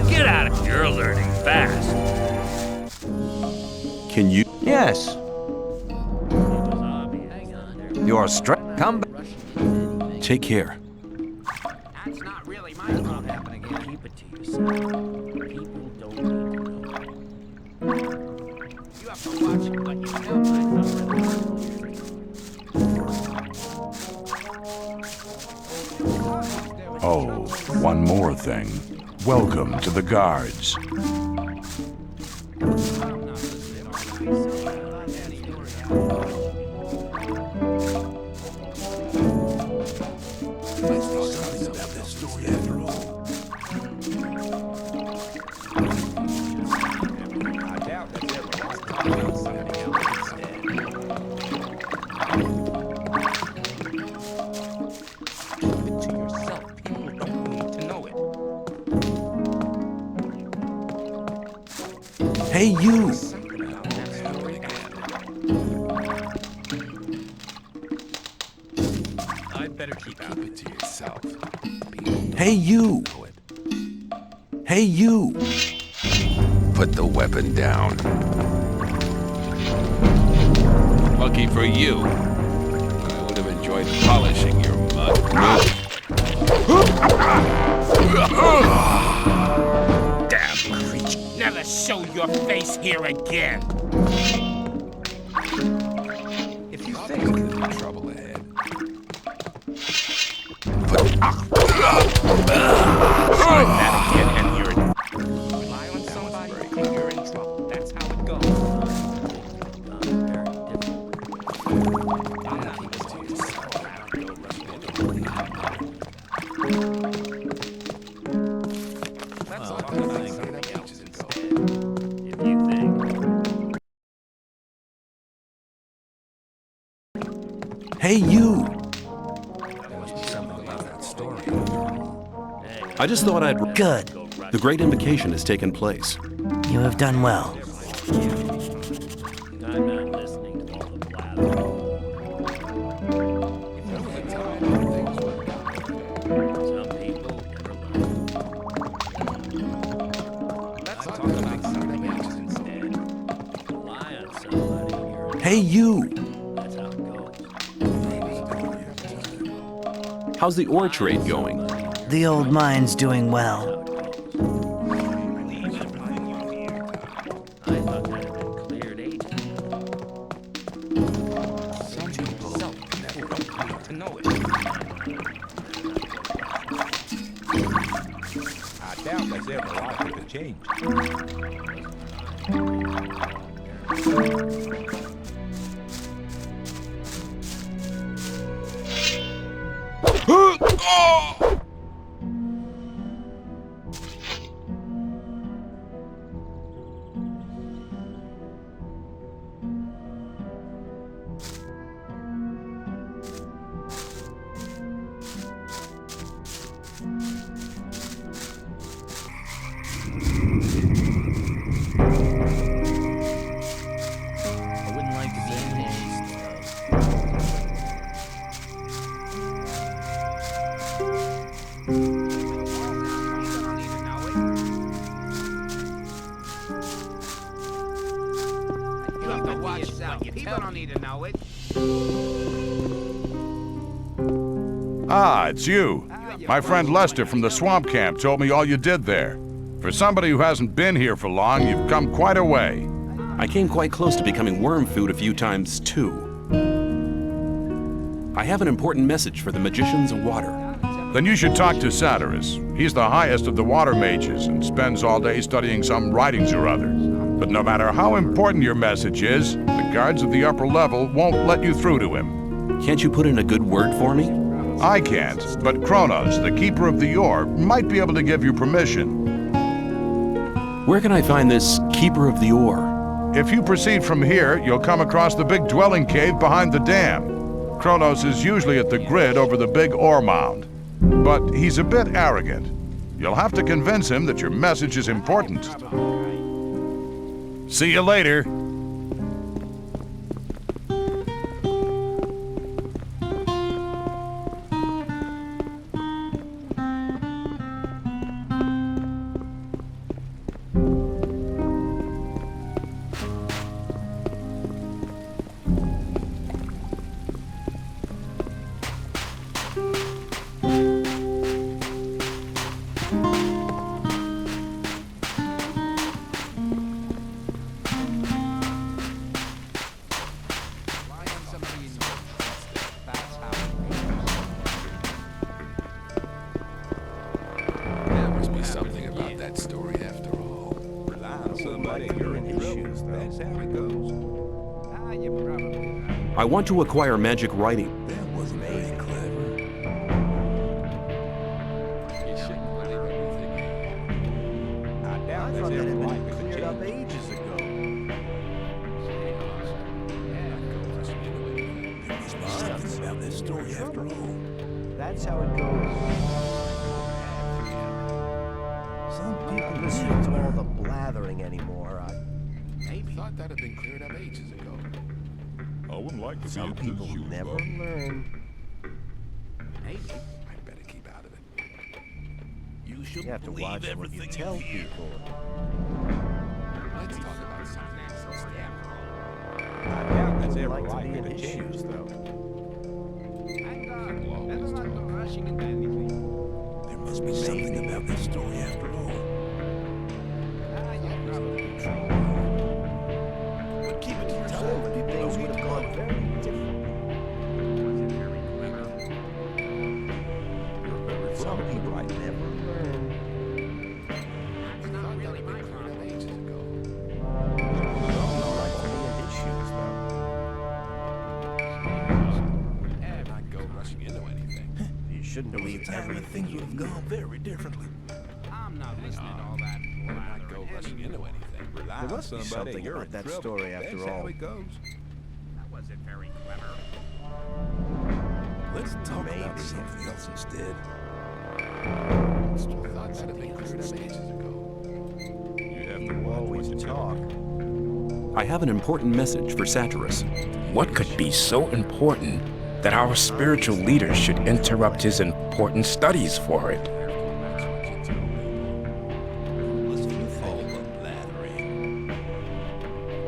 B: Get out of here! You're learning fast.
F: Can you?
R: Yes. Your strength. Come back.
F: Take care.
E: That's not really my fault. Happening again.
B: Keep it to yourself. People don't need to know.
E: You have to watch what you tell.
M: Oh, one more thing. Welcome to the guards.
F: Hey, you!
N: I'd better keep it to yourself.
F: Hey, you! Hey, you!
N: Put the weapon down. Lucky for you. I would have enjoyed polishing your mug.
H: Damn creature. Never show your face here again.
N: If you think there's trouble ahead.
H: Try that again and you're in. Rely on somebody and you're in trouble. That's how it goes. I'm not even to yourself. Let's talk about something else.
B: If you think.
F: Hey, you! I just thought I'd...
A: Good.
F: The Great Invocation has taken place.
A: You have done well.
B: I'm not listening to all the blather. Some people never learn. Let's talk about something else instead. Rely on somebody and you're in.
F: Hey, you!
B: That's how it goes.
F: How's the ore trade going?
A: The old mine's doing well.
B: I thought that had been cleared ages
H: Some people never need to know it.
P: I doubt there's ever a lot of change.
E: People don't need to know it.
M: Ah, it's you. My friend Lester from the swamp camp told me all you did there. For somebody who hasn't been here for long, you've come quite a way.
F: I came quite close to becoming worm food a few times, too. I have an important message for the magicians of water.
M: Then you should talk to Xardas. He's the highest of the water mages and spends all day studying some writings or other. But no matter how important your message is, the guards of the upper level won't let you through to him.
F: Can't you put in a good word for me?
M: I can't, but Kronos, the keeper of the ore, might be able to give you permission.
F: Where can I find this Keeper of the Ore?
P: If you proceed from here, you'll come across the big dwelling cave behind the dam. Kronos is usually at the grid over the big ore mound. But he's a bit arrogant. You'll have to convince him that your message is important. See you later.
F: I want to acquire magic writing.
Q: That wasn't very clever. You shouldn't believe everything.
E: I doubt that had been cleared up ages ago.
Q: There must be something about this story after all.
E: That's how it goes.
Q: Some people
E: Listen to all the blathering anymore.
U: Maybe. Thought that had been cleared up ages ago. I wouldn't like to
E: Some people never learn.
U: Maybe. I better keep out of it. You should
E: You have to watch what you tell people.
U: Let's talk about something else.
E: I doubt that's ever likely to be issues, though.
Q: There must be something about this story after all.
E: But keep it to yourself, and things would have gone very different. Some people never learn.
U: It's not really been cleared up ages ago.
E: Like any issues, though.
U: And not go rushing into anything.
E: You shouldn't believe everything.
Q: Things would have gone very differently.
U: I'm not listening to all that. Not go rushing into anything.
E: There must be something about that story after all.
U: That's how it goes. That wasn't very clever.
Q: Let's talk about something else instead.
U: Thought that had been cleared up ages ago.
E: You have to always talk.
F: I have an important message for Xardas.
H: What could be so important that our spiritual leader should interrupt his important studies for it?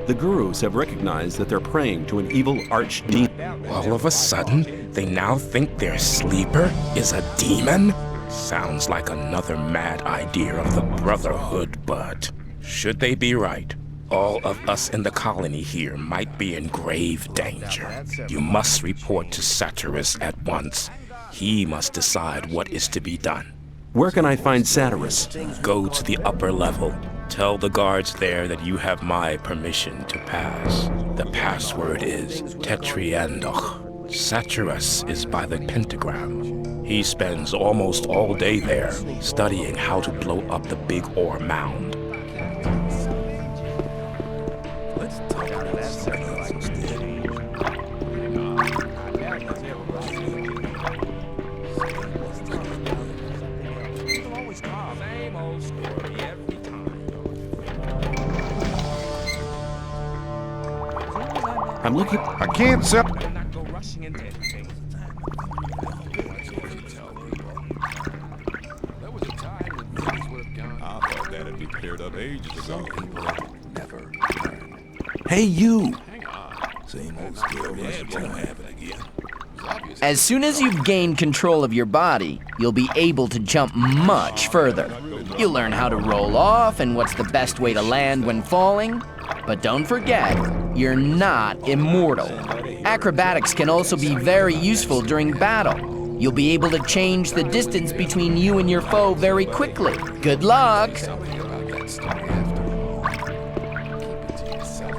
F: The gurus have recognized that they're praying to an evil archdemon.
H: All of a sudden, they now think their sleeper is a demon? Sounds like another mad idea of the Brotherhood, but should they be right, all of us in the colony here might be in grave danger. You must report to Xardas at once. He must decide what is to be done.
F: Where can I find Xardas?
H: Go to the upper level. Tell the guards there that you have my permission to pass. The password is Tetriandoch. Xardas is by the pentagram. He spends almost all day there, studying how to blow up the big ore mound.
Q: Let's talk about something else instead.
H: Same old story every time.
F: I'm looking.
P: I can't sell.
H: Not go rushing into anything.
U: There was a time when things would have gone.
V: I thought that had been cleared up ages ago.
Q: Some people never learn.
F: Hey, you!
U: Hang on.
Q: Same old story. It won't happen again.
K: As soon as you've gained control of your body, you'll be able to jump much further. You'll learn how to roll off and what's the best way to land when falling. But don't forget, you're not immortal. Acrobatics can also be very useful during battle. You'll be able to change the distance between you and your foe very quickly. Good luck!
U: Something about that story after all. Keep it to yourself.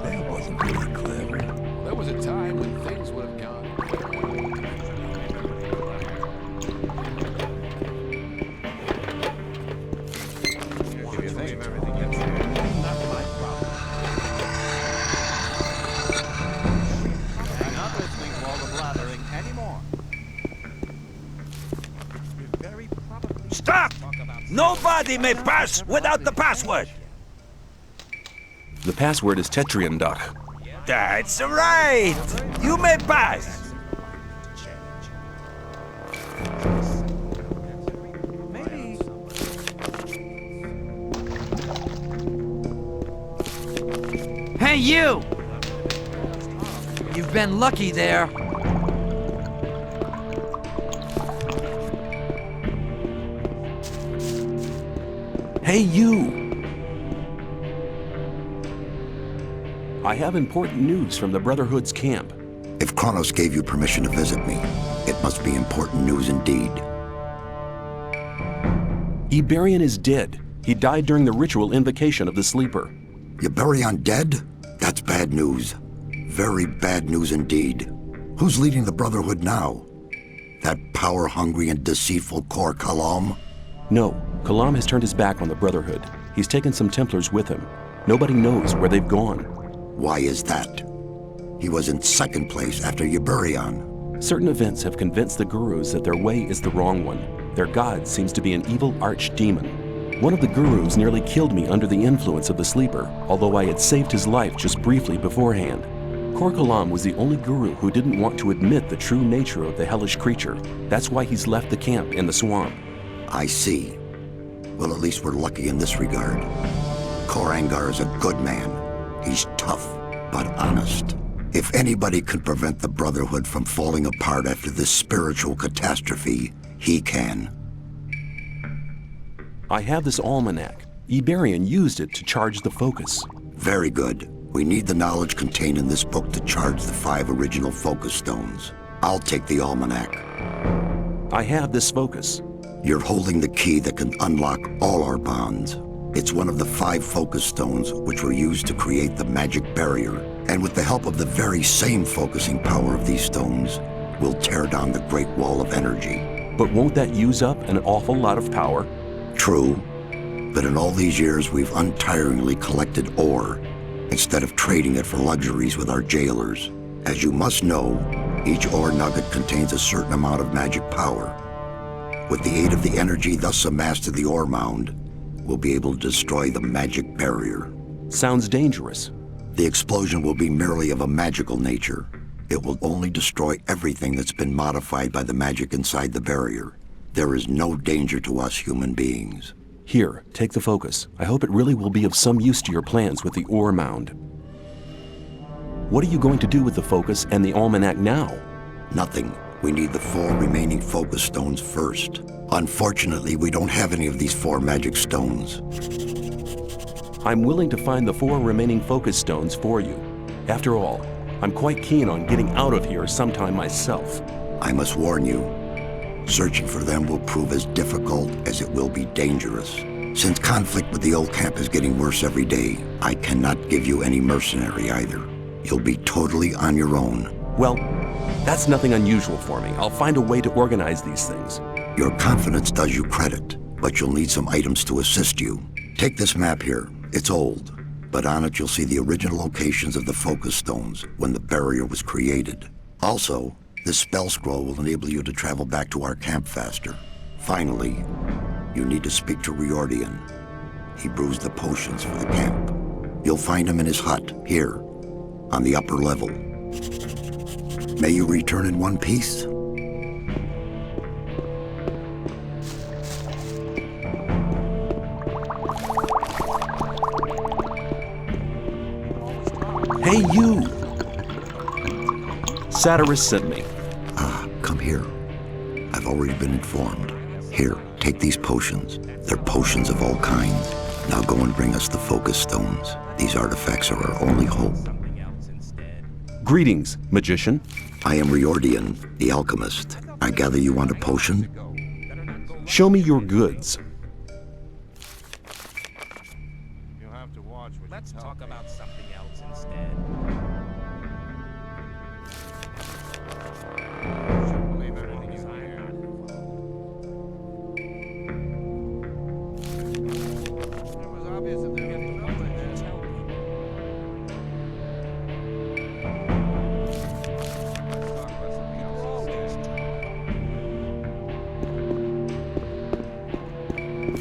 Q: That wasn't really clever.
U: There was a time when things would have gone.
E: If you think
I: Stop! Nobody may pass without the password!
F: The password is Tetriandach.
I: That's right! You may pass!
A: Hey, you! You've been lucky there.
F: Hey, you! I have important news from the Brotherhood's camp.
L: If Kronos gave you permission to visit me, it must be important news indeed.
F: Iberion is dead. He died during the ritual invocation of the Sleeper.
L: Iberion dead? That's bad news. Very bad news indeed. Who's leading the Brotherhood now? That power-hungry and deceitful Kor Kalam?
F: No, Kalam has turned his back on the Brotherhood. He's taken some Templars with him. Nobody knows where they've gone.
L: Why is that? He was in second place after Iberion.
F: Certain events have convinced the Gurus that their way is the wrong one. Their god seems to be an evil archdemon. One of the Gurus nearly killed me under the influence of the Sleeper, although I had saved his life just briefly beforehand. Kor Kalam was the only Guru who didn't want to admit the true nature of the hellish creature. That's why he's left the camp in the swamp.
L: I see. Well, at least we're lucky in this regard. Kor Angar is a good man. He's tough, but honest. If anybody could prevent the Brotherhood from falling apart after this spiritual catastrophe, he can.
F: I have this almanac. Iberion used it to charge the focus.
L: Very good. We need the knowledge contained in this book to charge the 5 original focus stones. I'll take the almanac.
F: I have this focus.
L: You're holding the key that can unlock all our bonds. It's one of the 5 focus stones which were used to create the magic barrier. And with the help of the very same focusing power of these stones, we'll tear down the Great Wall of Energy.
F: But won't that use up an awful lot of power?
L: True. But in all these years, we've untiringly collected ore, instead of trading it for luxuries with our jailers. As you must know, each ore nugget contains a certain amount of magic power. With the aid of the energy thus amassed in the ore mound, we'll be able to destroy the magic barrier.
F: Sounds dangerous.
L: The explosion will be merely of a magical nature. It will only destroy everything that's been modified by the magic inside the barrier. There is no danger to us human beings.
F: Here, take the focus. I hope it really will be of some use to your plans with the ore mound. What are you going to do with the focus and the almanac now?
L: Nothing. We need the 4 remaining focus stones first. Unfortunately, we don't have any of these 4 magic stones.
F: I'm willing to find the 4 remaining focus stones for you. After all, I'm quite keen on getting out of here sometime myself.
L: I must warn you, searching for them will prove as difficult as it will be dangerous. Since conflict with the old camp is getting worse every day, I cannot give you any mercenary either. You'll be totally on your own.
F: Well, that's nothing unusual for me. I'll find a way to organize these things.
L: Your confidence does you credit, but you'll need some items to assist you. Take this map here. It's old, but on it you'll see the original locations of the focus stones when the barrier was created. Also, this spell scroll will enable you to travel back to our camp faster. Finally, you need to speak to Riordian. He brews the potions for the camp. You'll find him in his hut, here, on the upper level. May you return in one piece?
F: Hey, you! Satyrus sent me.
L: Come here. I've already been informed. Here, take these potions. They're potions of all kinds. Now go and bring us the focus stones. These artifacts are our only hope.
F: Greetings, magician.
L: I am Riordian, the alchemist. I gather you want a potion?
F: Show me your goods.
H: Let's talk about something else instead.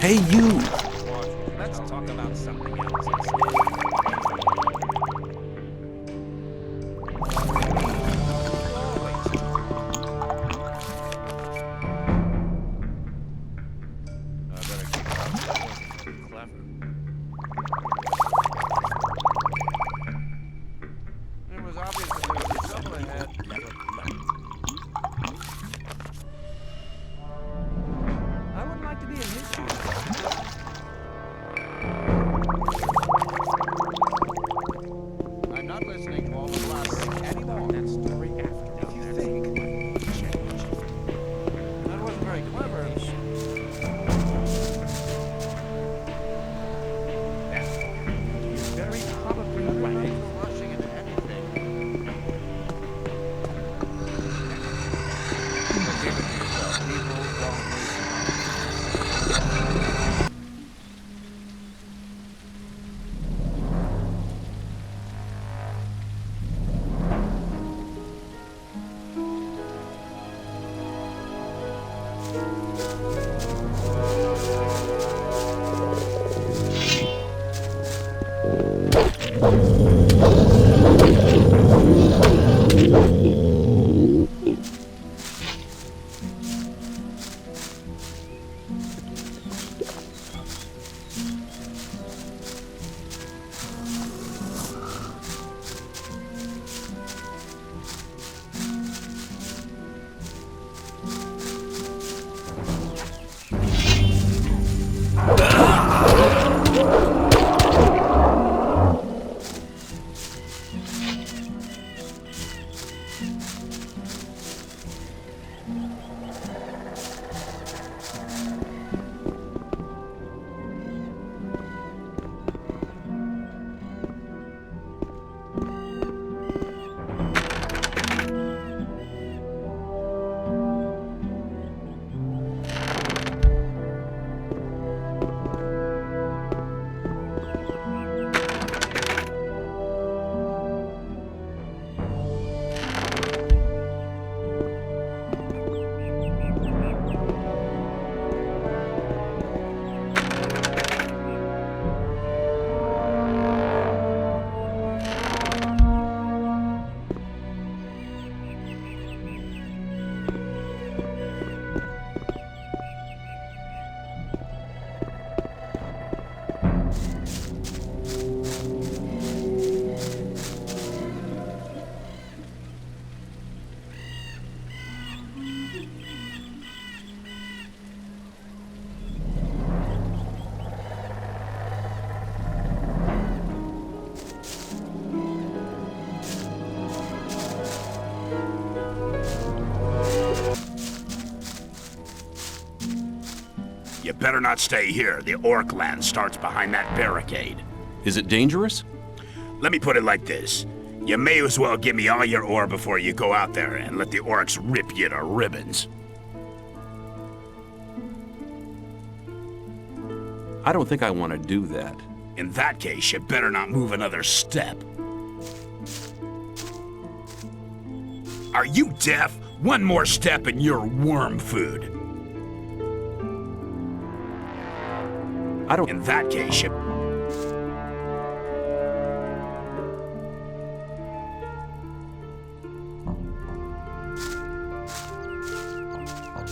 F: Hey, you!
H: Let's talk about something else instead.
E: It was obvious that there was trouble ahead. I wouldn't like to be in his shoes. I'm not listening to all the blasting anymore. That story after. If you think, change. That wasn't very clever. You're very probably right. Rushing into anything. Forgive it yourself. People don't
J: You better not stay here. The orc land starts behind that barricade.
F: Is it dangerous?
J: Let me put it like this. You may as well give me all your ore before you go out there and let the orcs rip you to ribbons.
F: I don't think I want to do that.
J: In that case, you better not move another step. Are you deaf? One more step and you're worm food. In that case, you...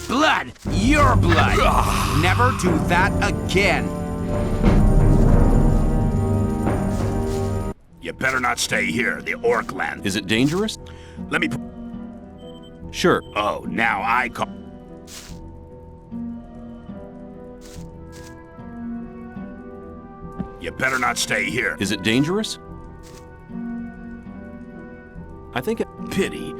T: Blood! Your blood! Never do that again!
J: You better not stay here. The orc land.
F: Is it dangerous?
J: Let me...
F: Sure.
J: Oh, now I call... You better not stay here.
F: Is it dangerous? I think it...
J: Pity.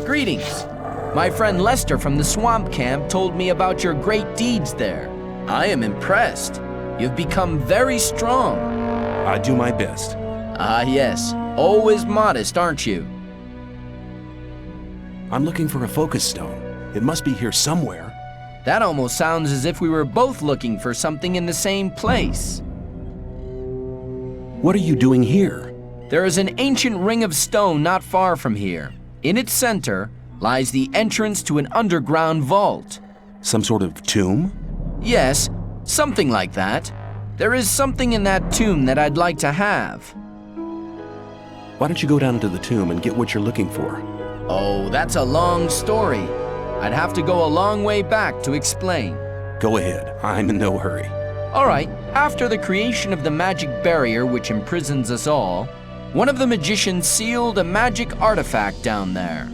K: Greetings. My friend Lester from the swamp camp told me about your great deeds there. I am impressed. You've become very strong.
F: I do my best.
K: Ah, yes. Always modest, aren't you?
F: I'm looking for a focus stone. It must be here somewhere.
K: That almost sounds as if we were both looking for something in the same place.
F: What are you doing here?
K: There is an ancient ring of stone not far from here. In its center lies the entrance to an underground vault.
F: Some sort of tomb?
K: Yes, something like that. There is something in that tomb that I'd like to have.
F: Why don't you go down into the tomb and get what you're looking for?
K: Oh, that's a long story. I'd have to go a long way back to explain.
F: Go ahead. I'm in no hurry.
K: All right, after the creation of the magic barrier which imprisons us all, one of the magicians sealed a magic artifact down there.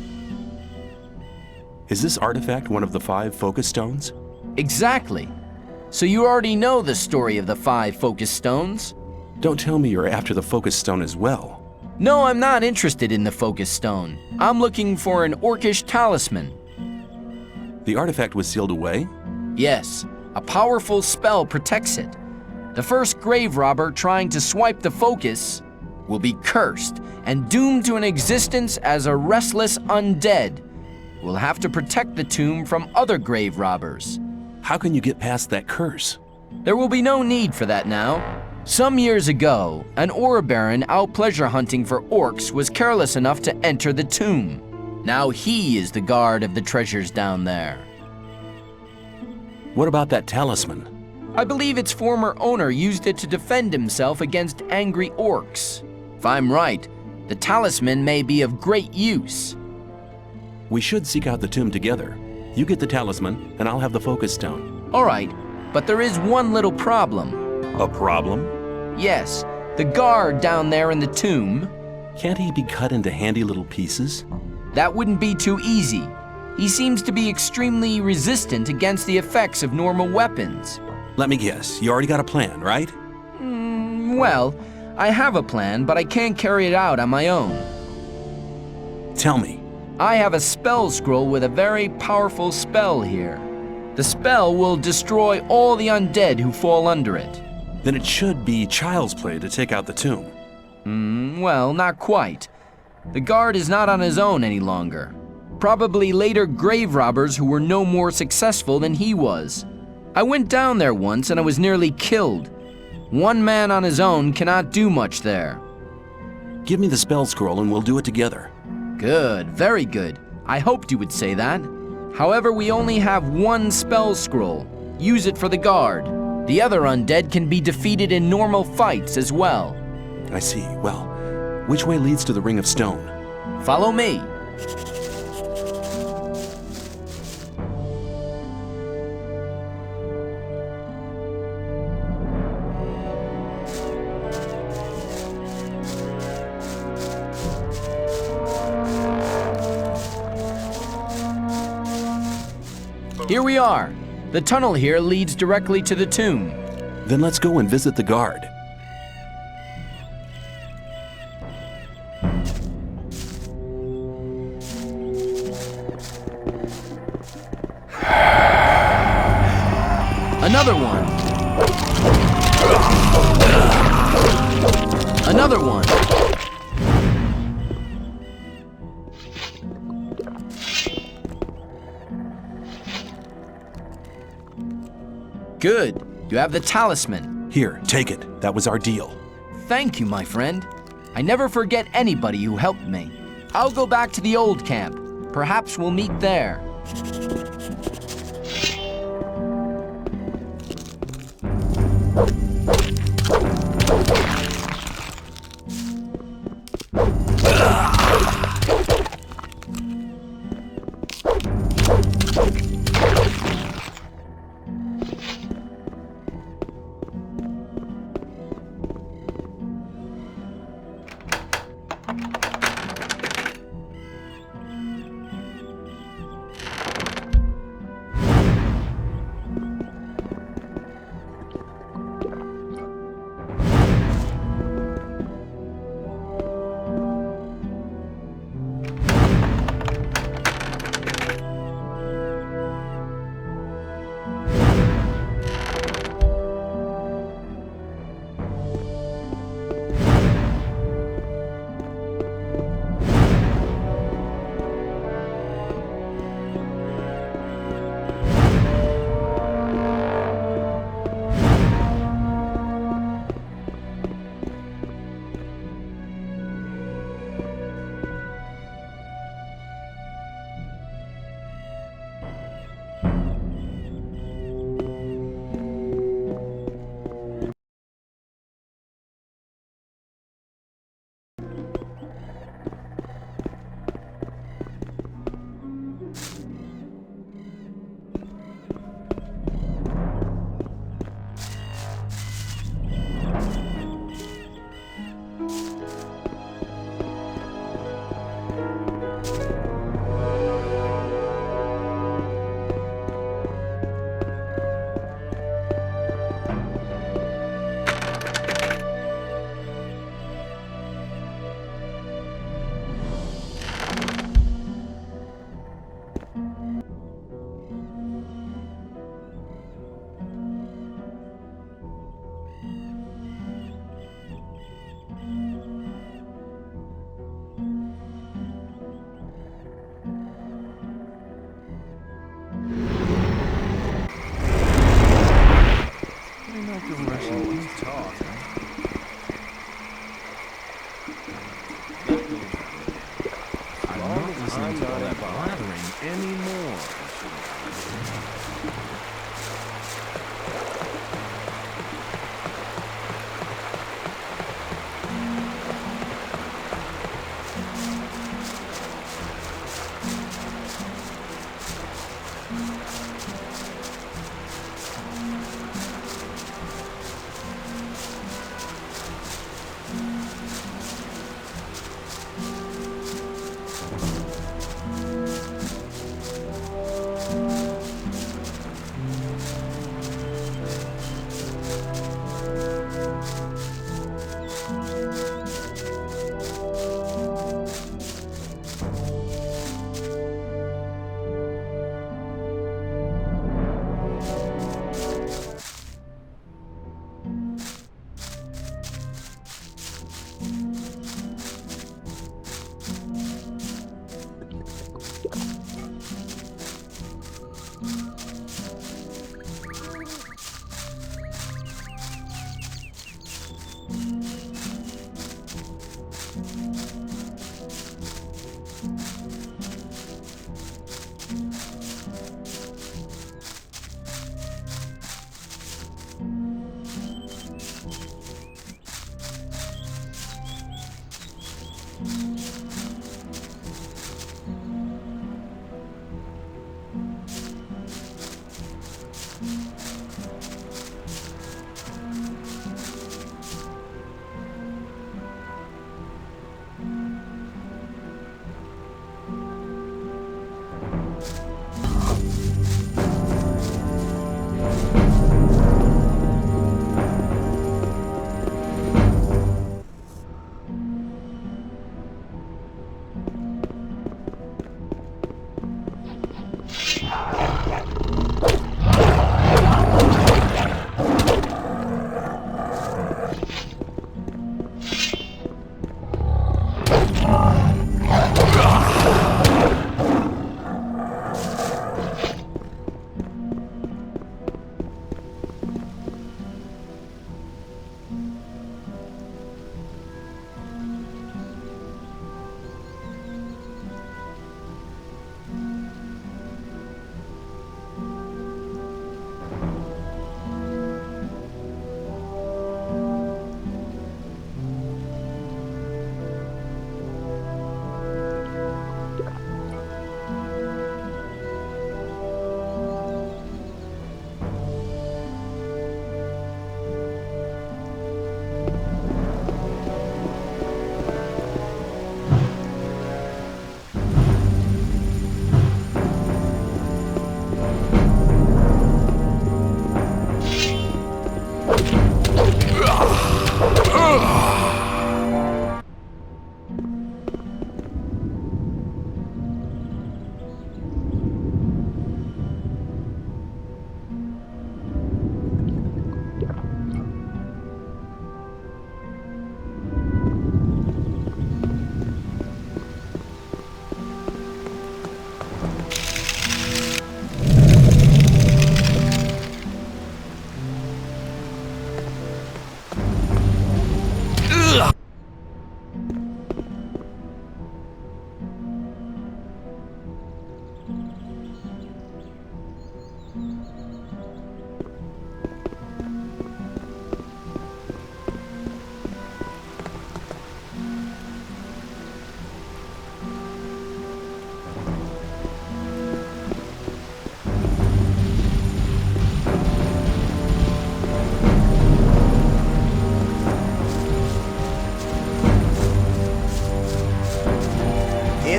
F: Is this artifact one of the 5 focus stones?
K: Exactly. So you already know the story of the 5 focus stones?
F: Don't tell me you're after the focus stone as well.
K: No, I'm not interested in the focus stone. I'm looking for an Orcish talisman.
F: The artifact was sealed away?
K: Yes, a powerful spell protects it. The first grave robber trying to swipe the focus will be cursed and doomed to an existence as a restless undead. We'll have to protect the tomb from other grave robbers.
F: How can you get past that curse?
K: There will be no need for that now. Some years ago, an ore baron out pleasure hunting for orcs was careless enough to enter the tomb. Now he is the guard of the treasures down there.
F: What about that talisman?
K: I believe its former owner used it to defend himself against angry orcs. If I'm right, the talisman may be of great use.
F: We should seek out the tomb together. You get the talisman, and I'll have the focus stone.
K: All right, but there is one little problem.
F: A problem?
K: Yes, the guard down there in the tomb.
F: Can't he be cut into handy little pieces?
K: That wouldn't be too easy. He seems to be extremely resistant against the effects of normal weapons.
F: Let me guess, you already got a plan, right?
K: Well, I have a plan, but I can't carry it out on my own.
F: Tell me.
K: I have a spell scroll with a very powerful spell here. The spell will destroy all the undead who fall under it.
F: Then it should be child's play to take out the tomb.
K: Well, not quite. The guard is not on his own any longer. Probably later grave robbers who were no more successful than he was. I went down there once and I was nearly killed. One man on his own cannot do much there.
F: Give me the spell scroll and we'll do it together.
K: Good, very good. I hoped you would say that. However, we only have one spell scroll. Use it for the guard. The other undead can be defeated in normal fights as well.
F: I see. Well, which way leads to the Ring of Stone?
K: Follow me. Here we are. The tunnel here leads directly to the tomb.
F: Then let's go and visit the guard.
K: Another one. Another one. Good. You have the talisman.
F: Here, take it. That was our deal.
K: Thank you, my friend. I never forget anybody who helped me. I'll go back to the old camp. Perhaps we'll meet there.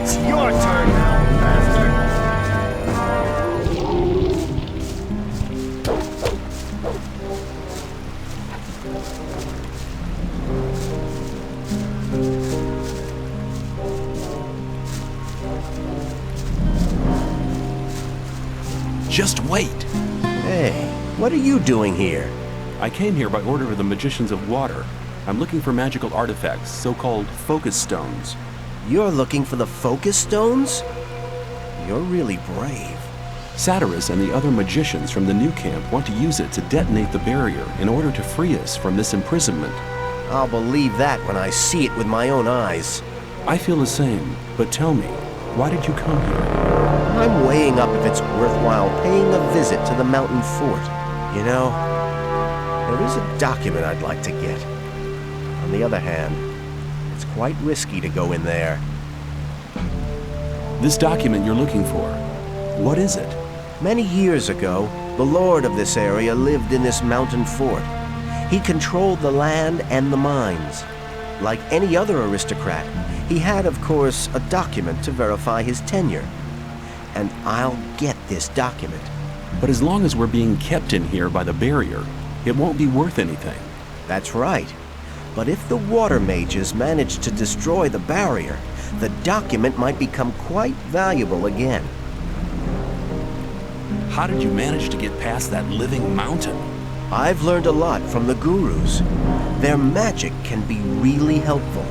O: It's your turn now, bastard!
F: Just wait!
S: Hey, what are you doing here?
F: I came here by order of the Magicians of Water. I'm looking for magical artifacts, so-called focus stones.
S: You're looking for the focus stones? You're really brave.
F: Xardas and the other magicians from the new camp want to use it to detonate the barrier in order to free us from this imprisonment.
S: I'll believe that when I see it with my own eyes.
F: I feel the same, but tell me, why did you come here?
S: I'm weighing up if it's worthwhile paying a visit to the mountain fort. You know, there is a document I'd like to get. On the other hand, it's quite risky to go in there.
F: This document you're looking for, what is it?
S: Many years ago, the lord of this area lived in this mountain fort. He controlled the land and the mines. Like any other aristocrat, he had, of course, a document to verify his tenure. And I'll get this document.
F: But as long as we're being kept in here by the barrier, it won't be worth anything.
S: That's right. But if the water mages manage to destroy the barrier, the document might become quite valuable again.
F: How did you manage to get past that living mountain?
S: I've learned a lot from the gurus. Their magic can be really helpful.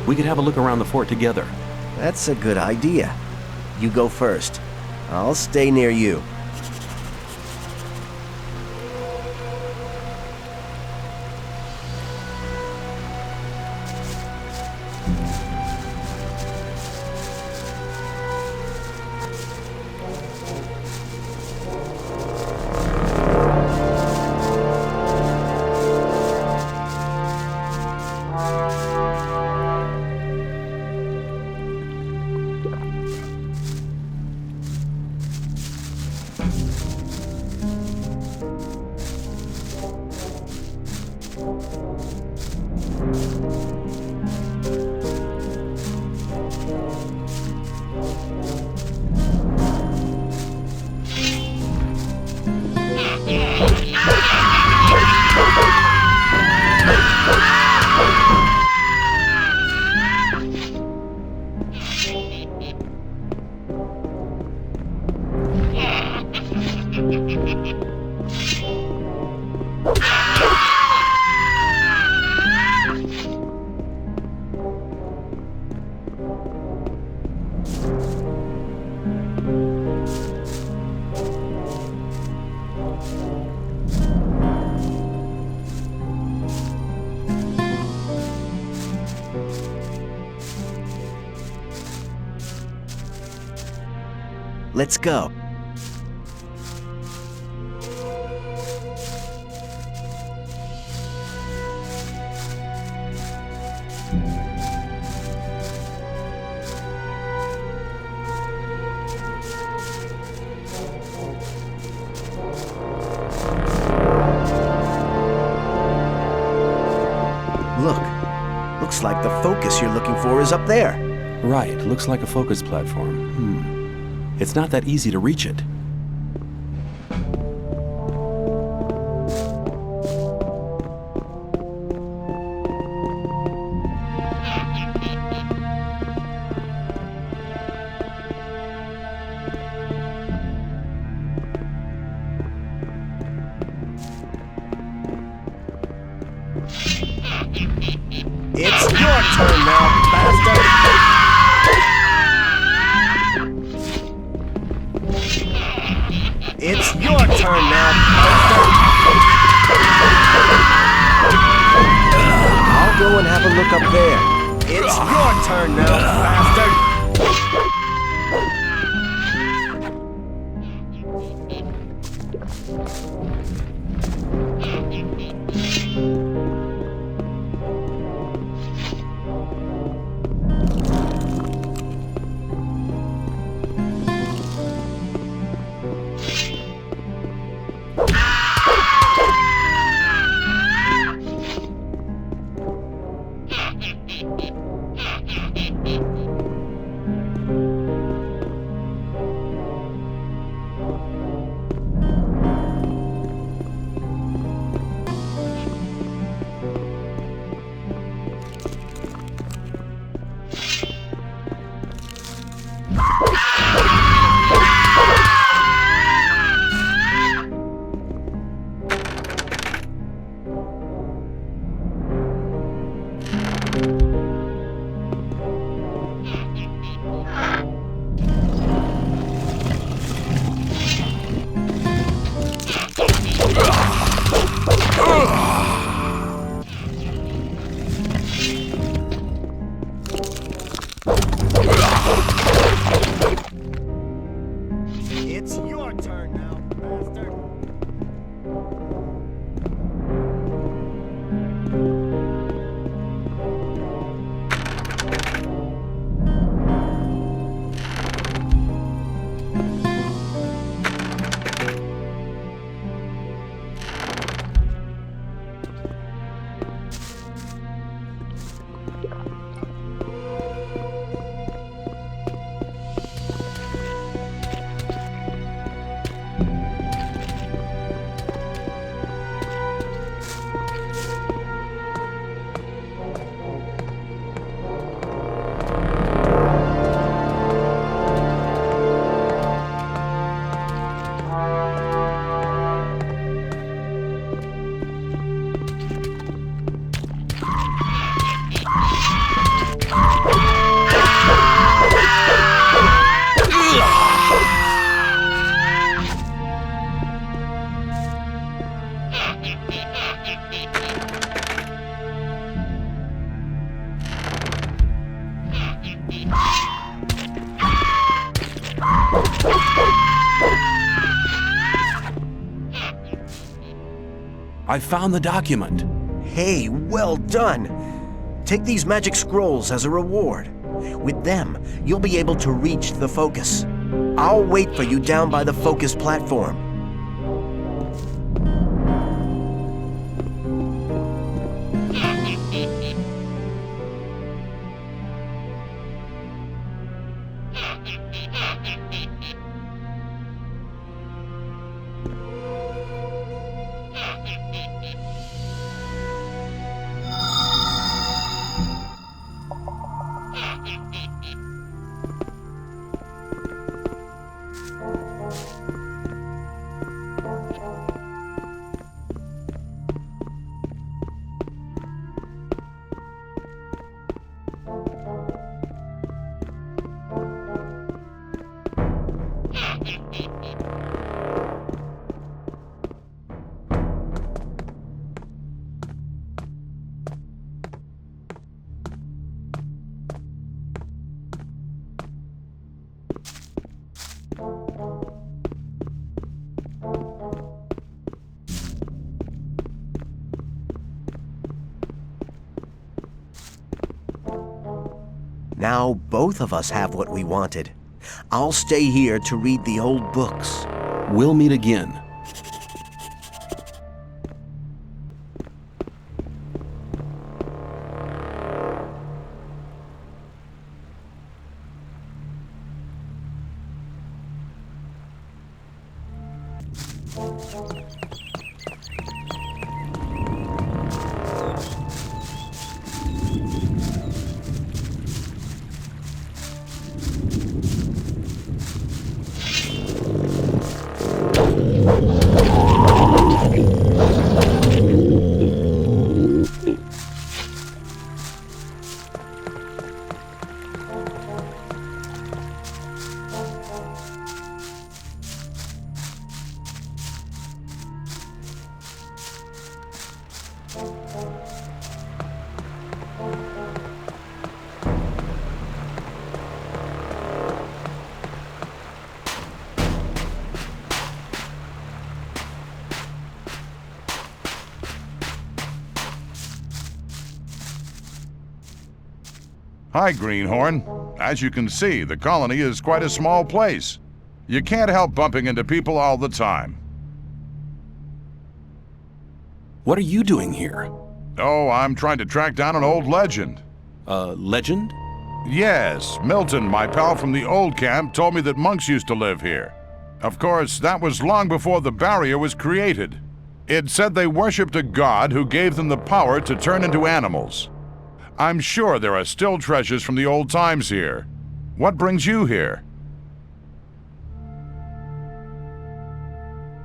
F: We could have a look around the fort together.
S: That's a good idea. You go first. I'll stay near you. Let's go. Look. Looks like the focus you're looking for is up there.
F: Right, looks like a focus platform. It's not that easy to reach it.
O: It's your turn now, bastard! It's your turn now, bastard! I'll go and have a look up there. It's your turn now, bastard!
F: I found the document.
S: Hey, well done. Take these magic scrolls as a reward. With them, you'll be able to reach the focus. I'll wait for you down by the focus platform. Now both of us have what we wanted. I'll stay here to read the old books.
F: We'll meet again.
P: Hi, Greenhorn. As you can see, the colony is quite a small place. You can't help bumping into people all the time.
F: What are you doing here?
P: Oh, I'm trying to track down an old legend.
F: Legend?
P: Yes, Milton, my pal from the old camp, told me that monks used to live here. Of course, that was long before the barrier was created. It said they worshipped a god who gave them the power to turn into animals. I'm sure there are still treasures from the old times here. What brings you here?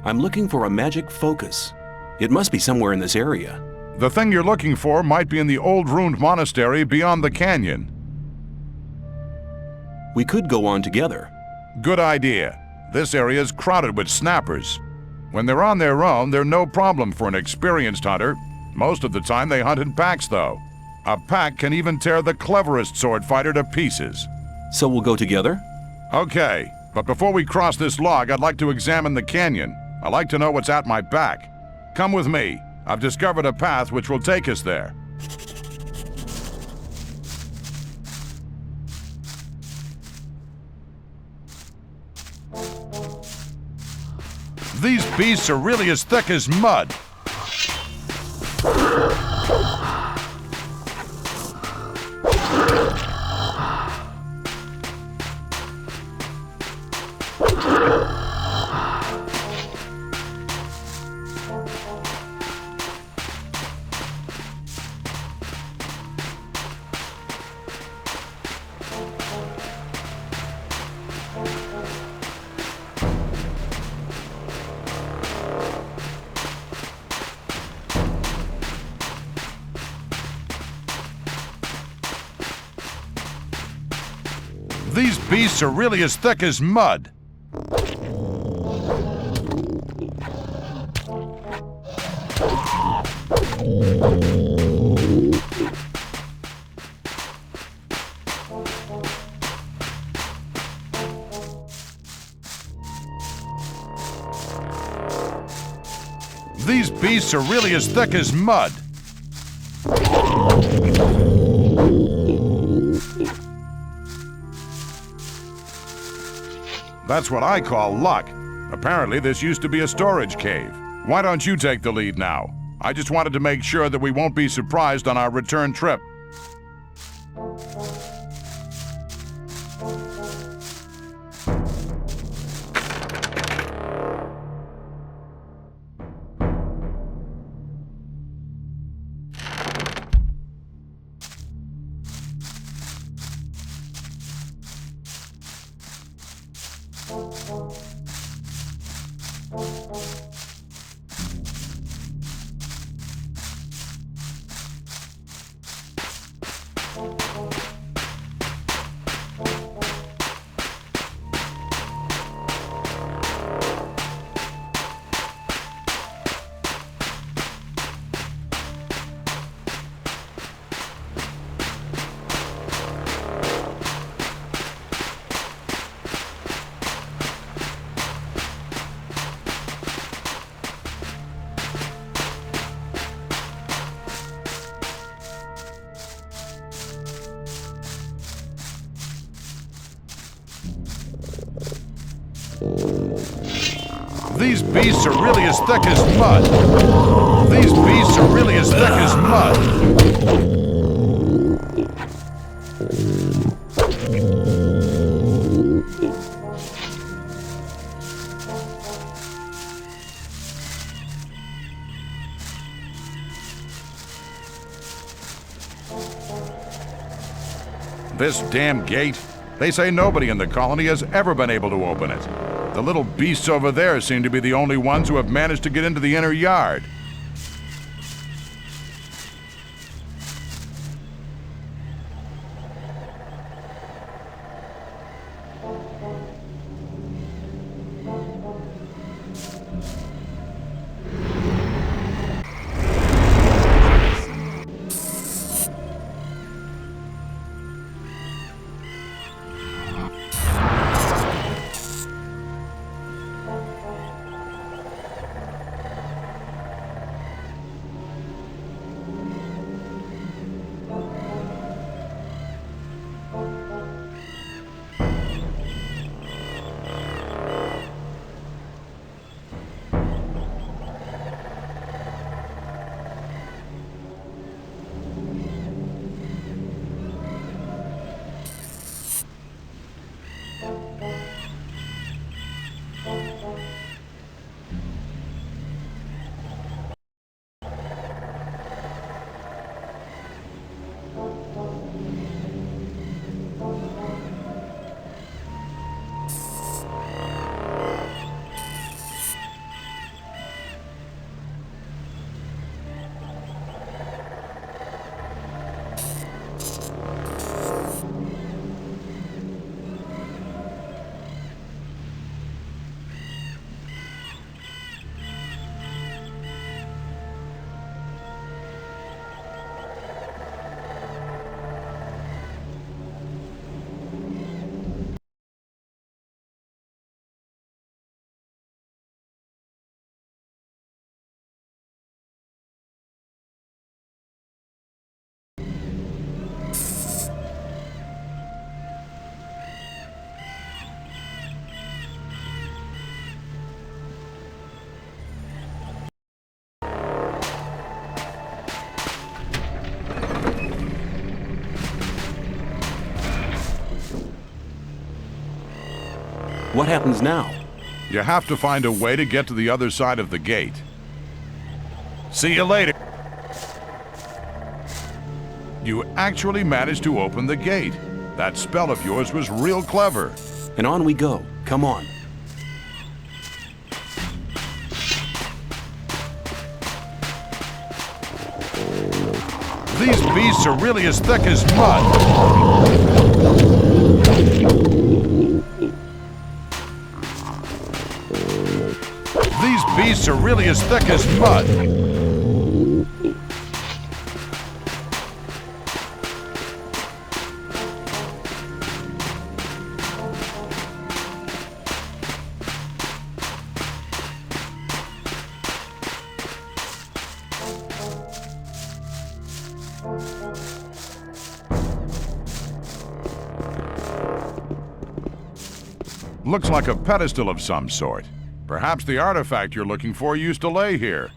F: I'm looking for a magic focus. It must be somewhere in this area.
P: The thing you're looking for might be in the old ruined monastery beyond the canyon.
F: We could go on together.
P: Good idea. This area is crowded with snappers. When they're on their own, they're no problem for an experienced hunter. Most of the time they hunt in packs, though. A pack can even tear the cleverest sword fighter to pieces.
F: So we'll go together?
P: Okay, but before we cross this log, I'd like to examine the canyon. I'd like to know what's at my back. Come with me. I've discovered a path which will take us there. These beasts are really as thick as mud. These beasts are really as thick as mud. These beasts are really as thick as mud. That's what I call luck. Apparently, this used to be a storage cave. Why don't you take the lead now? I just wanted to make sure that we won't be surprised on our return trip. These beasts are really as thick as mud. These beasts are really as thick as mud. This damn gate. They say nobody in the colony has ever been able to open it. The little beasts over there seem to be the only ones who have managed to get into the inner yard.
F: What happens now?
P: You have to find a way to get to the other side of the gate. See you later. You actually managed to open the gate. That spell of yours was real clever.
F: And on we go. Come on.
P: These beasts are really as thick as mud. These beasts are really as thick as mud. Looks like a pedestal of some sort. Perhaps the artifact you're looking for used to lay here.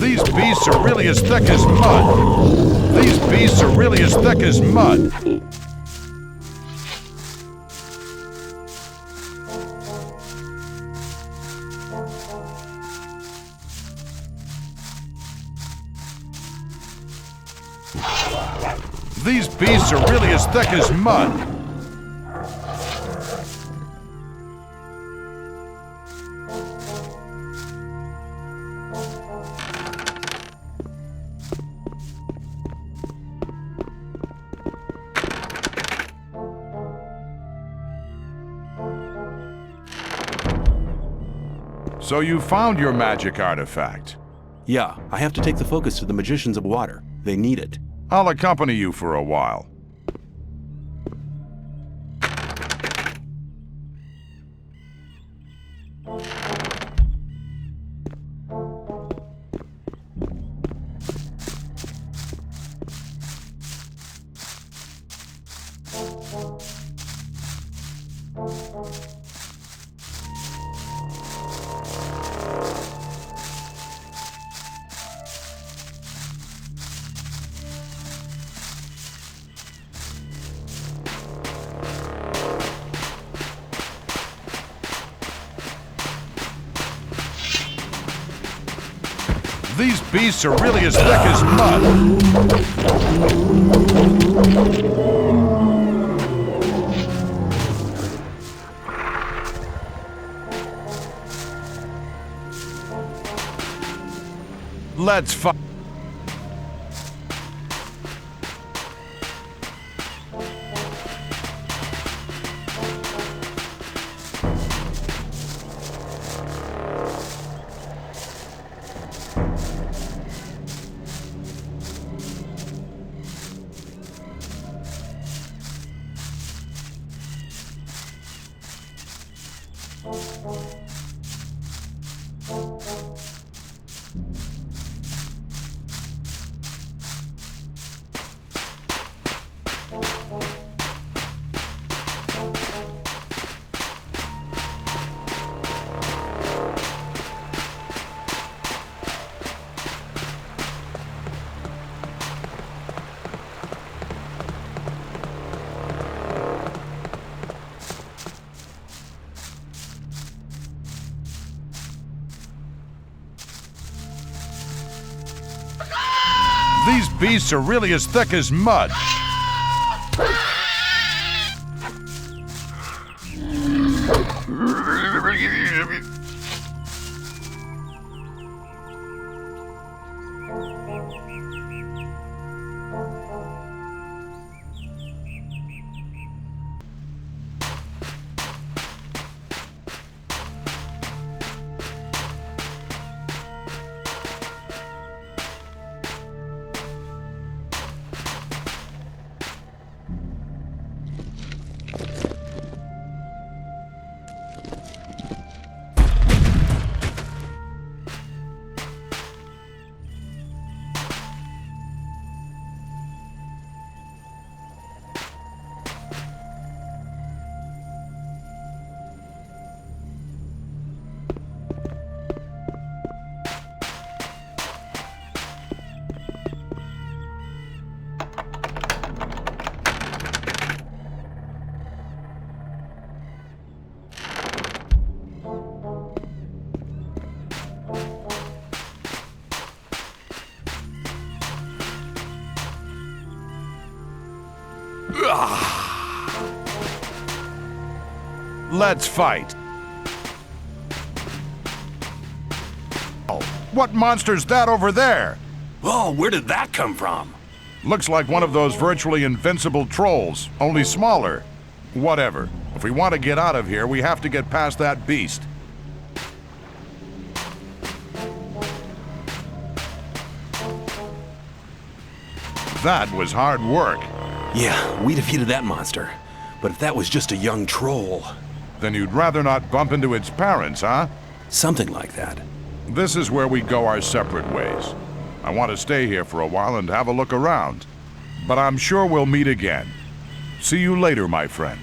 P: These beasts are really as thick as mud. These beasts are really as thick as mud. These beasts are really as thick as mud. So you found your magic artifact?
F: Yeah, I have to take the focus to the Magicians of Water. They need it.
P: I'll accompany you for a while. These beasts are really as thick as mud. Let's fight. These beasts are really as thick as mud. Let's fight. Oh, what monster's that over there?
F: Oh, where did that come from?
P: Looks like one of those virtually invincible trolls, only smaller. Whatever. If we want to get out of here, we have to get past that beast. That was hard work.
F: Yeah, we defeated that monster. But if that was just a young troll...
P: Then you'd rather not bump into its parents, huh?
F: Something like that.
P: This is where we go our separate ways. I want to stay here for a while and have a look around. But I'm sure we'll meet again. See you later, my friend.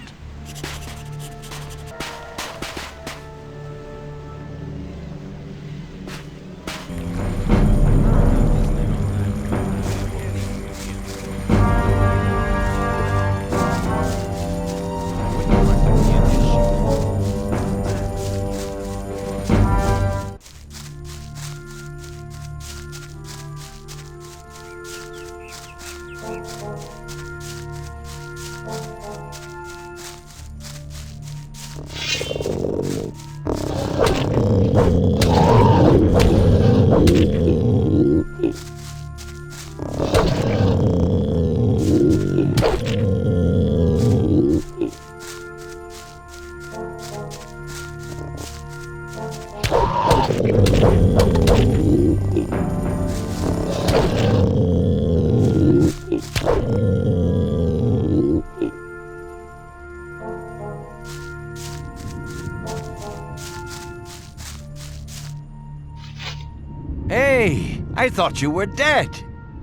R: Hey, I thought you were dead.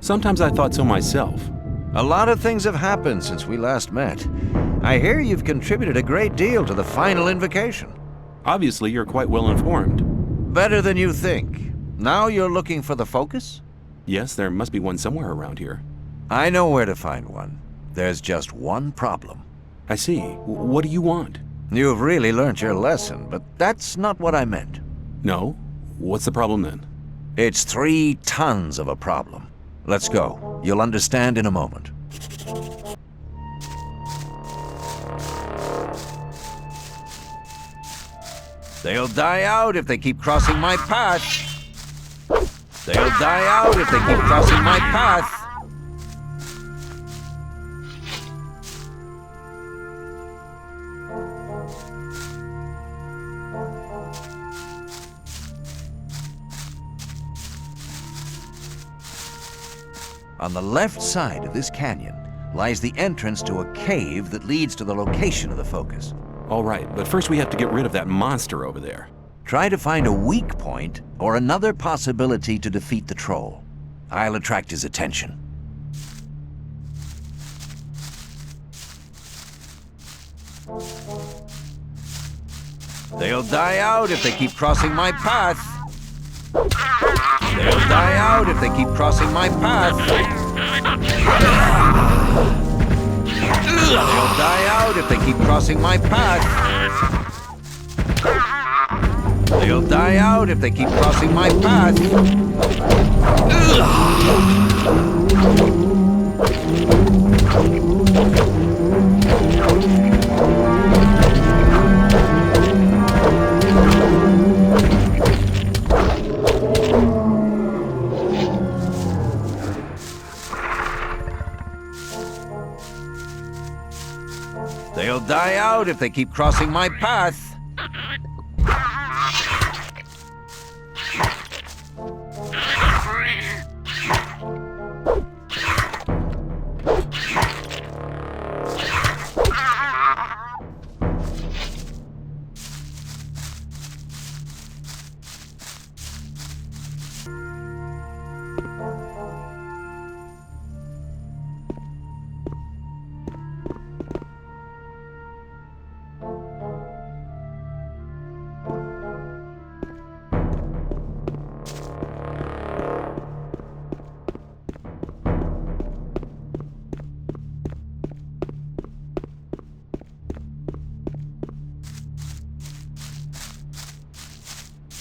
F: Sometimes I thought so myself.
R: A lot of things have happened since we last met. I hear you've contributed a great deal to the final invocation.
F: Obviously, you're quite well informed.
R: Better than you think. Now you're looking for the focus?
F: Yes, there must be one somewhere around here.
R: I know where to find one. There's just one problem.
F: I see. What do you want?
R: You've really learned your lesson, but that's not what I meant.
F: No? What's the problem then?
R: It's 3 tons of a problem. Let's go. You'll understand in a moment. They'll die out if they keep crossing my path. They'll die out if they keep crossing my path. On the left side of this canyon lies the entrance to a cave that leads to the location of the focus.
F: All right, but first we have to get rid of that monster over there.
R: Try to find a weak point or another possibility to defeat the troll. I'll attract his attention. They'll die out if they keep crossing my path. They'll die out if they keep crossing my path. They'll die out if they keep crossing my path. They'll die out if they keep crossing my path. They'll die out if they keep crossing my path.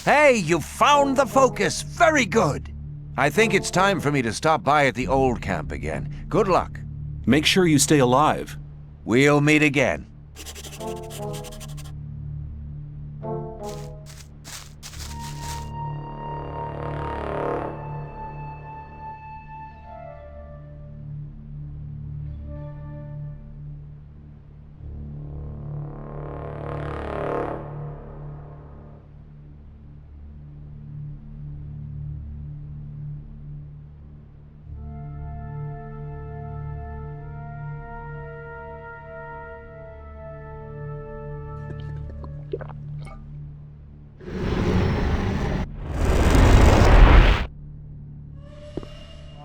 R: Hey, you found the focus! Very good! I think it's time for me to stop by at the old camp again. Good luck.
F: Make sure you stay alive.
R: We'll meet again.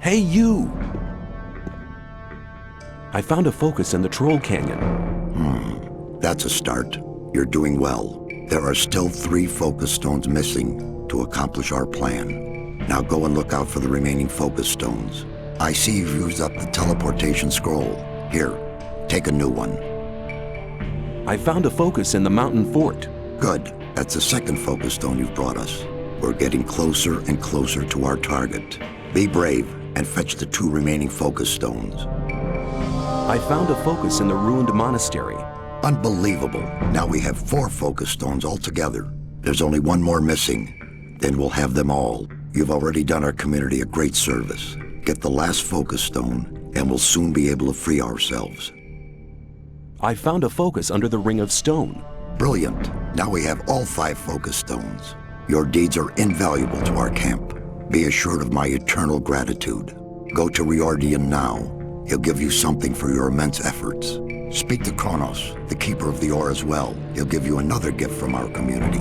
F: Hey, you! I found a focus in the Troll Canyon.
L: That's a start. You're doing well. There are still 3 focus stones missing to accomplish our plan. Now go and look out for the remaining focus stones. I see you've used up the teleportation scroll. Here, take a new one.
F: I found a focus in the mountain fort.
L: Good. That's the 2nd focus stone you've brought us. We're getting closer and closer to our target. Be brave and fetch the 2 remaining focus stones.
F: I found a focus in the ruined monastery.
L: Unbelievable. Now we have 4 focus stones altogether. There's only 1 more missing. Then we'll have them all. You've already done our community a great service. Get the last focus stone, and we'll soon be able to free ourselves.
F: I found a focus under the Ring of Stone.
L: Brilliant. Now we have all 5 focus stones. Your deeds are invaluable to our camp. Be assured of my eternal gratitude. Go to Riordian now. He'll give you something for your immense efforts. Speak to Khorinis, the keeper of the ore as well. He'll give you another gift from our community.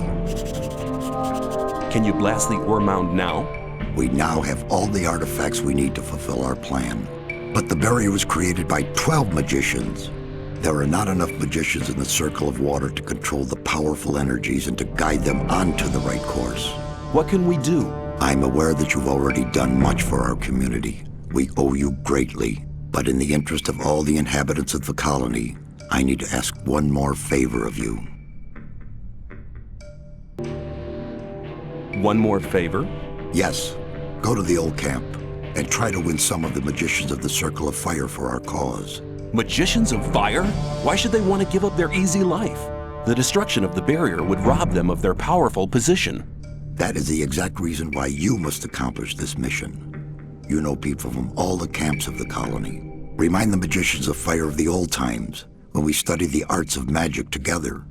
F: Can you blast the ore mound now?
L: We now have all the artifacts we need to fulfill our plan. But the barrier was created by 12 magicians. There are not enough magicians in the circle of water to control the powerful energies and to guide them onto the right course.
F: What can we do?
L: I'm aware that you've already done much for our community. We owe you greatly. But in the interest of all the inhabitants of the colony, I need to ask one more favor of you.
F: One more favor?
L: Yes. Go to the old camp and try to win some of the magicians of the Circle of Fire for our cause.
F: Magicians of Fire? Why should they want to give up their easy life? The destruction of the barrier would rob them of their powerful position.
L: That is the exact reason why you must accomplish this mission. You know people from all the camps of the colony. Remind the magicians of Fire of the old times, when we studied the arts of magic together.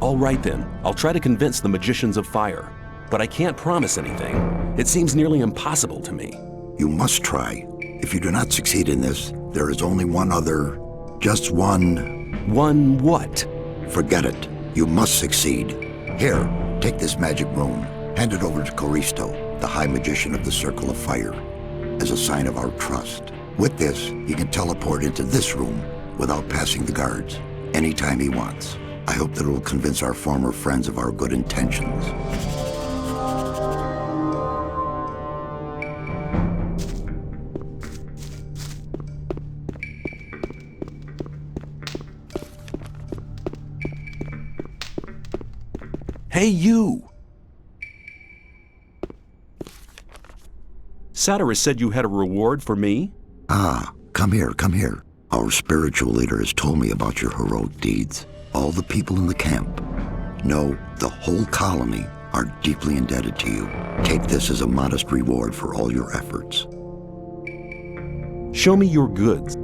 F: All right then, I'll try to convince the magicians of Fire. But I can't promise anything. It seems nearly impossible to me.
L: You must try. If you do not succeed in this, there is only one other... just one...
F: One what?
L: Forget it. You must succeed. Here, take this magic rune. Hand it over to Khorinis, the High Magician of the Circle of Fire, as a sign of our trust. With this, he can teleport into this room without passing the guards, anytime he wants. I hope that it will convince our former friends of our good intentions.
F: Hey, you! Xardas said you had a reward for me?
L: Ah, come here, come here. Our spiritual leader has told me about your heroic deeds. All the people in the camp, no, the whole colony, are deeply indebted to you. Take this as a modest reward for all your efforts.
F: Show me your goods.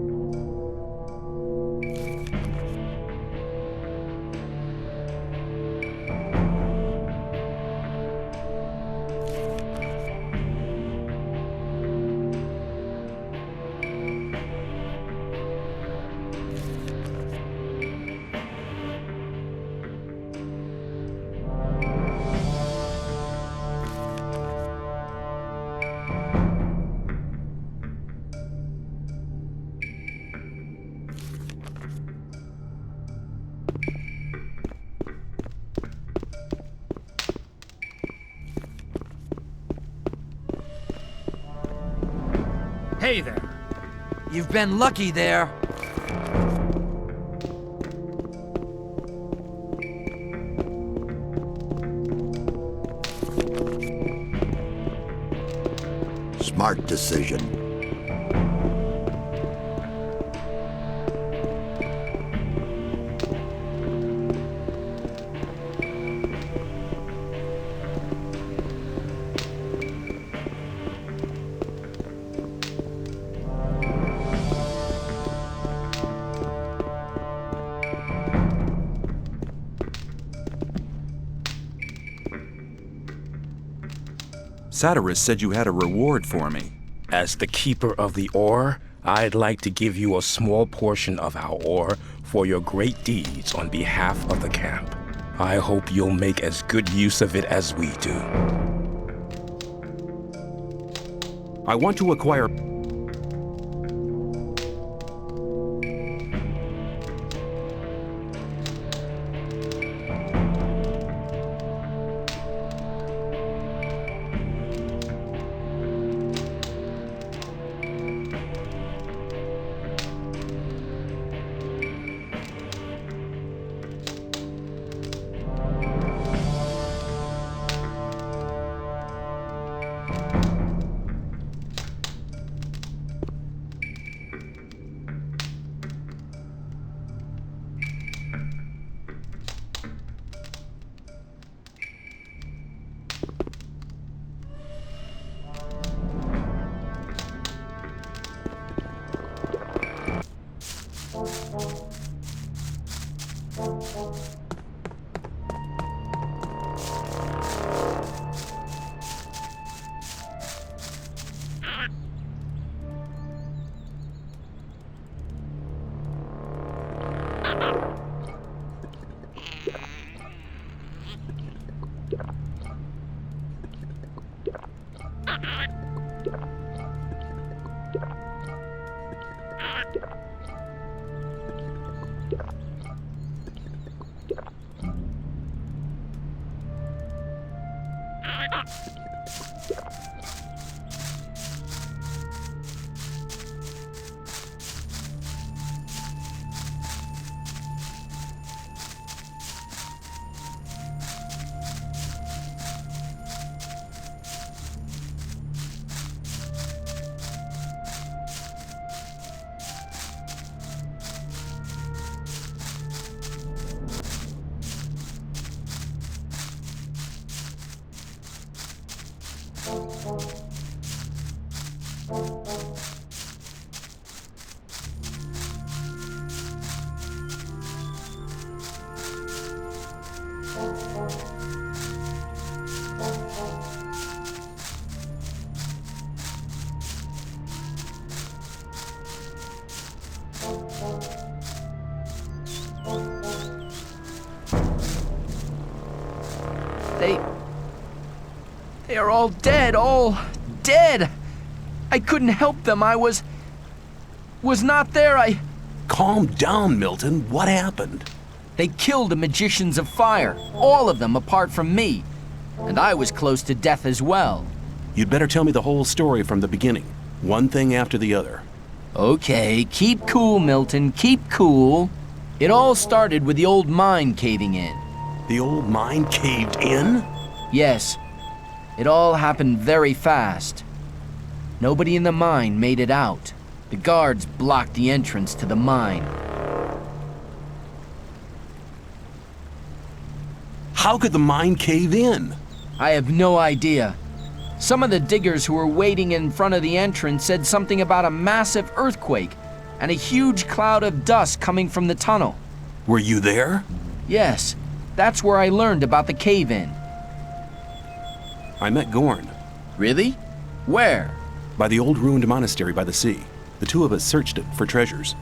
A: Hey there. You've been lucky there.
L: Smart decision.
D: Xardas said you had a reward for me.
H: As the keeper of the ore, I'd like to give you a small portion of our ore for your great deeds on behalf of the camp. I hope you'll make as good use of it as we do.
F: I want to acquire...
K: They are all dead, all dead. I couldn't help them. I was not there.
F: Calm down, Milton. What happened?
K: They killed the magicians of fire, all of them apart from me. And I was close to death as well.
F: You'd better tell me the whole story from the beginning, one thing after the other.
K: Okay, keep cool, Milton, keep cool. It all started with the old mine caving in.
F: The old mine caved in?
K: Yes. It all happened very fast. Nobody in the mine made it out. The guards blocked the entrance to the mine.
F: How could the mine cave in?
K: I have no idea. Some of the diggers who were waiting in front of the entrance said something about a massive earthquake and a huge cloud of dust coming from the tunnel.
F: Were you there?
K: Yes, that's where I learned about the cave-in.
F: I met Gorn.
K: Really? Where?
F: By the old ruined monastery by the sea. The two of us searched it for treasures.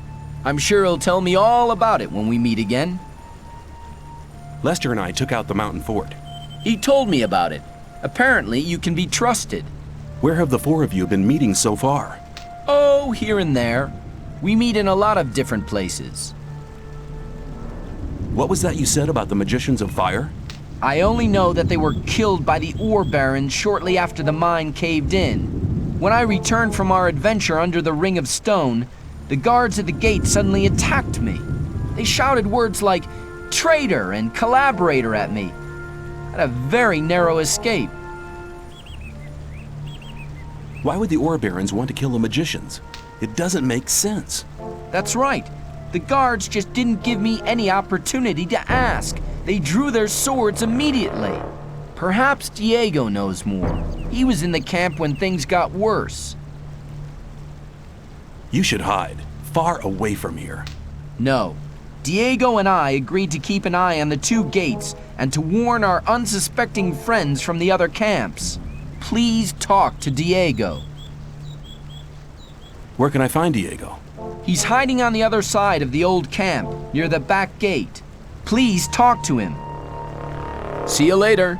K: I'm sure he'll tell me all about it when we meet again.
F: Lester and I took out the mountain fort.
K: He told me about it. Apparently, you can be trusted.
F: Where have the four of you been meeting so far?
K: Oh, here and there. We meet in a lot of different places.
F: What was that you said about the magicians of fire?
K: I only know that they were killed by the ore barons shortly after the mine caved in. When I returned from our adventure under the Ring of Stone, the guards at the gate suddenly attacked me. They shouted words like traitor and collaborator at me. I had a very narrow escape.
F: Why would the ore barons want to kill the magicians? It doesn't make sense.
K: That's right. The guards just didn't give me any opportunity to ask. They drew their swords immediately. Perhaps Diego knows more. He was in the camp when things got worse.
F: You should hide, far away from here.
K: No. Diego and I agreed to keep an eye on the two gates and to warn our unsuspecting friends from the other camps. please talk to Diego.
F: Where can I find Diego?
K: He's hiding on the other side of the old camp, near the back gate. Please talk to him. See you later.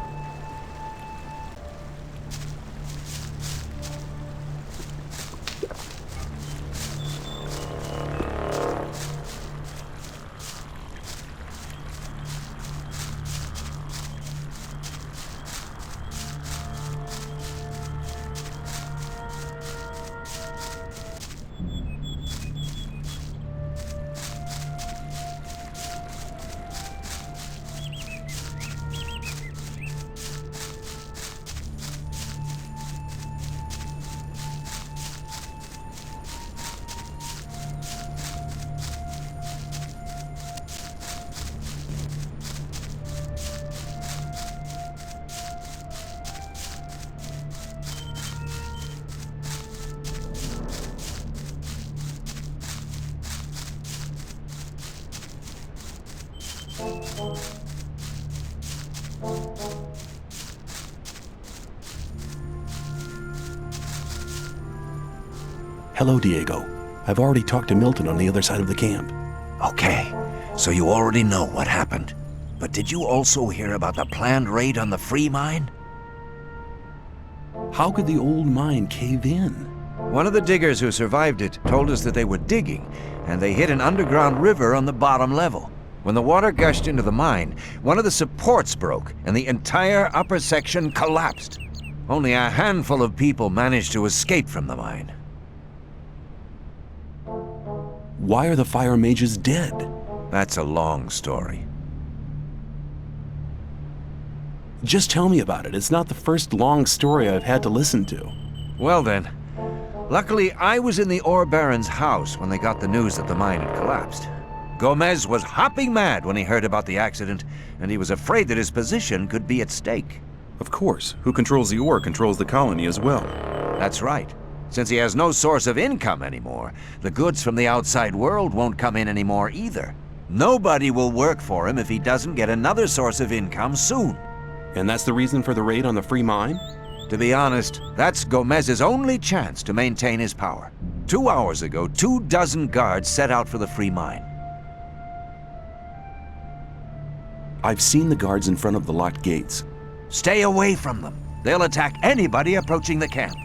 F: Hello, Diego. I've already talked to Milton on the other side of the camp.
R: Okay, so you already know what happened. But did you also hear about the planned raid on the free mine?
F: How could the old mine cave in?
R: One of the diggers who survived it told us that they were digging, and they hit an underground river on the bottom level. When the water gushed into the mine, one of the supports broke, and the entire upper section collapsed. Only a handful of people managed to escape from the mine.
F: Why are the fire mages dead?
R: That's a long story.
F: Just tell me about it. It's not the first long story I've had to listen to.
R: Well then, luckily I was in the ore baron's house when they got the news that the mine had collapsed. Gomez was hopping mad when he heard about the accident, and he was afraid that his position could be at stake.
D: Of course. Who controls the ore controls the colony as well.
R: That's right. Since he has no source of income anymore, the goods from the outside world won't come in anymore either. Nobody will work for him if he doesn't get another source of income soon.
F: And that's the reason for the raid on the free mine?
R: To be honest, that's Gomez's only chance to maintain his power. 2 hours ago, 24 guards set out for the free mine.
F: I've seen the guards in front of the locked gates.
R: Stay away from them. They'll attack anybody approaching the camp.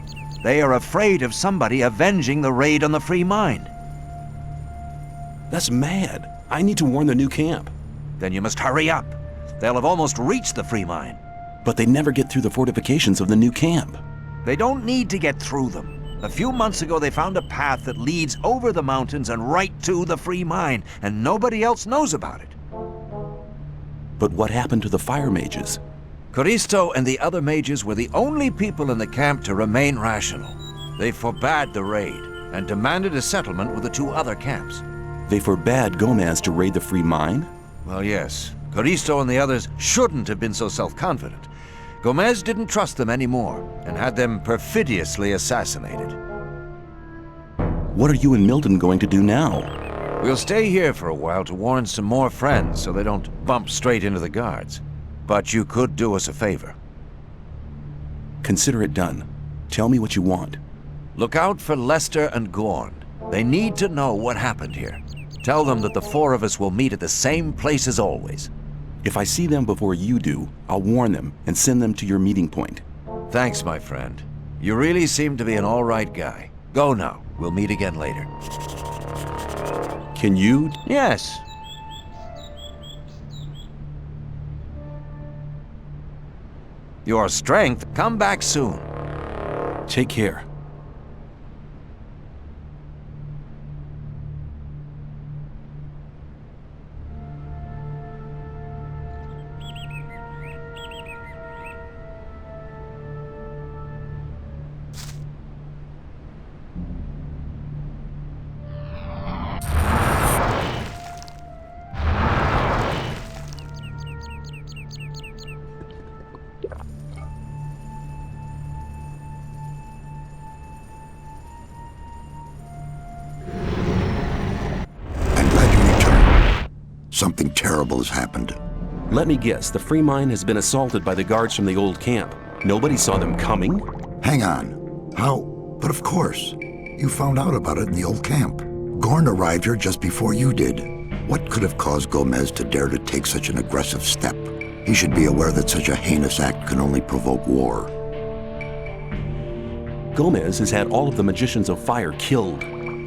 R: They are afraid of somebody avenging the raid on the free mine.
F: That's mad. I need to warn the new camp.
R: Then you must hurry up. They'll have almost reached the free mine.
F: But they never get through the fortifications of the new camp.
R: They don't need to get through them. A few months ago, they found a path that leads over the mountains and right to the free mine, and nobody else knows about it.
F: But what happened to the fire mages?
R: Khorinis and the other mages were the only people in the camp to remain rational. They forbade the raid and demanded a settlement with the 2 other camps.
F: They forbade Gomez to raid the free mine?
R: Well, yes. Khorinis and the others shouldn't have been so self-confident. Gomez didn't trust them anymore and had them perfidiously assassinated.
F: What are you and Milton going to do now?
R: We'll stay here for a while to warn some more friends so they don't bump straight into the guards. But you could do us a favor.
F: Consider it done. Tell me what you want.
R: Look out for Lester and Gorn. They need to know what happened here. Tell them that the 4 of us will meet at the same place as always.
F: If I see them before you do, I'll warn them and send them to your meeting point.
R: Thanks, my friend. You really seem to be an all right guy. Go now. We'll meet again later.
F: Can you?
R: Yes. Your strength. Come back soon.
F: Take care.
L: Something terrible has happened.
F: Let me guess, the free mine has been assaulted by the guards from the old camp. Nobody saw them coming?
L: Hang on. How? But of course. You found out about it in the old camp. Gorn arrived here just before you did. What could have caused Gomez to dare to take such an aggressive step? He should be aware that such a heinous act can only provoke war.
F: Gomez has had all of the Magicians of Fire killed.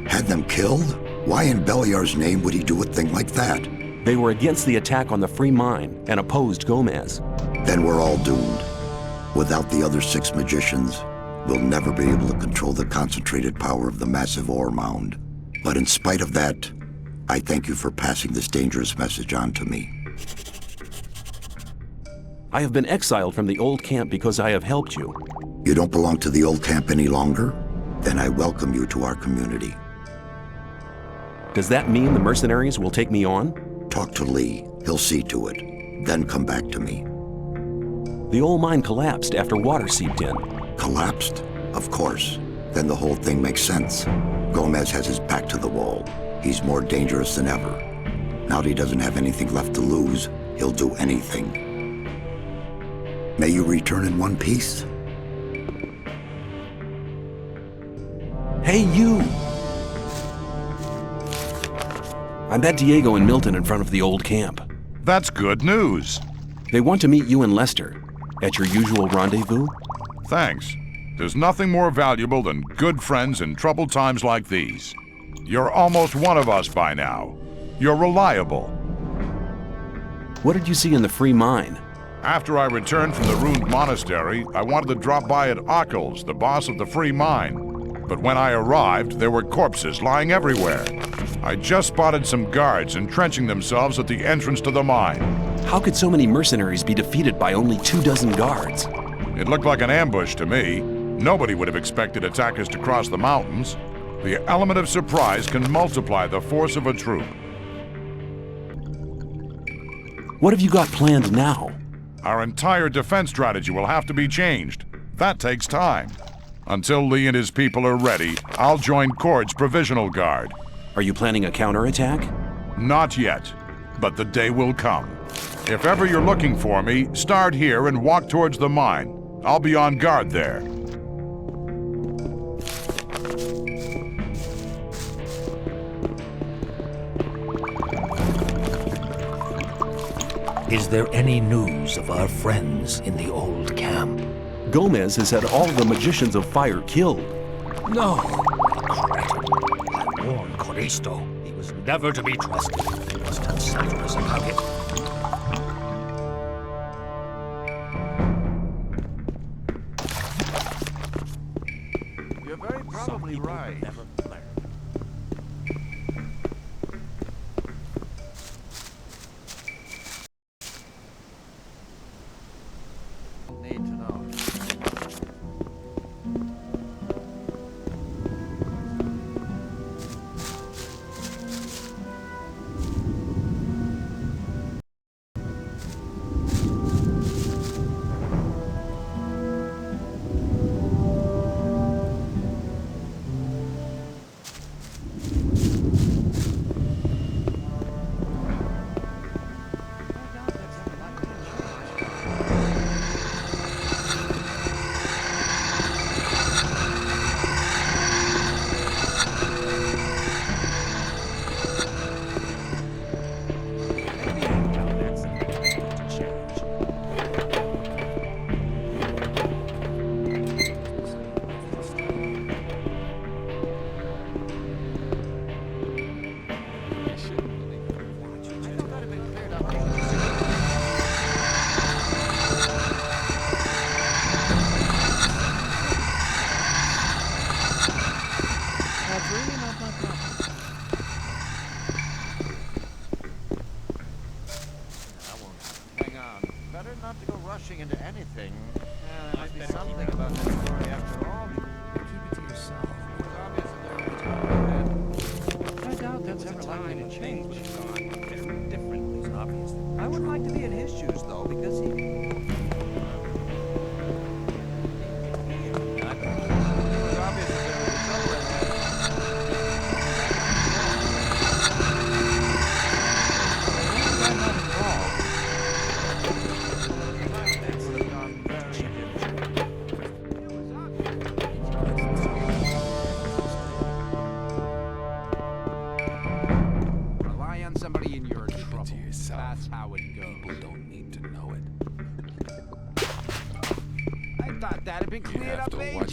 L: Had them killed? Why in Beliar's name would he do a thing like that?
F: They were against the attack on the free mine and opposed Gomez.
L: Then we're all doomed. Without the other 6 magicians, we'll never be able to control the concentrated power of the massive ore mound. But in spite of that, I thank you for passing this dangerous message on to me.
F: I have been exiled from the old camp because I have helped you.
L: You don't belong to the old camp any longer? Then I welcome you to our community.
F: Does that mean the mercenaries will take me on?
L: Talk to Lee. He'll see to it. Then come back to me.
F: The old mine collapsed after water seeped in.
L: Collapsed? Of course. Then the whole thing makes sense. Gomez has his back to the wall. He's more dangerous than ever. Now that he doesn't have anything left to lose, he'll do anything. May you return in one piece?
F: Hey, you! I met Diego and Milton in front of the old camp.
P: That's good news.
F: They want to meet you and Lester at your usual rendezvous.
P: Thanks. There's nothing more valuable than good friends in troubled times like these. You're almost one of us by now. You're reliable.
F: What did you see in the free mine?
P: After I returned from the ruined monastery, I wanted to drop by at Ockles, the boss of the free mine. But when I arrived, there were corpses lying everywhere. I just spotted some guards entrenching themselves at the entrance to the mine.
F: How could so many mercenaries be defeated by only 24 guards?
P: It looked like an ambush to me. Nobody would have expected attackers to cross the mountains. The element of surprise can multiply the force of a troop.
F: What have you got planned now?
P: Our entire defense strategy will have to be changed. That takes time. Until Lee and his people are ready, I'll join Cord's Provisional Guard.
F: Are you planning a counterattack?
P: Not yet, but the day will come. If ever you're looking for me, start here and walk towards the mine. I'll be on guard there.
C: Is there any news of our friends in the old camp?
F: Gomez has had all the Magicians of Fire killed.
C: No. I warned Coristo. He was never to be trusted. He must have selfless about it.
E: You're very probably right. Need to know.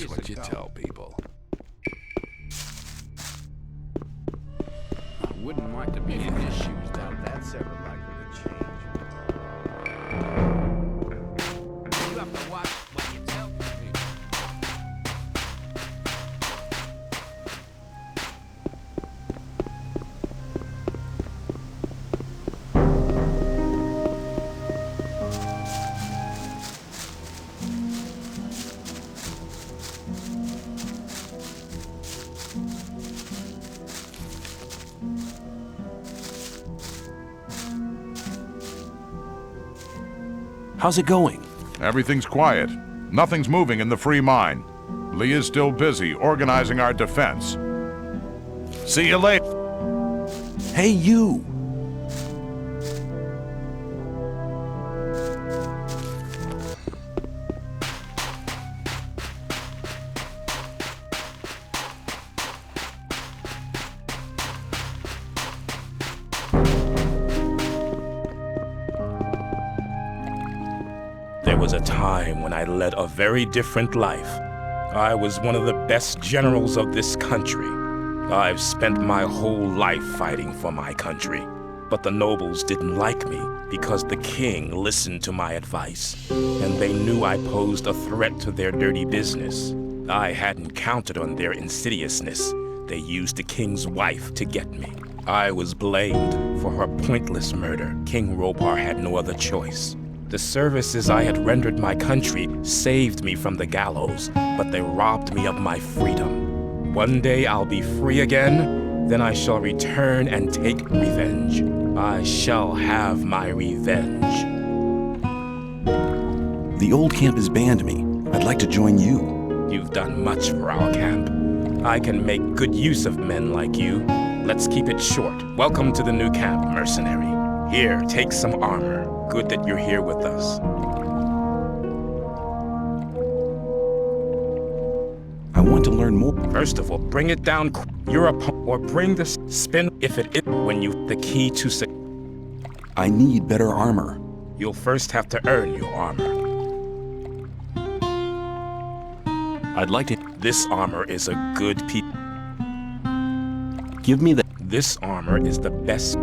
M: Watch what you tell people.
U: I wouldn't want to be in his shoes.
S: Doubt that's ever likely to change.
U: You have to watch what you tell people.
F: How's it going?
P: Everything's quiet. Nothing's moving in the free mine. Lee is still busy organizing our defense. See you later.
F: Hey, you!
H: There was a time when I led a very different life. I was one of the best generals of this country. I've spent my whole life fighting for my country. But the nobles didn't like me because the king listened to my advice, and they knew I posed a threat to their dirty business. I hadn't counted on their insidiousness. They used the king's wife to get me. I was blamed for her pointless murder. King Ropar had no other choice. The services I had rendered my country saved me from the gallows, but they robbed me of my freedom. One day I'll be free again, then I shall return and take revenge. I shall have my revenge.
F: The old camp has banned me. I'd like to join you.
H: You've done much for our camp. I can make good use of men like you. Let's keep it short. Welcome to the new camp, mercenary. Here, take some armor. Good that you're here with us.
F: I want to learn more.
H: First of all, bring it down your opponent, or bring the spin if it is when you the key to
F: I need better armor.
H: You'll first have to earn your armor.
F: I'd like to.
H: This armor is a good piece.
F: Give me the.
H: This armor is the best.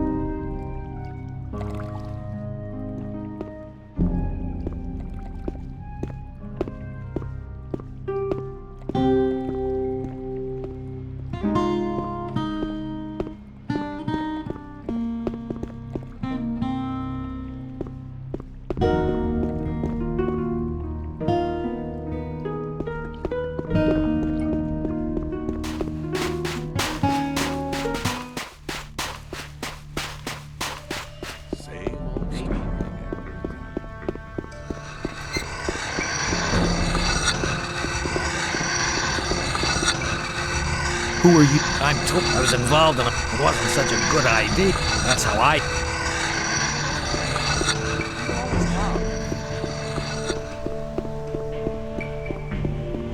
F: Who are you?
B: I'm told I was involved in it. It wasn't such a good idea. That's how I...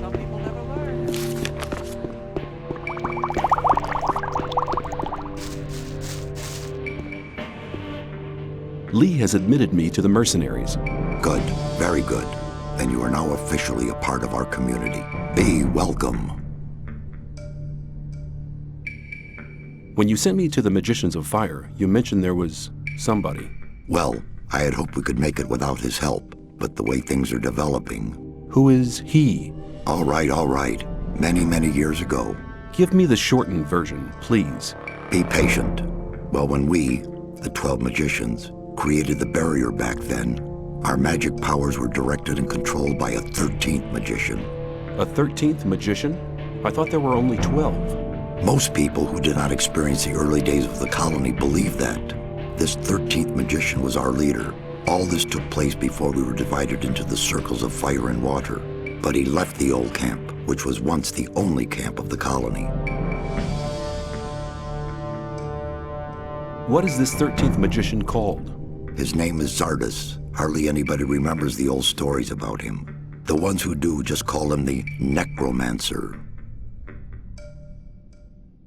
E: Some people never learn.
F: Lee has admitted me to the mercenaries.
L: Good, very good. Then you are now officially a part of our community. Be welcome.
F: When you sent me to the Magicians of Fire, you mentioned there was somebody.
L: Well, I had hoped we could make it without his help, but the way things are developing...
F: Who is he?
L: All right, all right. Many, many years ago.
F: Give me the shortened version, please.
L: Be patient. Well, when we, the 12 magicians, created the barrier back then, our magic powers were directed and controlled by a 13th magician.
F: A 13th magician? I thought there were only 12.
L: Most people who did not experience the early days of the colony believe that. This 13th magician was our leader. All this took place before we were divided into the circles of fire and water. But he left the old camp, which was once the only camp of the colony.
F: What is this 13th magician called?
L: His name is Xardas. Hardly anybody remembers the old stories about him. The ones who do just call him the Necromancer.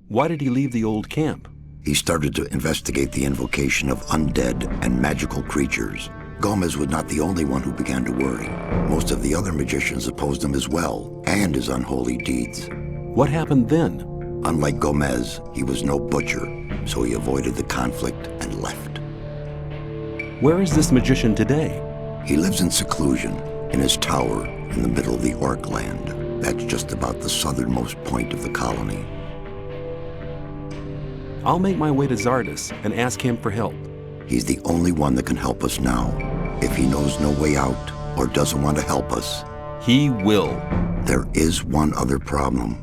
F: Why did he leave the old camp?
L: He started to investigate the invocation of undead and magical creatures. Gomez was not the only one who began to worry. Most of the other magicians opposed him as well, and his unholy deeds.
F: What happened then?
L: Unlike Gomez, he was no butcher, so he avoided the conflict and left.
F: Where is this magician today?
L: He lives in seclusion, in his tower in the middle of the Orc land. That's just about the southernmost point of the colony.
F: I'll make my way to Xardas and ask him for help.
L: He's the only one that can help us now. If he knows no way out or doesn't want to help us,
F: he will.
L: There is one other problem.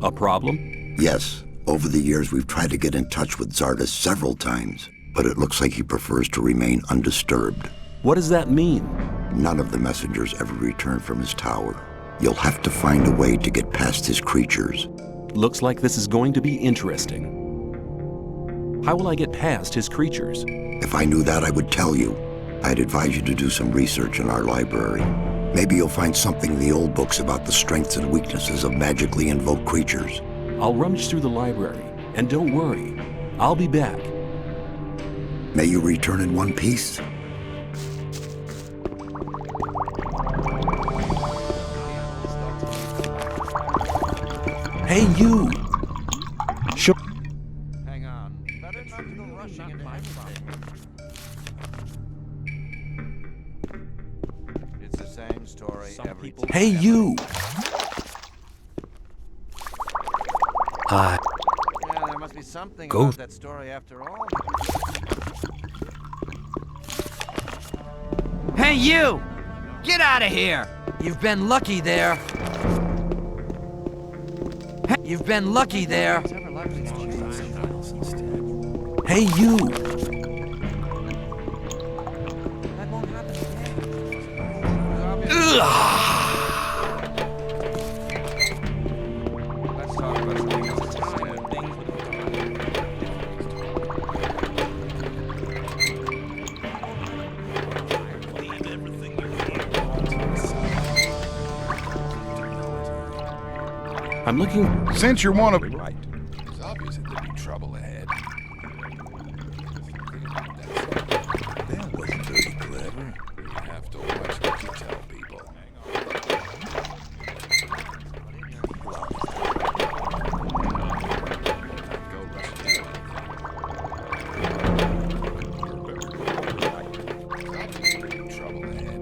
F: A problem?
L: Yes. Over the years, we've tried to get in touch with Xardas several times, but it looks like he prefers to remain undisturbed.
F: What does that mean?
L: None of the messengers ever returned from his tower. You'll have to find a way to get past his creatures.
F: Looks like this is going to be interesting. How will I get past his creatures?
L: If I knew that, I would tell you. I'd advise you to do some research in our library. Maybe you'll find something in the old books about the strengths and weaknesses of magically invoked creatures.
F: I'll rummage through the library, and don't worry, I'll be back.
L: May you return in one piece.
F: Hey, you!
E: Hang on. Better not to go rushing into everything. It's the same story every time.
F: Hey, you!
E: Yeah, there must be something about that story after all.
A: Hey, you! Get out of here! You've been lucky there. You've been lucky there.
F: Hey, you!
E: Let's talk about something else.
F: I'm looking...
P: Since you're one of...
M: Right. It's obvious that there'd be trouble ahead. That wasn't very clever. You have to watch what you tell people. Trouble ahead.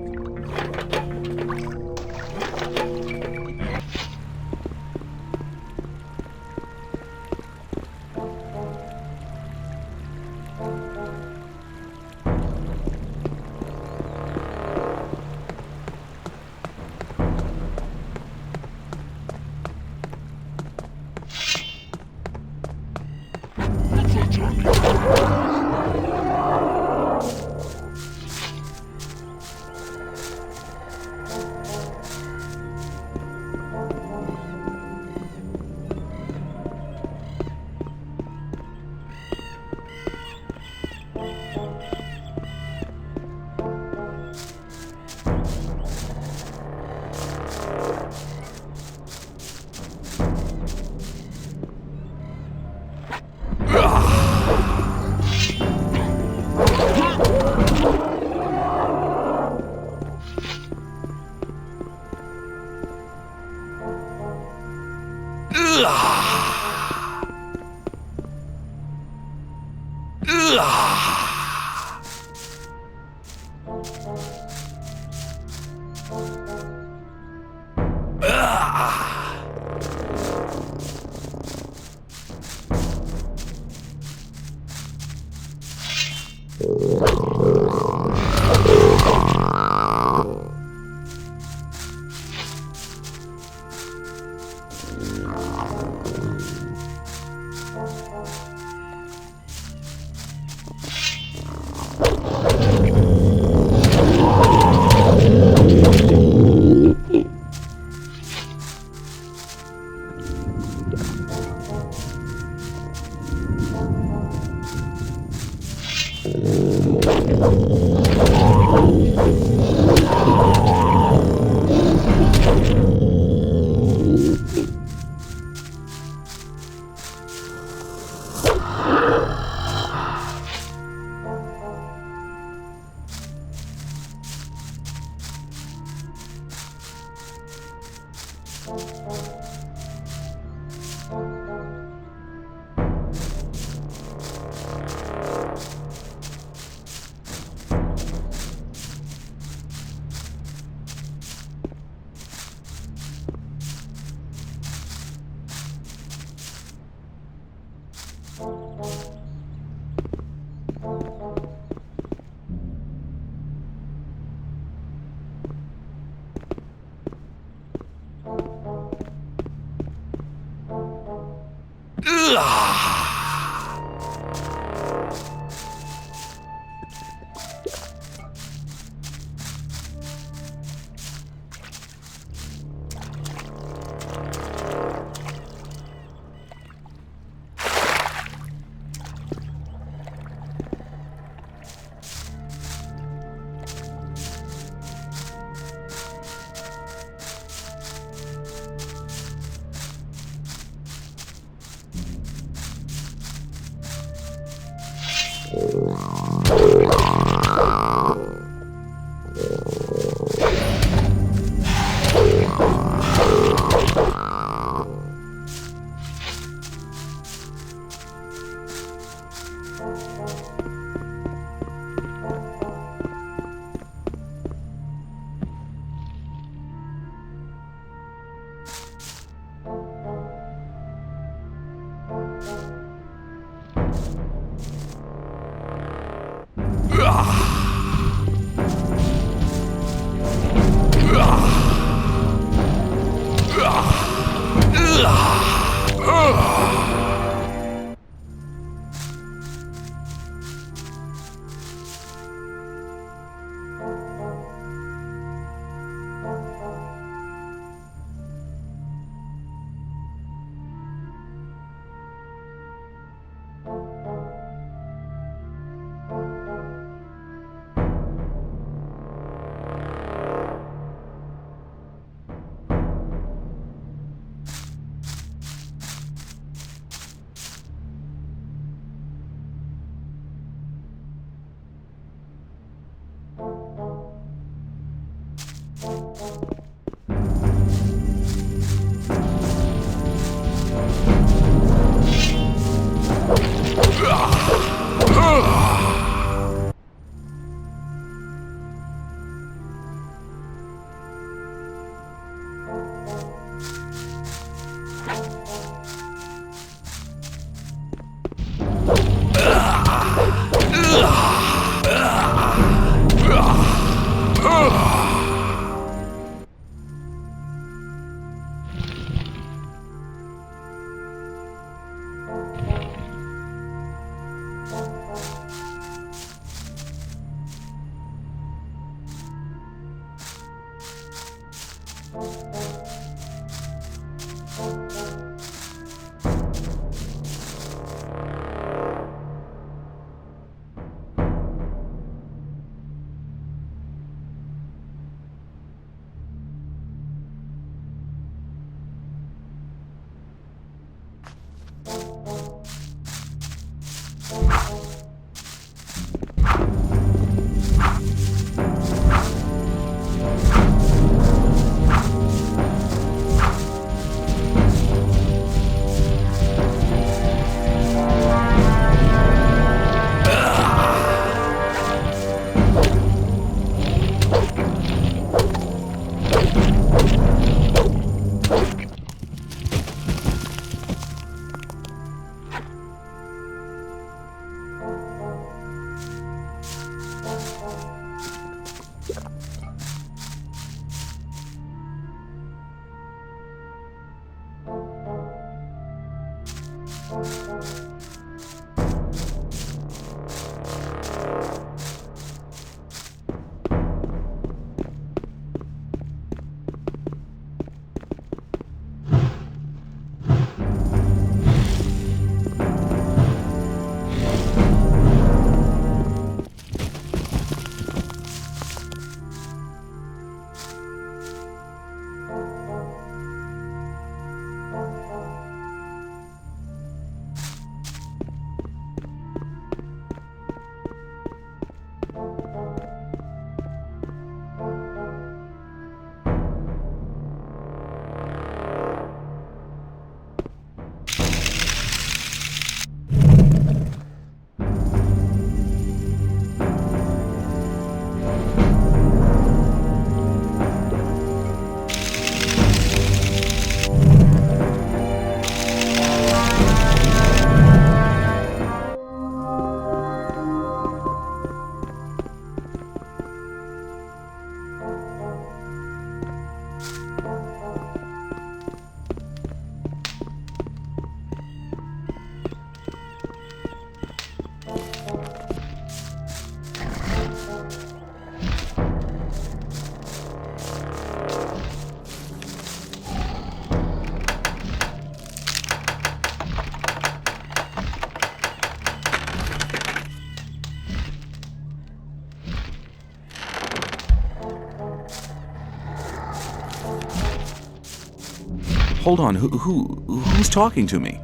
D: Hold on, who's talking to me?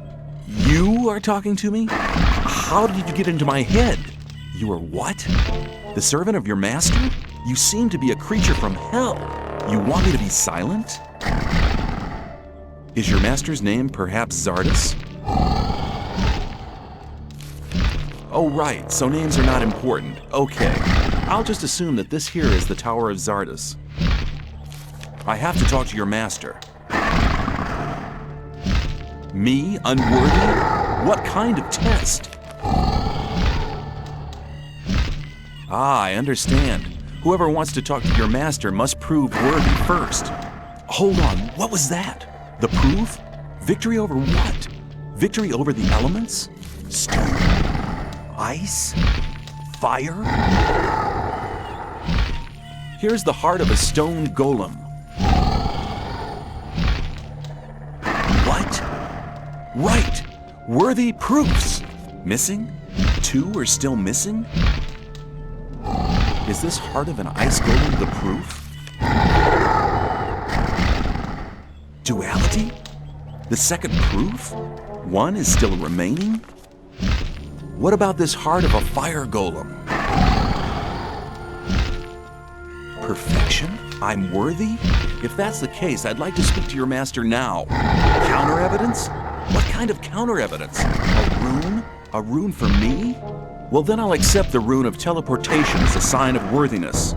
D: You are talking to me? How did you get into my head? You are what? The servant of your master? You seem to be a creature from hell. You want me to be silent? Is your master's name perhaps Xardas? Oh, right, so names are not important. Okay, I'll just assume that this here is the Tower of Xardas. I have to talk to your master. Me, unworthy? What kind of test? Ah, I understand. Whoever wants to talk to your master must prove worthy first. Hold on, what was that? The proof? Victory over what? Victory over the elements? Stone? Ice? Fire? Here's the heart of a stone golem. What? Right! Worthy proofs! Missing? 2 are still missing? Is this heart of an ice golem the proof? Duality? The second proof? 1 is still remaining? What about this heart of a fire golem? Perfection? I'm worthy? If that's the case, I'd like to speak to your master now. Counter evidence? What kind of counter evidence? A rune? A rune for me? Well, then I'll accept the rune of teleportation as a sign of worthiness.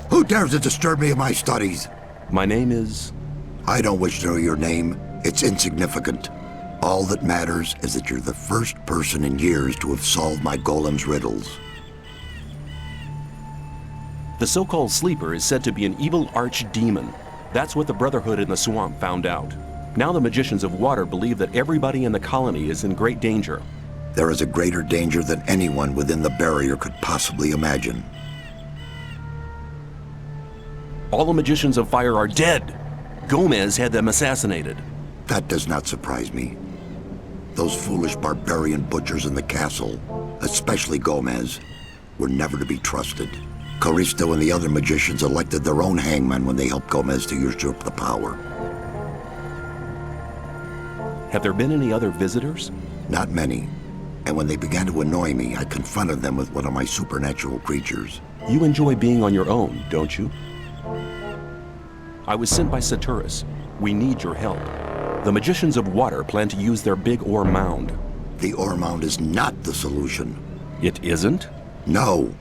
L: Who dares to disturb me in my studies?
F: My name is...
L: I don't wish to know your name. It's insignificant. All that matters is that you're the first person in years to have solved my golem's riddles.
F: The so-called Sleeper is said to be an evil archdemon. That's what the Brotherhood in the swamp found out. Now the Magicians of Water believe that everybody in the colony is in great danger.
L: There is a greater danger than anyone within the barrier could possibly imagine.
F: All the Magicians of Fire are dead. Gomez had them assassinated.
L: That does not surprise me. Those foolish barbarian butchers in the castle, especially Gomez, were never to be trusted. Caristo and the other magicians elected their own hangman when they helped Gomez to usurp the power.
F: Have there been any other visitors?
L: Not many. And when they began to annoy me, I confronted them with one of my supernatural creatures.
F: You enjoy being on your own, don't you? I was sent by Saturus. We need your help. The Magicians of Water plan to use their big ore mound.
L: The ore mound is not the solution.
F: It isn't?
L: No.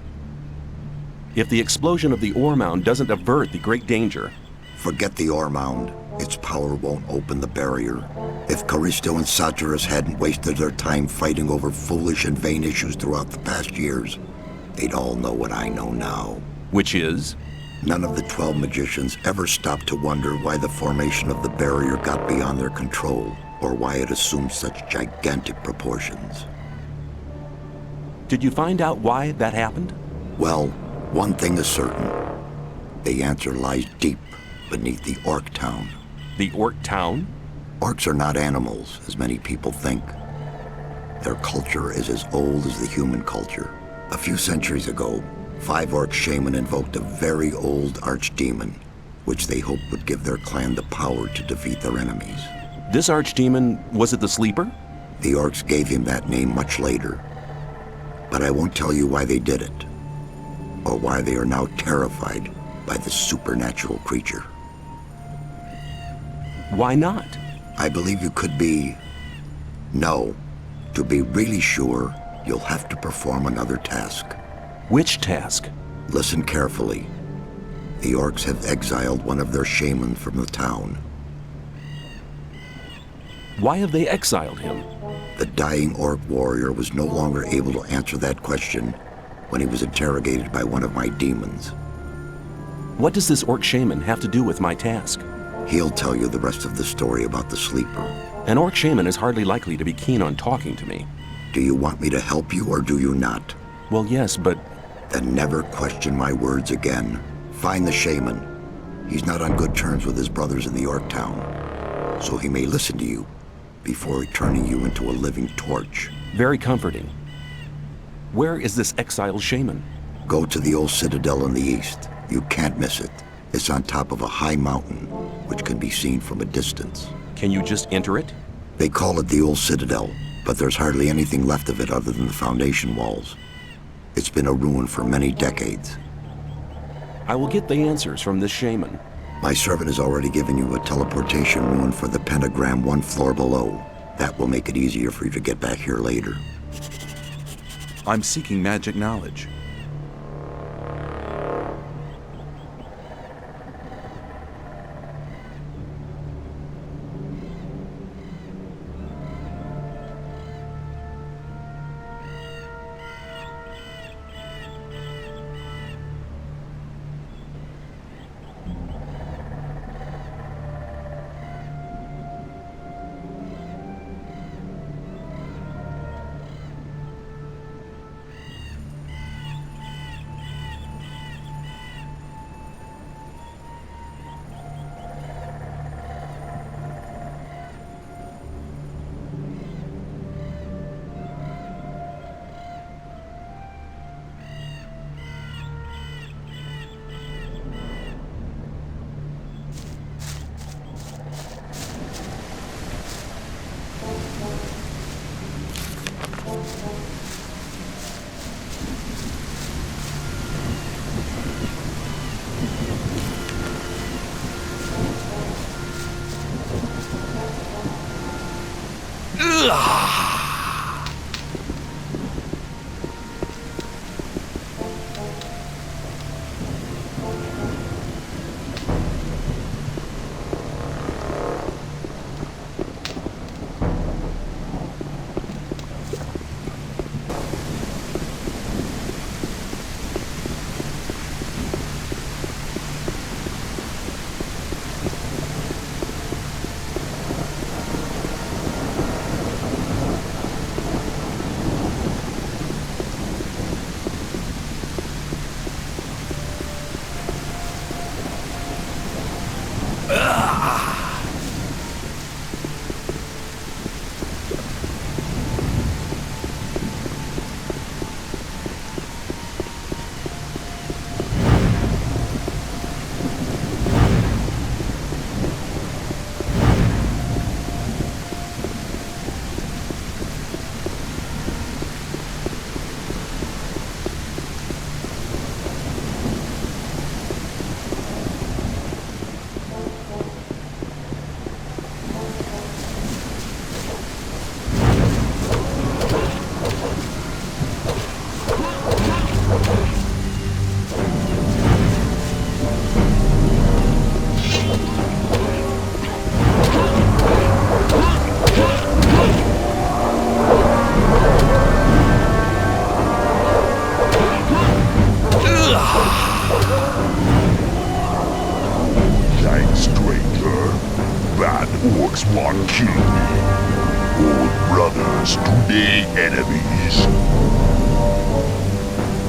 F: If the explosion of the ore mound doesn't avert the great danger...
L: Forget the ore mound. Its power won't open the barrier. If Caristo and Saturus hadn't wasted their time fighting over foolish and vain issues throughout the past years, they'd all know what I know now.
F: Which is?
L: None of the 12 magicians ever stopped to wonder why the formation of the barrier got beyond their control, or why it assumed such gigantic proportions.
F: Did you find out why that happened?
L: Well, one thing is certain. The answer lies deep beneath the Orc town.
F: The Orc town?
L: Orcs are not animals, as many people think. Their culture is as old as the human culture. A few centuries ago, 5 Orc shaman invoked a very old archdemon, which they hoped would give their clan the power to defeat their enemies.
F: This archdemon, was it the Sleeper?
L: The Orcs gave him that name much later. But I won't tell you why they did it, or why they are now terrified by this supernatural creature.
F: Why not?
L: I believe you could be... No. To be really sure, you'll have to perform another task.
F: Which task?
L: Listen carefully. The orcs have exiled one of their shamans from the town.
F: Why have they exiled him?
L: The dying orc warrior was no longer able to answer that question when he was interrogated by one of my demons.
F: What does this orc shaman have to do with my task?
L: He'll tell you the rest of the story about the sleeper.
F: An orc shaman is hardly likely to be keen on talking to me.
L: Do you want me to help you or do you not?
F: Well, yes, but...
L: Then never question my words again. Find the shaman. He's not on good terms with his brothers in the orc town, so he may listen to you before turning you into a living torch.
F: Very comforting. Where is this exiled shaman?
L: Go to the old citadel in the east. You can't miss it. It's on top of a high mountain, which can be seen from a distance.
F: Can you just enter it?
L: They call it the old citadel, but there's hardly anything left of it other than the foundation walls. It's been a ruin for many decades.
F: I will get the answers from this shaman.
L: My servant has already given you a teleportation rune for the pentagram 1 floor below. That will make it easier for you to get back here later.
D: I'm seeking magic knowledge.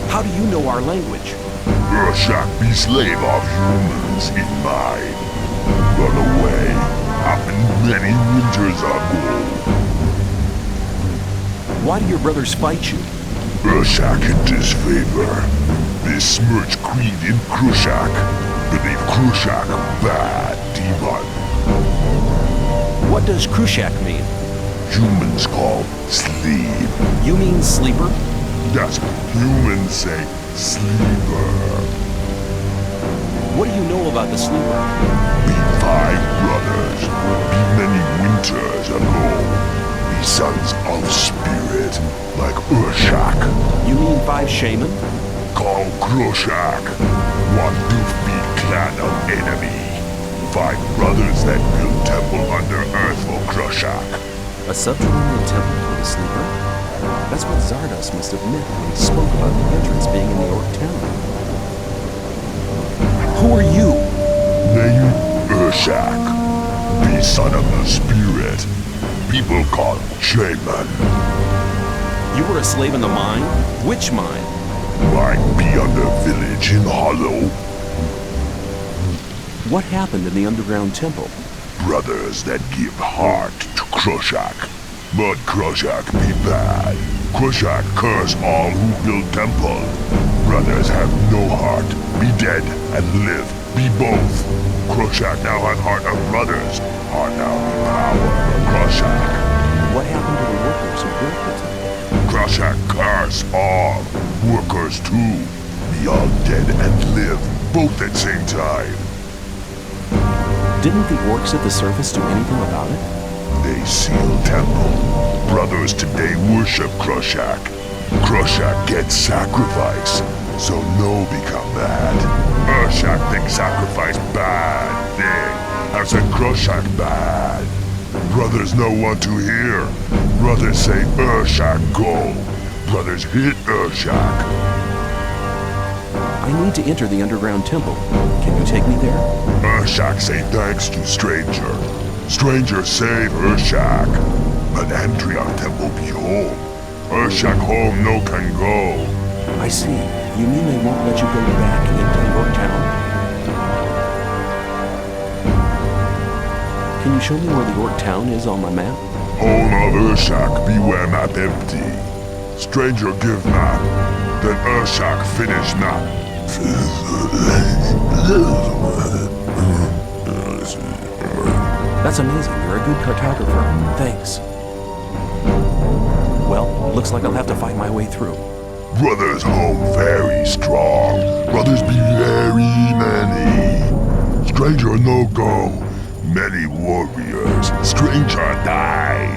F: How do you know our language?
G: Urshak be slave of humans in mind. Run away. Happened many winters ago.
F: Why do your brothers fight you?
G: Urshak in disfavor. They smirch Creed in Krushak. Believe Krushak bad demon.
F: What does Krushak mean?
G: Humans call sleep.
F: You mean sleeper?
G: That's what humans say, sleeper.
F: What do you know about the sleeper?
G: Be 5 brothers. Be many winters ago. Be sons of spirit. like Urshak.
F: You mean 5 shaman?
G: Call Kroshak. One defeat clan of enemy. 5 brothers that build temple under earth for Kroshak.
F: A subterranean temple for the sleeper? That's what Xardas must have meant when he spoke about the entrance being in the Orc town. Who are you?
G: Name Urshak. Be son of the spirit. People call shaman.
F: You were a slave in the mine? Which mine?
G: Mine beyond the village in Hollow.
F: What happened in the underground temple?
G: Brothers that give heart to Kroshak. But Kroshak be bad. Kroshak curse all who build temple. Brothers have no heart. Be dead and live. Be both. Kroshak now have heart of brothers. Heart now be power of Kroshak.
F: What happened to the workers who built the temple?
G: Kroshak curse all. Workers too. Be all dead and live. Both at same time.
F: Didn't the orcs at the surface do anything about it?
G: They seal temple. Brothers today worship Kroshak. Kroshak gets sacrifice, so no become bad. Urshak think sacrifice bad thing. I said Kroshak bad. Brothers know what to hear. Brothers say Urshak go. Brothers hit Urshak.
F: I need to enter the underground temple. Can you take me there?
G: Urshak say thanks to stranger. Stranger save Urshak. But entry of temple be home. Urshak home no can go.
F: I see. You mean they won't let you go back into the Orc town? Can you show me where the Orc town is on my map?
G: Home of Urshak beware map empty. Stranger give map. Then Urshak finish map.
F: That's amazing. You're a good cartographer. Thanks. Well, looks like I'll have to fight my way through.
G: Brothers home very strong. Brothers be very many. Stranger no go. Many warriors. Stranger die.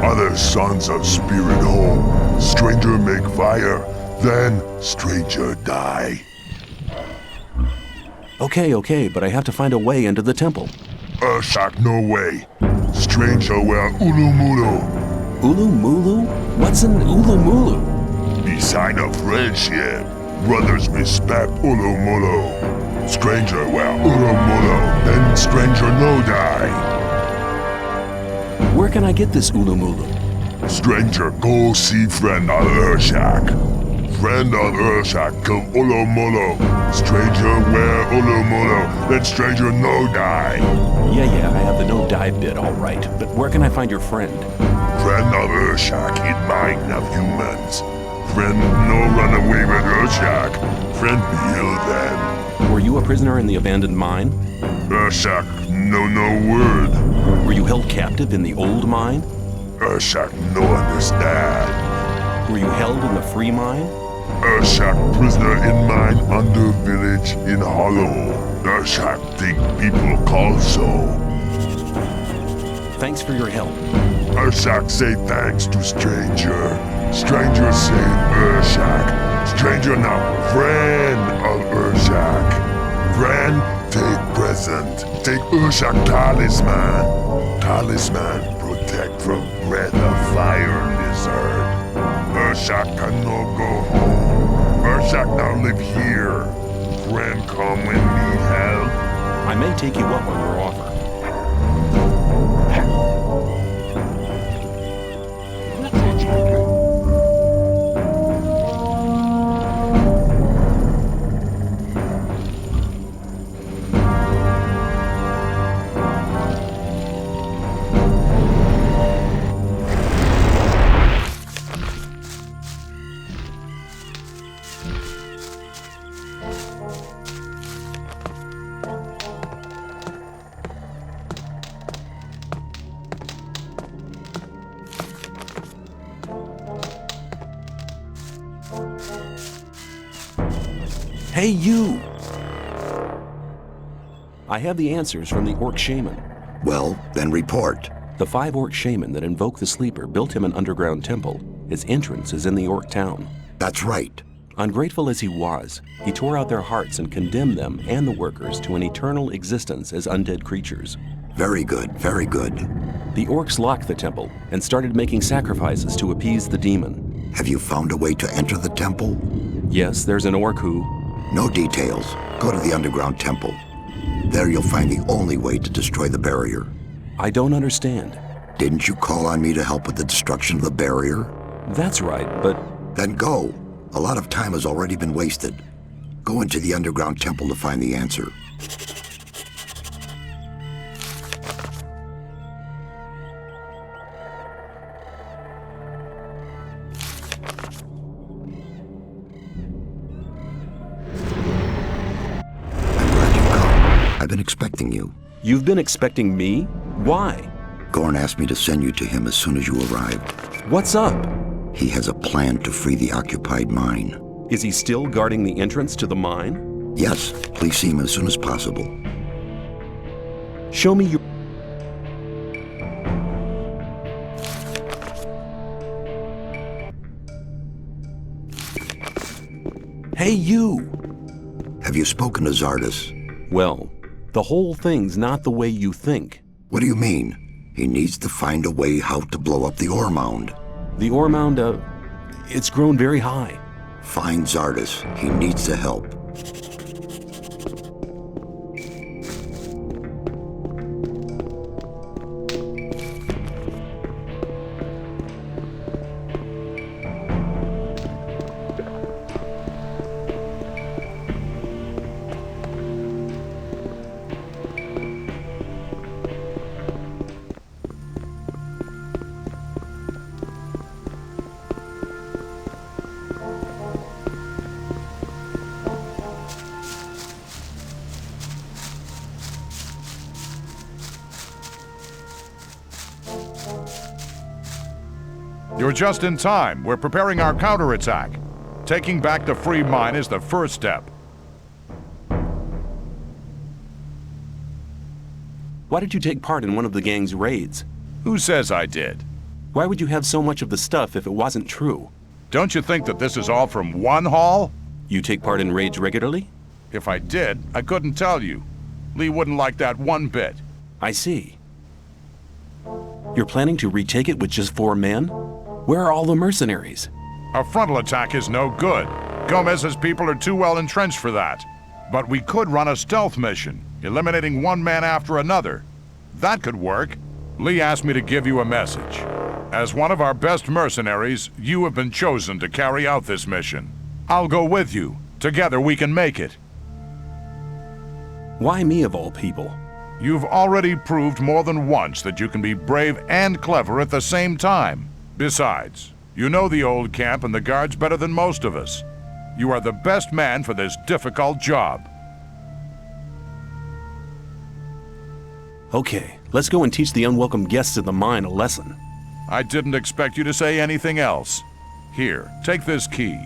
G: Other sons of spirit home. Stranger make fire. Then stranger die.
F: Okay, but I have to find a way into the temple.
G: Urshak no way. Stranger wear Ulumulu.
F: Ulumulu? What's an Ulumulu?
G: Be sign of friendship. Brothers respect Ulumulu. Stranger wear Ulumulu. Then stranger no die.
F: Where can I get this Ulumulu?
G: Stranger go see friend on Urshak. Friend on Urshak kill Ulumulu. Stranger wear Ulumulu. Then stranger no die.
F: Yeah, I have the no die bit all right. But where can I find your friend?
G: Friend of Urshak in mind of humans. Friend no run away with Urshak. Friend be ill then.
F: Were you a prisoner in the abandoned mine?
G: Urshak no word.
F: Were you held captive in the old mine?
G: Urshak no understand.
F: Were you held in the free mine?
G: Urshak prisoner in mine under village in Hollow. Urshak think people call so.
F: Thanks for your help.
G: Urshak say thanks to stranger. Stranger save Urshak. Stranger now friend of Urshak. Friend take present. Take Urshak talisman. Talisman protect from breath of fire lizard. Urshak can no go home. Urshak now live here. Friend come when need help.
F: I may take you up on your offer. Hey, you! I have the answers from the Orc Shaman.
L: Well, then report.
F: The 5 Orc Shaman that invoked the Sleeper built him an underground temple. Its entrance is in the Orc town.
L: That's right.
F: Ungrateful as he was, he tore out their hearts and condemned them and the workers to an eternal existence as undead creatures.
L: Very good, very good.
F: The Orcs locked the temple and started making sacrifices to appease the demon.
L: Have you found a way to enter the temple?
F: Yes, there's an Orc who...
L: No details. Go to the underground temple. There you'll find the only way to destroy the barrier.
F: I don't understand.
L: Didn't you call on me to help with the destruction of the barrier?
F: That's right, but...
L: Then go. A lot of time has already been wasted. Go into the underground temple to find the answer. I've been expecting you.
F: You've been expecting me? Why?
L: Gorn asked me to send you to him as soon as you arrived.
F: What's up?
L: He has a plan to free the occupied mine.
F: Is he still guarding the entrance to the mine?
L: Yes. Please see him as soon as possible.
F: Show me your... Hey, you!
L: Have you spoken to Xardas?
F: Well, the whole thing's not the way you think.
L: What do you mean? He needs to find a way how to blow up the ore mound.
F: The ore mound, it's grown very high.
L: Find Xardas. He needs the help.
P: You're just in time. We're preparing our counterattack. Taking back the free mine is the first step.
F: Why did you take part in one of the gang's raids?
P: Who says I did?
F: Why would you have so much of the stuff if it wasn't true?
P: Don't you think that this is all from one haul?
F: You take part in raids regularly?
P: If I did, I couldn't tell you. Lee wouldn't like that one bit.
F: I see. You're planning to retake it with just 4 men? Where are all the mercenaries?
P: A frontal attack is no good. Gomez's people are too well entrenched for that. But we could run a stealth mission, eliminating one man after another. That could work. Lee asked me to give you a message. As one of our best mercenaries, you have been chosen to carry out this mission. I'll go with you. Together we can make it.
F: Why me of all people?
P: You've already proved more than once that you can be brave and clever at the same time. Besides, you know the old camp and the guards better than most of us. You are the best man for this difficult job.
F: Okay, let's go and teach the unwelcome guests of the mine a lesson.
P: I didn't expect you to say anything else. Here, take this key.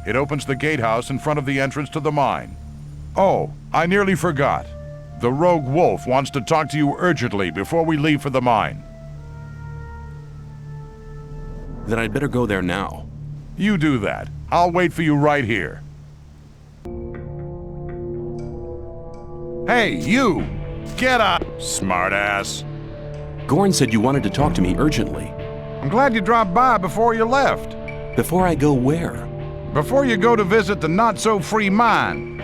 P: It opens the gatehouse in front of the entrance to the mine. Oh, I nearly forgot. The rogue wolf wants to talk to you urgently before we leave for the mine.
F: Then I'd better go there now.
P: You do that. I'll wait for you right here. Hey, you! Get up, smartass.
F: Gorn said you wanted to talk to me urgently.
P: I'm glad you dropped by before you left.
F: Before I go where?
P: Before you go to visit the not-so-free mine.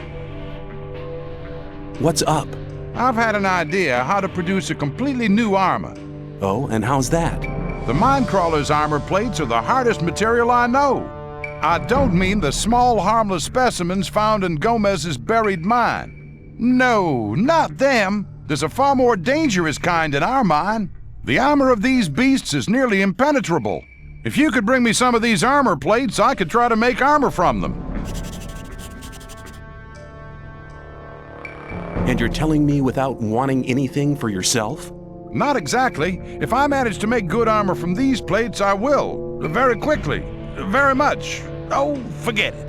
F: What's up?
P: I've had an idea how to produce a completely new armor.
F: Oh, and how's that?
P: The Minecrawler's armor plates are the hardest material I know. I don't mean the small, harmless specimens found in Gomez's buried mine. No, not them. There's a far more dangerous kind in our mine. The armor of these beasts is nearly impenetrable. If you could bring me some of these armor plates, I could try to make armor from them.
F: And you're telling me without wanting anything for yourself?
P: Not exactly. If I manage to make good armor from these plates, I will. Very quickly. Very much. Oh, forget it.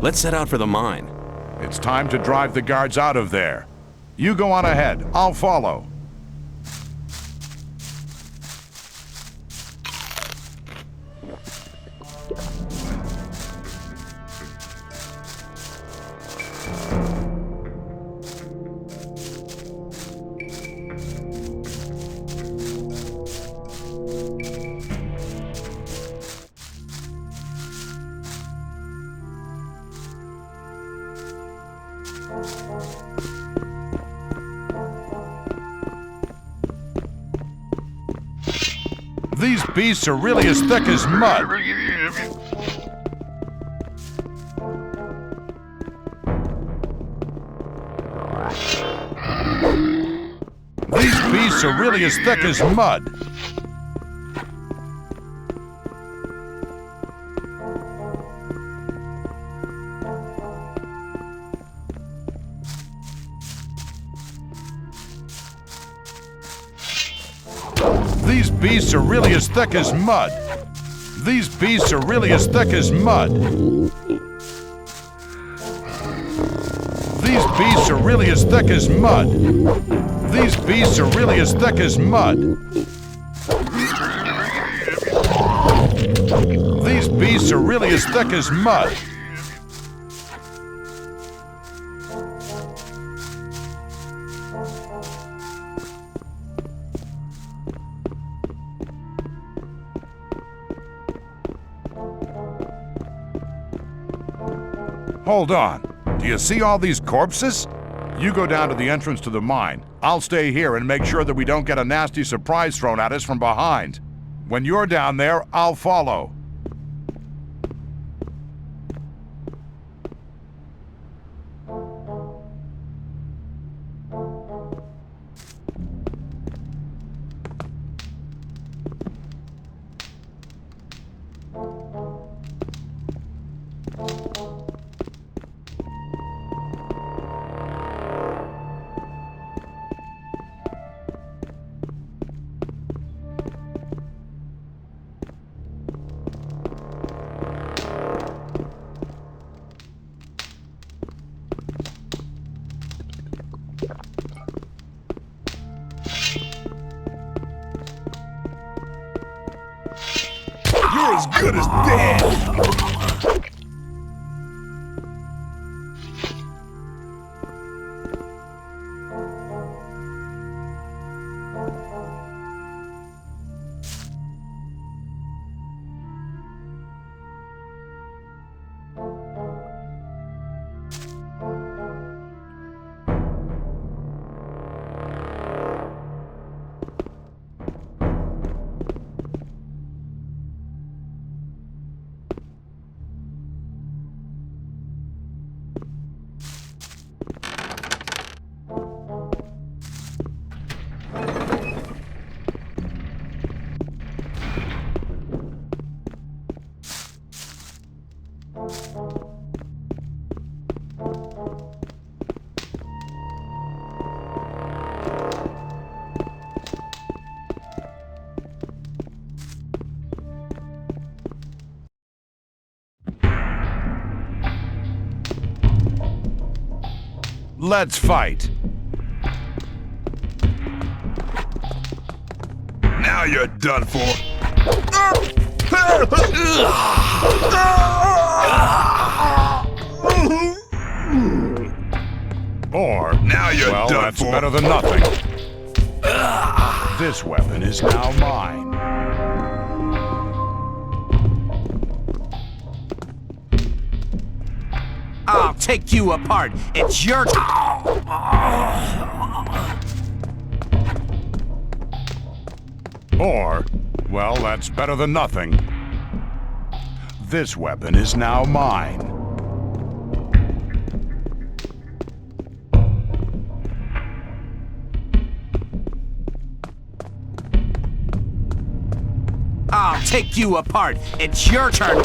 F: Let's set out for the mine.
P: It's time to drive the guards out of there. You go on ahead. I'll follow. These beasts are really as thick as mud. These beasts are really as thick as mud. These beasts are really as thick as mud. These beasts are really as thick as mud. These beasts are really as thick as mud. These beasts are really as thick as mud. These beasts are really as thick as mud. Hold on. Do you see all these corpses? You go down to the entrance to the mine. I'll stay here and make sure that we don't get a nasty surprise thrown at us from behind. When you're down there, I'll follow.
J: You're as good as dead!
P: Let's fight.
J: Now you're done for.
P: Or,
J: now you're
P: well,
J: done
P: that's
J: for.
P: better than nothing. This weapon is now mine.
T: I'll take you apart. It's your
P: Or, well, that's better than nothing. This weapon is now mine.
T: I'll take you apart. It's your turn.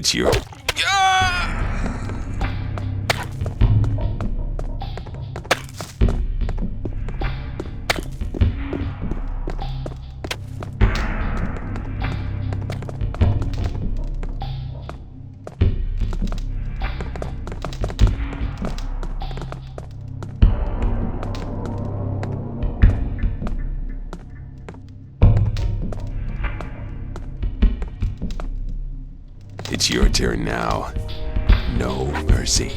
D: It's your... It's your turn now. No mercy.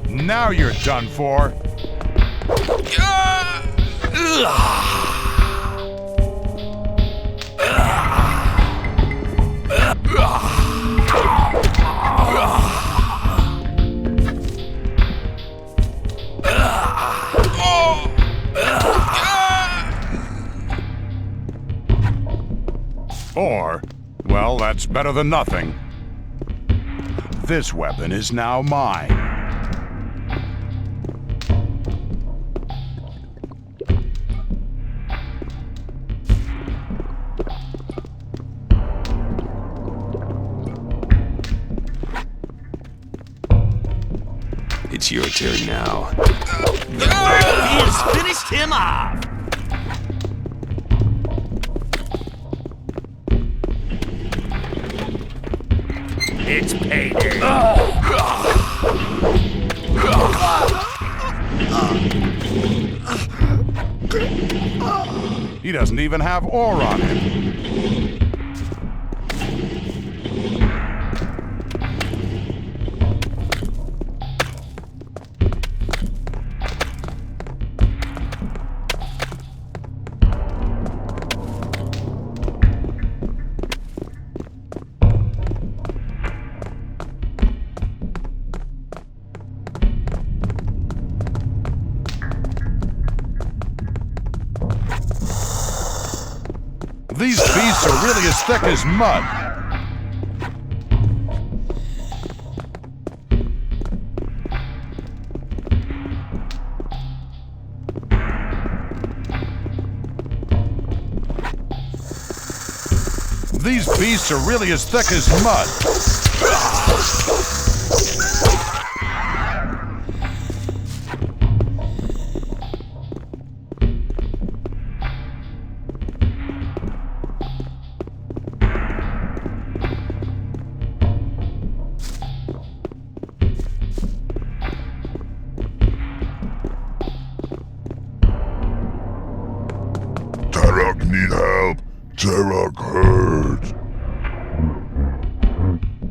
P: Now you're done for. Or, well, that's better than nothing. This weapon is now mine.
D: It's your turn now.
B: He has finished him off! It's payday.
P: He doesn't even have ore on him. These beasts are really as thick as mud. These beasts are really as thick as mud.
G: Need help. Terok hurt.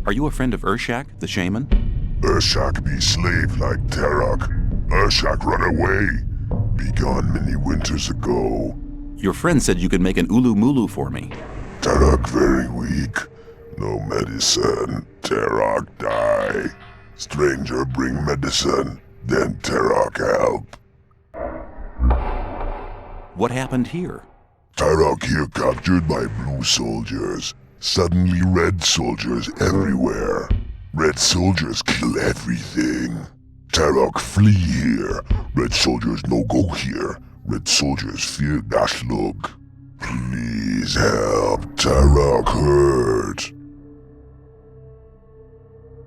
D: Are you a friend of Urshak, the shaman?
G: Urshak be slave like Terok. Urshak run away. Be gone many winters ago.
D: Your friend said you could make an ulu mulu for me.
G: Terok very weak. No medicine. Terok die. Stranger bring medicine. Then Terok help.
D: What happened here?
G: Terok here captured by blue soldiers. Suddenly red soldiers everywhere. Red soldiers kill everything. Terok flee here. Red soldiers no go here. Red soldiers fear Dashlug. Please help. Terok hurt.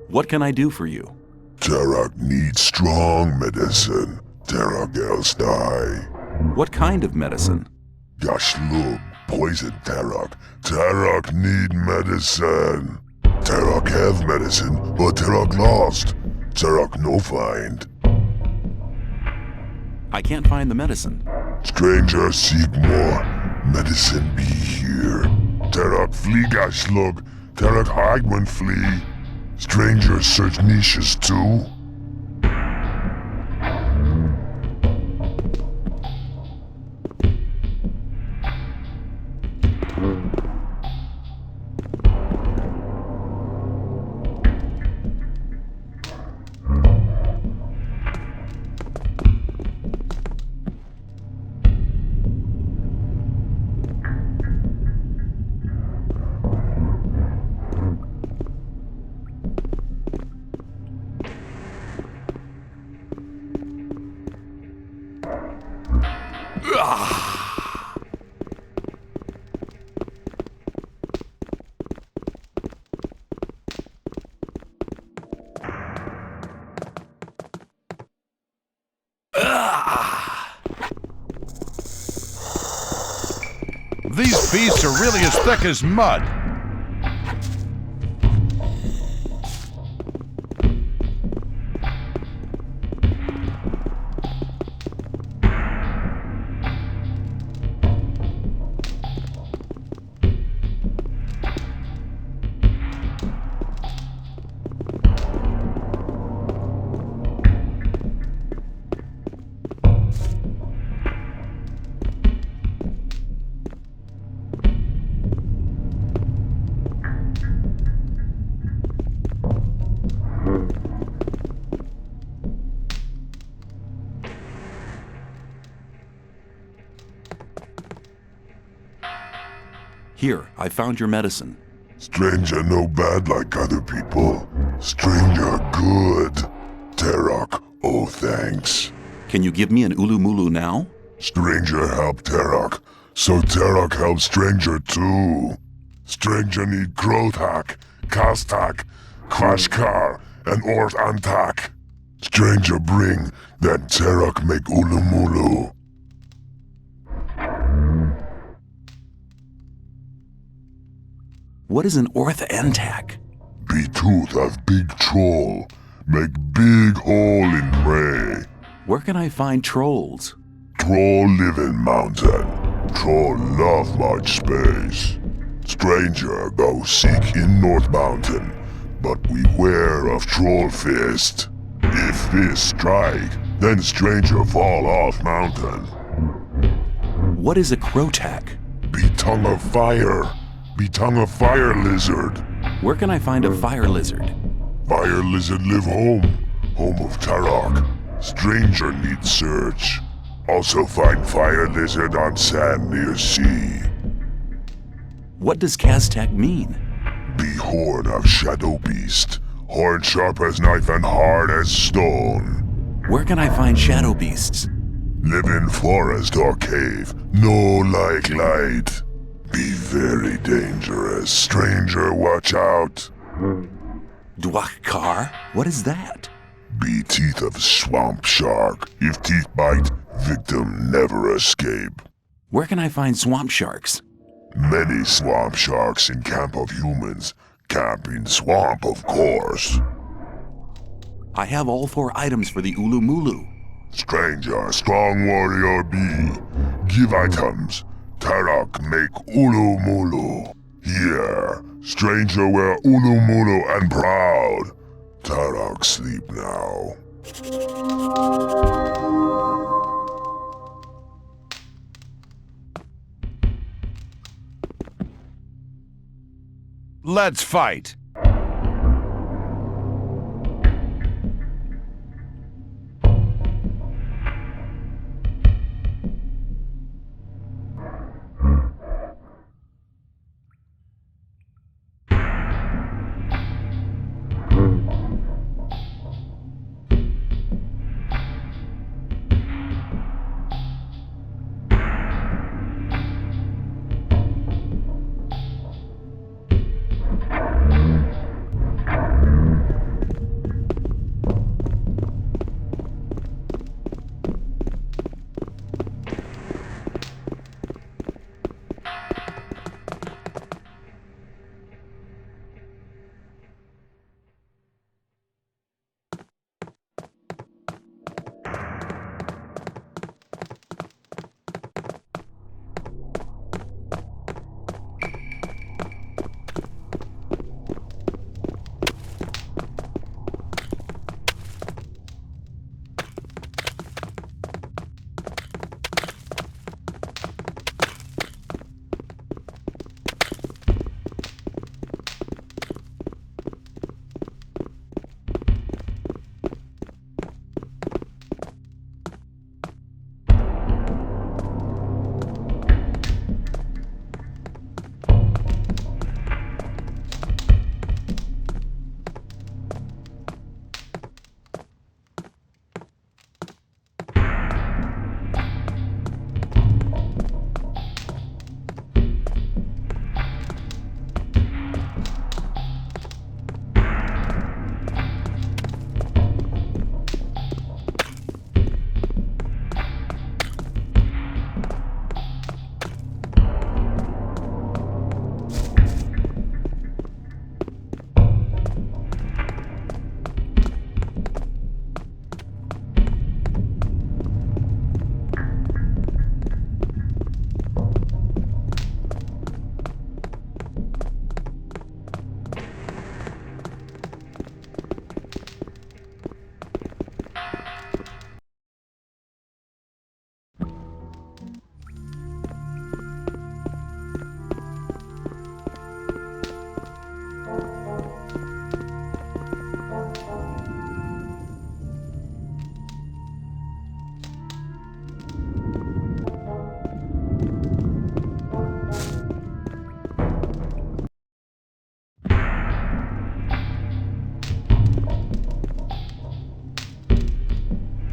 D: What can I do for you?
G: Terok needs strong medicine. Terok else die.
D: What kind of medicine?
G: Dashlug, poison Terok. Terok need medicine. Terok have medicine, but Terok lost. Terok no find.
D: I can't find the medicine.
G: Stranger seek more. Medicine be here. Terok flee Dashlug. Terok hide when flee. Stranger search niches too.
P: Those beasts are really as thick as mud.
F: Here, I found your medicine.
G: Stranger no bad like other people. Stranger good. Terok, oh thanks.
F: Can you give me an Ulumulu now?
G: Stranger help Terok, so Terok help Stranger too. Stranger need Grothak, Kastak, Kvashkar, and Ort Antak. Stranger bring, then Terok make Ulumulu.
F: What is an Orth Antak?
G: Be tooth of big troll. Make big hole in prey.
F: Where can I find trolls?
G: Troll live in mountain. Troll love much space. Stranger go seek in North Mountain, but beware of troll fist. If fist strike, then stranger fall off mountain.
F: What is a Krotak?
G: Be tongue of fire. Be tongue of fire lizard.
F: Where can I find a fire lizard?
G: Fire lizard live home of Tarok. Stranger needs search. Also find fire lizard on sand near sea.
F: What does Kaztak mean?
G: Be horn of shadow beast. Horn sharp as knife and hard as stone.
F: Where can I find shadow beasts?
G: Live in forest or cave. No like light. Be very dangerous. Stranger, watch out.
F: Dwakkar? What is that?
G: Be teeth of swamp shark. If teeth bite, victim never escape.
F: Where can I find swamp sharks?
G: Many swamp sharks in camp of humans. Camp in swamp, of course.
F: I have all 4 items for the Ulumulu.
G: Stranger, strong warrior be. Give items. Tarok make Ulumulu. Here, stranger wear Ulumulu and proud. Tarok sleep now.
P: Let's fight.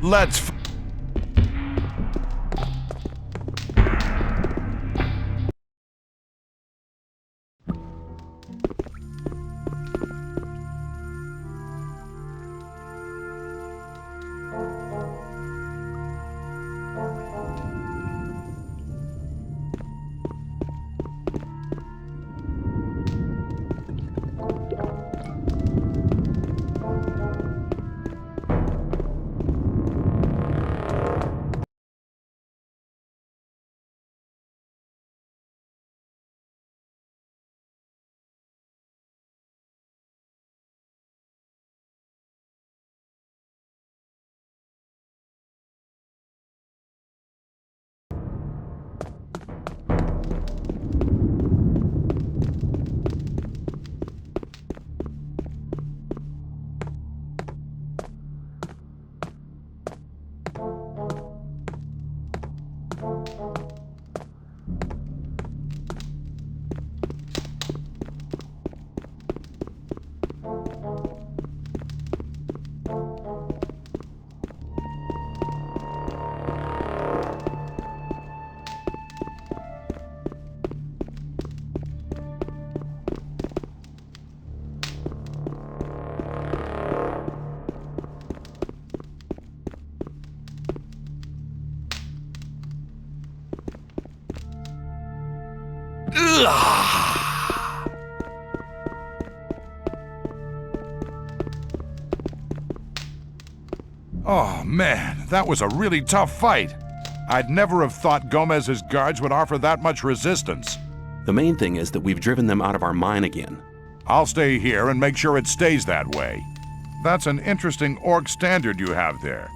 P: Let's Oh, man, that was a really tough fight. I'd never have thought Gomez's guards would offer that much resistance.
F: The main thing is that we've driven them out of our mine again.
P: I'll stay here and make sure it stays that way. That's an interesting orc standard you have there.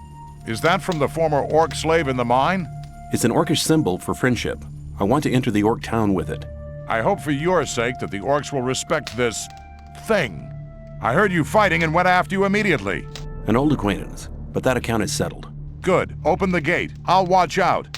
P: Is that from the former orc slave in the mine?
F: It's an orcish symbol for friendship. I want to enter the orc town with it.
P: I hope for your sake that the orcs will respect this thing. I heard you fighting and went after you immediately.
F: An old acquaintance, but that account is settled.
P: Good. Open the gate. I'll watch out.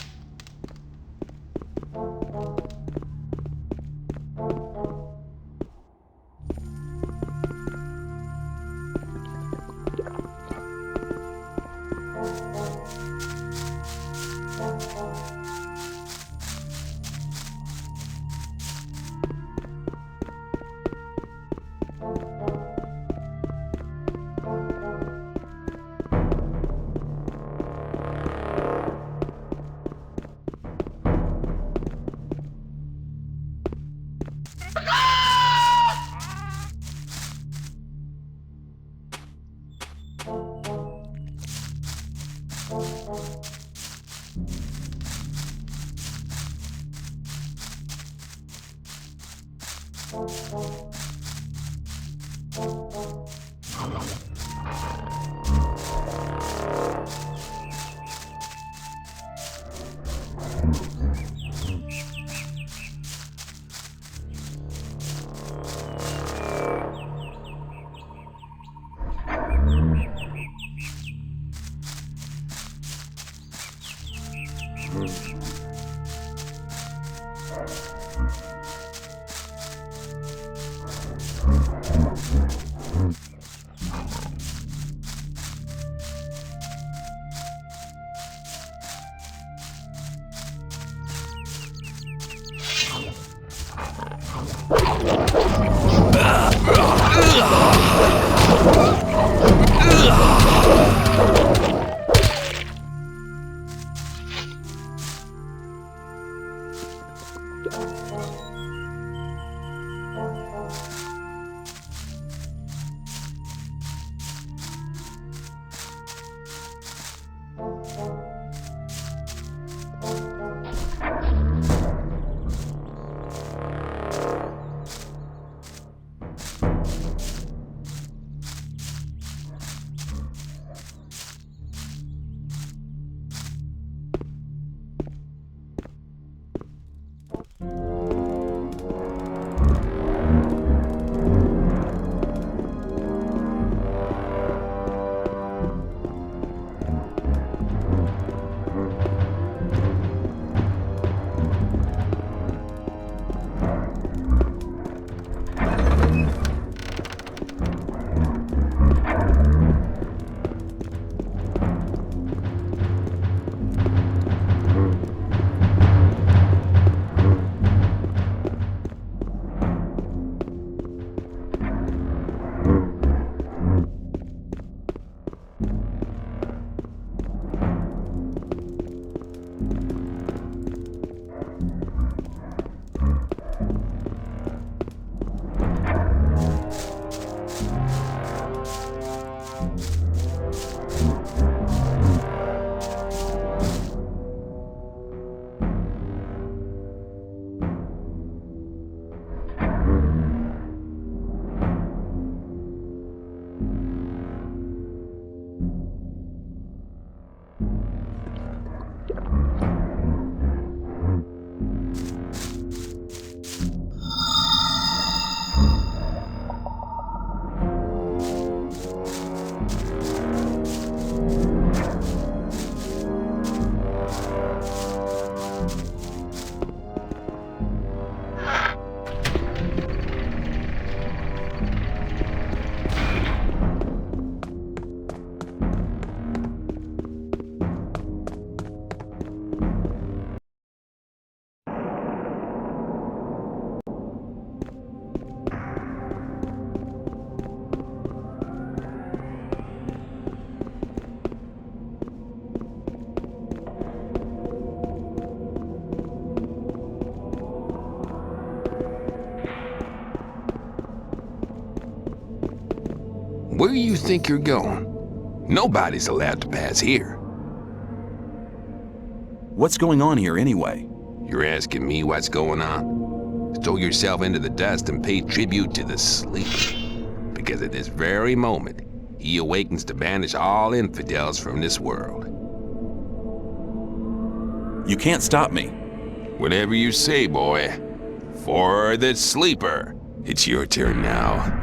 N: Where do you think you're going? Nobody's allowed to pass here.
D: What's going on here anyway?
N: You're asking me what's going on? Throw yourself into the dust and pay tribute to the sleeper. Because at this very moment, he awakens to banish all infidels from this world.
D: You can't stop me.
N: Whatever you say, boy. For the sleeper. It's your turn now.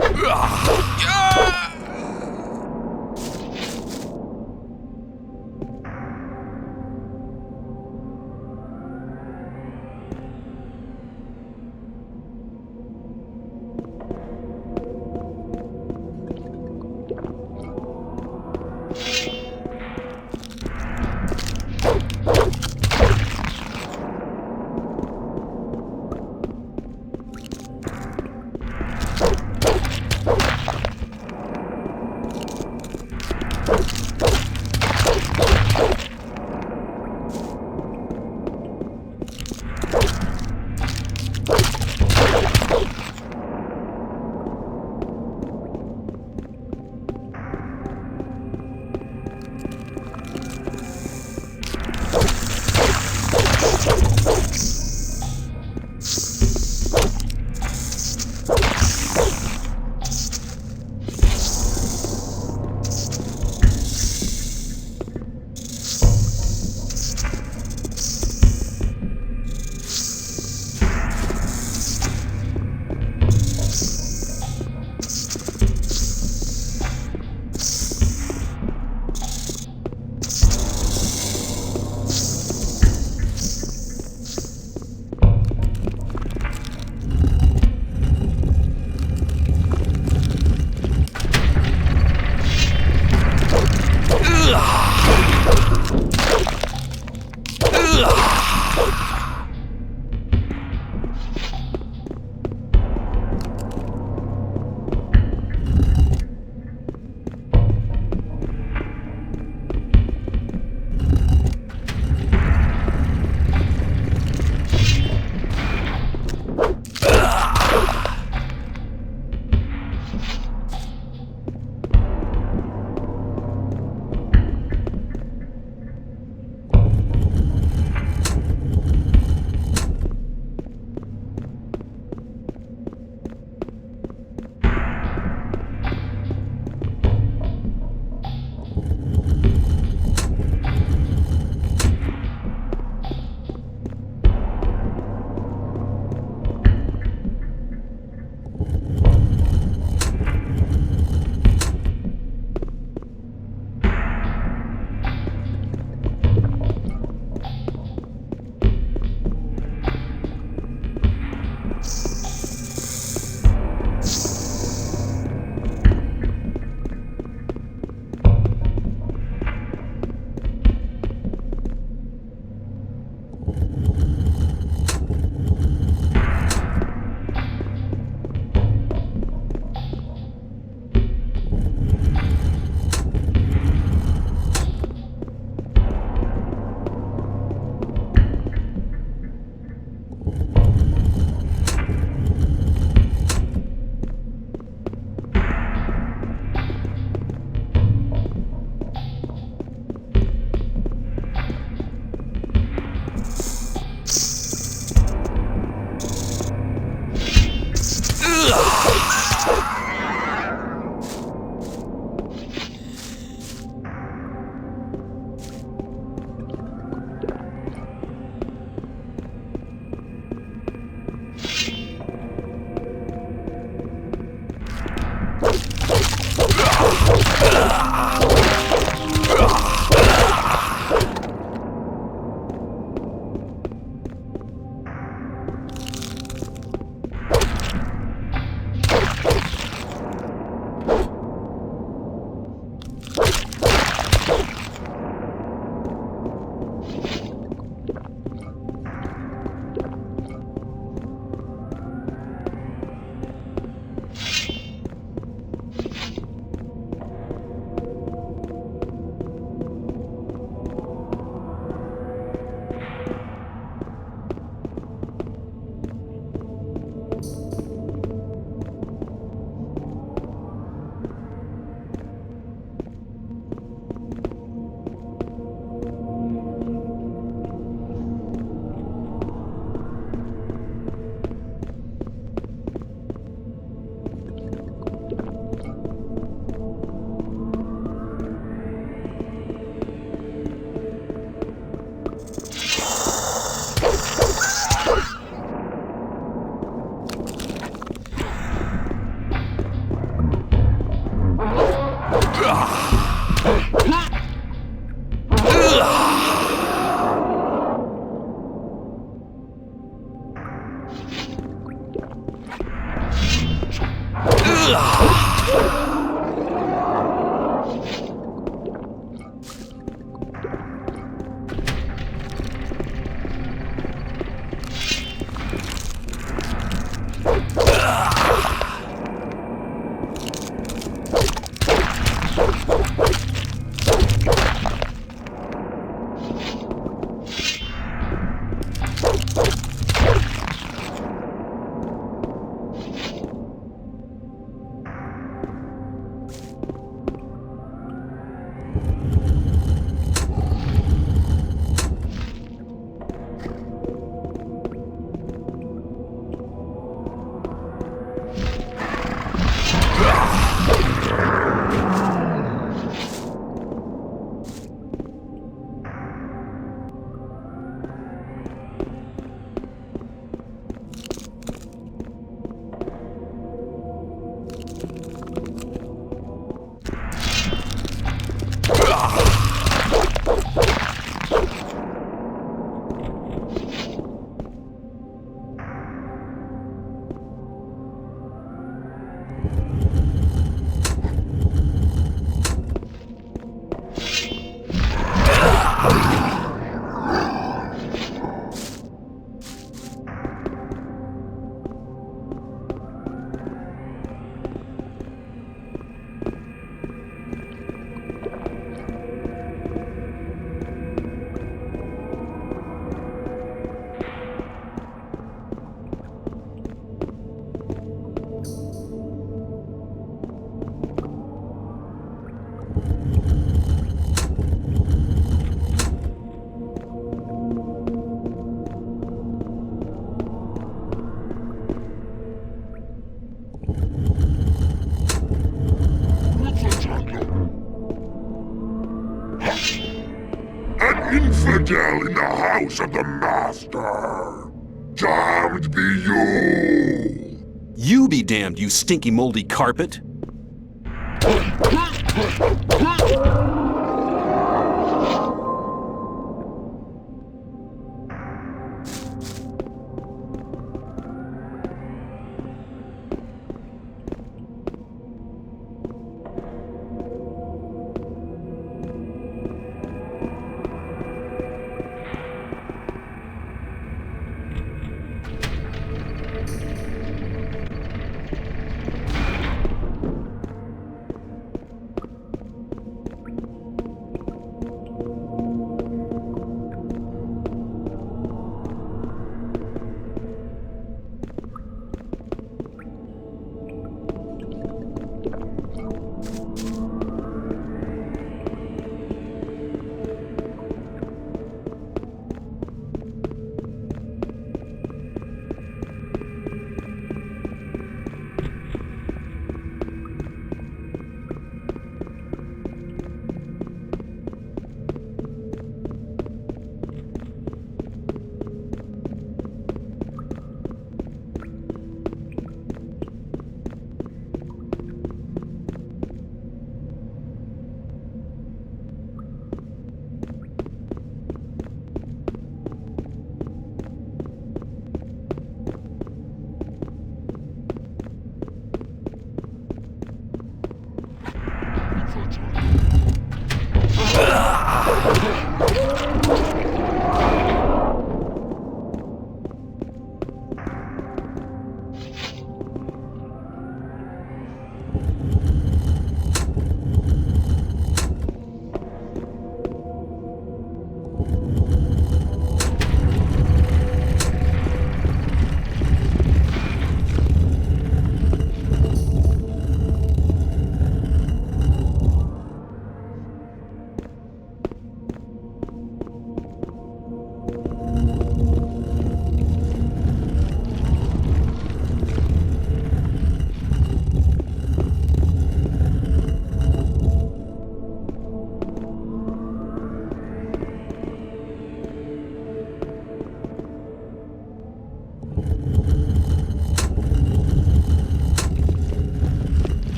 G: Infidel in the house of the Master! Damned be you!
F: You be damned, you stinky moldy carpet!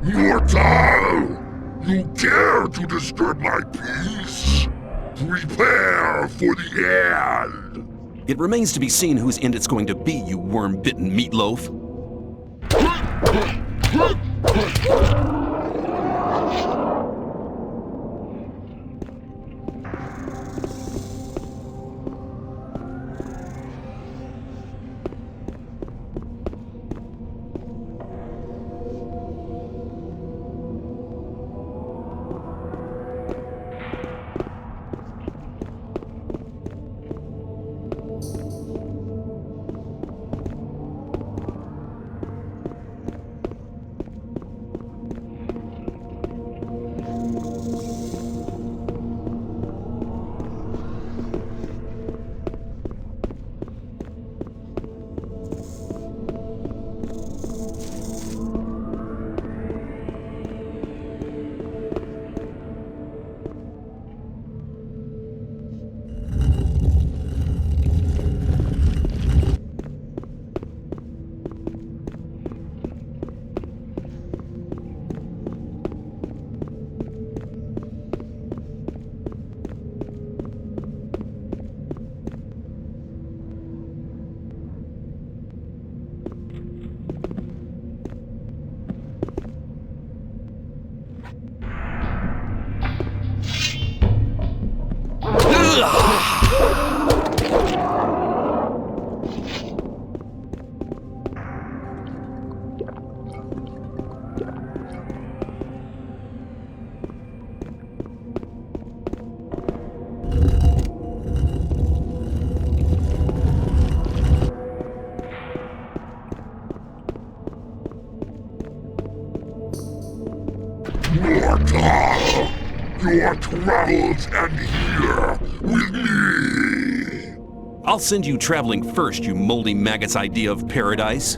G: Mortal! You dare to disturb my peace? Prepare for the end!
F: It remains to be seen whose end it's going to be, you worm-bitten meatloaf.
G: Mortal! Your travels end here with me!
F: I'll send you traveling first, you moldy maggot's idea of paradise.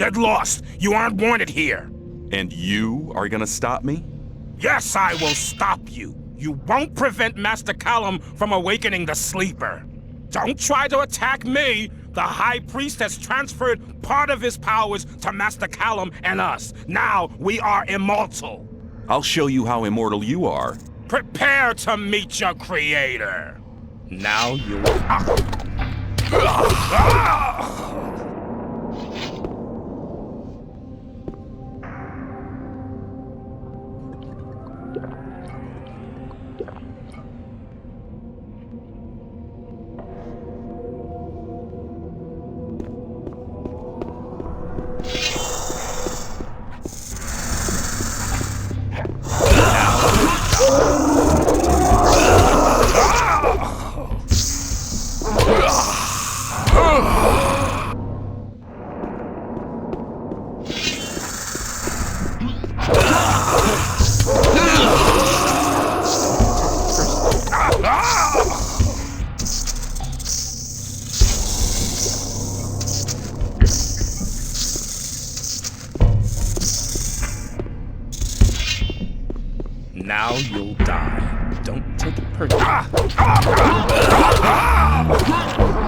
C: Get lost. You aren't wanted here.
D: And you are gonna stop me?
C: Yes, I will stop you. You won't prevent Master Callum from awakening the sleeper. Don't try to attack me. The High Priest has transferred part of his powers to Master Callum and us. Now we are immortal.
D: I'll show you how immortal you are.
C: Prepare to meet your creator. Now you... Now you'll die. Don't take it personally. Now you'll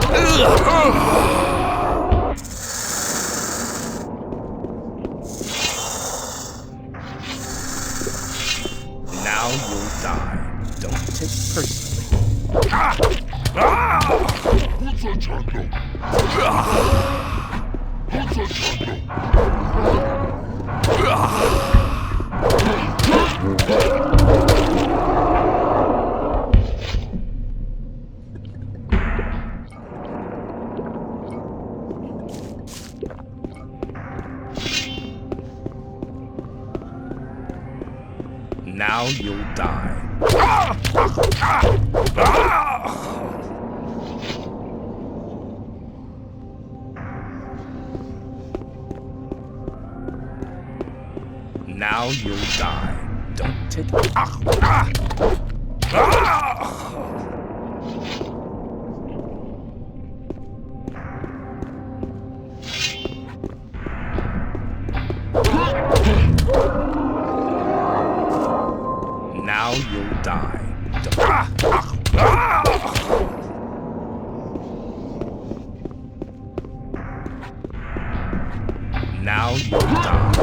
C: die. Don't take it personally. Now you'll die. Now you'll die. Don't take it. Now you'll die. Now you'll die.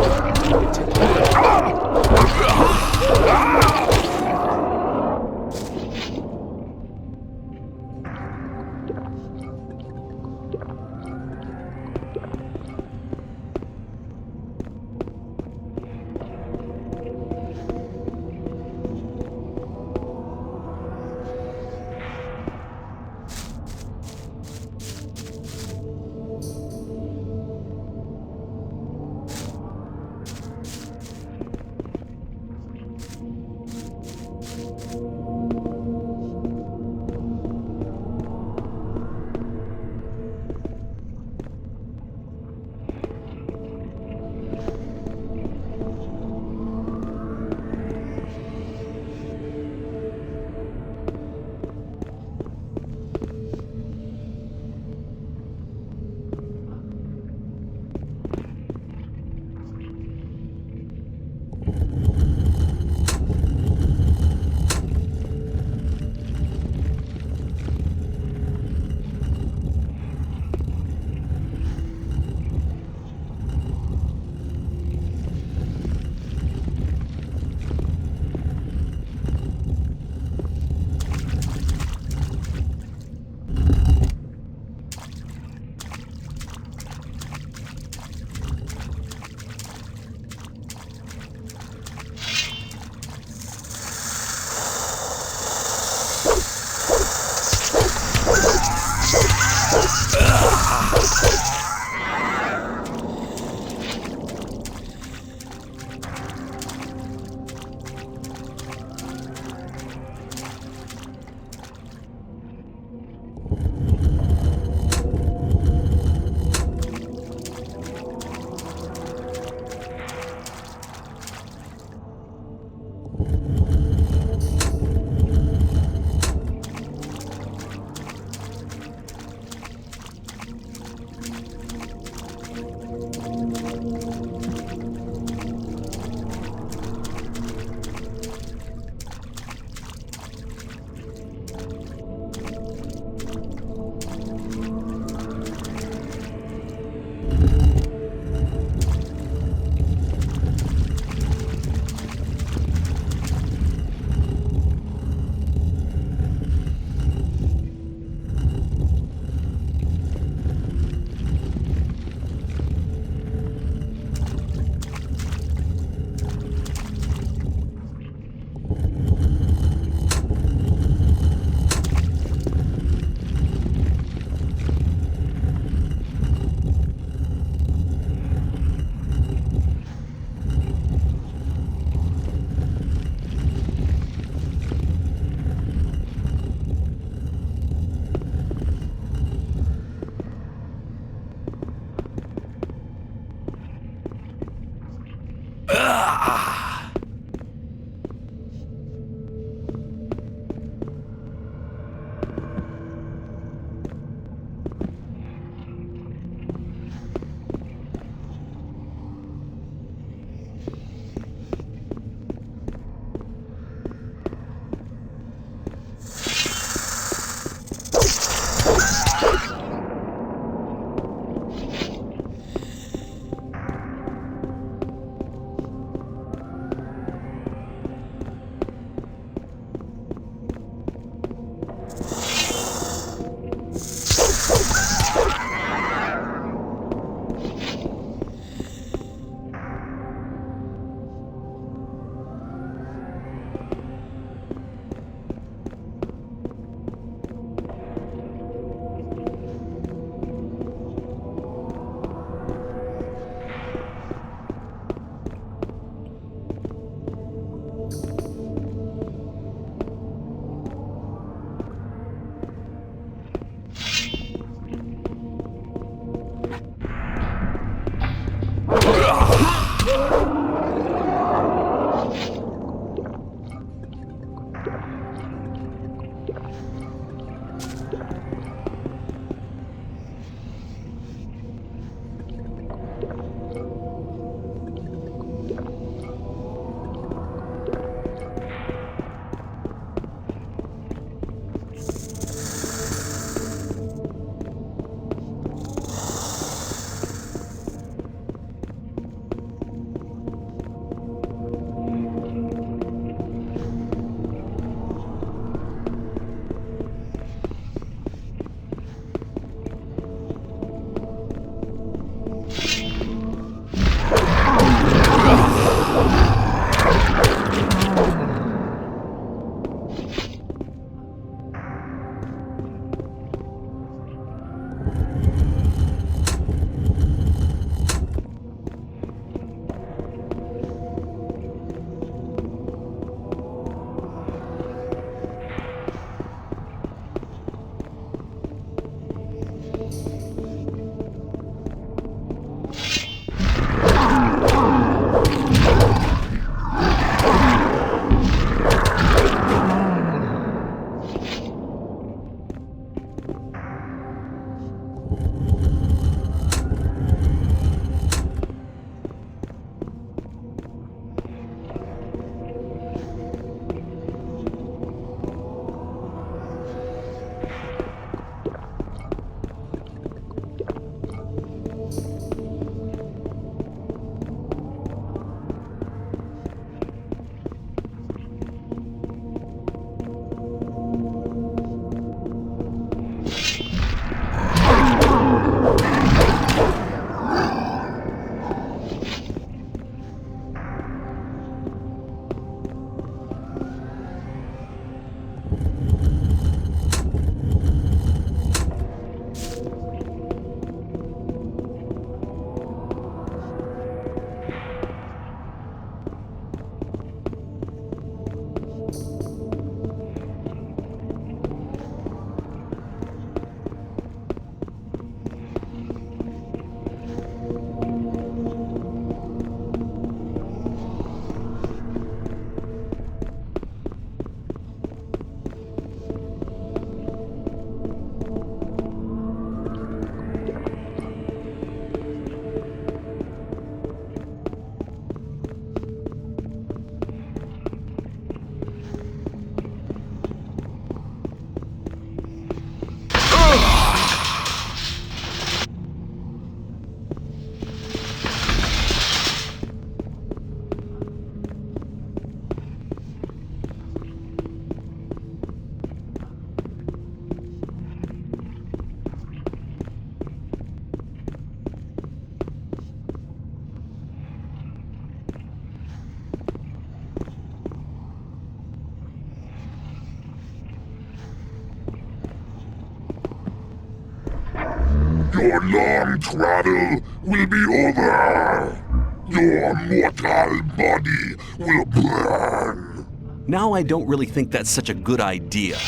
G: Your long travel will be over. Your mortal body will burn.
F: Now I don't really think that's such a good idea.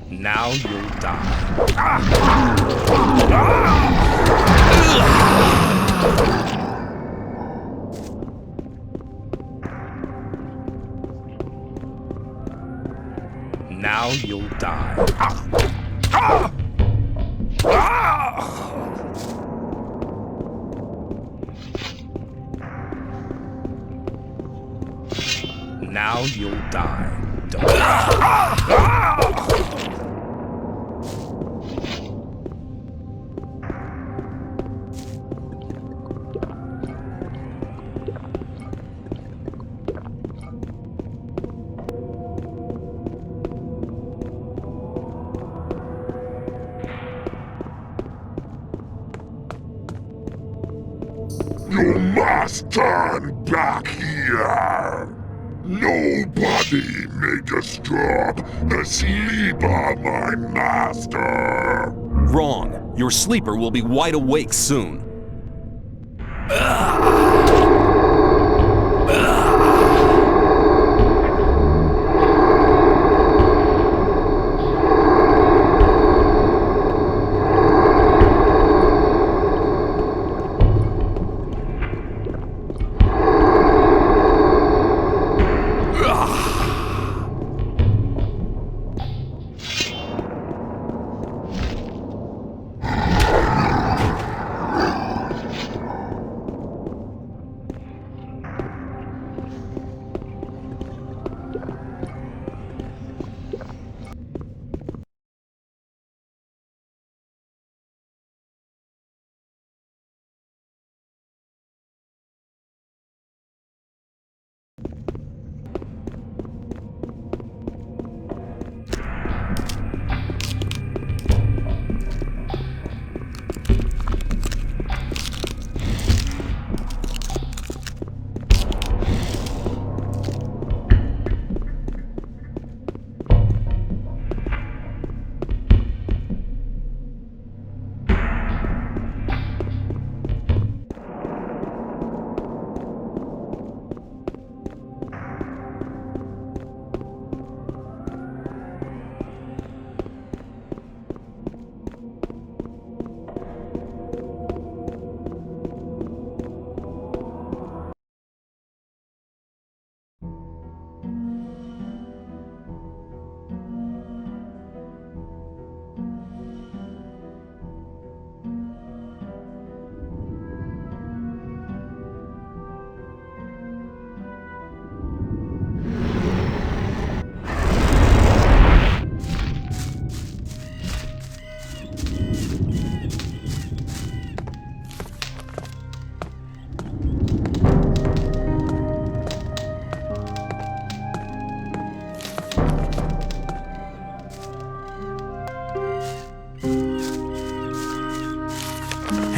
H: Now you'll die. Now you'll die. Now you'll die.
G: You must turn back here. Nobody may disturb the sleeper, my master.
F: Wrong. Your sleeper will be wide awake soon.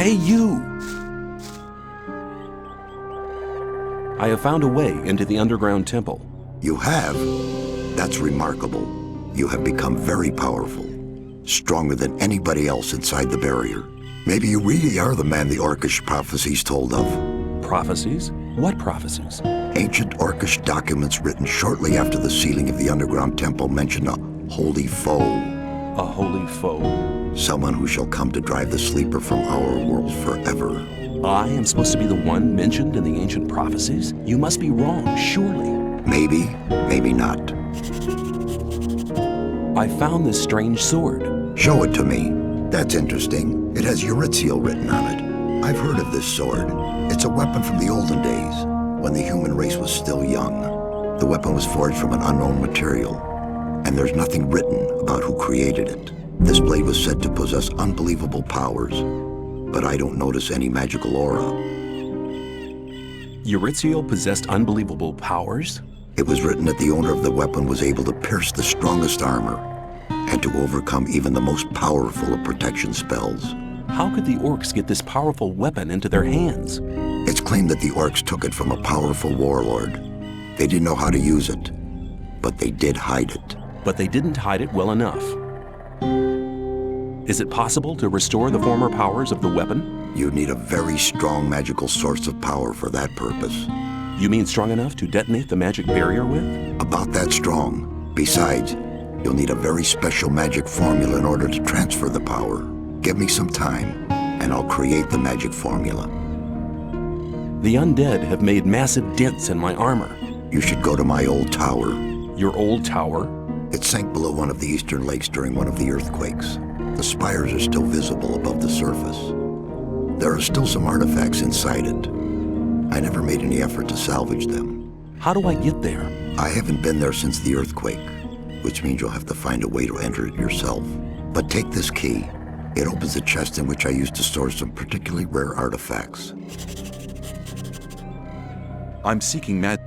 F: Hey, you! I have found a way into the underground temple.
L: You have? That's remarkable. You have become very powerful. Stronger than anybody else inside the barrier. Maybe you really are the man the Orcish prophecies told of.
F: Prophecies? What prophecies?
L: Ancient Orcish documents written shortly after the sealing of the underground temple mention a holy foe.
F: A holy foe?
L: Someone who shall come to drive the sleeper from our world forever.
F: I am supposed to be the one mentioned in the ancient prophecies? You must be wrong, surely.
L: Maybe, maybe not.
F: I found this strange sword.
L: Show it to me. That's interesting. It has Eurythiel written on it. I've heard of this sword. It's a weapon from the olden days, when the human race was still young. The weapon was forged from an unknown material, and there's nothing written about who created it. This blade was said to possess unbelievable powers. but I don't notice any magical aura.
F: Eurythiel possessed unbelievable powers?
L: It was written that the owner of the weapon was able to pierce the strongest armor and to overcome even the most powerful of protection spells.
F: How could the orcs get this powerful weapon into their hands?
L: It's claimed that the orcs took it from a powerful warlord. They didn't know how to use it, but they did hide it.
F: But they didn't hide it well enough. Is it possible to restore the former powers of the weapon?
L: You'd need a very strong magical source of power for that purpose.
F: You mean strong enough to detonate the magic barrier with?
L: About that strong. Besides, you'll need a very special magic formula in order to transfer the power. Give me some time, and I'll create the magic formula.
F: The undead have made massive dents in my armor.
L: You should go to my old tower.
F: Your old tower?
L: It sank below one of the eastern lakes during one of the earthquakes. The spires are still visible above the surface. There are still some artifacts inside it. I never made any effort to salvage them.
F: How do I get there?
L: I haven't been there since the earthquake, which means you'll have to find a way to enter it yourself. But take this key. It opens a chest in which I used to store some particularly rare artifacts.
D: I'm seeking magic.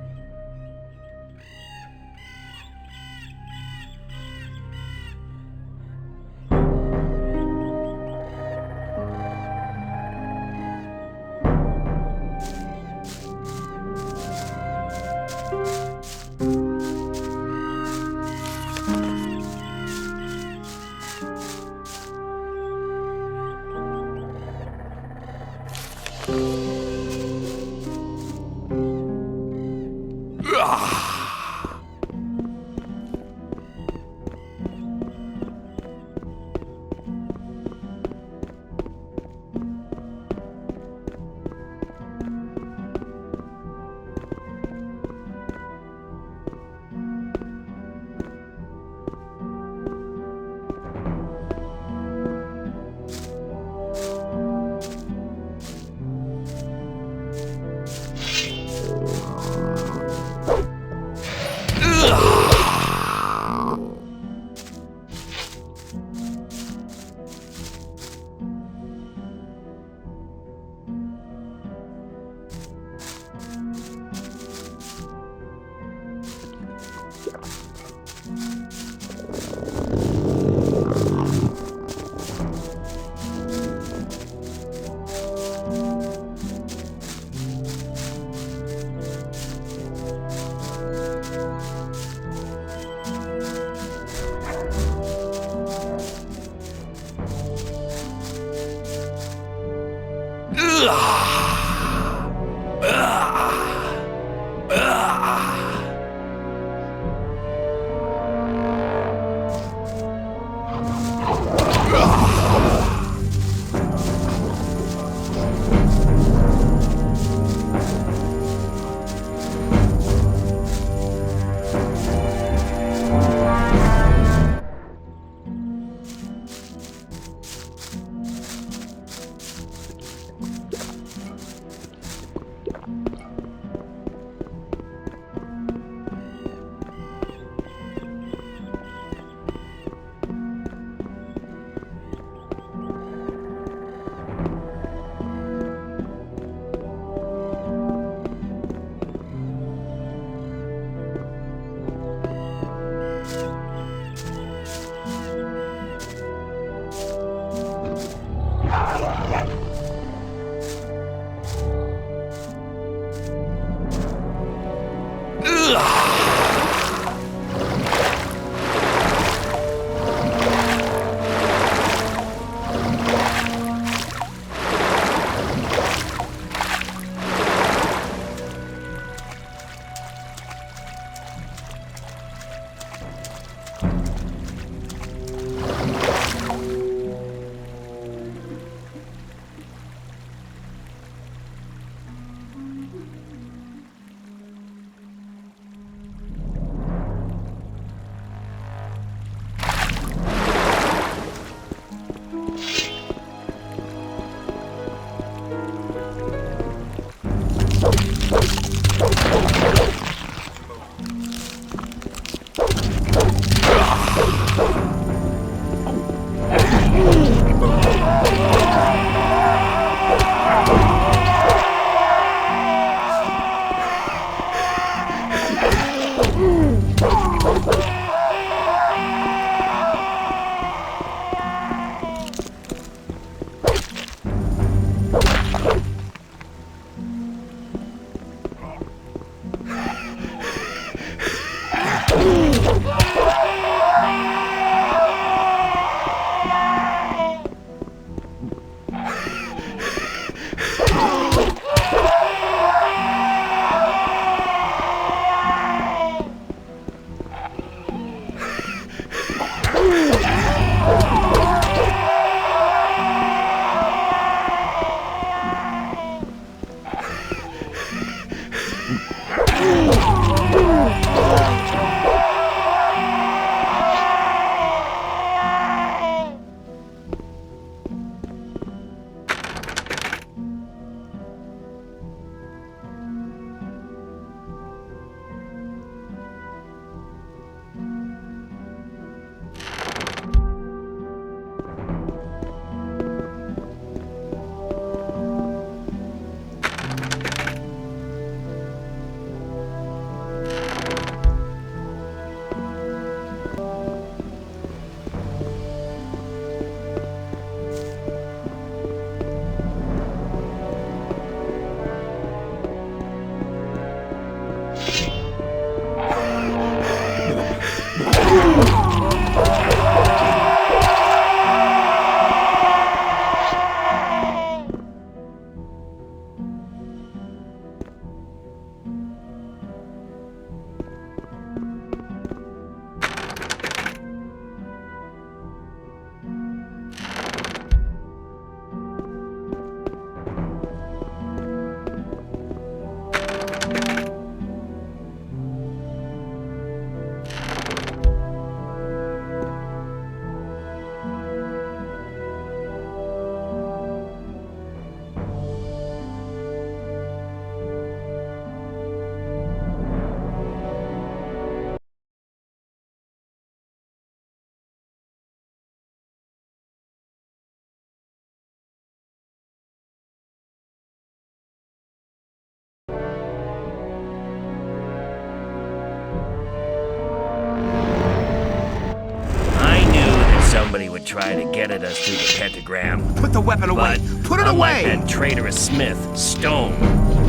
B: try to get at us through the pentagram.
U: Put the weapon away! Put it
B: unlike
U: away!
B: that traitorous Smith, Stone,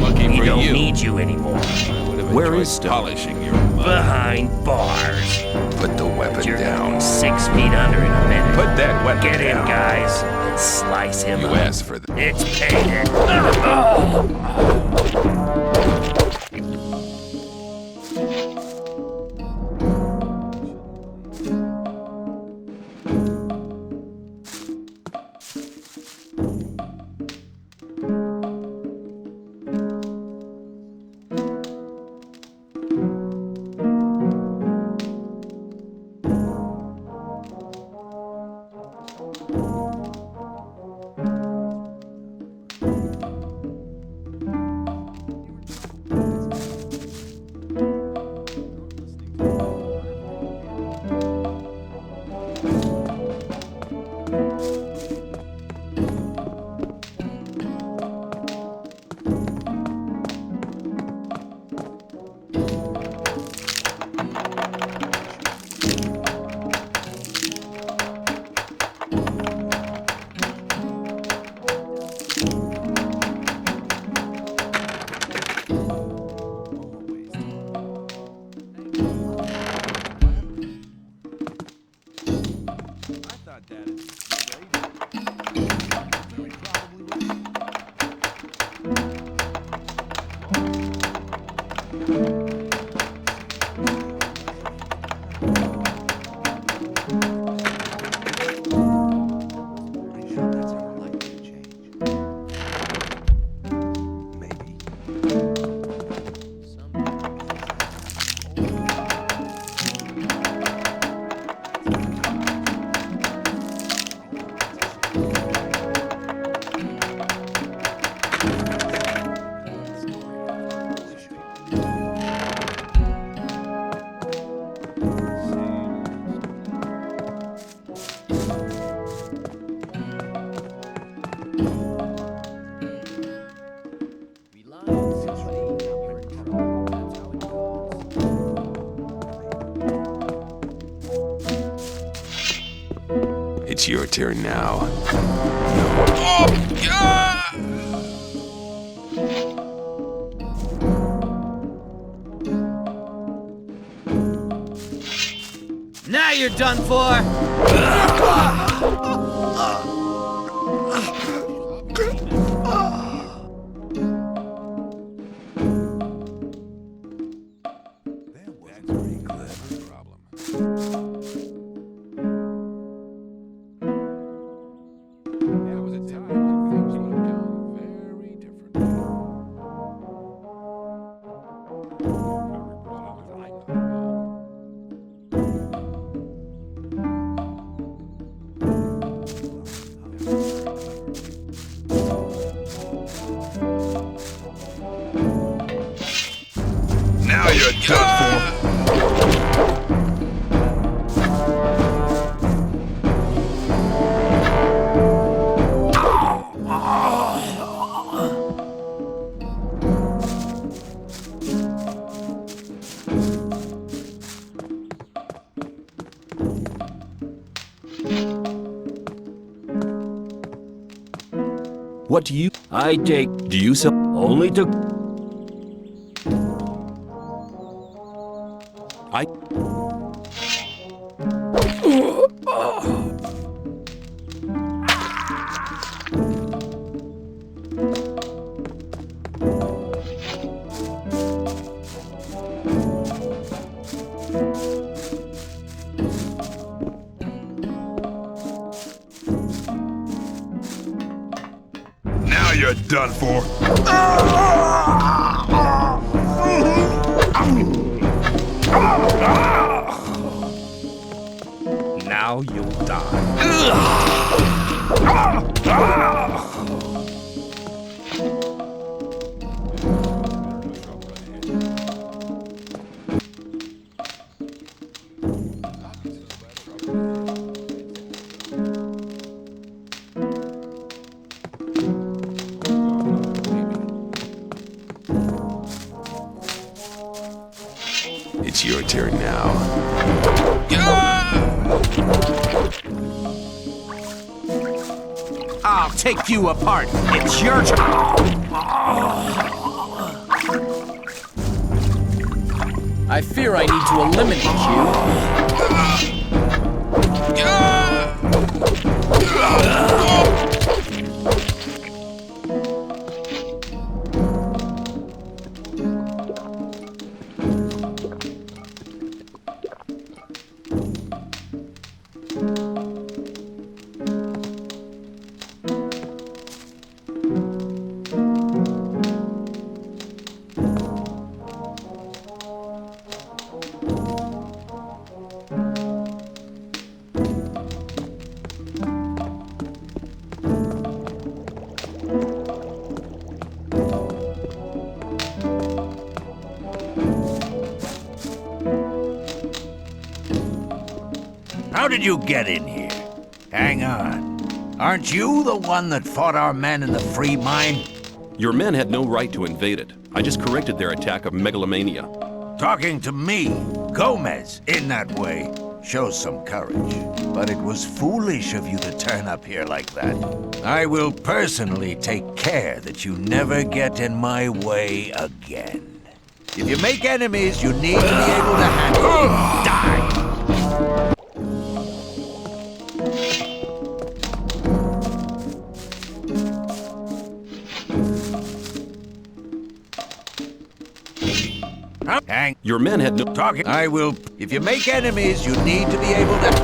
N: Lucky
B: he
N: for
B: don't
N: you.
B: need you anymore.
F: Where is Stone?
N: Polishing your
B: Behind bars.
N: Put the weapon
B: You're
N: down.
B: going 6 feet under in a minute.
N: Put that weapon
B: Get in,
N: down.
B: guys, and slice him
N: You
B: up.
N: asked for the...
B: It's payday.
N: It's your turn now.
A: Now you're done for!
J: Now you're done for.
F: What do you...
B: I take...
F: Do you sell...
B: Only to...
F: I...
J: Now you're done for.
H: Now you'll die.
N: It's your turn now.
I: I'll take you apart. It's your turn.
K: I fear I need to eliminate you.
I: How did you get in here? Hang on. Aren't you the one that fought our men in the free mine?
F: Your men had no right to invade it. I just corrected their attack of megalomania.
I: Talking to me, Gomez, in that way, shows some courage. But it was foolish of you to turn up here like that. I will personally take care that you never get in my way again. If you make enemies, you need to be able to handle them. Die!
F: Your men had no
I: talking. I will. If you make enemies, you need to be able to.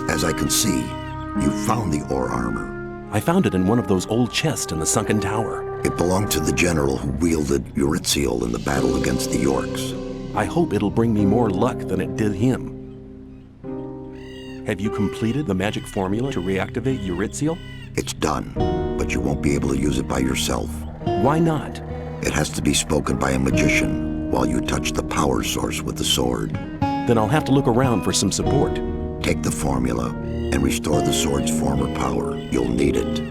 L: As I can see, you found the ore armor.
F: I found it in one of those old chests in the sunken tower.
L: It belonged to the general who wielded Eurytziel in the battle against the Yorks.
F: I hope it'll bring me more luck than it did him. Have you completed the magic formula to reactivate Eurytziel?
L: It's done, but you won't be able to use it by yourself.
F: Why not?
L: It has to be spoken by a magician while you touch the power source with the sword.
F: Then I'll have to look around for some support.
L: Take the formula and restore the sword's former power. You'll need it.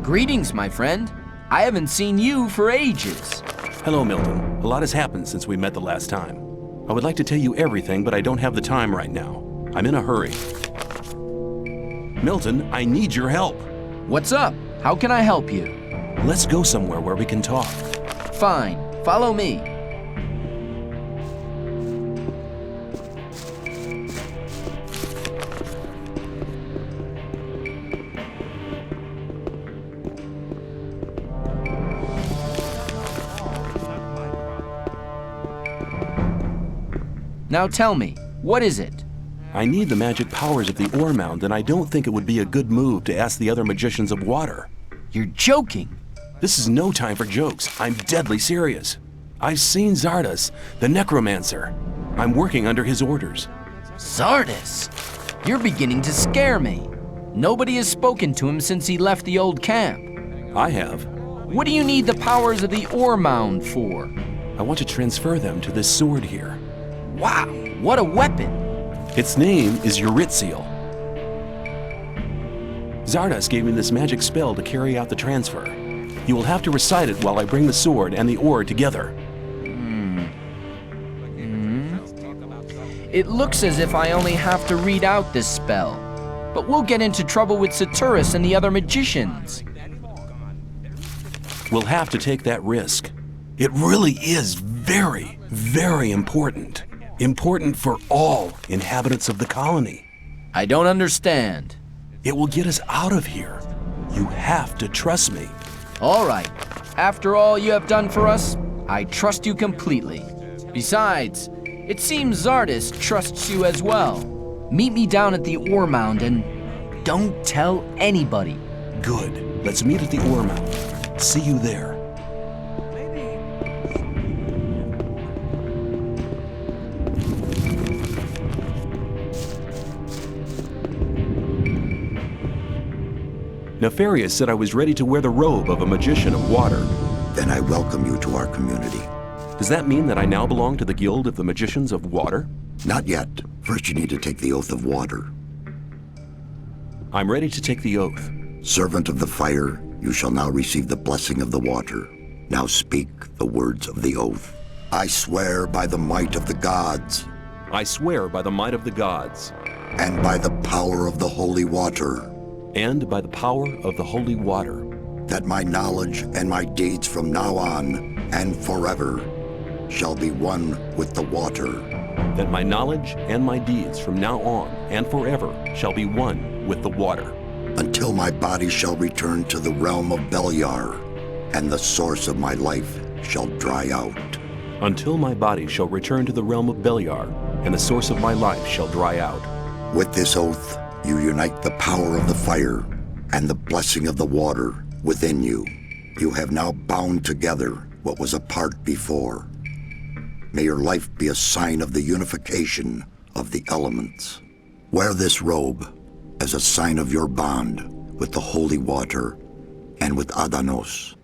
K: Greetings, my friend. I haven't seen you for ages.
F: Hello, Milton. A lot has happened since we met the last time. I would like to tell you everything, but I don't have the time right now. I'm in a hurry. Milton, I need your help.
K: What's up? How can I help you?
F: Let's go somewhere where we can talk.
K: Fine. Follow me. Now tell me, what is it?
F: I need the magic powers of the ore mound, and I don't think it would be a good move to ask the other magicians of water.
K: You're joking.
F: This is no time for jokes. I'm deadly serious. I've seen Xardas, the necromancer. I'm working under his orders.
K: Xardas? You're beginning to scare me. Nobody has spoken to him since he left the old camp.
F: I have.
K: What do you need the powers of the ore mound for?
F: I want to transfer them to this sword here.
K: Wow, what a weapon!
F: Its name is Eurytziel. Xardas gave me this magic spell to carry out the transfer. You will have to recite it while I bring the sword and the ore together.
K: It looks as if I only have to read out this spell. But we'll get into trouble with Saturus and the other magicians.
F: We'll have to take that risk. It really is very, very important. Important for all inhabitants of the colony.
K: I don't understand.
F: It will get us out of here. You have to trust me.
K: All right. After all you have done for us, I trust you completely. Besides, it seems Xardas trusts you as well. Meet me down at the ore mound and don't tell anybody.
F: Good. Let's meet at the ore mound. See you there. Nefarious said I was ready to wear the robe of a magician of water.
L: Then I welcome you to our community.
F: Does that mean that I now belong to the Guild of the Magicians of Water?
L: Not yet. First you need to take the oath of water.
F: I'm ready to take the oath.
L: Servant of the fire, you shall now receive the blessing of the water. Now speak the words of the oath. I swear by the might of the gods.
F: I swear by the might of the gods.
L: And by the power of the holy water.
F: And by the power of the holy water.
L: That my knowledge and my deeds from now on and forever shall be one with the water.
F: That my knowledge and my deeds from now on and forever shall be one with the water.
L: Until my body shall return to the realm of Beliar, and the source of my life shall dry out.
F: Until my body shall return to the realm of Beliar, and the source of my life shall dry out.
L: With this oath, you unite the power of the fire and the blessing of the water within you. You have now bound together what was apart before. May your life be a sign of the unification of the elements. Wear this robe as a sign of your bond with the holy water and with Adanos.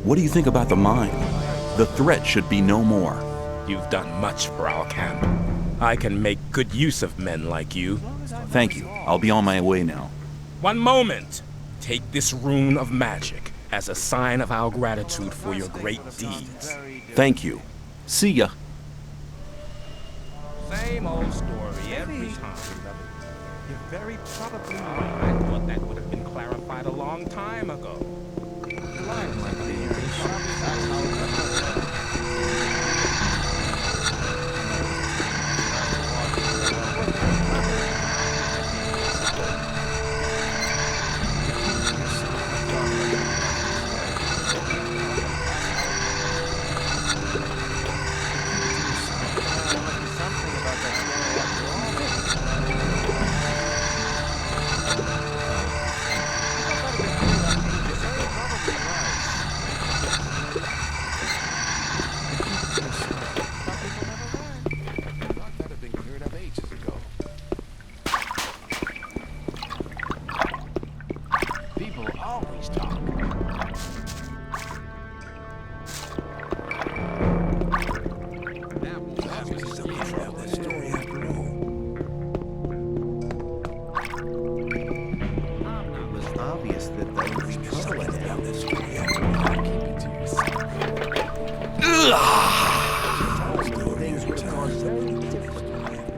F: What do you think about the mine? The threat should be no more.
H: You've done much for our camp. I can make good use of men like you.
F: Thank you. I'll be on my way now.
H: One moment. Take this rune of magic as a sign of our gratitude for your great deeds.
F: Thank you. See ya.
H: Same old story every time. You're very probably right. I thought that would have been clarified a long time ago.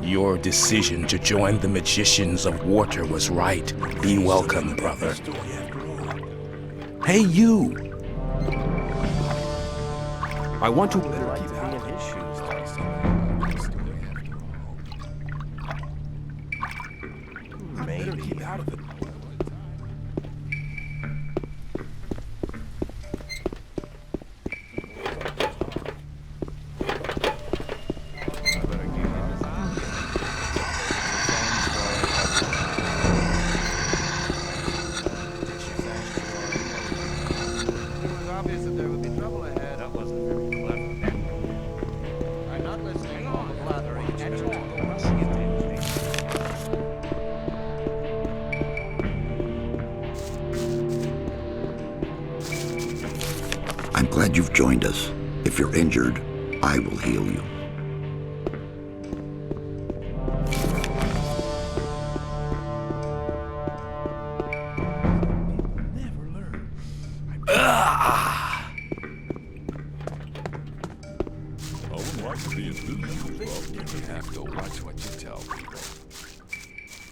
H: Your decision to join the Magicians of Water was right. Be welcome, brother.
F: Hey, you! I want to...
E: obvious that there would be trouble ahead.
B: That wasn't very clever.
E: I'm not listening to all the blathering anymore.
L: I'm glad you've joined us. If you're injured, I will heal you.
J: You have to watch what you tell people.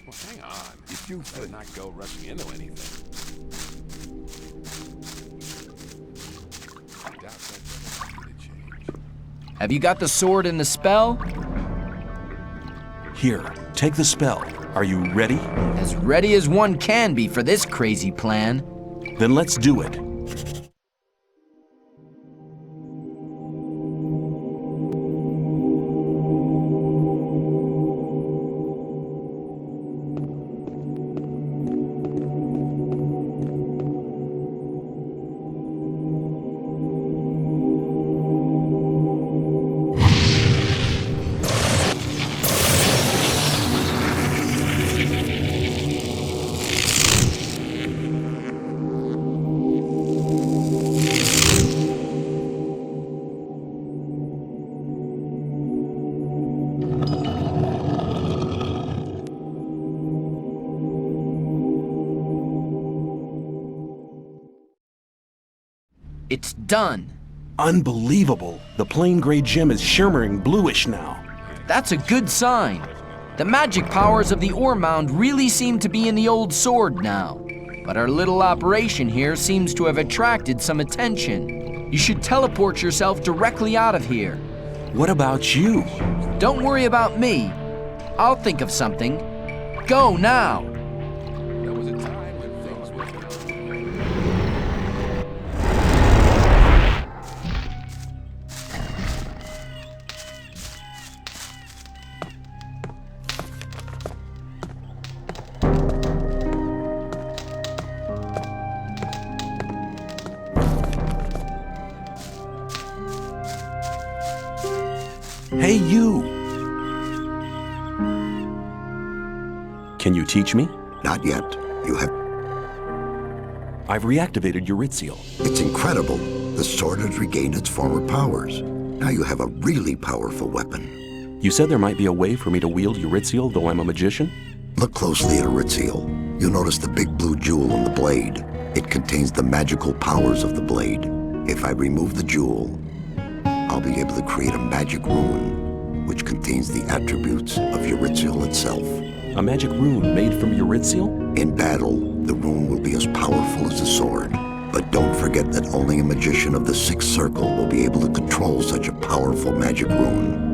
J: Well, hang on. If you better not go rushing into anything. I doubt that's going to change.
K: Have you got the sword and the spell?
F: Here, take the spell. Are you ready?
K: As ready as one can be for this crazy plan.
F: Then let's do it.
K: It's done.
F: Unbelievable. The plain gray gem is shimmering bluish now.
K: That's a good sign. The magic powers of the ore mound really seem to be in the old sword now. But our little operation here seems to have attracted some attention. You should teleport yourself directly out of here.
F: What about you?
K: Don't worry about me. I'll think of something. Go now.
J: There was a time when things were...
F: Hey, you! Can you teach me?
L: Not yet. You have...
F: I've reactivated Eurythiel.
L: It's incredible. The sword has regained its former powers. Now you have a really powerful weapon.
F: You said there might be a way for me to wield Eurythiel, though I'm a magician?
L: Look closely at Eurythiel. You'll notice the big blue jewel in the blade. It contains the magical powers of the blade. If I remove the jewel, I'll be able to create a magic rune, which contains the attributes of Eurythiel itself.
F: A magic rune made from Eurythiel?
L: In battle, the rune will be as powerful as the sword. But don't forget that only a magician of the Sixth Circle will be able to control such a powerful magic rune.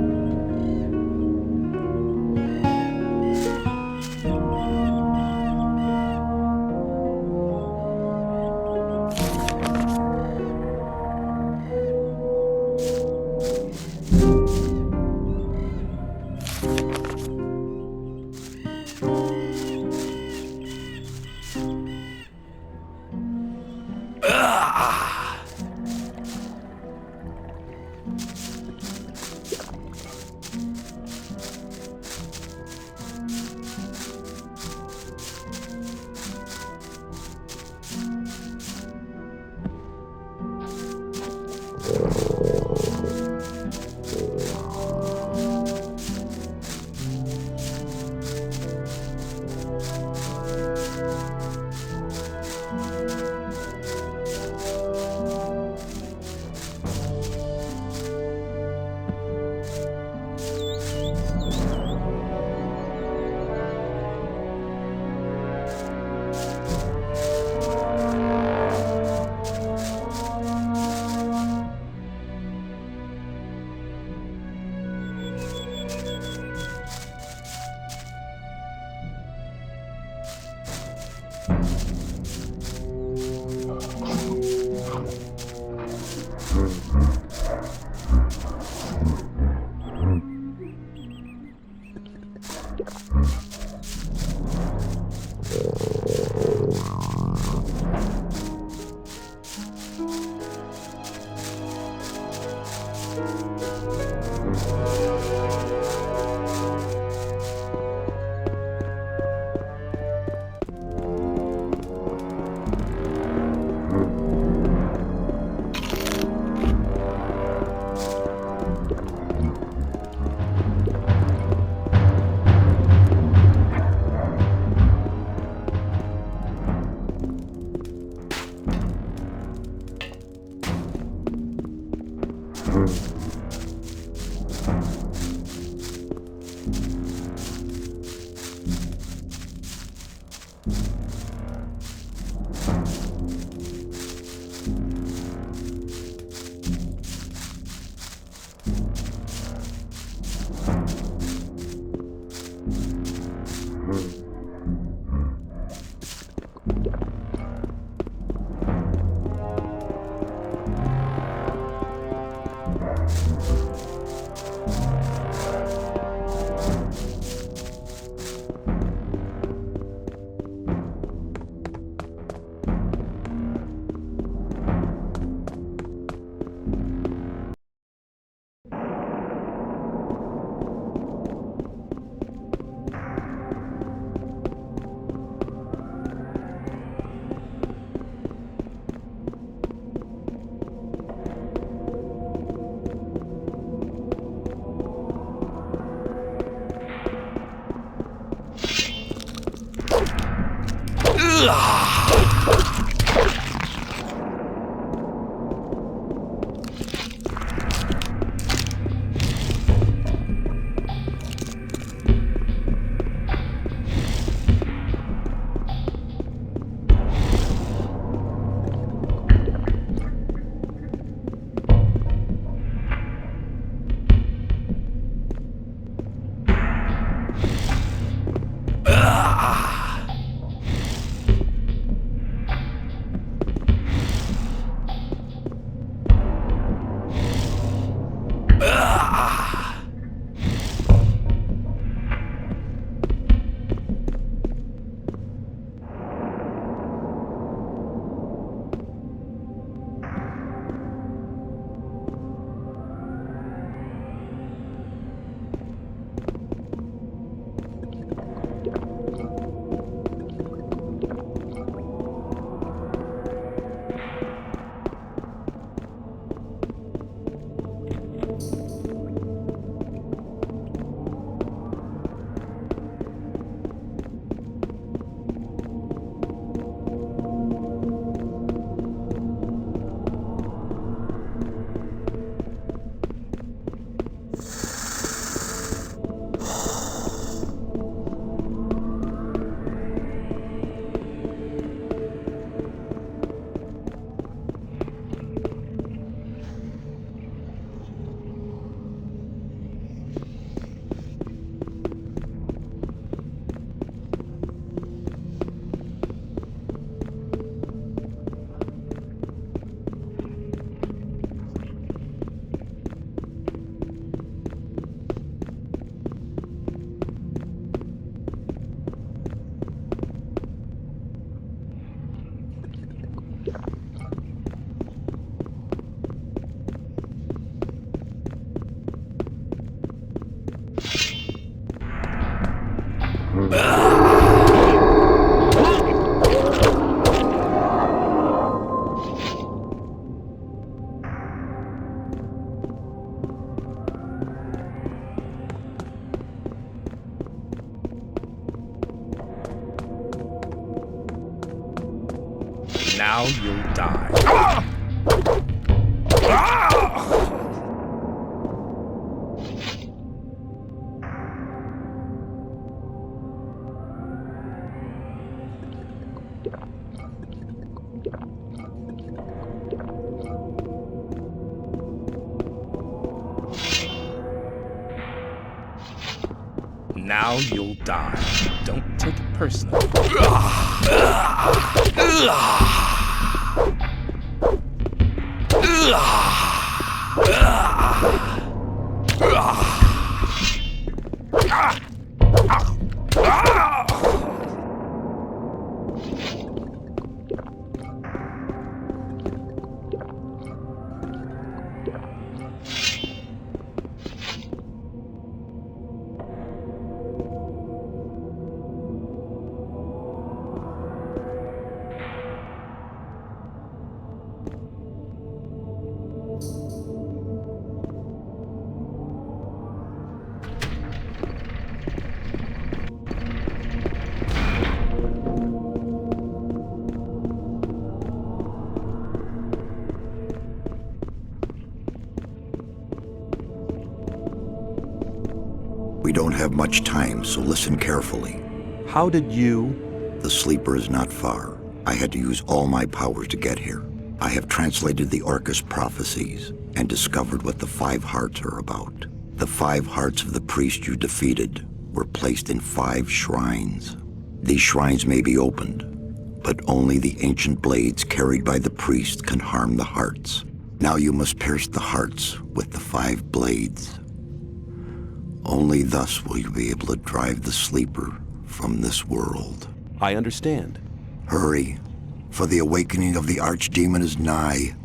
H: Now you'll die. Now you'll die. Don't take it personally.
L: We don't have much time, so listen carefully.
F: How did you...
L: The sleeper is not far. I had to use all my powers to get here. I have translated the Orcish prophecies and discovered what the 5 hearts are about. The 5 hearts of the priest you defeated were placed in 5 shrines. These shrines may be opened, but only the ancient blades carried by the priest can harm the hearts. Now you must pierce the hearts with the 5 blades. Only thus will you be able to drive the sleeper from this world.
F: I understand.
L: Hurry, for the awakening of the archdemon is nigh.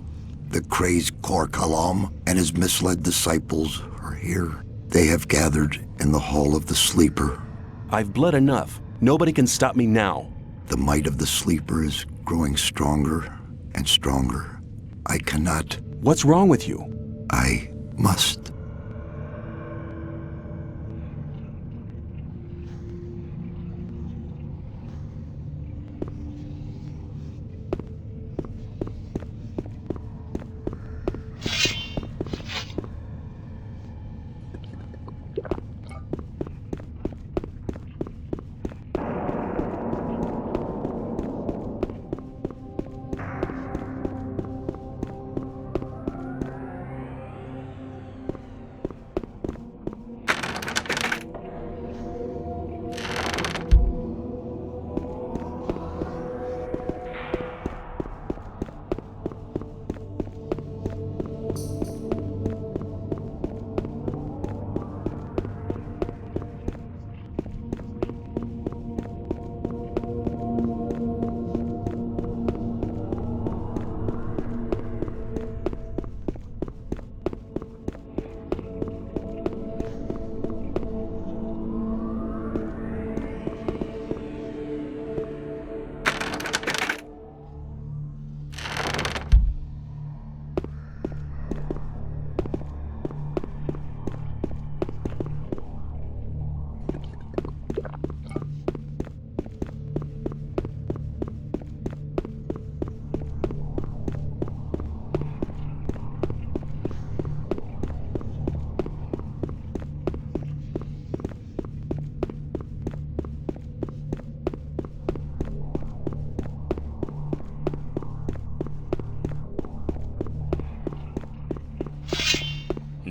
L: The crazed Khorinis and his misled disciples are here. They have gathered in the Hall of the Sleeper.
F: I've bled enough. Nobody can stop me now.
L: The might of the Sleeper is growing stronger and stronger. I cannot...
F: What's wrong with you?
L: I must.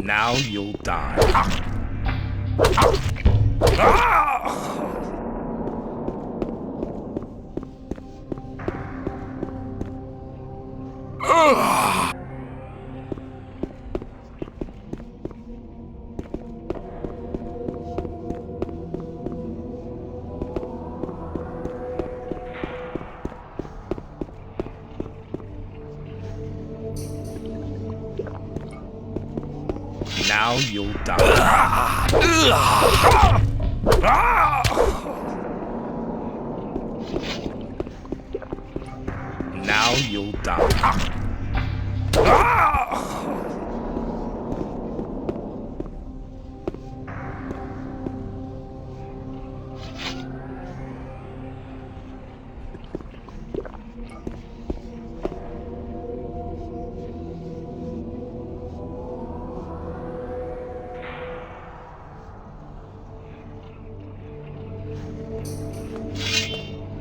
H: Now you'll die. Now you'll die. Now you'll die.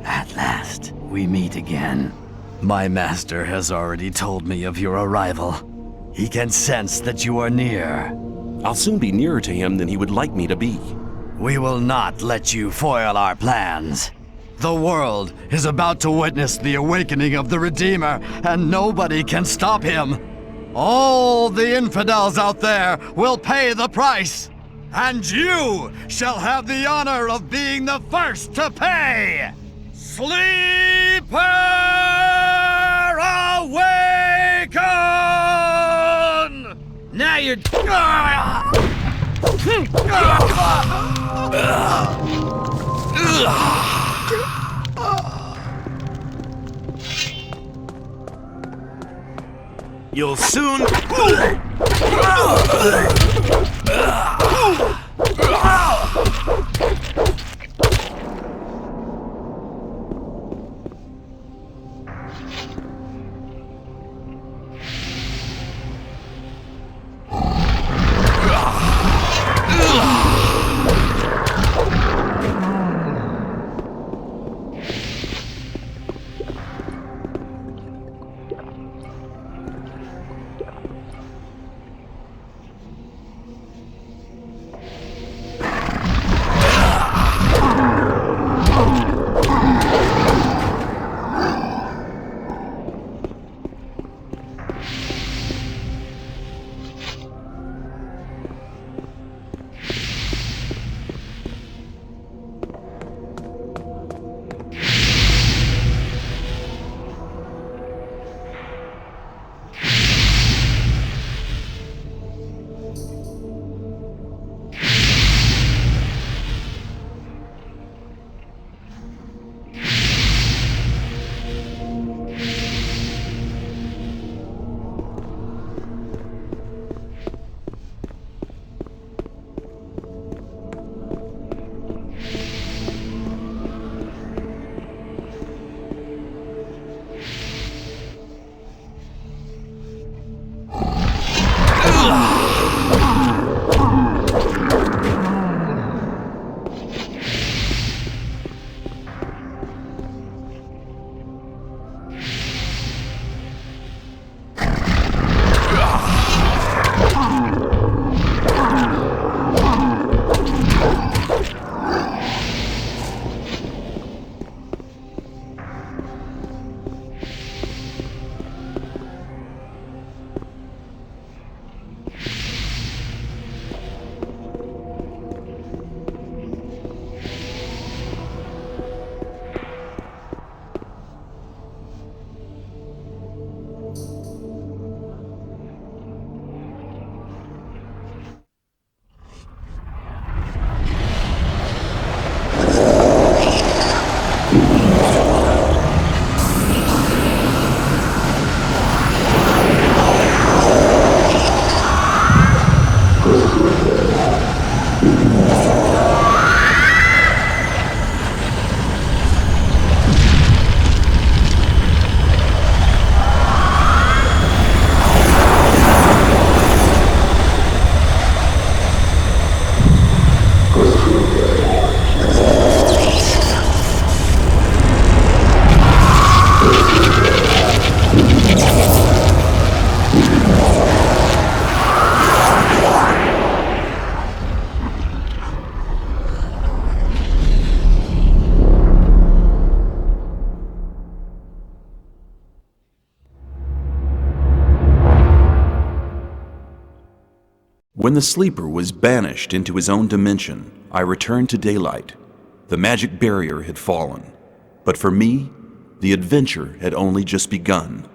A: At last, we meet again. My master has already told me of your arrival. He can sense that you are near.
F: I'll soon be nearer to him than he would like me to be.
A: We will not let you foil our plans. The world is about to witness the awakening of the Redeemer, and nobody can stop him. All the infidels out there will pay the price, and you shall have the honor of being the first to pay! Sleeper awaken! Now you're...
J: You'll soon...
F: When the sleeper was banished into his own dimension, I returned to daylight. The magic barrier had fallen. But for me, the adventure had only just begun.